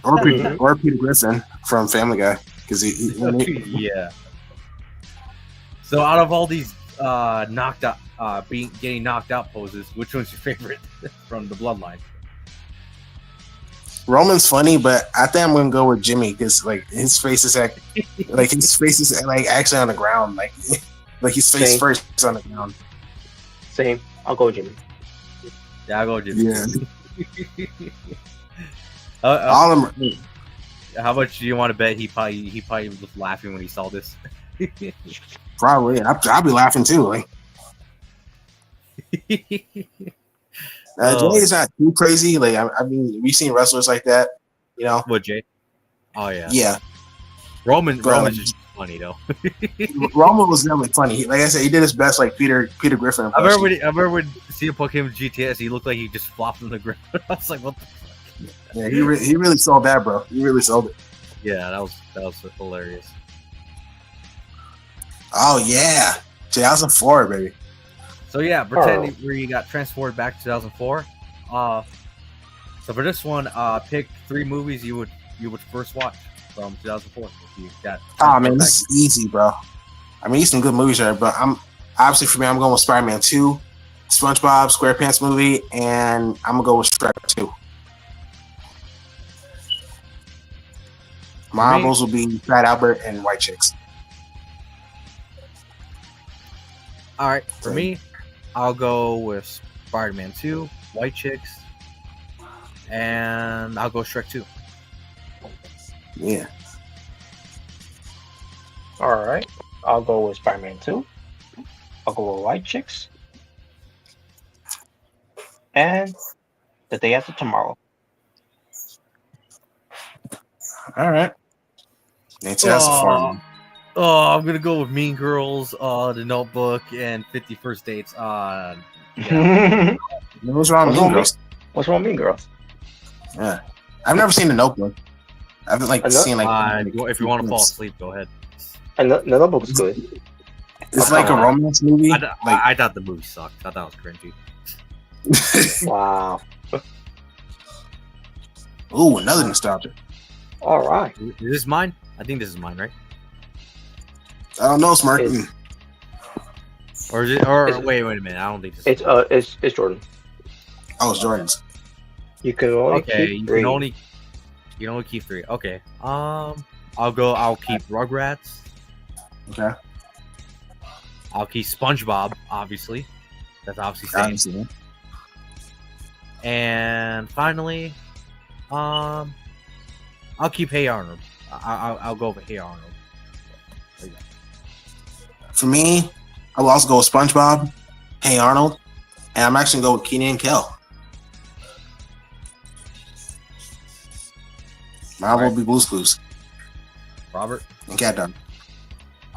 or Peter Griffin from Family Guy, because he yeah. So out of all these knocked out, getting knocked out poses, which one's your favorite from the Bloodline? Roman's funny, but I think I'm gonna go with Jimmy because like his face is actually on the ground, like his face first on the ground. Same. I'll go Jimmy. Yeah, I'll go Jimmy. Yeah. All of them. How much do you want to bet he probably was laughing when he saw this? Probably. I'll be laughing too. Like. Jay is not too crazy. Like I mean, we've seen wrestlers like that, you know. What, Jay? Oh yeah. Yeah. Roman's just funny though. Roman was definitely funny. Like I said, he did his best, like Peter Griffin. I remember when CM Punk came to GTS, he looked like he just flopped on the ground. I was like, what the fuck? Yeah, he really sold that, bro. He really sold it. Yeah, that was hilarious. Oh yeah, 2004, baby. So yeah, pretend where you got transported back to 2004. So for this one, pick 3 movies you would first watch from 2004. If you got. Oh man, this is easy, bro. I mean, some good movies there, but I'm going with Spider-Man 2, SpongeBob SquarePants movie, and I'm gonna go with Shrek 2. My honorables will be Fat Albert and White Chicks. All right, for me, I'll go with Spider-Man 2, White Chicks, and I'll go Shrek 2. Yeah. All right. I'll go with Spider-Man 2. I'll go with White Chicks. And The Day After Tomorrow. All right. I'm gonna go with Mean Girls, The Notebook, and 50 First Dates. What's wrong with Mean Girls? What's wrong with Mean Girls? Yeah, I've never seen The Notebook. I've seen if you want to fall asleep, go ahead. And the Notebook is good. It's like a romance movie. I thought the movie sucked. I thought it was cringy. Wow. Ooh, another nostalgia. All right. Is this mine? I think this is mine, right? I don't know, Smart. Or is it? Or wait a minute. I don't think this. It's Jordan. Oh, it's Jordan's. You can only keep you 3. can only keep 3. Okay. I'll keep Rugrats. Okay. I'll keep SpongeBob. Obviously, that's obviously staying. And finally, I'll keep Hey Arnold. I'll go with Hey Arnold. There you go. For me, I will also go with SpongeBob, Hey Arnold, and I'm actually going to go with Kenan and Kel. Mine will be Blue's Clues. Robert? And Cat Dog.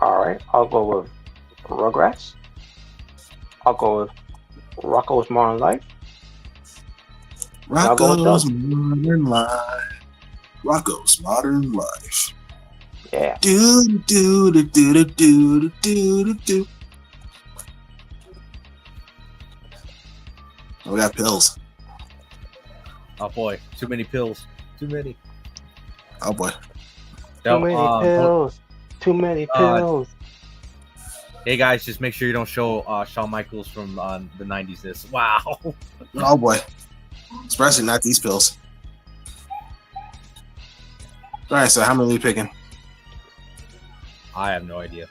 All right. I'll go with Rugrats. I'll go with Rocko's Modern Life. I'll go with Rocco's those. Modern Life. Rocco's Modern Life. Yeah. Do do do do do do do do. We got pills. Oh boy, too many pills. Too many. Oh boy. Too many pills. Too many pills. Hey guys, just make sure you don't show Shawn Michaels from the 90s this. Wow. Oh boy. Especially not these pills. All right, so how many are we picking? I have no idea.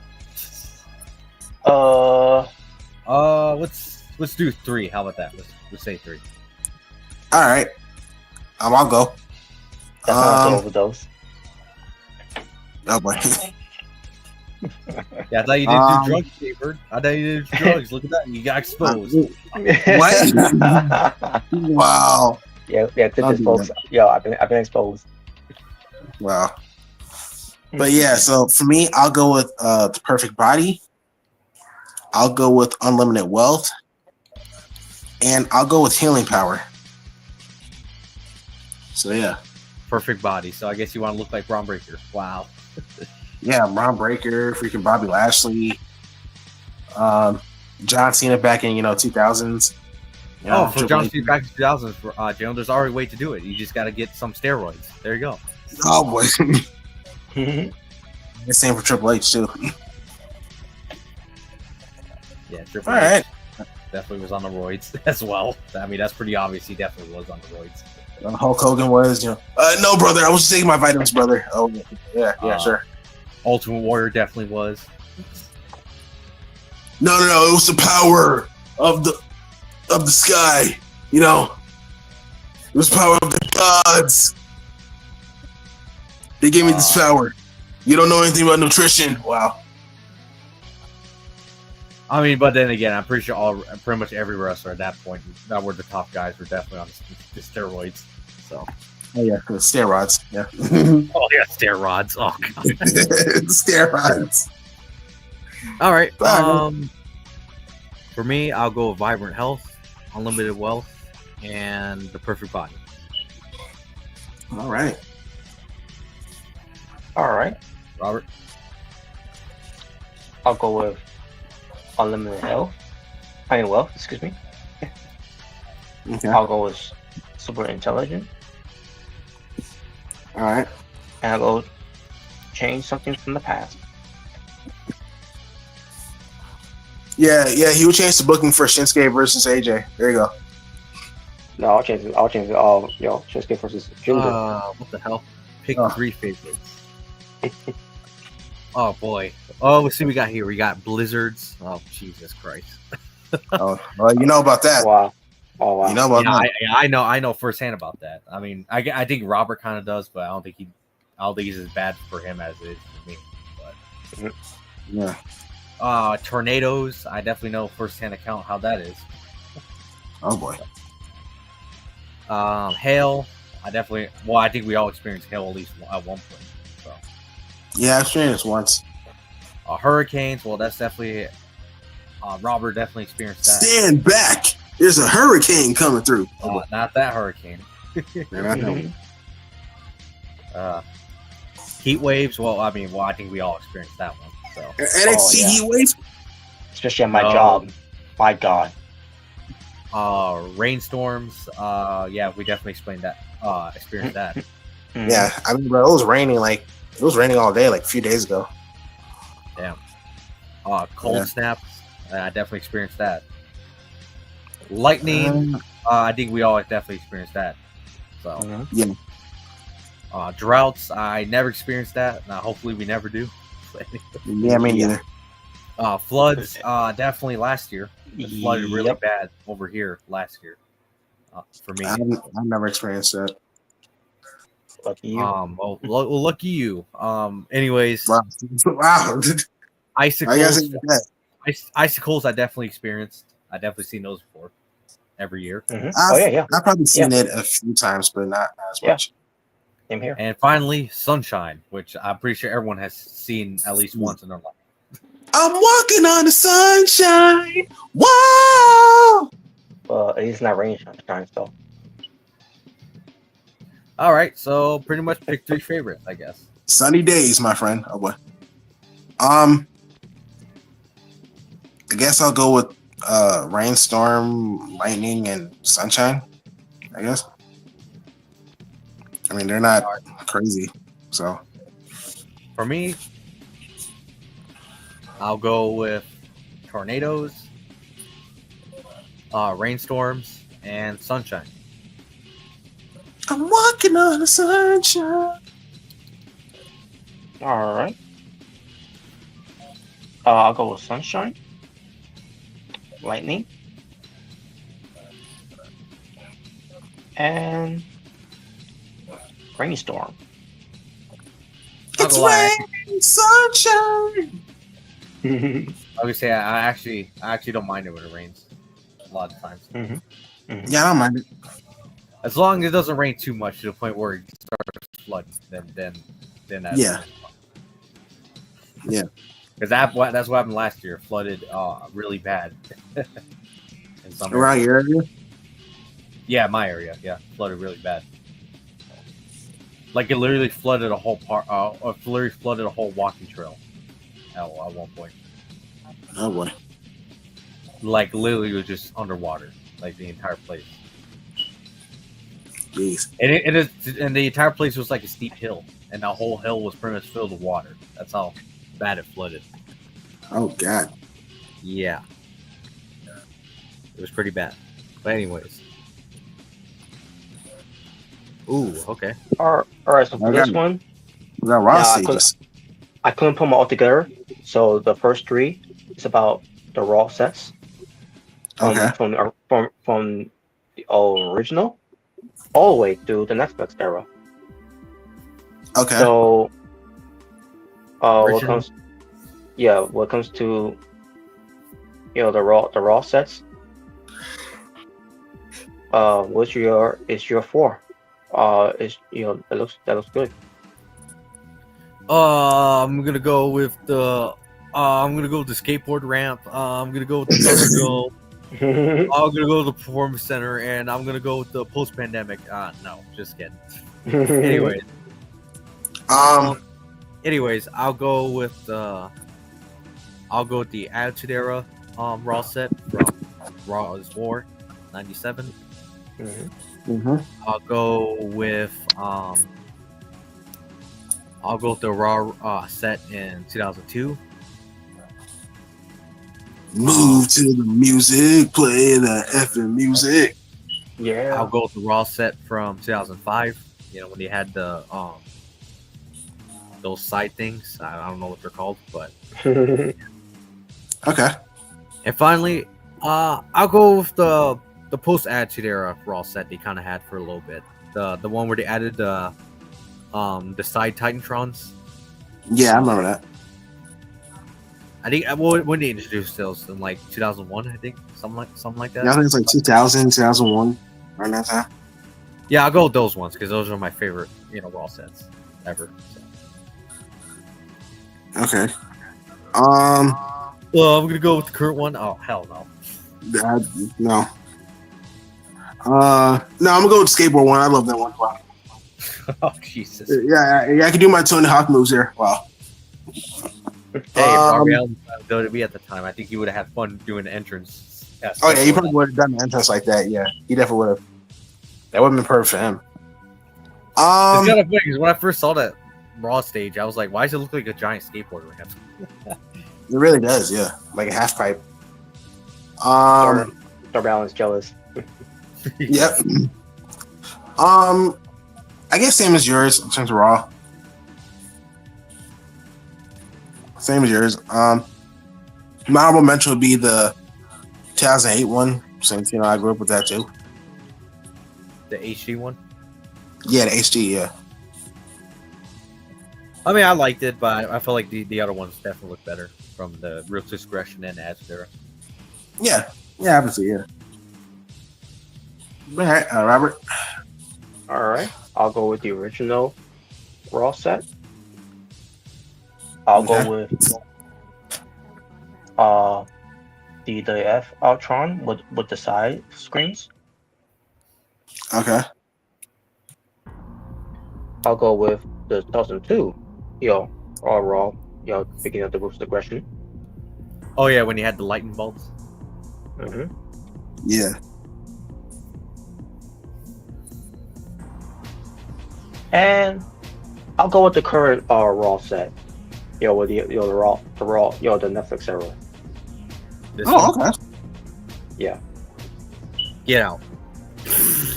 Let's do 3. How about that? Let's say 3. All right. I'll go. That's not overdose. Oh boy. Yeah, I thought you didn't do drugs, David. I thought you did drugs. Look at that. You got exposed. What? Wow. Yeah, this folks. Yo, I've been exposed. Wow. But yeah, so for me, I'll go with the perfect body. I'll go with unlimited wealth. And I'll go with healing power. So yeah. Perfect body. So I guess you want to look like Braun Breaker. Wow. Yeah, Braun Breaker, freaking Bobby Lashley, John Cena back in 2000s. For John Cena back in 2000s, there's already a way to do it. You just got to get some steroids. There you go. Oh boy. The same for Triple H too. Yeah, Triple All H right. definitely was on the roids as well. I mean, that's pretty obvious. He definitely was on the roids. Hulk Hogan was, no, brother, I was just taking my vitamins, brother. Oh, yeah, sure. Ultimate Warrior definitely was. No, it was the power of the sky. It was power of the gods. They gave me this power. You don't know anything about nutrition. Wow. I mean, but then again, I'm pretty sure pretty much every wrestler at that point that were the top guys were definitely on the steroids. So. Oh yeah, the steroids. Yeah. Oh yeah, steroids. Oh god. Steroids. All right. For me, I'll go with vibrant health, unlimited wealth, and the perfect body. All right. Robert. I'll go with unlimited health. Wealth, excuse me. Okay. I'll go with super intelligent. All right. And I'll go change something from the past. Yeah, he would change the booking for Shinsuke versus AJ. There you go. No, I'll change it. Shinsuke versus Jinder. What the hell? Pick 3 favorites. Oh boy. Oh, let's see what we got here. We got blizzards. Oh Jesus Christ. Oh, well, you know about that. Wow. Oh wow. You know about that. I know firsthand about that. I mean, I think Robert kind of does, but I don't think he's as bad for him as it is for me. But yeah. Tornadoes. I definitely know firsthand account how that is. Oh boy. Hail. I think we all experienced hail at least at one point. So. Yeah, I experienced once. Hurricanes. Well, that's definitely. Robert definitely experienced that. Stand back! There's a hurricane coming through. Not that hurricane. Heat waves. Well, I think we all experienced that one. So NXT heat waves. Especially at my job. My God. Rainstorms. Yeah, we definitely experienced that. Yeah, I mean, bro, it was raining all day, like a few days ago. Damn. Cold snaps. I definitely experienced that. Lightning. I think we all definitely experienced that. So yeah. Droughts. I never experienced that. Now, hopefully, we never do. Yeah, me neither. Floods. Definitely last year. It flooded really bad over here last year. For me, I've never experienced that. Lucky you. Lucky you. Anyways. Wow. Icicles. Icicles. I definitely experienced. I definitely seen those before. Every year. Mm-hmm. I've probably seen it a few times, but not as much. Same here. And finally, sunshine, which I'm pretty sure everyone has seen at least once in their life. I'm walking on the sunshine. Wow. It's not raining sunshine, so. All right, so pretty much pick 3 favorites, I guess. Sunny days, my friend. Oh boy. I guess I'll go with rainstorm, lightning, and sunshine. I guess. I mean, they're not crazy, so. For me, I'll go with tornadoes, rainstorms, and sunshine. I'm walking on the sunshine. All right. I'll go with sunshine, lightning, and rainstorm. It's rain, sunshine. I would say I actually don't mind it when it rains a lot of times. Yeah, I don't mind it. As long as it doesn't rain too much to the point where it starts flooding, then that's Yeah. Yeah. Because that's what happened last year. Flooded really bad. In some Around your area? Yeah, my area. Yeah, flooded really bad. Like it literally flooded a whole flooded a whole walking trail at one point. Oh boy. Like literally was just underwater, like the entire place. Jeez. And the entire place was like a steep hill, and the whole hill was pretty much filled with water. That's how bad it flooded. Oh god. Yeah, it was pretty bad. But anyways, ooh, okay. All right. So for this one, We got raw Yeah, stages. I couldn't put them all together. So the first 3 is about the raw sets Okay. from the original all the way through the Netflix era. Okay. So what Original. comes to the raw sets, what's your 4? That looks good. I'm gonna go with the skateboard ramp. I'm gonna go with the Thunderdome. I'm gonna go to the performance center, and I'm gonna go with the post-pandemic. No, just kidding. Anyways, I'll go with the Attitude Era Raw set from Raw is War '97. I'll go with the Raw set in 2002. Move to the music, play the effing music. Yeah. I'll go with the Raw set from 2005. You know, when they had the those side things. I don't know what they're called, but Okay. and finally, I'll go with the post Attitude Era Raw set they kind of had for a little bit. The one where they added the side Titantrons. Yeah, I remember that. I think when they introduced those in like 2001, I think something like that. Yeah, I think it's like 2000, 2001, around that time. Yeah, I'll go with those ones because those are my favorite, Raw sets ever. So. Okay. Well, I'm gonna go with the current one. Oh hell no. No. No, I'm gonna go with the skateboard one. I love that one. Wow. Oh Jesus. Yeah, I can do my Tony Hawk moves here. Wow. Hey, if Darby Allin was WWE at the time, I think he would have had fun doing the entrance. Oh yeah, he probably would have done the entrance like that. Yeah, he definitely would have. That would have been perfect for him. It's kind of funny because when I first saw that Raw stage, I was like, "Why does it look like a giant skateboard ramp?" It really does. Yeah, like a half pipe. Darby Allin's jealous. Yep. I guess same as yours in terms of Raw. Same as yours. My honorable mention would be the 2008 one, since I grew up with that too. The HD one. Yeah, the HD. Yeah. I mean, I liked it, but I felt like the other ones definitely look better from the Real Discretion and Attitude Era. Yeah, obviously, yeah. All right, Robert. All right, I'll go with the original Raw set. I'll go with the DF Ultron with the side screens. Okay. I'll go with the 2002, Raw, picking up the Ruthless Aggression. Oh yeah, when he had the lightning bolts. Mm-hmm. Yeah. And I'll go with the current Raw set. With the Raw, the Netflix era. This Oh, one? okay. Yeah. Get out.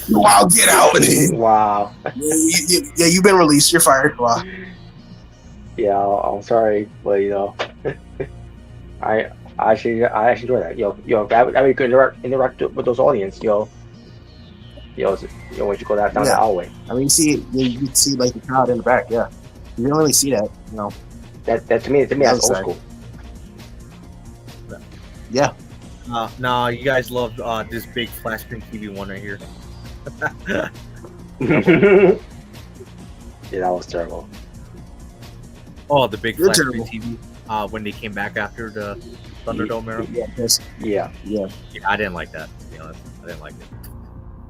Wow, get out. Wow. Yeah, you've been released. You're fired. Wow. Yeah, I'm sorry, but I actually enjoy that. That way you can interact with those audience. When you go down the hallway. I mean, you can see like the crowd in the back. Yeah, you don't really see that. That to me that's old school. Yeah. Nah, you guys love this big flash screen TV one right here. Yeah, that was terrible. Oh, the big You're flash screen terrible. TV. When they came back after the Thunderdome era. Yeah. Yeah, I didn't like that. To be honest, I didn't like it.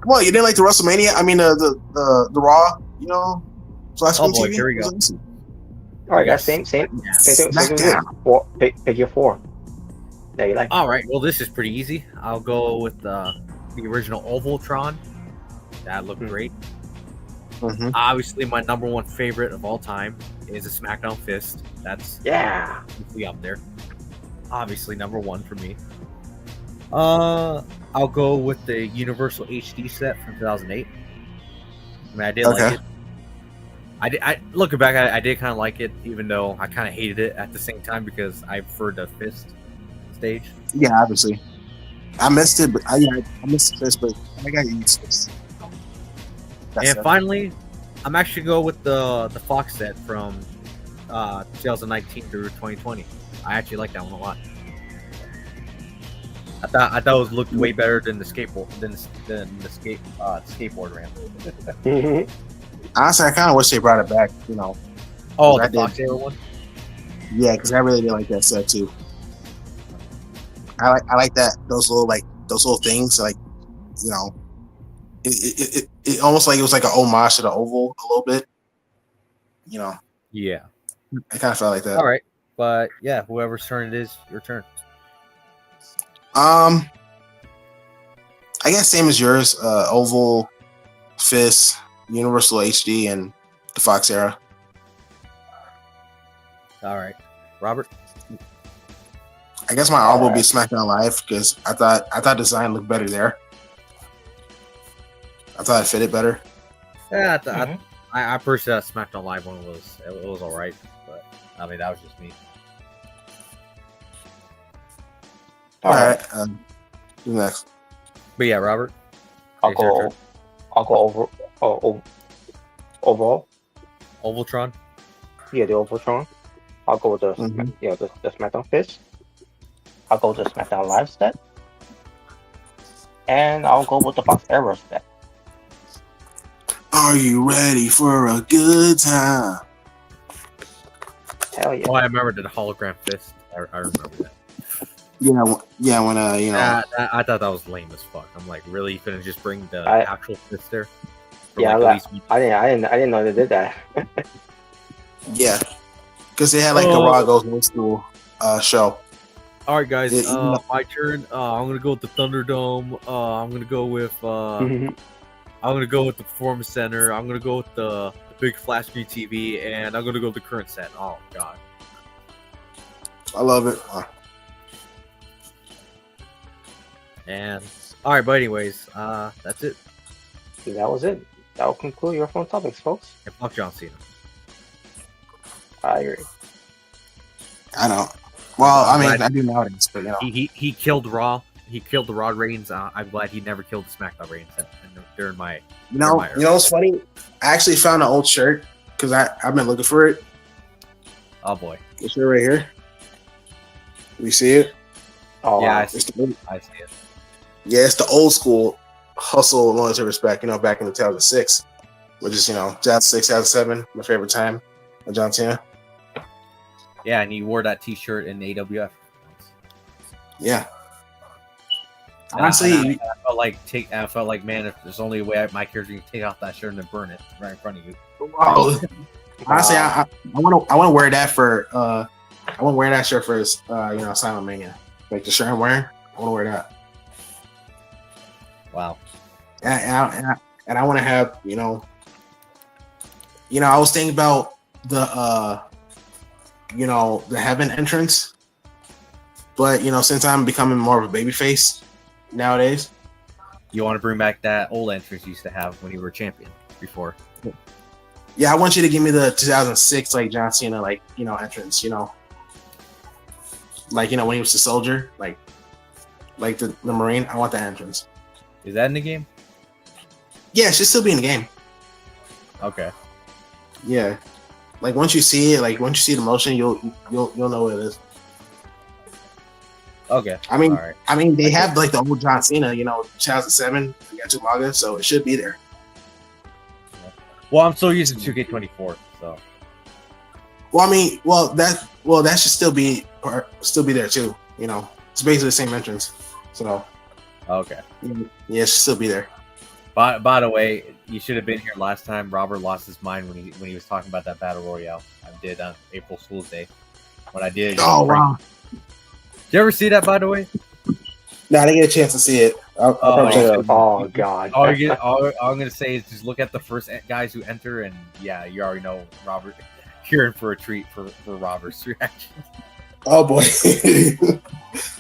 Well, you didn't like the WrestleMania? I mean, the Raw, flash screen boy, TV? here we go. All right, guys, same. Pick your 4 that you like. All right, well, this is pretty easy. I'll go with the original Ovaltron. That looked great. Mm-hmm. Obviously, my number one favorite of all time is a SmackDown Fist. That's usually up there. Obviously, number one for me. I'll go with the Universal HD set from 2008. I mean, I did like it. I looking back, I did kind of like it, even though I kind of hated it at the same time because I preferred the Fist stage. Yeah, obviously. I missed it, but I missed the Fist, but I got used to this. And finally, I'm actually going with the Fox set from 2019 through 2020. I actually like that one a lot. I thought it looked way better than the skateboard skateboard ramp. Honestly, I kind of wish they brought it back. Oh, the Fox era one. Yeah, because I really did like that set too. I like that those little things it almost like it was like an homage to the Oval a little bit. Yeah. I kind of felt like that. All right, but yeah, whoever's turn it is, your turn. I guess same as yours. Oval, Fist, Universal HD, and the Fox era. All right, Robert. I guess my honorable would be SmackDown Live because I thought design looked better there. I thought it fitted better. Yeah, I personally thought SmackDown Live one was all right, but I mean that was just me. All right. Who's next? But yeah, Robert. I'll go over overall. Ovaltron. Yeah, the Ovaltron. I'll go with the SmackDown Fist. I'll go with the SmackDown Live set. And I'll go with the Fox Era set. Are you ready for a good time? Hell yeah. Oh, I remember the hologram fist. I remember that. Yeah. When I thought that was lame as fuck. I'm like, really? You couldn't just bring the actual fist there? Yeah, I didn't know they did that. Yeah, because they had like the Raw Goes Old School show. All right, guys. My turn. I'm gonna go with the Thunderdome. I'm gonna go with. I'm gonna go with the Performance Center. I'm gonna go with the big flash screen TV, and I'm gonna go with the current set. Oh god, I love it. And all right, but anyways, that's it. That was it. That will conclude your phone topics, folks. And fuck John Cena. I agree. I know. Well, I mean, I do nowadays, but he killed Raw. He killed the Raw ratings. I'm glad he never killed the SmackDown ratings during my. You know what's funny? I actually found an old shirt because I've been looking for it. Oh boy, this shirt right here. You see it? Oh yeah, wow. I see it. Yeah, it's the old school hustle, loyalty, respect. Back in 2006, which is 2006, 2007, my favorite time of John Cena. Yeah, and he wore that T-shirt in AWF. Yeah. Honestly, I felt like, man, if there's only a way my character can take off that shirt and then burn it right in front of you. Wow. Honestly, I want to wear that for I want to wear that shirt for Asylum Mania. Like the shirt I'm wearing, I want to wear that. Wow. And I want to have I was thinking about the the heaven entrance, but since I'm becoming more of a babyface nowadays, you want to bring back that old entrance you used to have when you were champion before. Yeah, I want you to give me the 2006 like John Cena entrance, like when he was the soldier, like the Marine. I want that entrance. Is that in the game? Yeah, it should still be in the game. Okay. Yeah, like once you see it, like once you see the motion, you'll know what it is. Okay. I mean, all right. They have like the old John Cena, 2007 Tumaga, so it should be there. Well, I'm still using 2K24, so. Well, that should still be there too. It's basically the same entrance. So. Okay. Yeah, it should still be there. By the way, you should have been here last time. Robert lost his mind when he was talking about that battle royale I did on April Fool's Day. What I did. Oh wow! Did you ever see that? By the way. No, I didn't get a chance to see it. Oh God! All I'm gonna say is just look at the first guys who enter, and yeah, you already know Robert. You're in for a treat for Robert's reaction. Oh boy,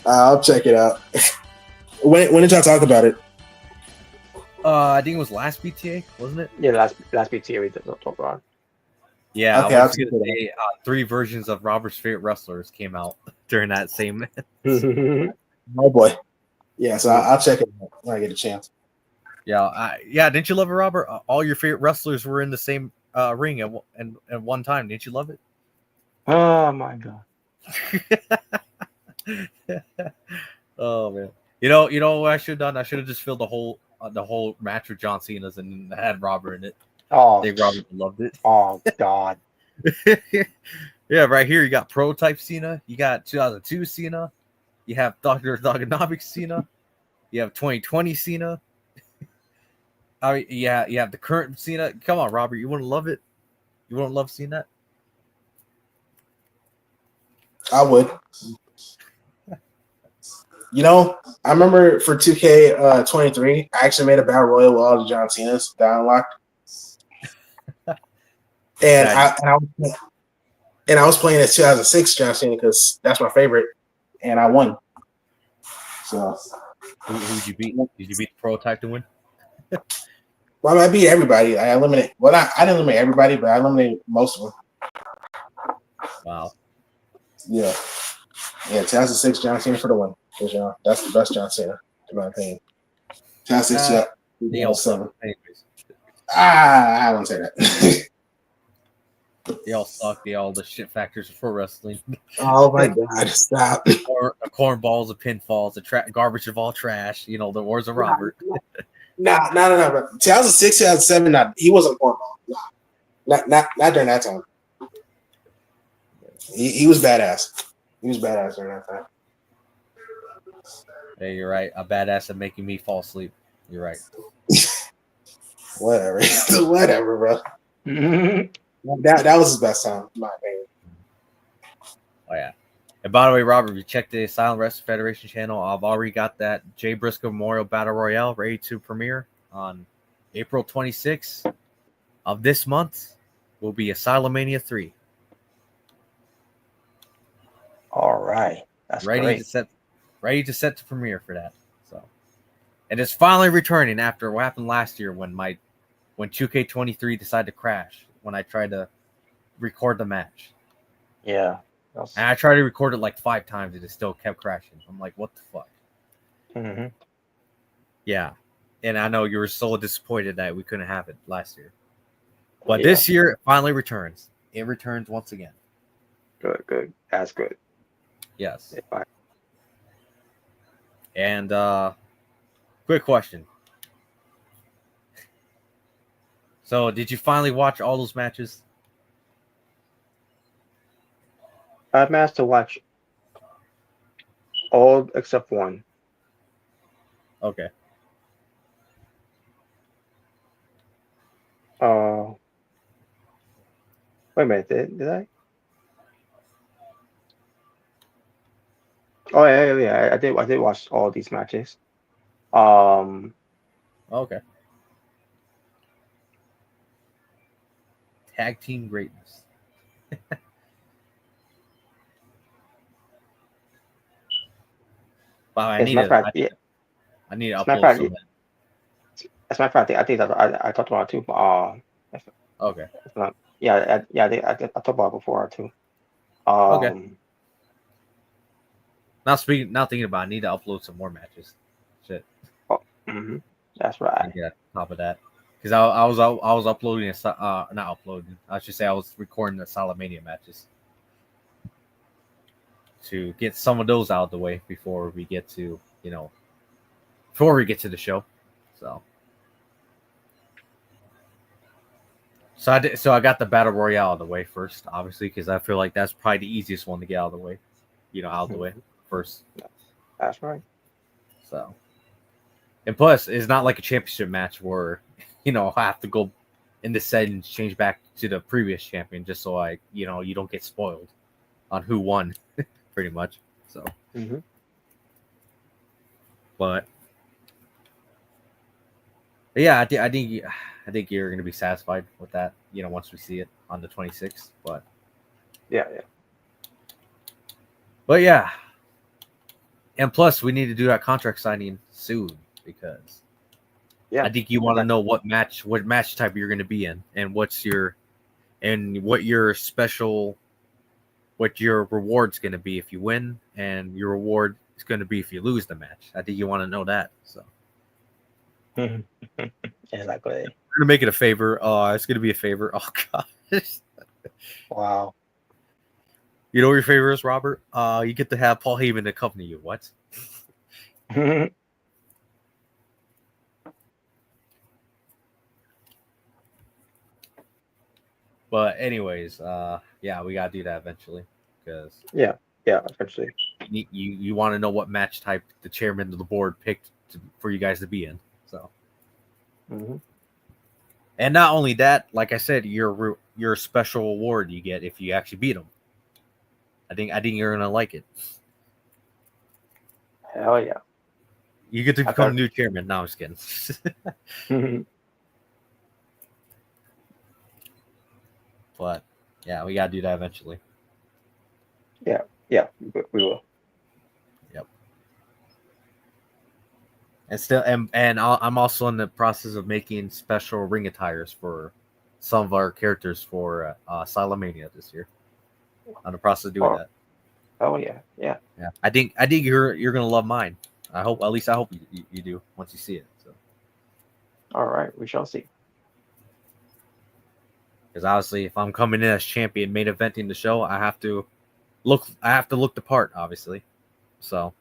I'll check it out. When did y'all talk about it? I think it was last BTA, wasn't it? Yeah, last BTA we did talk about. Yeah, okay, I was gonna say 3 versions of Robert's favorite wrestlers came out during that same. Oh boy, yeah. So I'll check it out when I get a chance. Yeah, didn't you love it, Robert? All your favorite wrestlers were in the same ring at one time. Didn't you love it? Oh my God. Oh man. You know what I should have done? I should have just filled the whole match with John Cena's and had Robert in it. Oh, I think Robert loved it. Oh God. Yeah, right here you got Prototype Cena, you got 2002 Cena, you have Dr. Dogonomics Cena, you have 2020 Cena. You have the current Cena. Come on, Robert, you wouldn't love it? You wouldn't love seeing that? I would. I remember for 2K23, I actually made a battle royal with all the John Cena's that I unlocked. And I was playing as 2006 John Cena because that's my favorite, and I won. So, who'd you beat? Did you beat the Prototype to win? Well, I beat everybody. I eliminated. Well, I didn't eliminate everybody, but I eliminated most of them. Wow. Yeah. 2006 John Cena for the win. That's the best John Cena, in my opinion. 2006, they all suck. Anyways. I won't say that. They all suck. They all the shit factors for wrestling. Oh my God! Stop. Cornballs of pinfalls, the garbage of all trash. The wars of Robert. No. 2006, 2007. He wasn't cornball. Not during that time. He was badass. He was badass during that time. Hey, you're right. A badass at making me fall asleep. You're right. Whatever, bro. That was his best time, in my opinion. Oh yeah. And by the way, Robert, if you check the Asylum Wrestling Federation channel, I've already got that Jay Briscoe Memorial Battle Royale ready to premiere on April 26th of this month. Will be Asylum Mania 3. All right. That's ready to set to premiere for that. So, and it's finally returning after what happened last year when 2K23 decided to crash when I tried to record the match. Yeah. And I tried to record it like 5 times and it still kept crashing. I'm like, what the fuck? Mm-hmm. Yeah. And I know you were so disappointed that we couldn't have it last year. But this year, it finally returns. It returns once again. Good. That's good. Yes. And quick question. So, did you finally watch all those matches? I've managed to watch all except one. Okay. Wait a minute, did I? Oh yeah. I did watch all these matches. Um, Okay. Tag team greatness. Wow, I as a need matter of to. fact, yeah, I need to as a matter upload of some. fact, as a matter of fact, I think that I talked about it too. Okay. If not, I talked about it before too. Okay. Um, Now thinking about it, I need to upload some more matches. Shit. oh, that's right. Yeah, top of that. Because I was uploading not uploading. I should say I was recording the Salamania matches to get some of those out of the way before we get to the show. So I got the battle royale out of the way first, obviously, because I feel like that's probably the easiest one to get out of the way. Out of the way first. That's right. So, and plus, it's not like a championship match where I have to go in the settings, change back to the previous champion just so you don't get spoiled on who won, pretty much. So, but yeah, I think you're gonna be satisfied with that. Once we see it on the 26th. But yeah. yeah, and plus we need to do that contract signing soon because Yeah. I think you want to know what match type you're gonna be in and what your reward's gonna be if you win and your reward is gonna be if you lose the match. I think you want to know that. So. Exactly. We're gonna make it a favor. It's gonna be a favor. Oh gosh. Wow. You know what your favor is, Robert? You get to have Paul Heyman accompany you. What? But anyways, yeah, we gotta do that eventually because yeah, eventually. You want to know what match type the chairman of the board picked for you guys to be in. So. And not only that, like I said, your special award you get if you actually beat them. I think you're gonna like it. Hell yeah! You get to become new chairman. No, I'm just kidding. But yeah, we gotta do that eventually. Yeah, we will. Yep. And still, and I'm also in the process of making special ring attires for some of our characters for Asylumania this year. I'm in the process of doing that. Oh yeah. I think you're gonna love mine. I hope you do once you see it. So. All right, we shall see. Because obviously, if I'm coming in as champion, main eventing the show, I have to look the part, obviously. So,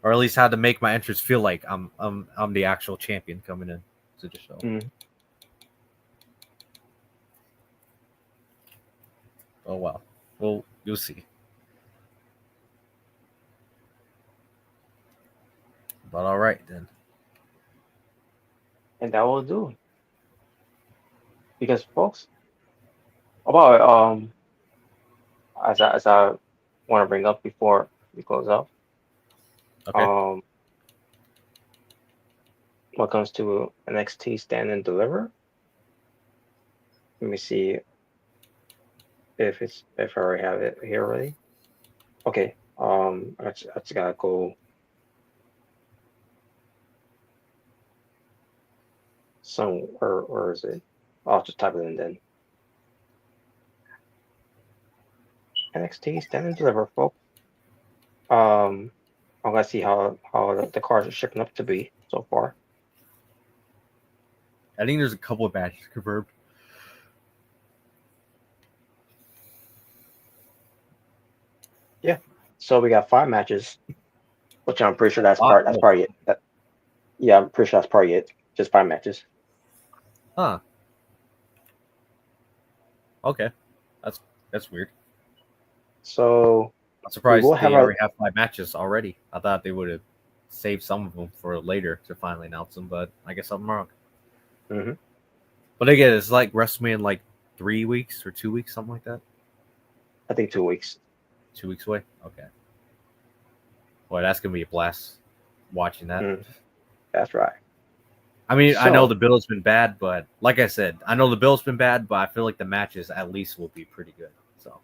or at least have to make my entrance feel like I'm the actual champion coming in to the show. Oh well, you'll see. But all right then. And that will do. Because folks, about as I want to bring up before we close out. Okay. What comes to NXT Stand and Deliver? Let me see if I already have it here already. Okay. I just gotta go. Where is it? I'll just type it in then. NXT Stand and Deliver, folks. I'm gonna see how the cards are shaping up to be so far. I think there's a couple of matches confirmed. Yeah. So we got 5 matches, which I'm pretty sure that's probably it. Yeah, I'm pretty sure that's probably it. Just 5 matches. Huh. Okay. That's weird. So I'm surprised they already have 5 matches already. I thought they would have saved some of them for later to finally announce them, but I guess I'm wrong. Mm-hmm. But again, it's like WrestleMania, like 3 weeks or 2 weeks, something like that. I think 2 weeks. 2 weeks away. Okay. Boy, that's gonna be a blast watching that. That's right. I mean, I know So- the build's been bad, but like I said, I know the build's been bad, but I feel like the matches at least will be pretty good. So.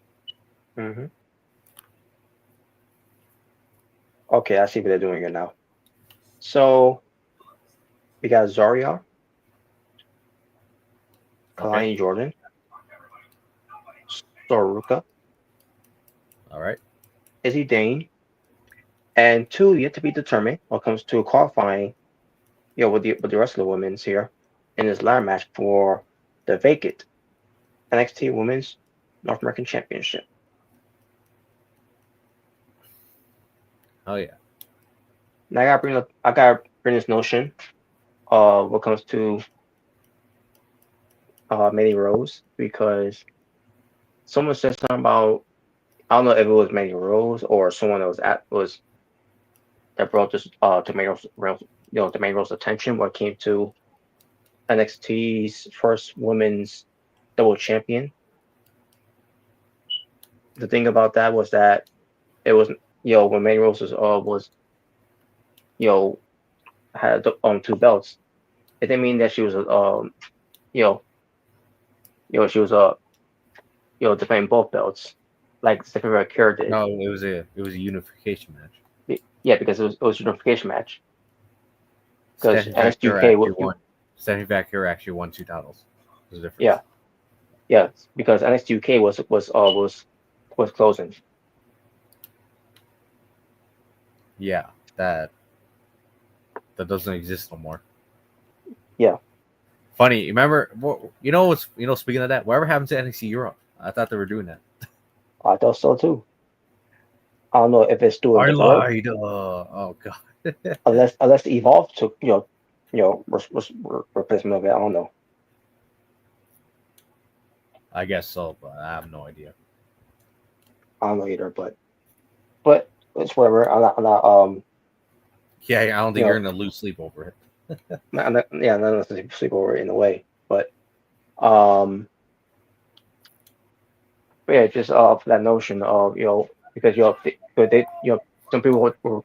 Okay, I see what they're doing here now. So we got Zarya, Kalani Jordan, Soruka, All right. Izzy Dane, and two yet to be determined when it comes to qualifying, with the rest of the women's here in this ladder match for the vacant NXT Women's North American Championship. Oh yeah. Now I gotta bring this notion of what comes to Mandy Rose, because someone said something about, I don't know if it was Mandy Rose or someone that that brought this to Mandy Rose's attention when it came to NXT's first women's double champion. The thing about that was that it was, when Mandy Rose was had two belts, it didn't mean that she was she was defending both belts like Stephanie McCure did. No, it was a unification match. Yeah, because it was a unification match. Because Stephanie NXT UK Stephanie McCure actually won 2 titles. There's a difference. Yeah, because NXT UK was closing. Yeah, that doesn't exist no more. Yeah. Funny, remember? Speaking of that, whatever happened to NXT Europe? I thought they were doing that. I thought so too. I don't know if it's still in I the work, lied. Oh god. unless Evolve took replacement of it. I don't know. I guess so, but I have no idea. I don't know either, but it's whatever. I'm not Yeah, I don't think you're gonna lose sleep over it. I'm not necessarily sleep over it in a way, but just for that notion of because they some people were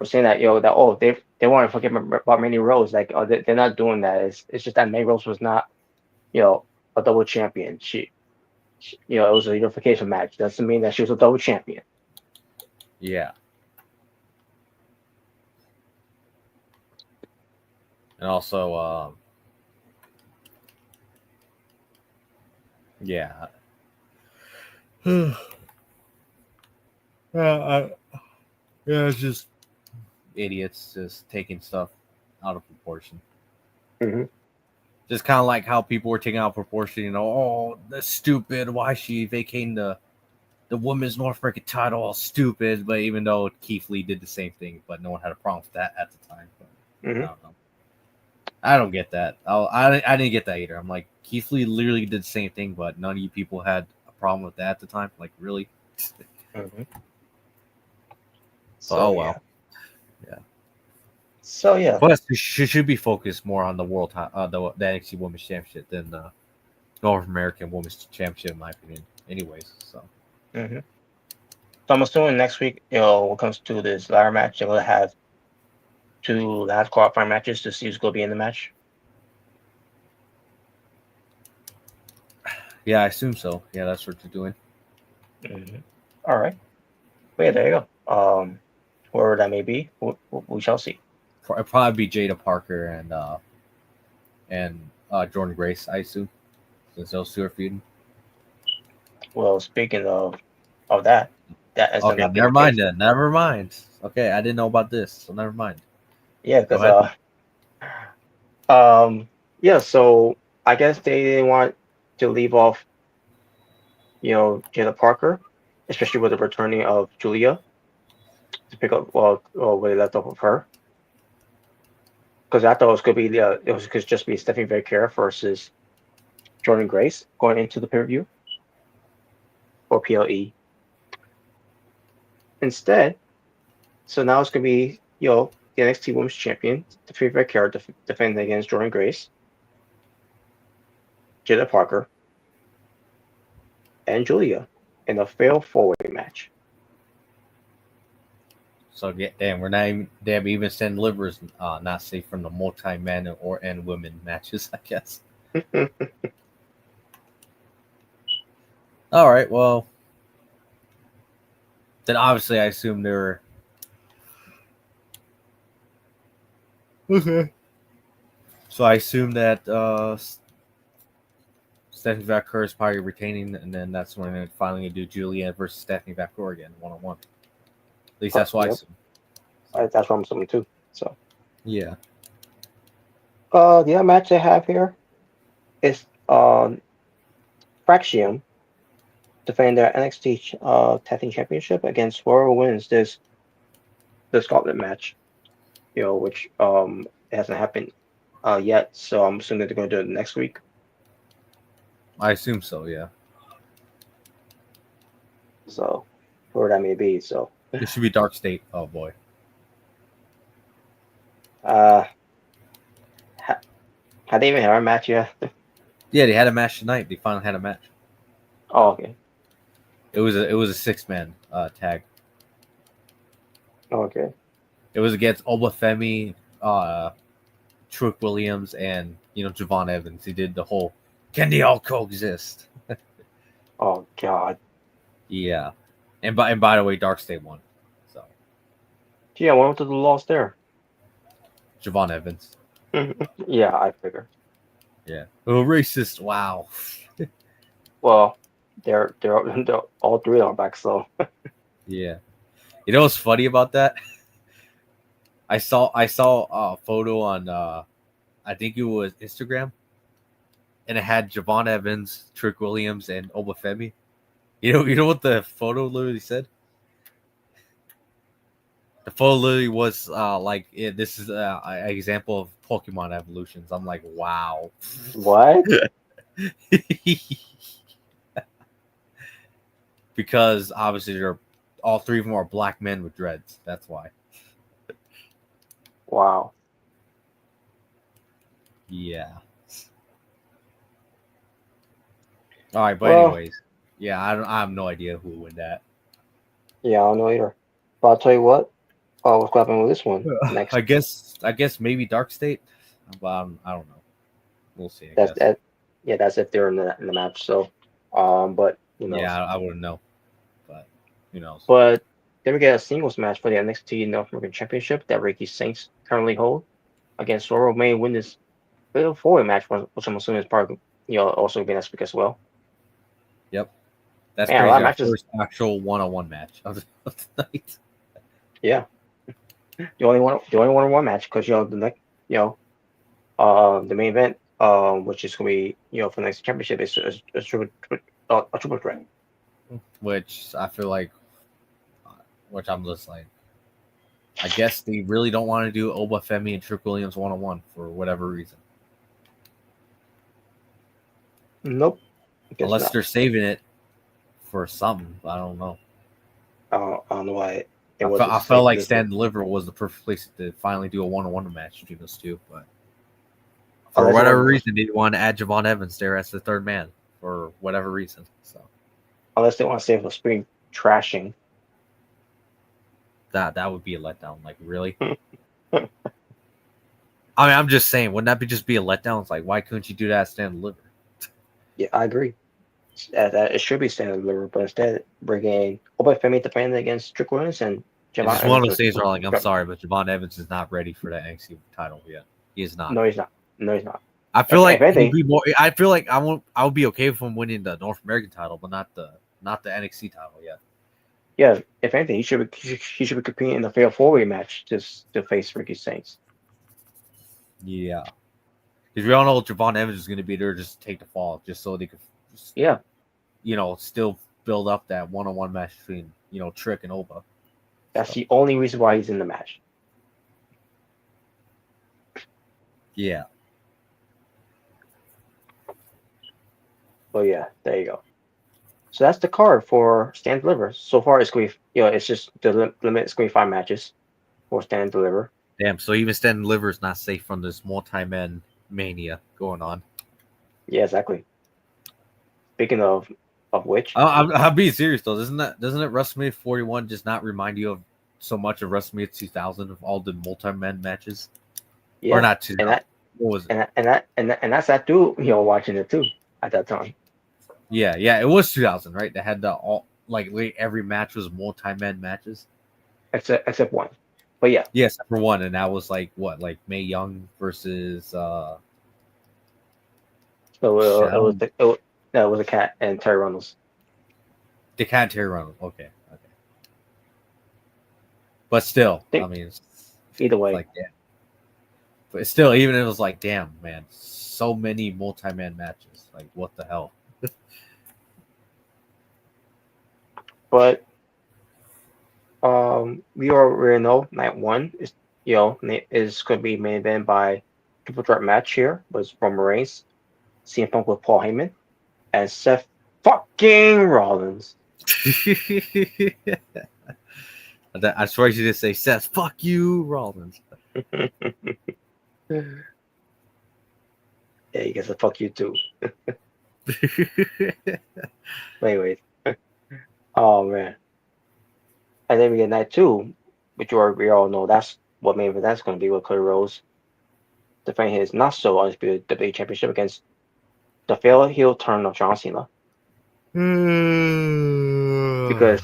saying that that they want to forget about Mandy Rose, like they're not doing that. It's just that Mandy Rose was not a double champion. She it was a unification match. Doesn't mean that she was a double champion. Yeah. And also, yeah. It's just idiots just taking stuff out of proportion. Just kind of like how people were taking out of proportion, oh, that's stupid. Why is she vacating the women's North American title? All stupid. But even though Keith Lee did the same thing, but no one had a problem with that at the time. But I don't know. I don't get that. I didn't get that either. I'm like, Keith Lee literally did the same thing, but none of you people had a problem with that at the time. Like, really? So, well. Yeah. So yeah. Plus, she should be focused more on the world, the NXT Women's Championship than the North American Women's Championship, in my opinion. Anyways, so. So I'm assuming next week, when it comes to this ladder match, they're gonna have 2 last qualifying matches to see who's gonna be in the match. Yeah, I assume so. Yeah, that's what they're doing. All right. But yeah, there you go. Whoever that may be, we shall see. It'll probably be Jada Parker and Jordan Grace, I assume, since those two are feuding. Well, speaking of that is okay. not Never mind then. Never mind. Okay, I didn't know about this, so never mind. Yeah, because so I guess they didn't want to leave off, Jada Parker, especially with the returning of Julia, to pick up where they left off of her. Because I thought it was could just be Stephanie Vercera versus Jordan Grace going into the pay-per-view or PLE. Instead, so now it's gonna be the NXT Women's Champion, Stephanie Vercera defending against Jordan Grace, Jada Parker, and Julia in a fatal four-way match. So damn, we're not even damn even Stand Livers not safe from the multi-man and women matches, I guess. All right, well, then obviously I assume they were okay. So I assume that Stephanie Vacour is probably retaining, and then that's when they're finally gonna do Julianne versus Stephanie Vacour again, 1-on-1. At least that's what I assume. That's what I'm assuming too. So yeah. The other match they have here is Fraxium defending their NXT Tag Team Championship against whoever wins the Gauntlet match. Which hasn't happened yet. So I'm assuming they're going to do it next week. I assume so. Yeah. So, whoever that may be. So it should be Dark State. Oh boy. Have they even had a match yet? Yeah, they had a match tonight. They finally had a match. Oh, okay. It was a 6-man tag. Okay. It was against Obafemi, Trick Williams, and Javon Evans. He did the whole "Can they all coexist?" Oh God. Yeah, and by the way, Dark State won. So. Yeah, what was the loss there? Javon Evans. Yeah, I figure. Yeah. Oh, racist! Wow. Well, they're all three are back. So. Yeah. You know what's funny about that? I saw a photo on I think it was Instagram, and it had Javon Evans, Trick Williams, and Obafemi. You know what the photo literally said? The photo literally was this is an example of Pokemon evolutions. I'm like, wow. What? Because obviously they're all three of them are black men with dreads. That's why. Wow. Yeah. All right, but anyways, yeah, I have no idea who would win that. Yeah, I don't know either. But I'll tell you what. What's happening with this one next? I guess maybe Dark State, but I don't know. We'll see. That's if they're in the match. So, but yeah, I wouldn't know, but who knows? But then we get a singles match for the NXT North American Championship that Ricky Saints currently hold against Laurel May win this little four-way match, which I'm assuming is part also being next week as well. Yep, that's crazy. Our first actual one-on-one match of the night. Yeah, the only one-on-one match because the next the main event which is gonna be for the next championship is a triple threat. Which I feel like, which I'm just like, I guess they really don't want to do Obafemi and Trick Williams 1-on-1 for whatever reason. Nope. Unless they're saving it for something. I don't know. I don't know why. I felt like Stand and Deliver was the perfect place to finally do a 1-on-1 match between those two, but for whatever reason, they want to add Javon Evans there as the third man for whatever reason. So, unless they want to save the spring trashing, that would be a letdown. Like, really? I mean, I'm just saying, wouldn't that just be a letdown? It's like, why couldn't you do that at Stand and Deliver? Yeah, I agree. It should be Stand and Deliver, but instead bringing Obafemi defending against Trick Williams and Javon. It's one of those things where, like, I'm sorry, but Javon Evans is not ready for that NXT title yet. He is not. No, he's not. I feel like he'd be more. I feel like I would be okay with him winning the North American title, but not the NXT title yet. Yeah, if anything, he should be competing in the fatal four-way match just to face Ricky Saints. Yeah, because we all know Javon Evans is going to be there just to take the fall, just so they could. Still build up that one-on-one match between Trick and Oba. That's the only reason why he's in the match. Yeah. But yeah, there you go. So that's the card for Stand and Deliver. So far, it's going to be, it's just the limit is going to be 5 matches for Stand and Deliver. Damn, so even Stand and Deliver is not safe from this multi-man mania going on. Yeah, exactly. Speaking of Of which? I'm being serious though. Doesn't it WrestleMania 41 just not remind you of so much of WrestleMania 2000 of all the multi-man matches? Yeah. Or not 2000. And that, what was it? and that's that too. Watching it too at that time. Yeah, it was 2000, right? They had the all like every match was multi-man matches. Except one. But yeah. Yes, except for one, and that was like what, like Mae Young versus So it was a Cat and Terry Runnels. The Cat Terry Runnels. Okay. But still, I mean, either way, like, yeah. But still, even if it was like, damn, man, so many multi-man matches. Like, what the hell? But we already know night one is is going to be main event by triple threat match here was Roman Reigns, CM Punk with Paul Heyman, and Seth fucking Rollins. I swear you to say, Seth, fuck you, Rollins. Yeah, he gets a fuck you too. Anyways, oh man, and then we get night two, which we all know that's what main event that's going to be with Cody Rhodes defending his not so undisputed WWE Championship against the failed heel turn of John Cena. Because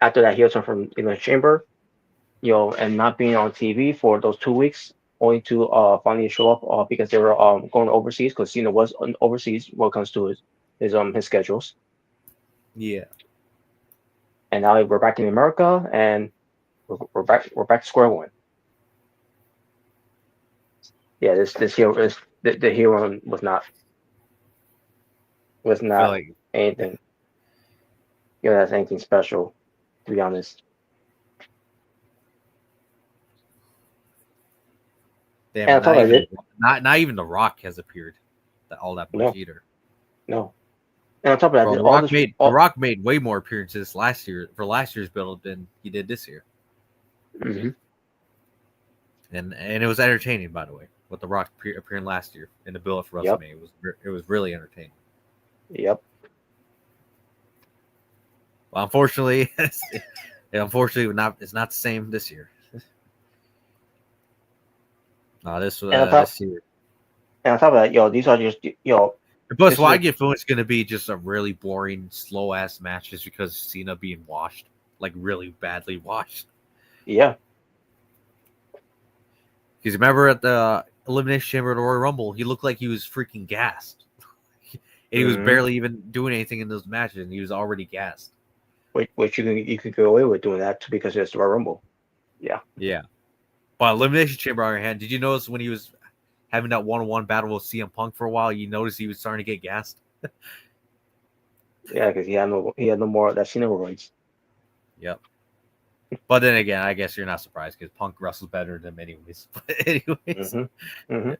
after that heel turn from Chamber, and not being on TV for those 2 weeks, only to finally show up because they were going overseas because Cena was overseas when it comes to his schedules. Yeah. And now we're back in America and we're back to square one. Yeah, this hero is the hero was not like anything. That's anything special, to be honest. Damn, not even The Rock has appeared all that much either. No. And on top of that, The Rock made way more appearances last year's build than he did this year. Mm-hmm. And it was entertaining, by the way, with The Rock appearing last year in the build for WrestleMania. It was really entertaining. Yep. Well, unfortunately, it's not the same this year. No, this year. And on top of that, these are just Plus, why I get feeling it's gonna be just a really boring, slow ass match just because Cena being washed, like really badly washed. Yeah. Because remember at the Elimination Chamber at the Royal Rumble, he looked like he was freaking gassed. And he was barely even doing anything in those matches, and he was already gassed. Which you could go away with doing that too because it's the Royal Rumble. Yeah. Yeah. But Elimination Chamber on your hand, did you notice when he was having that one-on-one battle with CM Punk for a while, you noticed he was starting to get gassed? Yeah, because he had no more of that steroids. Yep. But then again, I guess you're not surprised because Punk wrestles better than him anyways. But anyways. Mm-hmm. Mm-hmm.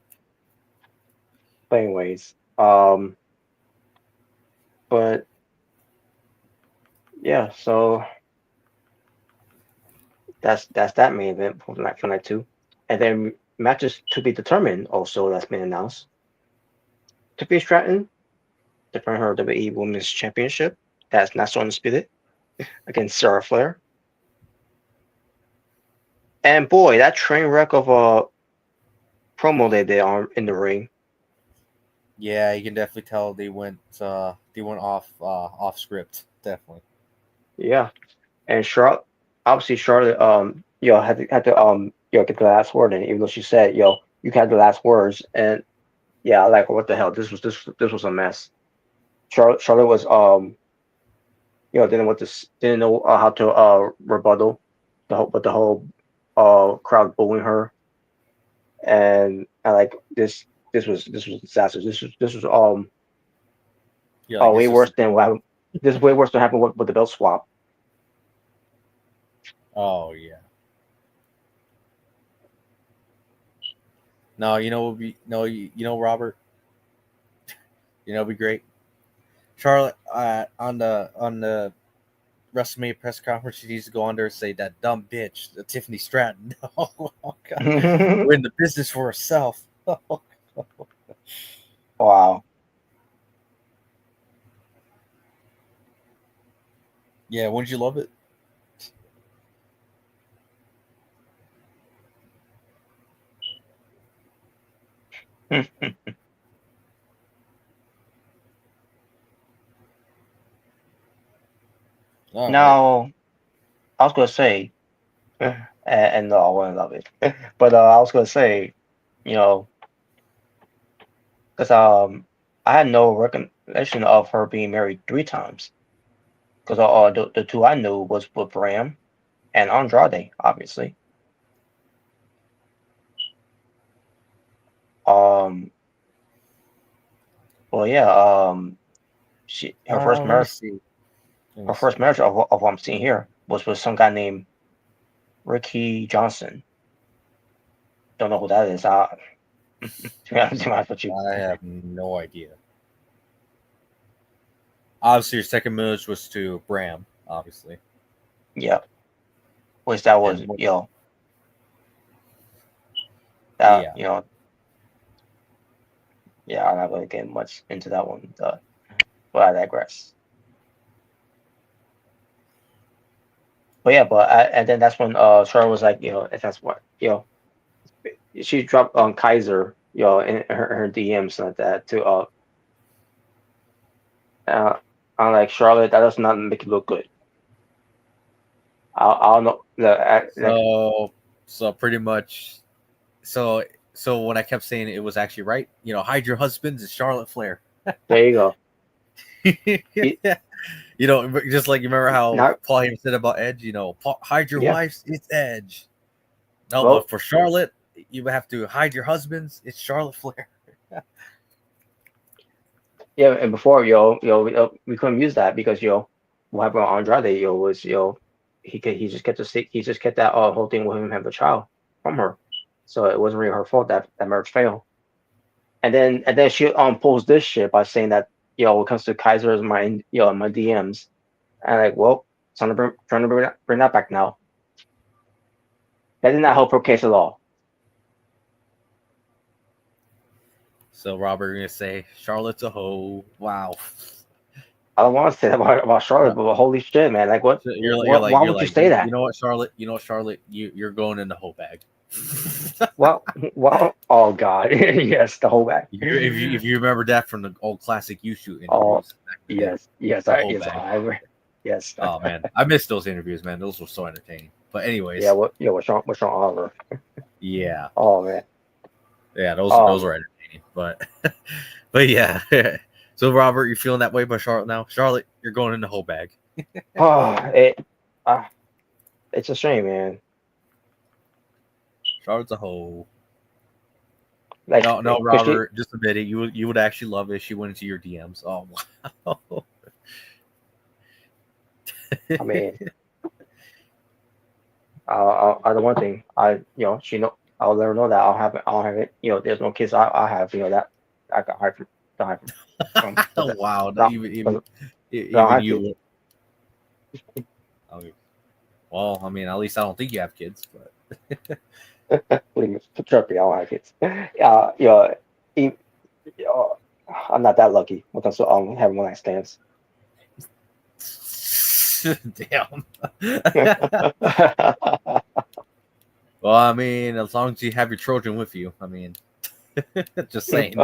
But anyways, but yeah, so that's that main event for night two, and then matches to be determined also that's been announced. Tiffany Stratton defending her WWE Women's Championship that's not so undisputed against Sarah Flair. And boy, that train wreck of a promo they did in the ring. Yeah, you can definitely tell they went off script, definitely. Yeah, and Charlotte had to get the last word, and even though she said you had the last words, and yeah, like what the hell, this was a mess. Charlotte was didn't know how to rebuttal the whole crowd booing her, and like this was disastrous. This was way worse than what happened. This is way worse than happened with the belt swap. Oh yeah. No, Robert. It'd be great. Charlotte on the WrestleMania press conference, she needs to go on there and say that dumb bitch, the Tiffany Stratton. Oh God, we're in the business for herself. Wow. Yeah, wouldn't you love it? All right. Now, I was gonna say, and no, I wouldn't love it, but I was gonna say, you know, because I had no recollection of her being married 3 times. Because the two I knew was with Bram and Andrade, obviously. Um, well, yeah. She Let me see. her first marriage of what I'm seeing here was with some guy named Ricky Johnson. Don't know who that is. To be honest with you. I have no idea. Obviously, your second marriage was to Bram, obviously. Yeah. Which that was, And what- that Yeah. Yeah, I'm not going to get much into that one, but I digress. But yeah, and then that's when Charlotte was like, if that's what she dropped on Kaiser, in her DMs like that to I'm like, Charlotte, that does not make you look good. I don't know So pretty much. So when I kept saying it was actually right, hide your husbands is Charlotte Flair. there you go. Just like you remember how Not Paul Heyman said about Edge, hide your yeah. wives, it's Edge. No, Well, but for Charlotte, you have to hide your husbands, it's Charlotte Flair. yeah, and before we couldn't use that because what happened with Andrade was he just kept that whole thing with him having a child from her, so it wasn't really her fault that marriage failed. And then she pulls this shit by saying that when it comes to Kaiser's my my DMs, and like, well, trying to bring that back now. That did not help her case at all. So Robert, you're gonna say Charlotte's a hoe. Wow. I don't want to say that about Charlotte, but holy shit, man! Like, what? Why would you say that? You know what, Charlotte? You're going in the hoe bag. Well, oh god, yes, the whole back. If you remember that from the old classic You Shoot Oh, interviews. yes, yes. Oh man, I missed those interviews, man. Those were so entertaining. But anyways, Yeah, with Sean Oliver. yeah, Oh man. those were entertaining. But yeah. So Robert, you're feeling that way about Charlotte now? Charlotte, you're going in the whole bag. It's a shame, man. Charlotte's a hoe. Like, No, Robert, just admit it. You would actually love it if she went into your DMs. Oh wow. I mean, the one thing I'll let her know that I'll have it. There's no kids. I'll have that I got hide from. Wow. Even you. Okay. Well, I mean, at least I don't think you have kids, but. Trust me, I don't have kids. I'm not that lucky when it comes to having one night stands. Damn. Well, I mean, as long as you have your children with you, I mean, just saying.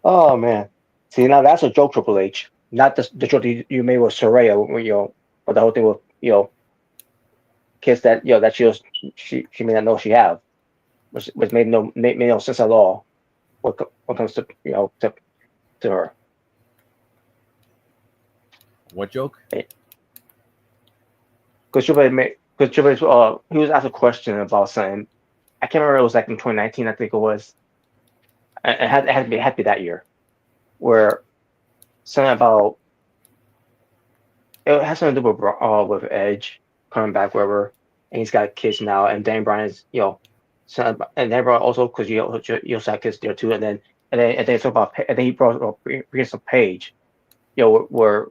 Oh man, see now that's a joke, Triple H. Not the joke you made with Saraya, or the whole thing with kids that that she may not know she have, which made no sense at all. What comes to to her. What joke? Because Triple H, he was asked a question about something. I can't remember. It was like in 2019, I think it was. It had to be that year, where something about it has something to do with Edge coming back, wherever, and he's got kids now, and Dan Bryan is and Dan Bryan also because you also have kids there too, and then talk about, and then he brought up some Page, where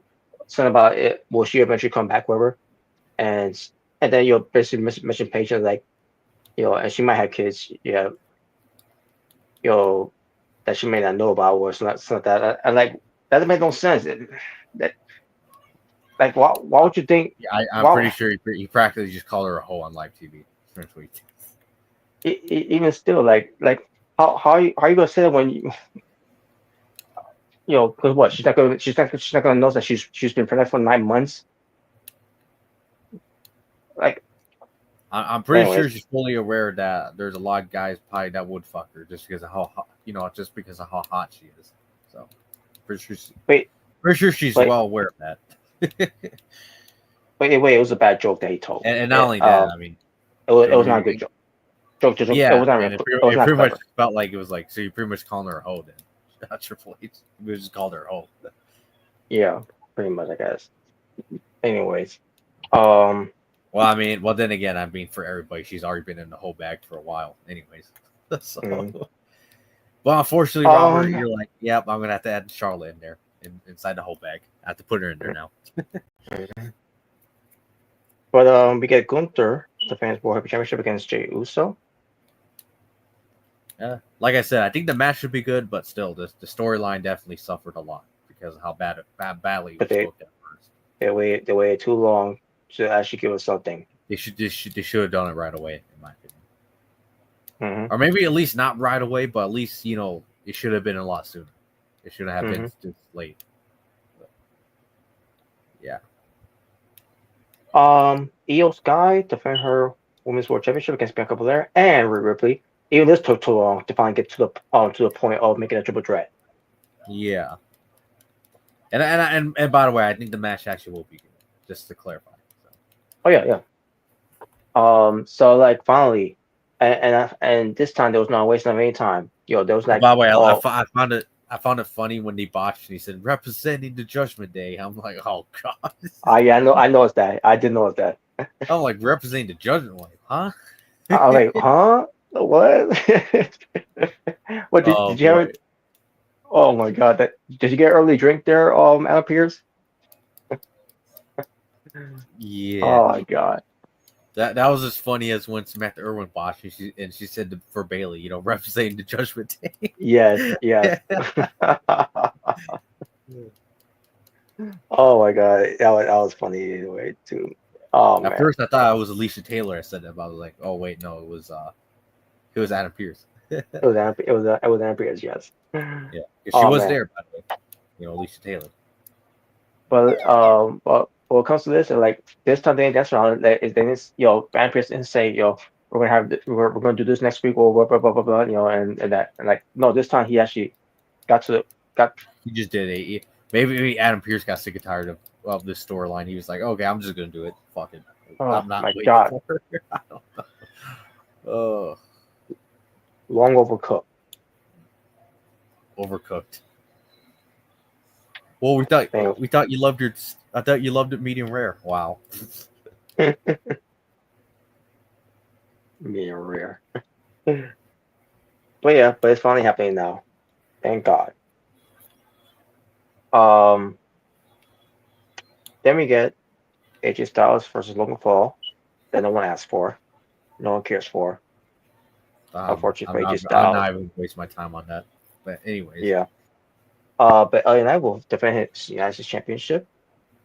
something about it. Will she eventually come back, wherever, and then basically mention Page as like, and she might have kids, that she may not know about, or something like that. And like that doesn't make no sense. That Like, why would you think? Yeah, I'm Why, pretty sure he practically just called her a hoe on live TV. That's what he did. even still, like how you gonna say that when because what she's not gonna know that she's been pregnant for 9 months. Like, I'm pretty sure anyways, she's fully aware that there's a lot of guys probably that would fuck her just because of how just because of how hot she is. So wait, pretty sure she's wait, well aware of that. wait, it was a bad joke that he told. And not only that, I mean, it was not a good joke. It yeah, was not. and It it was not pretty much clever. felt like it was like, so you pretty much calling her a hoe then. Not Triple H. We just called her a hoe. Yeah, pretty much, I guess. Anyways, Well, I mean, then again, I mean, for everybody, she's already been in the whole bag for a while, anyways. So, well, unfortunately, Robert, you're like, yep, I'm gonna have to add Charlotte in there, inside the whole bag. I have to put her in there now. But we get Gunther, the Fans World Heavyweight Championship, against Jey Uso. Yeah, like I said, I think the match should be good, but still, the storyline definitely suffered a lot because of how badly it was booked at first. They waited too long to actually give us something. They should have done it right away, in my opinion. Mm-hmm. Or maybe at least not right away, but at least it should have been a lot sooner. It should have been this late. But, yeah. Io Sky defend her Women's World Championship against Bianca Belair and Rhea Ripley. Even this took too long to finally get to the point of making a triple threat. Yeah. And by the way, I think the match actually will be good. Just to clarify. So. Oh yeah. So like finally, and this time there was not a waste of any time. There was like. By the way, I found it funny when they botched and he said representing the Judgment Day. I'm like, oh god. Yeah, I noticed that. I did notice that. I'm like representing the Judgment, like, huh? I'm like, huh? What? What did you have it? Oh my god! Did you get early drink there, Alan Pierce? Yeah. Oh my god. That was as funny as when Samantha Irwin botched and she said for Bailey, representing the Judgment Day. Yes. Oh my god, that was funny anyway too. At first, I thought it was Alicia Taylor. I said that, but I was like, oh wait, no, it was Adam Pearce. It was Adam Pierce, yes. Yeah, she was there, by the way. Alicia Taylor. But when it comes to this, and like this time, that's around. Adam Pierce didn't say, we're gonna do this next week or blah blah blah blah, and that, and like no, this time he actually got. He just did it. Maybe Adam Pearce got sick and tired of this storyline. He was like, okay, I'm just gonna do it. Fuck it. I'm not my waiting god. for her. I don't know. Long overcooked. Overcooked. Well, we thought you loved I thought you loved it medium rare. Wow. Medium rare. But it's finally happening now. Thank God. Then we get AJ Styles versus Logan Paul that no one asked for, no one cares for. Unfortunately, for AJ Styles. I'm not even waste my time on that. But anyways. Yeah. But LA Knight will defend his United States Championship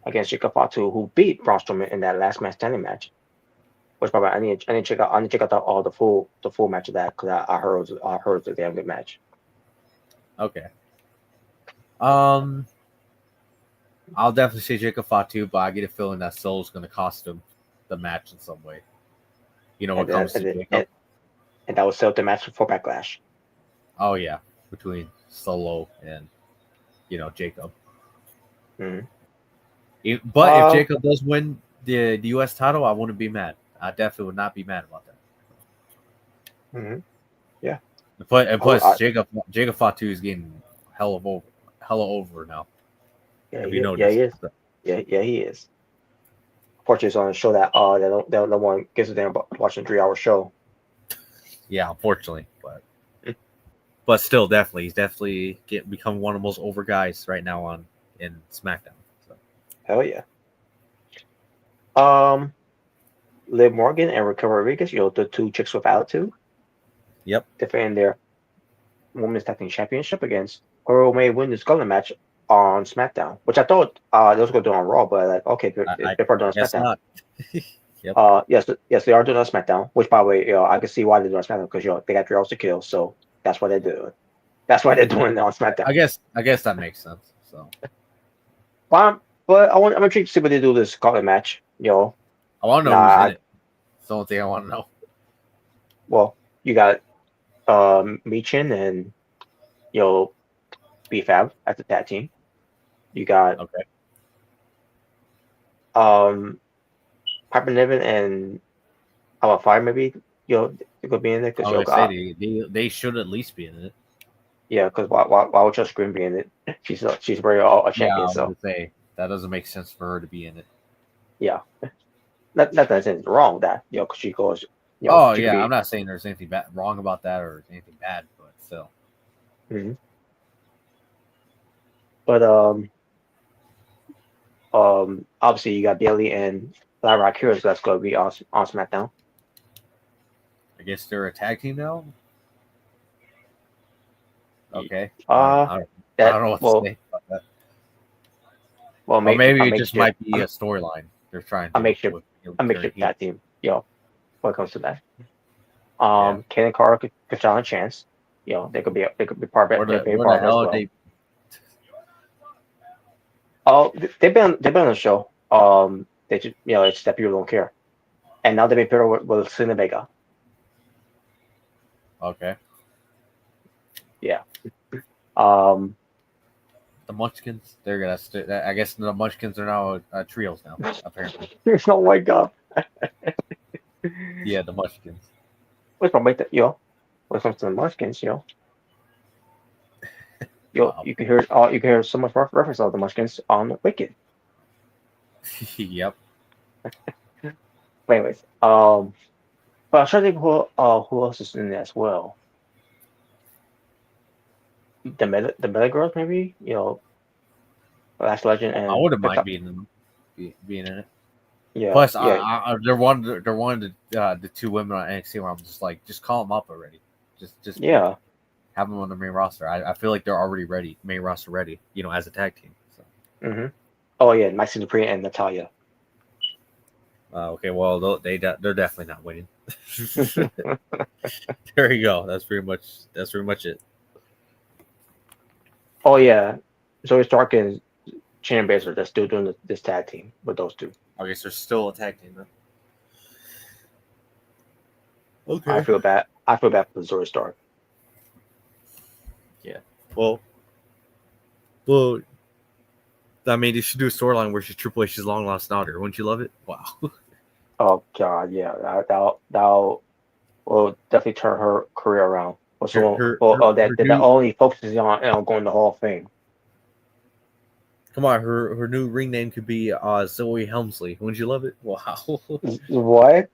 against Jacob Fatu, who beat Braun Strowman in that last man standing match. Which probably I need to check out all the full match of that because I heard it was a damn good match. Okay. I'll definitely say Jacob Fatu, but I get a feeling that Solo's going to cost him the match in some way. When it comes to Jacob. And that was set up the match for Backlash. Oh yeah, between Solo and Jacob. Mm-hmm. But if Jacob does win the U.S. title, I wouldn't be mad. I definitely would not be mad about that. Mm-hmm. Yeah. And plus, Jacob Fatu is getting hella over now. Yeah, he is. Yeah, he is. Unfortunately, it's on a show that no one gives a damn about watching a 3-hour show. Yeah, unfortunately, but still, he's definitely become one of the most over guys right now in SmackDown. So. Hell yeah. Liv Morgan and Raquel Rodriguez, the two chicks with attitude. Yep. Defending their Women's Tag Team Championship against whoever may win this Gauntlet match on SmackDown, which I thought they was going to do on Raw, but like, okay, they're doing on guess SmackDown. not. Yep. Yes, they are doing on SmackDown. Which, by the way, I can see why they're doing on SmackDown because they got 3 hours to kill, so that's why they're doing. That's why they're doing it on SmackDown. I guess that makes sense. So, But I'm intrigued to see what they do this gauntlet match. I want to know who's in it. That's the only thing I want to know. Well, you got Michin and BFAB as the tag team. You got Piper Niven and Fire maybe they could be in it because they should at least be in it. Yeah, because why would Josh Green be in it? She's very a champion. So say that doesn't make sense for her to be in it. Yeah, not that there's anything wrong with that. Because she goes. I'm not saying there's anything wrong about that or anything bad, but still. Mm-hmm. But obviously you got Bailey and Lyra Akira, so that's going to be on SmackDown. I guess they're a tag team now. Okay. I don't know what to say about that. Well, maybe it just might be a storyline they're trying to make sure tag team. When it comes to that, Ken and Cara could stand a chance. They could be part of it. They've been on the show. They just it's that people don't care, and now they've been paired with Selena Vega. Okay. Yeah. The Munchkins, they're gonna. I guess the Munchkins are now trios now. Apparently. Oh my god. Yeah, the Munchkins. What's wrong with that? When it comes to the Munchkins, wow. You can hear so much reference of the Munchkins on Wicked. Yep. But anyways, but I'm trying to think who else is in there as well. The Meta Girls, maybe Last Legend, and I wouldn't mind being in it. Yeah. Plus, they're one of the 2 women on NXT where I'm just call them up already. Just have them on the main roster. I feel like they're already ready, main roster ready. As a tag team. So. Mm-hmm. Oh yeah, Maxine Dupree and Natalia. Okay, well they're definitely not winning. There you go. That's pretty much it. Oh yeah, Zoe Stark and Shannon Baszler, they're still doing this tag team with those 2. I guess they're still a tag team, though. Okay. I feel bad for Zoe Stark. Yeah. Well, I mean, they should do a storyline where she's Triple H's long lost daughter. Wouldn't you love it? Wow. Oh god, yeah, that will definitely turn her career around. That only focuses on going to the Hall of Fame. Come on, her new ring name could be Zoe Helmsley. Wouldn't you love it? Wow. What?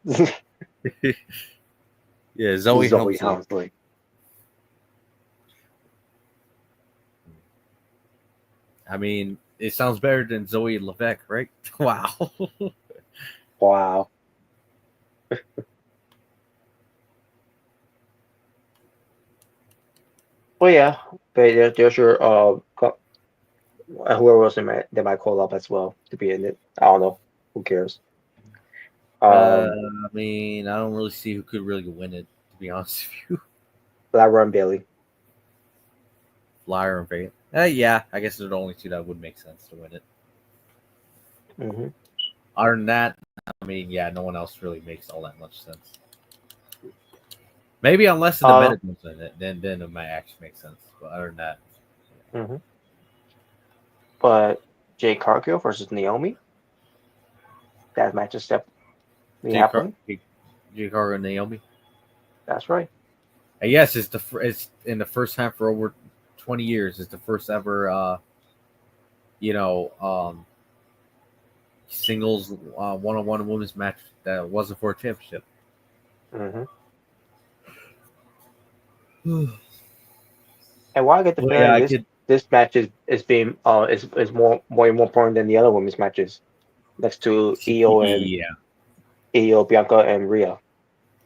Yeah, Zoe Helmsley. I mean, it sounds better than Zoe Levesque, right? Wow. Wow. Well, yeah, there's your whoever else they might call up as well to be in it. I don't know. Who cares? I mean, I don't really see who could really win it, to be honest with you. Lyra and Bailey. Lyra and Bailey. Yeah, I guess they're the only 2 that would make sense to win it. Mm-hmm. Other than that, I mean, yeah, no one else really makes all that much sense. Maybe unless the Medicals in it, then it might actually make sense. But other than that, mm-hmm. But Jade Cargill versus Naomi, that match is definitely happening. Jade Cargill and Naomi. That's right. And yes, it's in the first time for over 20 years. It's the first ever, singles one-on-one women's match that wasn't for a championship. Mm-hmm. And why I get the feeling this match is being is more important than the other women's matches next to Io Bianca and Rhea.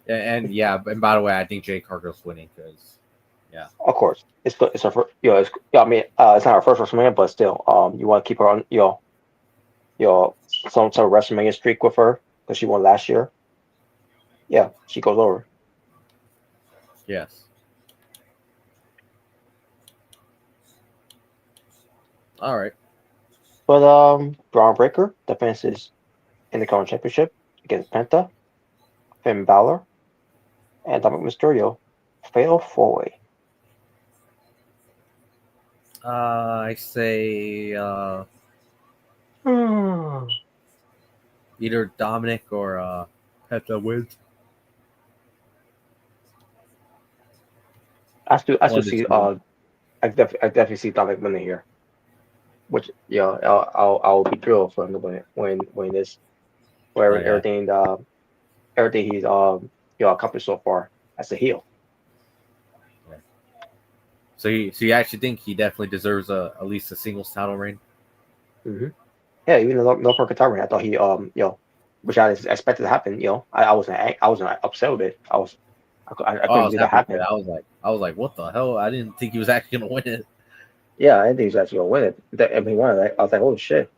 And by the way, I think Jade Cargill's winning because Of course, it's her first. It's, I mean, it's not her first WrestleMania, but still, you want to keep her on some sort of WrestleMania streak with her because she won last year. Yeah, she goes over. Yes. All right. But Braun Breaker defends his Intercontinental Championship against Penta, Finn Balor, and Dominic Mysterio. Fatal 4-way. I say Hmm. either Dominic or Penta wins. I One still of the see two. I definitely see Dominic winning here. Which I'll be thrilled for him to win this. Oh Where yeah. everything he's accomplished so far as a heel. So you actually think he definitely deserves at least a singles title reign? Mm-hmm. Yeah, even though no for retirement, I thought he which I expected to happen. I wasn't upset with it. I Oh, I couldn't was believe that happy with it. happened. I was like, what the hell? I didn't think he was actually gonna win it. Yeah, I didn't think he was actually gonna win it. I mean, won it. I was like, holy shit!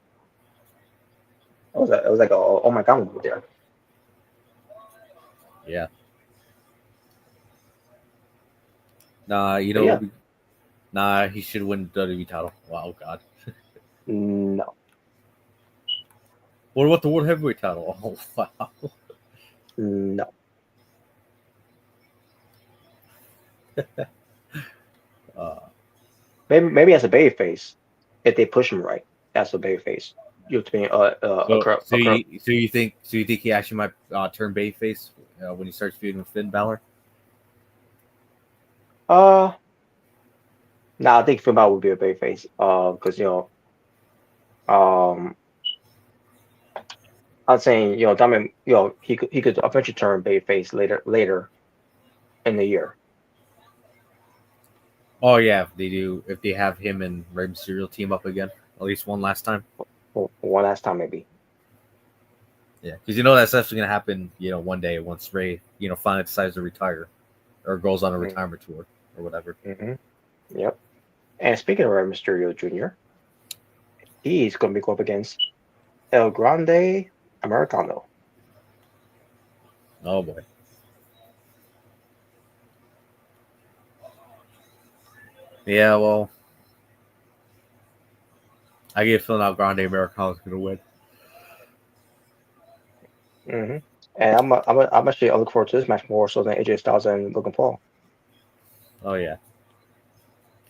It was like oh my god moment there. Yeah. Nah, But yeah, nah, he should win the WWE title. Wow, God. no, What about the World Heavyweight title? Oh, wow. no. Uh, Maybe as a babyface, if they push him right, as a babyface, you to be so you think he actually might turn babyface when he starts feuding with Finn Balor? Nah, I think Finn Balor would be a babyface. Because um, I'm saying Dominic, he could eventually turn babyface later in the year. Oh yeah, if they have him and Rey Mysterio team up again at least one last time. One last time, maybe. Yeah, because that's actually gonna happen. One day once Rey finally decides to retire or goes on a retirement tour or whatever. Mm-hmm. Yep. And speaking of Rey Mysterio Jr., he's going to be going up against El Grande Americano. Oh boy. Yeah, well, I get a feeling out Grande Americano's gonna win. Mm-hmm. And I'm actually looking forward to this match more so than AJ Styles and Logan Paul. Oh yeah.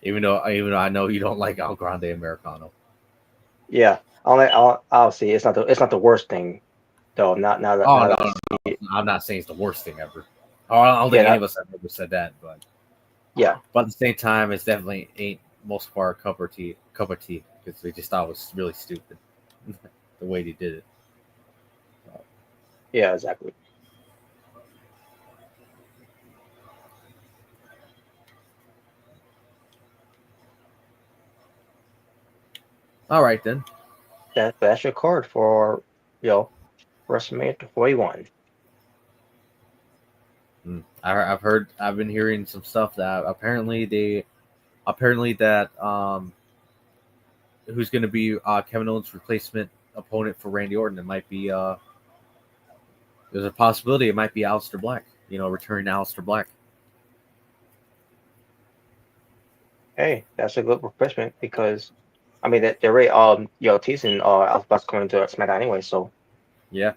Even though I know you don't like Al Grande Americano. Yeah, I'll see. It's not the worst thing though. Not now that Oh now no, that I see it. I'm not saying it's the worst thing ever. I don't think any of us have ever said that, but Yeah. But at the same time, it's definitely ain't most of our cup of tea because we just thought it was really stupid the way they did it. Yeah, exactly. All right then. That's your card for WrestleMania 41. I've been hearing some stuff that apparently that who's going to be Kevin Owens' replacement opponent for Randy Orton. It might be there's a possibility it might be Aleister Black. Returning Aleister Black. Hey, that's a good replacement because I mean they're already teasing Alpha's coming to SmackDown anyway, so Yeah.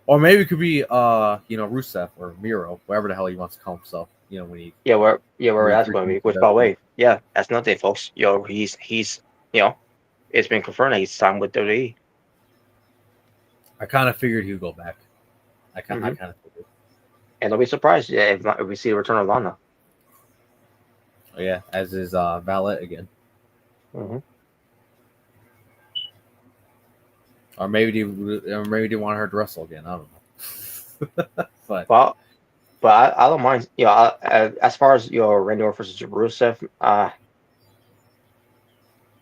Or maybe it could be Rusev or Miro, whatever the hell he wants to call himself. When he where when that's he going to be. returns Which to by the WWE. way, yeah, that's another thing, folks. He's it's been confirmed that he's signed with WWE. I kind of figured he would go back. I kind of figured. And don't be surprised, if we see the return of Lana. Oh yeah, as his valet again. Mm-hmm. Or maybe they want her to wrestle again. I don't know. But I don't mind. As far as Randy Orton versus Rusev,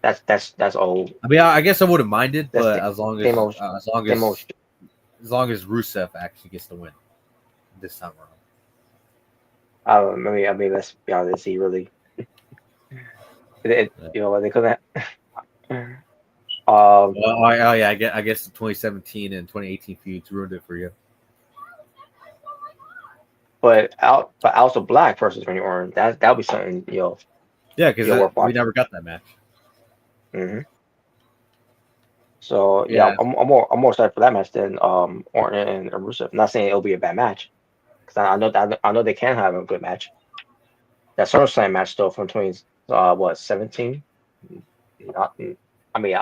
that's old. I mean, I guess I wouldn't mind it, That's but the as long same old, as Rusev actually gets the win this time around. I mean, let's be honest. He really, you know, what they couldn't. Yeah, I guess the 2017 and 2018 feuds ruined it for you. but House of Black versus Randy Orton, that'll be something, Yeah, because worth we watching. never got that match. Hmm. So yeah, Yeah, I'm more excited for that match than Orton and Rusev. Not saying it'll be a bad match, because I know they can have a good match. That SummerSlam match though from 17. Not, I mean,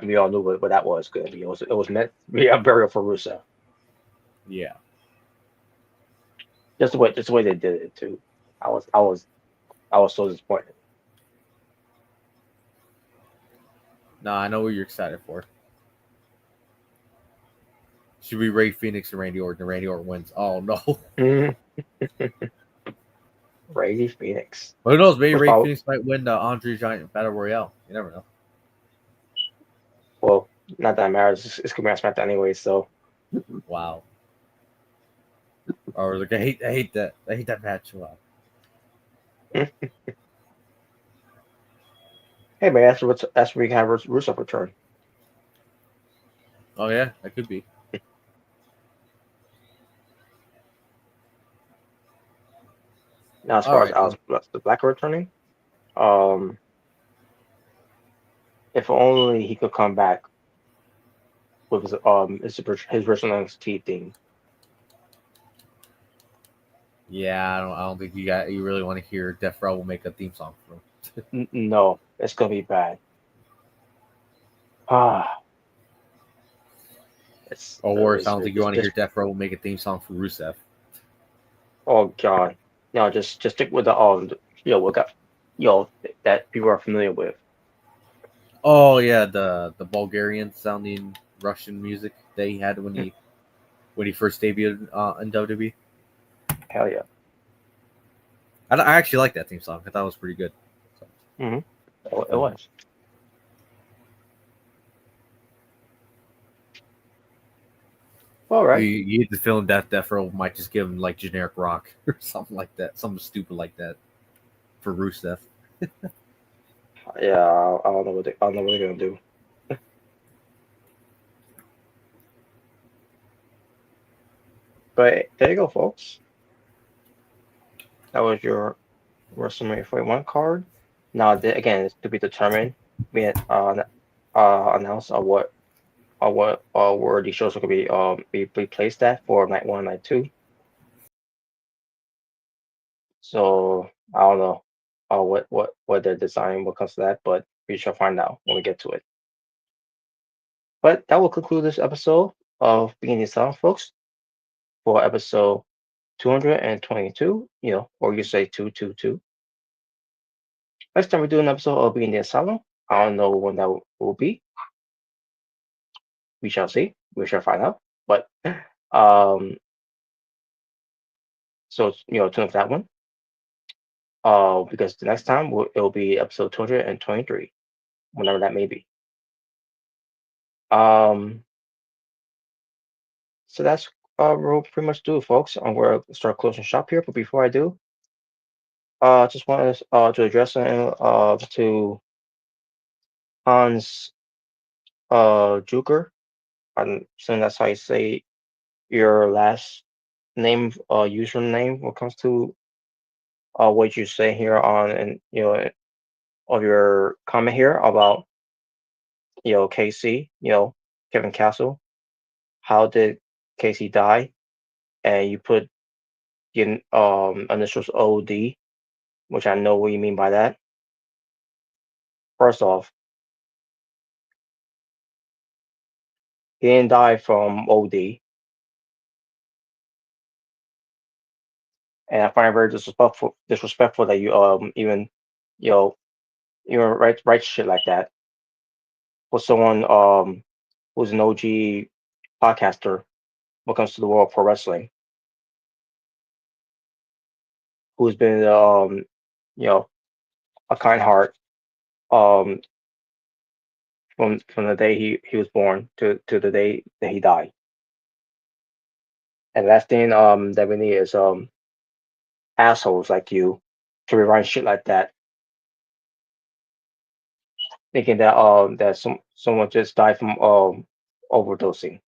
we all knew what that was good. It was meant to be a burial for Rusev. yeah. Just the way they did it too. I was so disappointed. No, I know what you're excited for. Should be Ray Phoenix and Randy Orton. And Randy Orton wins. Oh no. Mhm. Brady Phoenix. But who knows? Maybe Which Ray probably, Phoenix might win the Andre Giant Battle Royale. You never know. well, not that it matters. It's gonna be on SmackDown anyway. So Wow. Or like I hate that match. Wow. hey man, that's where we can have Rusev return. Oh yeah, that could be. Now as All far as right then. The Black returning, um, if only he could come back with his version NXT theme. Yeah, I don't think you really want to hear Def Row will make a theme song for him. No, it's gonna be bad. Ah, Or worse, I don't think you it's want to hear just Def Row will make a theme song for Rusev. oh god. No, just stick with what got that people are familiar with. Oh yeah, the Bulgarian sounding Russian music that he had when he first debuted in WWE. Hell yeah. I actually like that theme song. I thought it was pretty good. So, Mm-hmm. It was. All right. you get the feeling that Def Row might just give him like generic rock or something like that, something stupid like that for Rusev. Yeah, I don't know I don't know what they're gonna do. But there you go, folks. That was your WrestleMania 41 card. Now, again, it's to be determined, being announced on what where these shows are gonna be placed at for night one, night two. So I don't know what they're designing when it comes to that, but we shall find out when we get to it. But that will conclude this episode of Being the Asylum, folks, for episode 222, or you say 222. Next time we do an episode of Being the Asylum, I don't know when that will be. We shall see. We shall find out. But um, so tune in for that one. Because the next time it'll be episode 223, whenever that may be. Um, so that's we'll pretty much do it, folks. I'm gonna start closing shop here, but before I do, just want to address to Hans Juker. I'm assuming that's how you say your last name, username when it comes to what you say here on and of your comment here about KC, Kevin Castle. How did Casey die? And you put your initials OD, which I know what you mean by that. First off, he didn't die from OD, and I find it very disrespectful that you even you know write shit like that for someone who's an OG podcaster when it comes to the world of pro wrestling, who's been you know a kind heart um from the day he was born to the day that he died. And last thing that we need is assholes like you to rewrite shit like that, thinking that that someone just died from overdosing.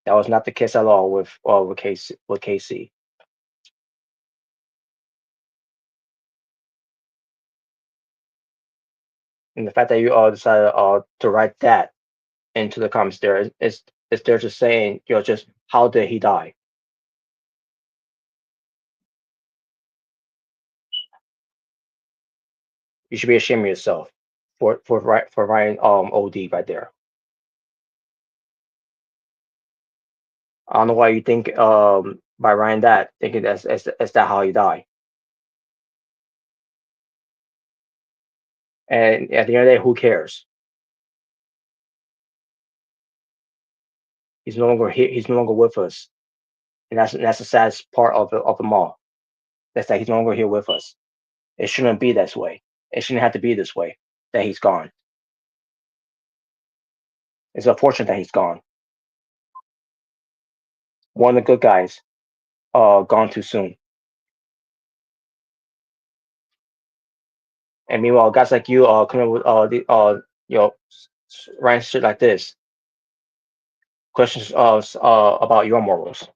That was not the case at all with KC. And the fact that you decided to write that into the comments there is they're just saying, just how did he die? You should be ashamed of yourself for writing OD right there. I don't know why you think by writing that, thinking that's that how he died. And at the end of the day, who cares? He's no longer here. He's no longer with us, and that's the saddest part of them all. That's that he's no longer here with us. It shouldn't be this way. It shouldn't have to be this way. That he's gone. It's unfortunate that he's gone. One of the good guys, gone too soon. And meanwhile, guys like you, coming with writing shit like this, questions about your morals.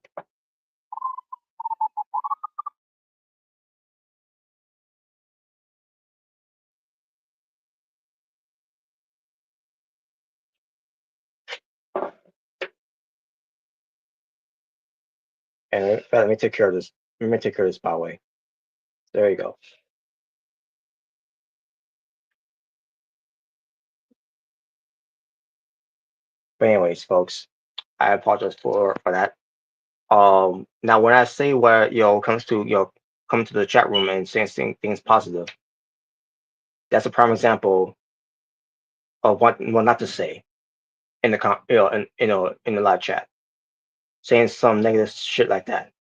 And let me take care of this. Let me take care of this by the way. There you go. But anyways, folks, I apologize for that. Now when I say what comes to come to the chat room and saying things positive, that's a prime example of what not to say in the in the live chat, saying some negative shit like that.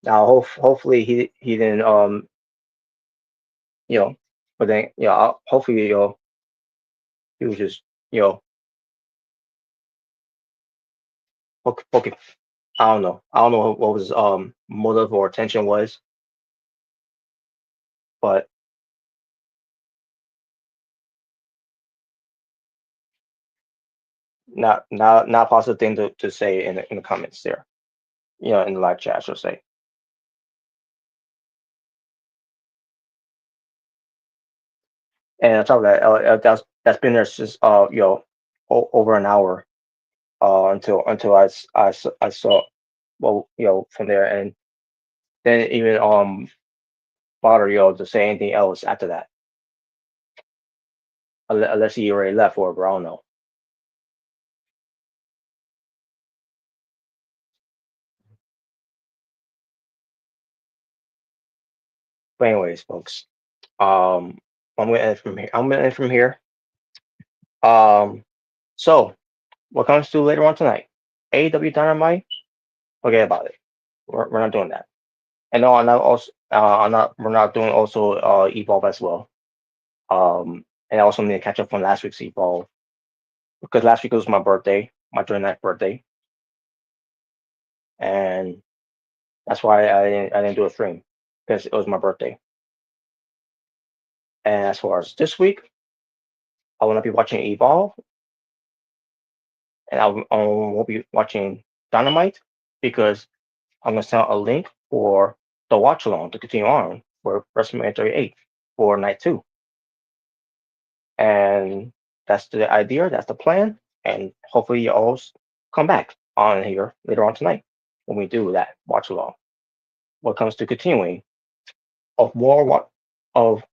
Now hopefully he didn't but then hopefully he was just poking. I don't know what his motive or intention was, but not positive thing to say in the comments there, in the live chat, I should say. And on top of that, that's been there since over an hour until I saw from there, and then even bother to say anything else after that, unless he already left or I don't know. But anyways, folks, I'm gonna end from here. So what comes to later on tonight? AEW Dynamite. Forget about it. We're not doing that. And no, I'm not also. I'm not. We're not doing also Evolve as well. And I also need to catch up on last week's Evolve because last week was my birthday, my 29th birthday, and that's why I didn't do a stream because it was my birthday. And as far as this week, I will not be watching Evolve, and I won't be watching Dynamite because I'm gonna send a link for the watch along to continue on for WrestleMania 38 for night 2. And that's the idea, that's the plan, and hopefully you all come back on here later on tonight when we do that watch along. What comes to continuing of more of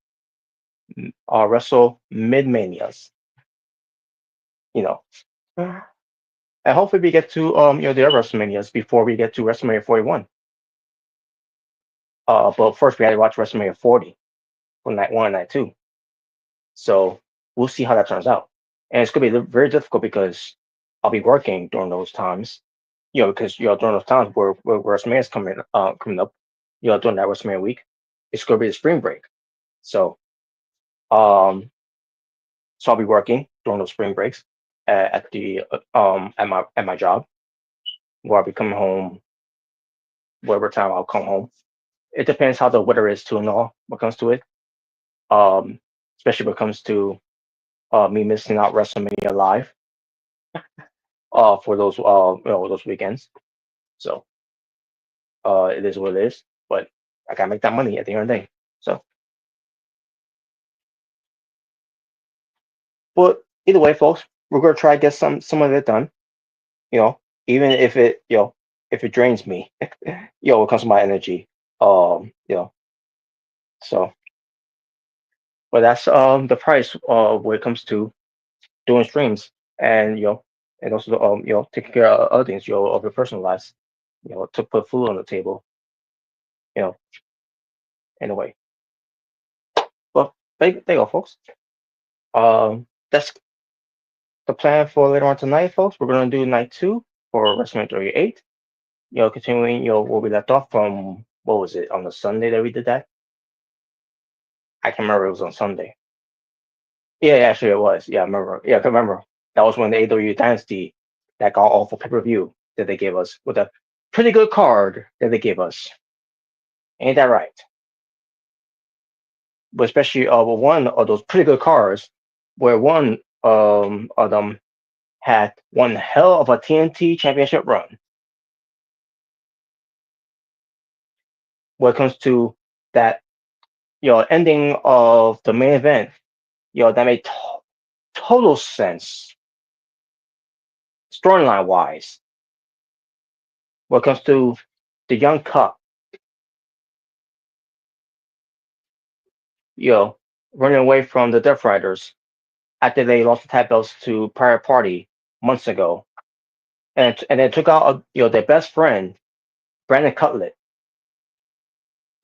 Wrestle Mid Manias, and hopefully we get to the other WrestleManias before we get to WrestleMania 41. But first we had to watch WrestleMania 40 for night 1 and night 2. So we'll see how that turns out. And it's gonna be very difficult because I'll be working during those times. Because during those times where WrestleMania's coming up, during that WrestleMania week, it's gonna be the spring break. So so I'll be working during those spring breaks. at the at my job, where I'll be coming home whatever time I'll come home. It depends how the weather is too and all when it comes to it. Um, Especially when it comes to me missing out WrestleMania live for those those weekends. So it is what it is. But I gotta make that money at the end of the day. So, but either way, folks, we're gonna try to get some of it done. You know, even if it if it drains me, when it comes to my energy. So, but that's the price when it comes to doing streams and and also taking care of other things of your personal lives, to put food on the table, you know anyway. Well, there you go, folks. That's the plan for later on tonight, folks. We're gonna do night 2 for WrestleMania 38. Continuing where we left off from, what was it, on the Sunday that we did that? I can't remember, it was on Sunday. Yeah, actually it was. Yeah, I remember. Yeah, I can remember. That was when the AEW Dynasty that got off for pay-per-view that they gave us with a pretty good card that they gave us. Ain't that right? But especially one of those pretty good cards, where one of them had one hell of a TNT Championship run. When it comes to that, ending of the main event, that made total sense storyline wise. When it comes to the Young Cup, running away from the Death Riders after they lost the tag belts to Private Party months ago, and then took out their best friend Brandon Cutlet,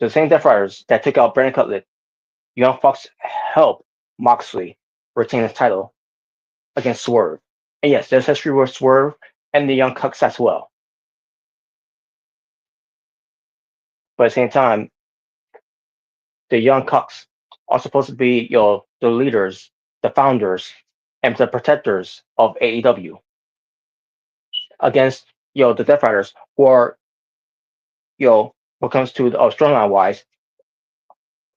the same Death Riders that took out Brandon Cutlet. Young Fox helped Moxley retain his title against Swerve, and yes, there's history with Swerve and the Young Cucks as well. But at the same time, the Young Cucks are supposed to be the leaders, the founders, and the protectors of AEW against the Death Riders, who are when it comes to the storyline wise,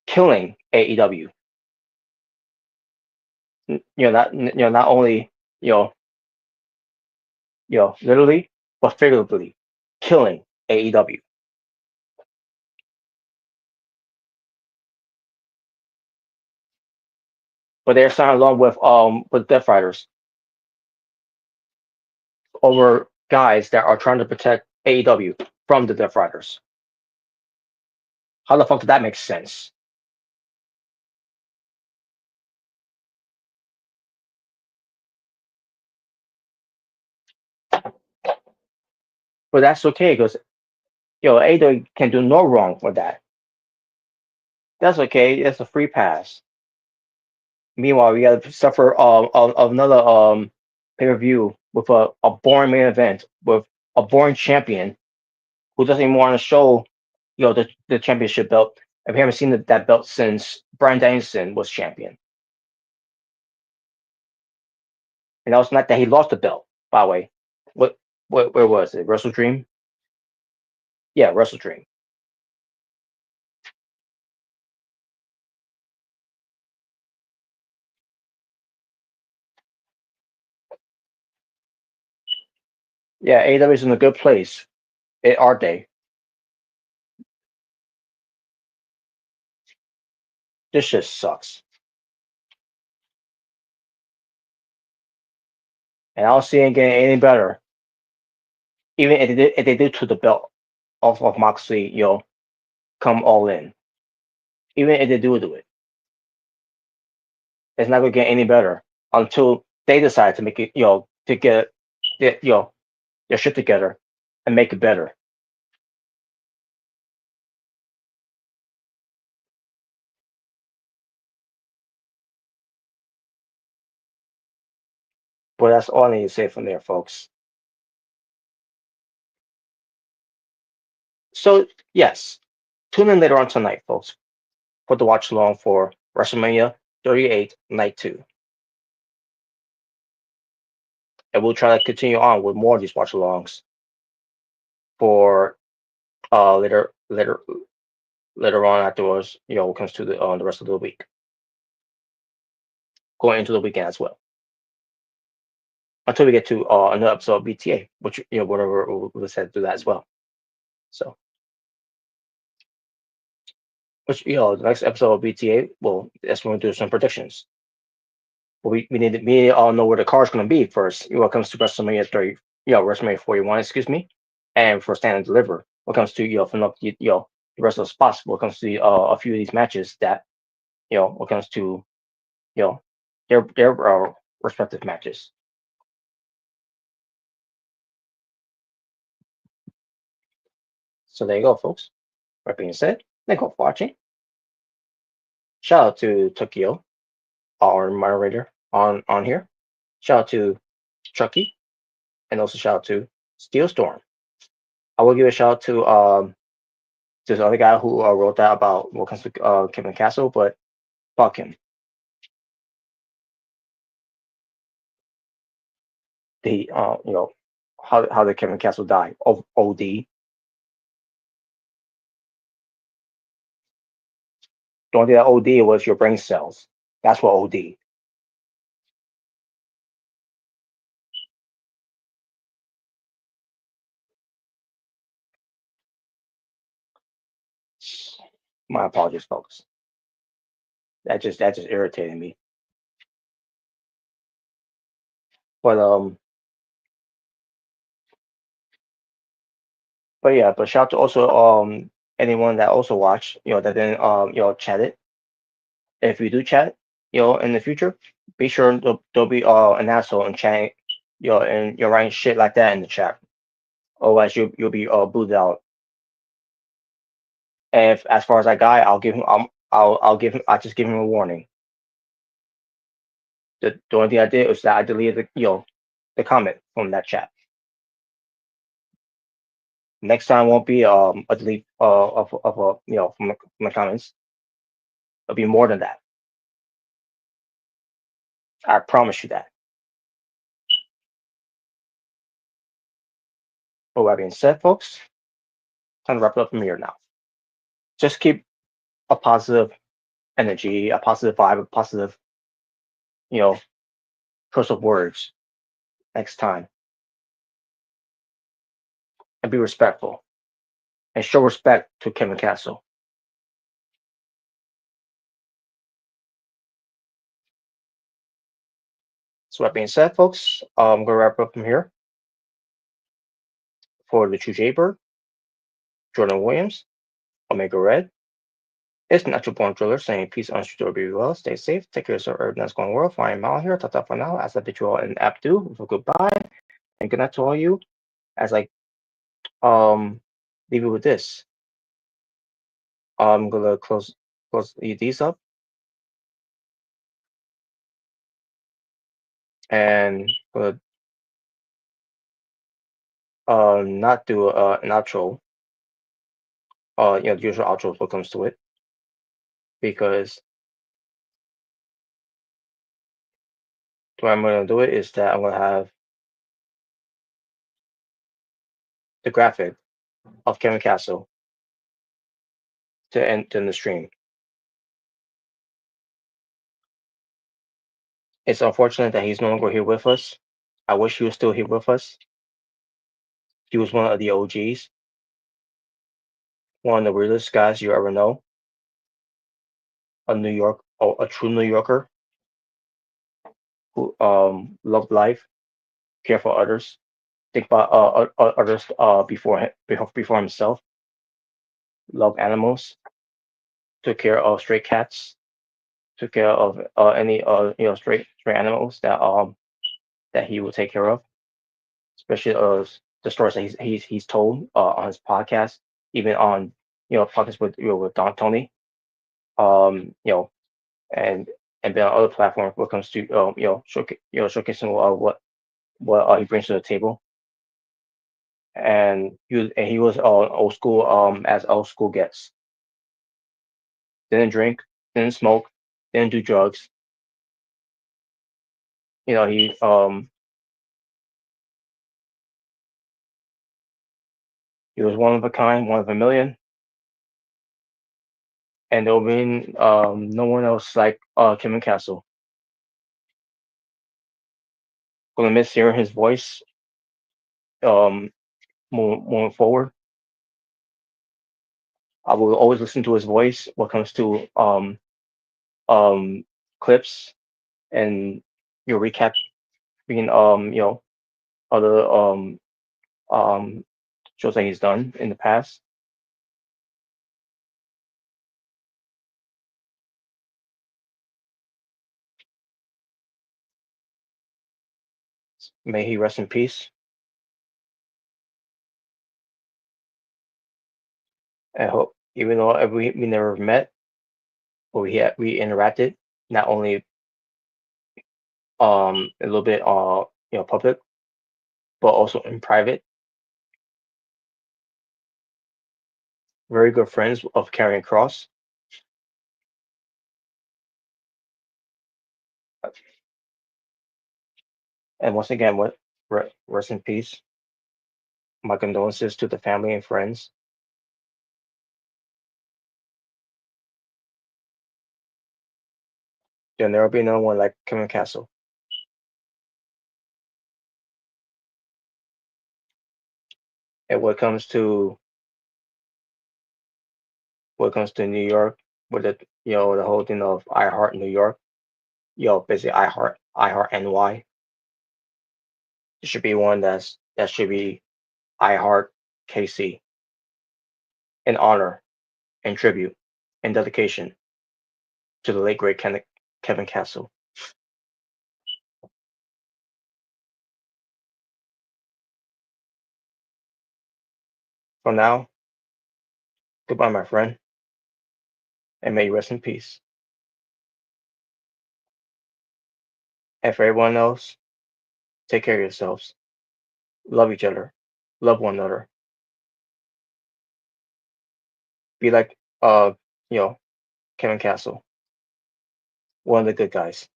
killing AEW. Not only literally but figuratively killing AEW. But they're signed along with Death Riders over guys that are trying to protect AEW from the Death Riders. How the fuck did that make sense? But that's okay because AEW can do no wrong with that. That's okay. It's a free pass. Meanwhile, we got to suffer another pay-per-view with a boring main event with a boring champion who doesn't even want to show the championship belt. And we haven't seen that belt since Bryan Danielson was champion. And that was not that he lost the belt, by the way. Where was it? Wrestle Dream? Yeah, Wrestle Dream. Yeah, AEW is in a good place. Are they? This just sucks. And I don't see it getting any better. Even if they did to the belt of Moxley, come all in. Even if they do it, it's not gonna get any better until they decide to make it, to get their shit together and make it better. But that's all I need to say from there, folks. So yes, tune in later on tonight, folks, for the watch along for WrestleMania 38 Night 2. and we'll try to continue on with more of these watch alongs for later on afterwards. You know, when it comes to the rest of the week, going into the weekend as well. Until we get to another episode of BTA, which whatever we'll set do that as well. So, which the next episode of BTA, well, that's when we do some predictions. But we need to all know where the card's going to be first. When it comes to WrestleMania 30, WrestleMania 41, excuse me, and for Stand and Deliver. When it comes to filling up the rest of the spots. When it comes to a few of these matches that when it comes to their respective matches. So there you go, folks. That being said, thank you for watching. Shout out to Tokyo, our moderator on here. Shout out to Chucky, and also shout out to Steel Storm. I will give a shout out to this other guy who wrote that about what comes to Kevin Castle, but fuck him. The how did Kevin Castle die? Of OD. The only thing that OD was your brain cells. That's what OD. My apologies, folks. That just irritated me. But yeah, but shout out to also anyone that also watched, that didn't chat it. If you do chat, in the future, be sure don't be an asshole and chatting, and you're writing shit like that in the chat. Otherwise you'll be booted out. And if, as far as that guy, I'll give him I'll just give him a warning. The only thing I did was that I deleted the comment from that chat. Next time won't be a delete of from the comments. It'll be more than that. I promise you that. But with that being said, folks, time to wrap it up from here now. Just keep a positive energy, a positive vibe, a positive, choice of words next time. And be respectful. And show respect to Kevin Castle. So that being said, folks, I'm gonna wrap up from here. For the True Jaybird, Jordan Williams, Omega Red, it's Natural Born Driller saying peace on street, be well, stay safe, take care of your urban that's going world. I am out here, ta for now, as I bid you all an Abdu with a goodbye, and good night to all you. As I leave you with this. I'm gonna close these up. And gonna not do an outro. The usual outro what comes to it. Because the way I'm gonna do it is that I'm gonna have the graphic of Kevin Castle to end the stream. It's unfortunate that he's no longer here with us. I wish he was still here with us. He was one of the OGs, one of the realest guys you ever know. A true New Yorker who loved life, care for others, think about others before himself. Loved animals, took care of stray cats, took care of any stray animals that he would take care of, especially the stories that he's told on his podcast, even on podcasts with Don Tony, and been on other platforms when it comes to showcasing what he brings to the table. And he was old school as old school gets. Didn't drink, didn't smoke, didn't do drugs. He He was one of a kind, one of a million, and there'll be no one else like Kevin Castle. Gonna miss hearing his voice moving forward. I will always listen to his voice when it comes to clips and recap being other shows that he's done in the past. May he rest in peace. I hope, even though we never met, but we interacted, not only a little bit public, but also in private. Very good friends of Carrying Cross. And once again, rest in peace. My condolences to the family and friends. There'll never be no one like Kevin Castle. And when it comes to New York, with the the whole thing of I Heart New York, basically I Heart NY. It should be one that should be I Heart KC, in honor and tribute and dedication to the late great Kevin Castle. For now, goodbye, my friend, and may you rest in peace. And for everyone else, take care of yourselves. Love each other. Love one another. Be like Kevin Castle, one of the good guys.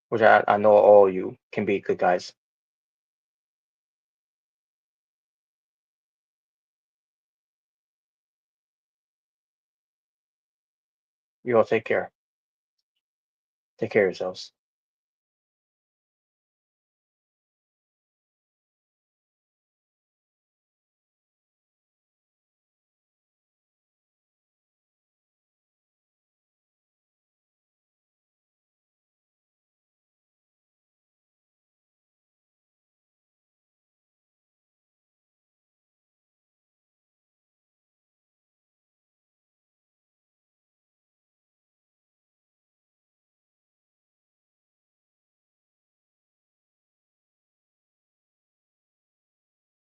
Which I know all you can be good guys. You all take care. Take care of yourselves.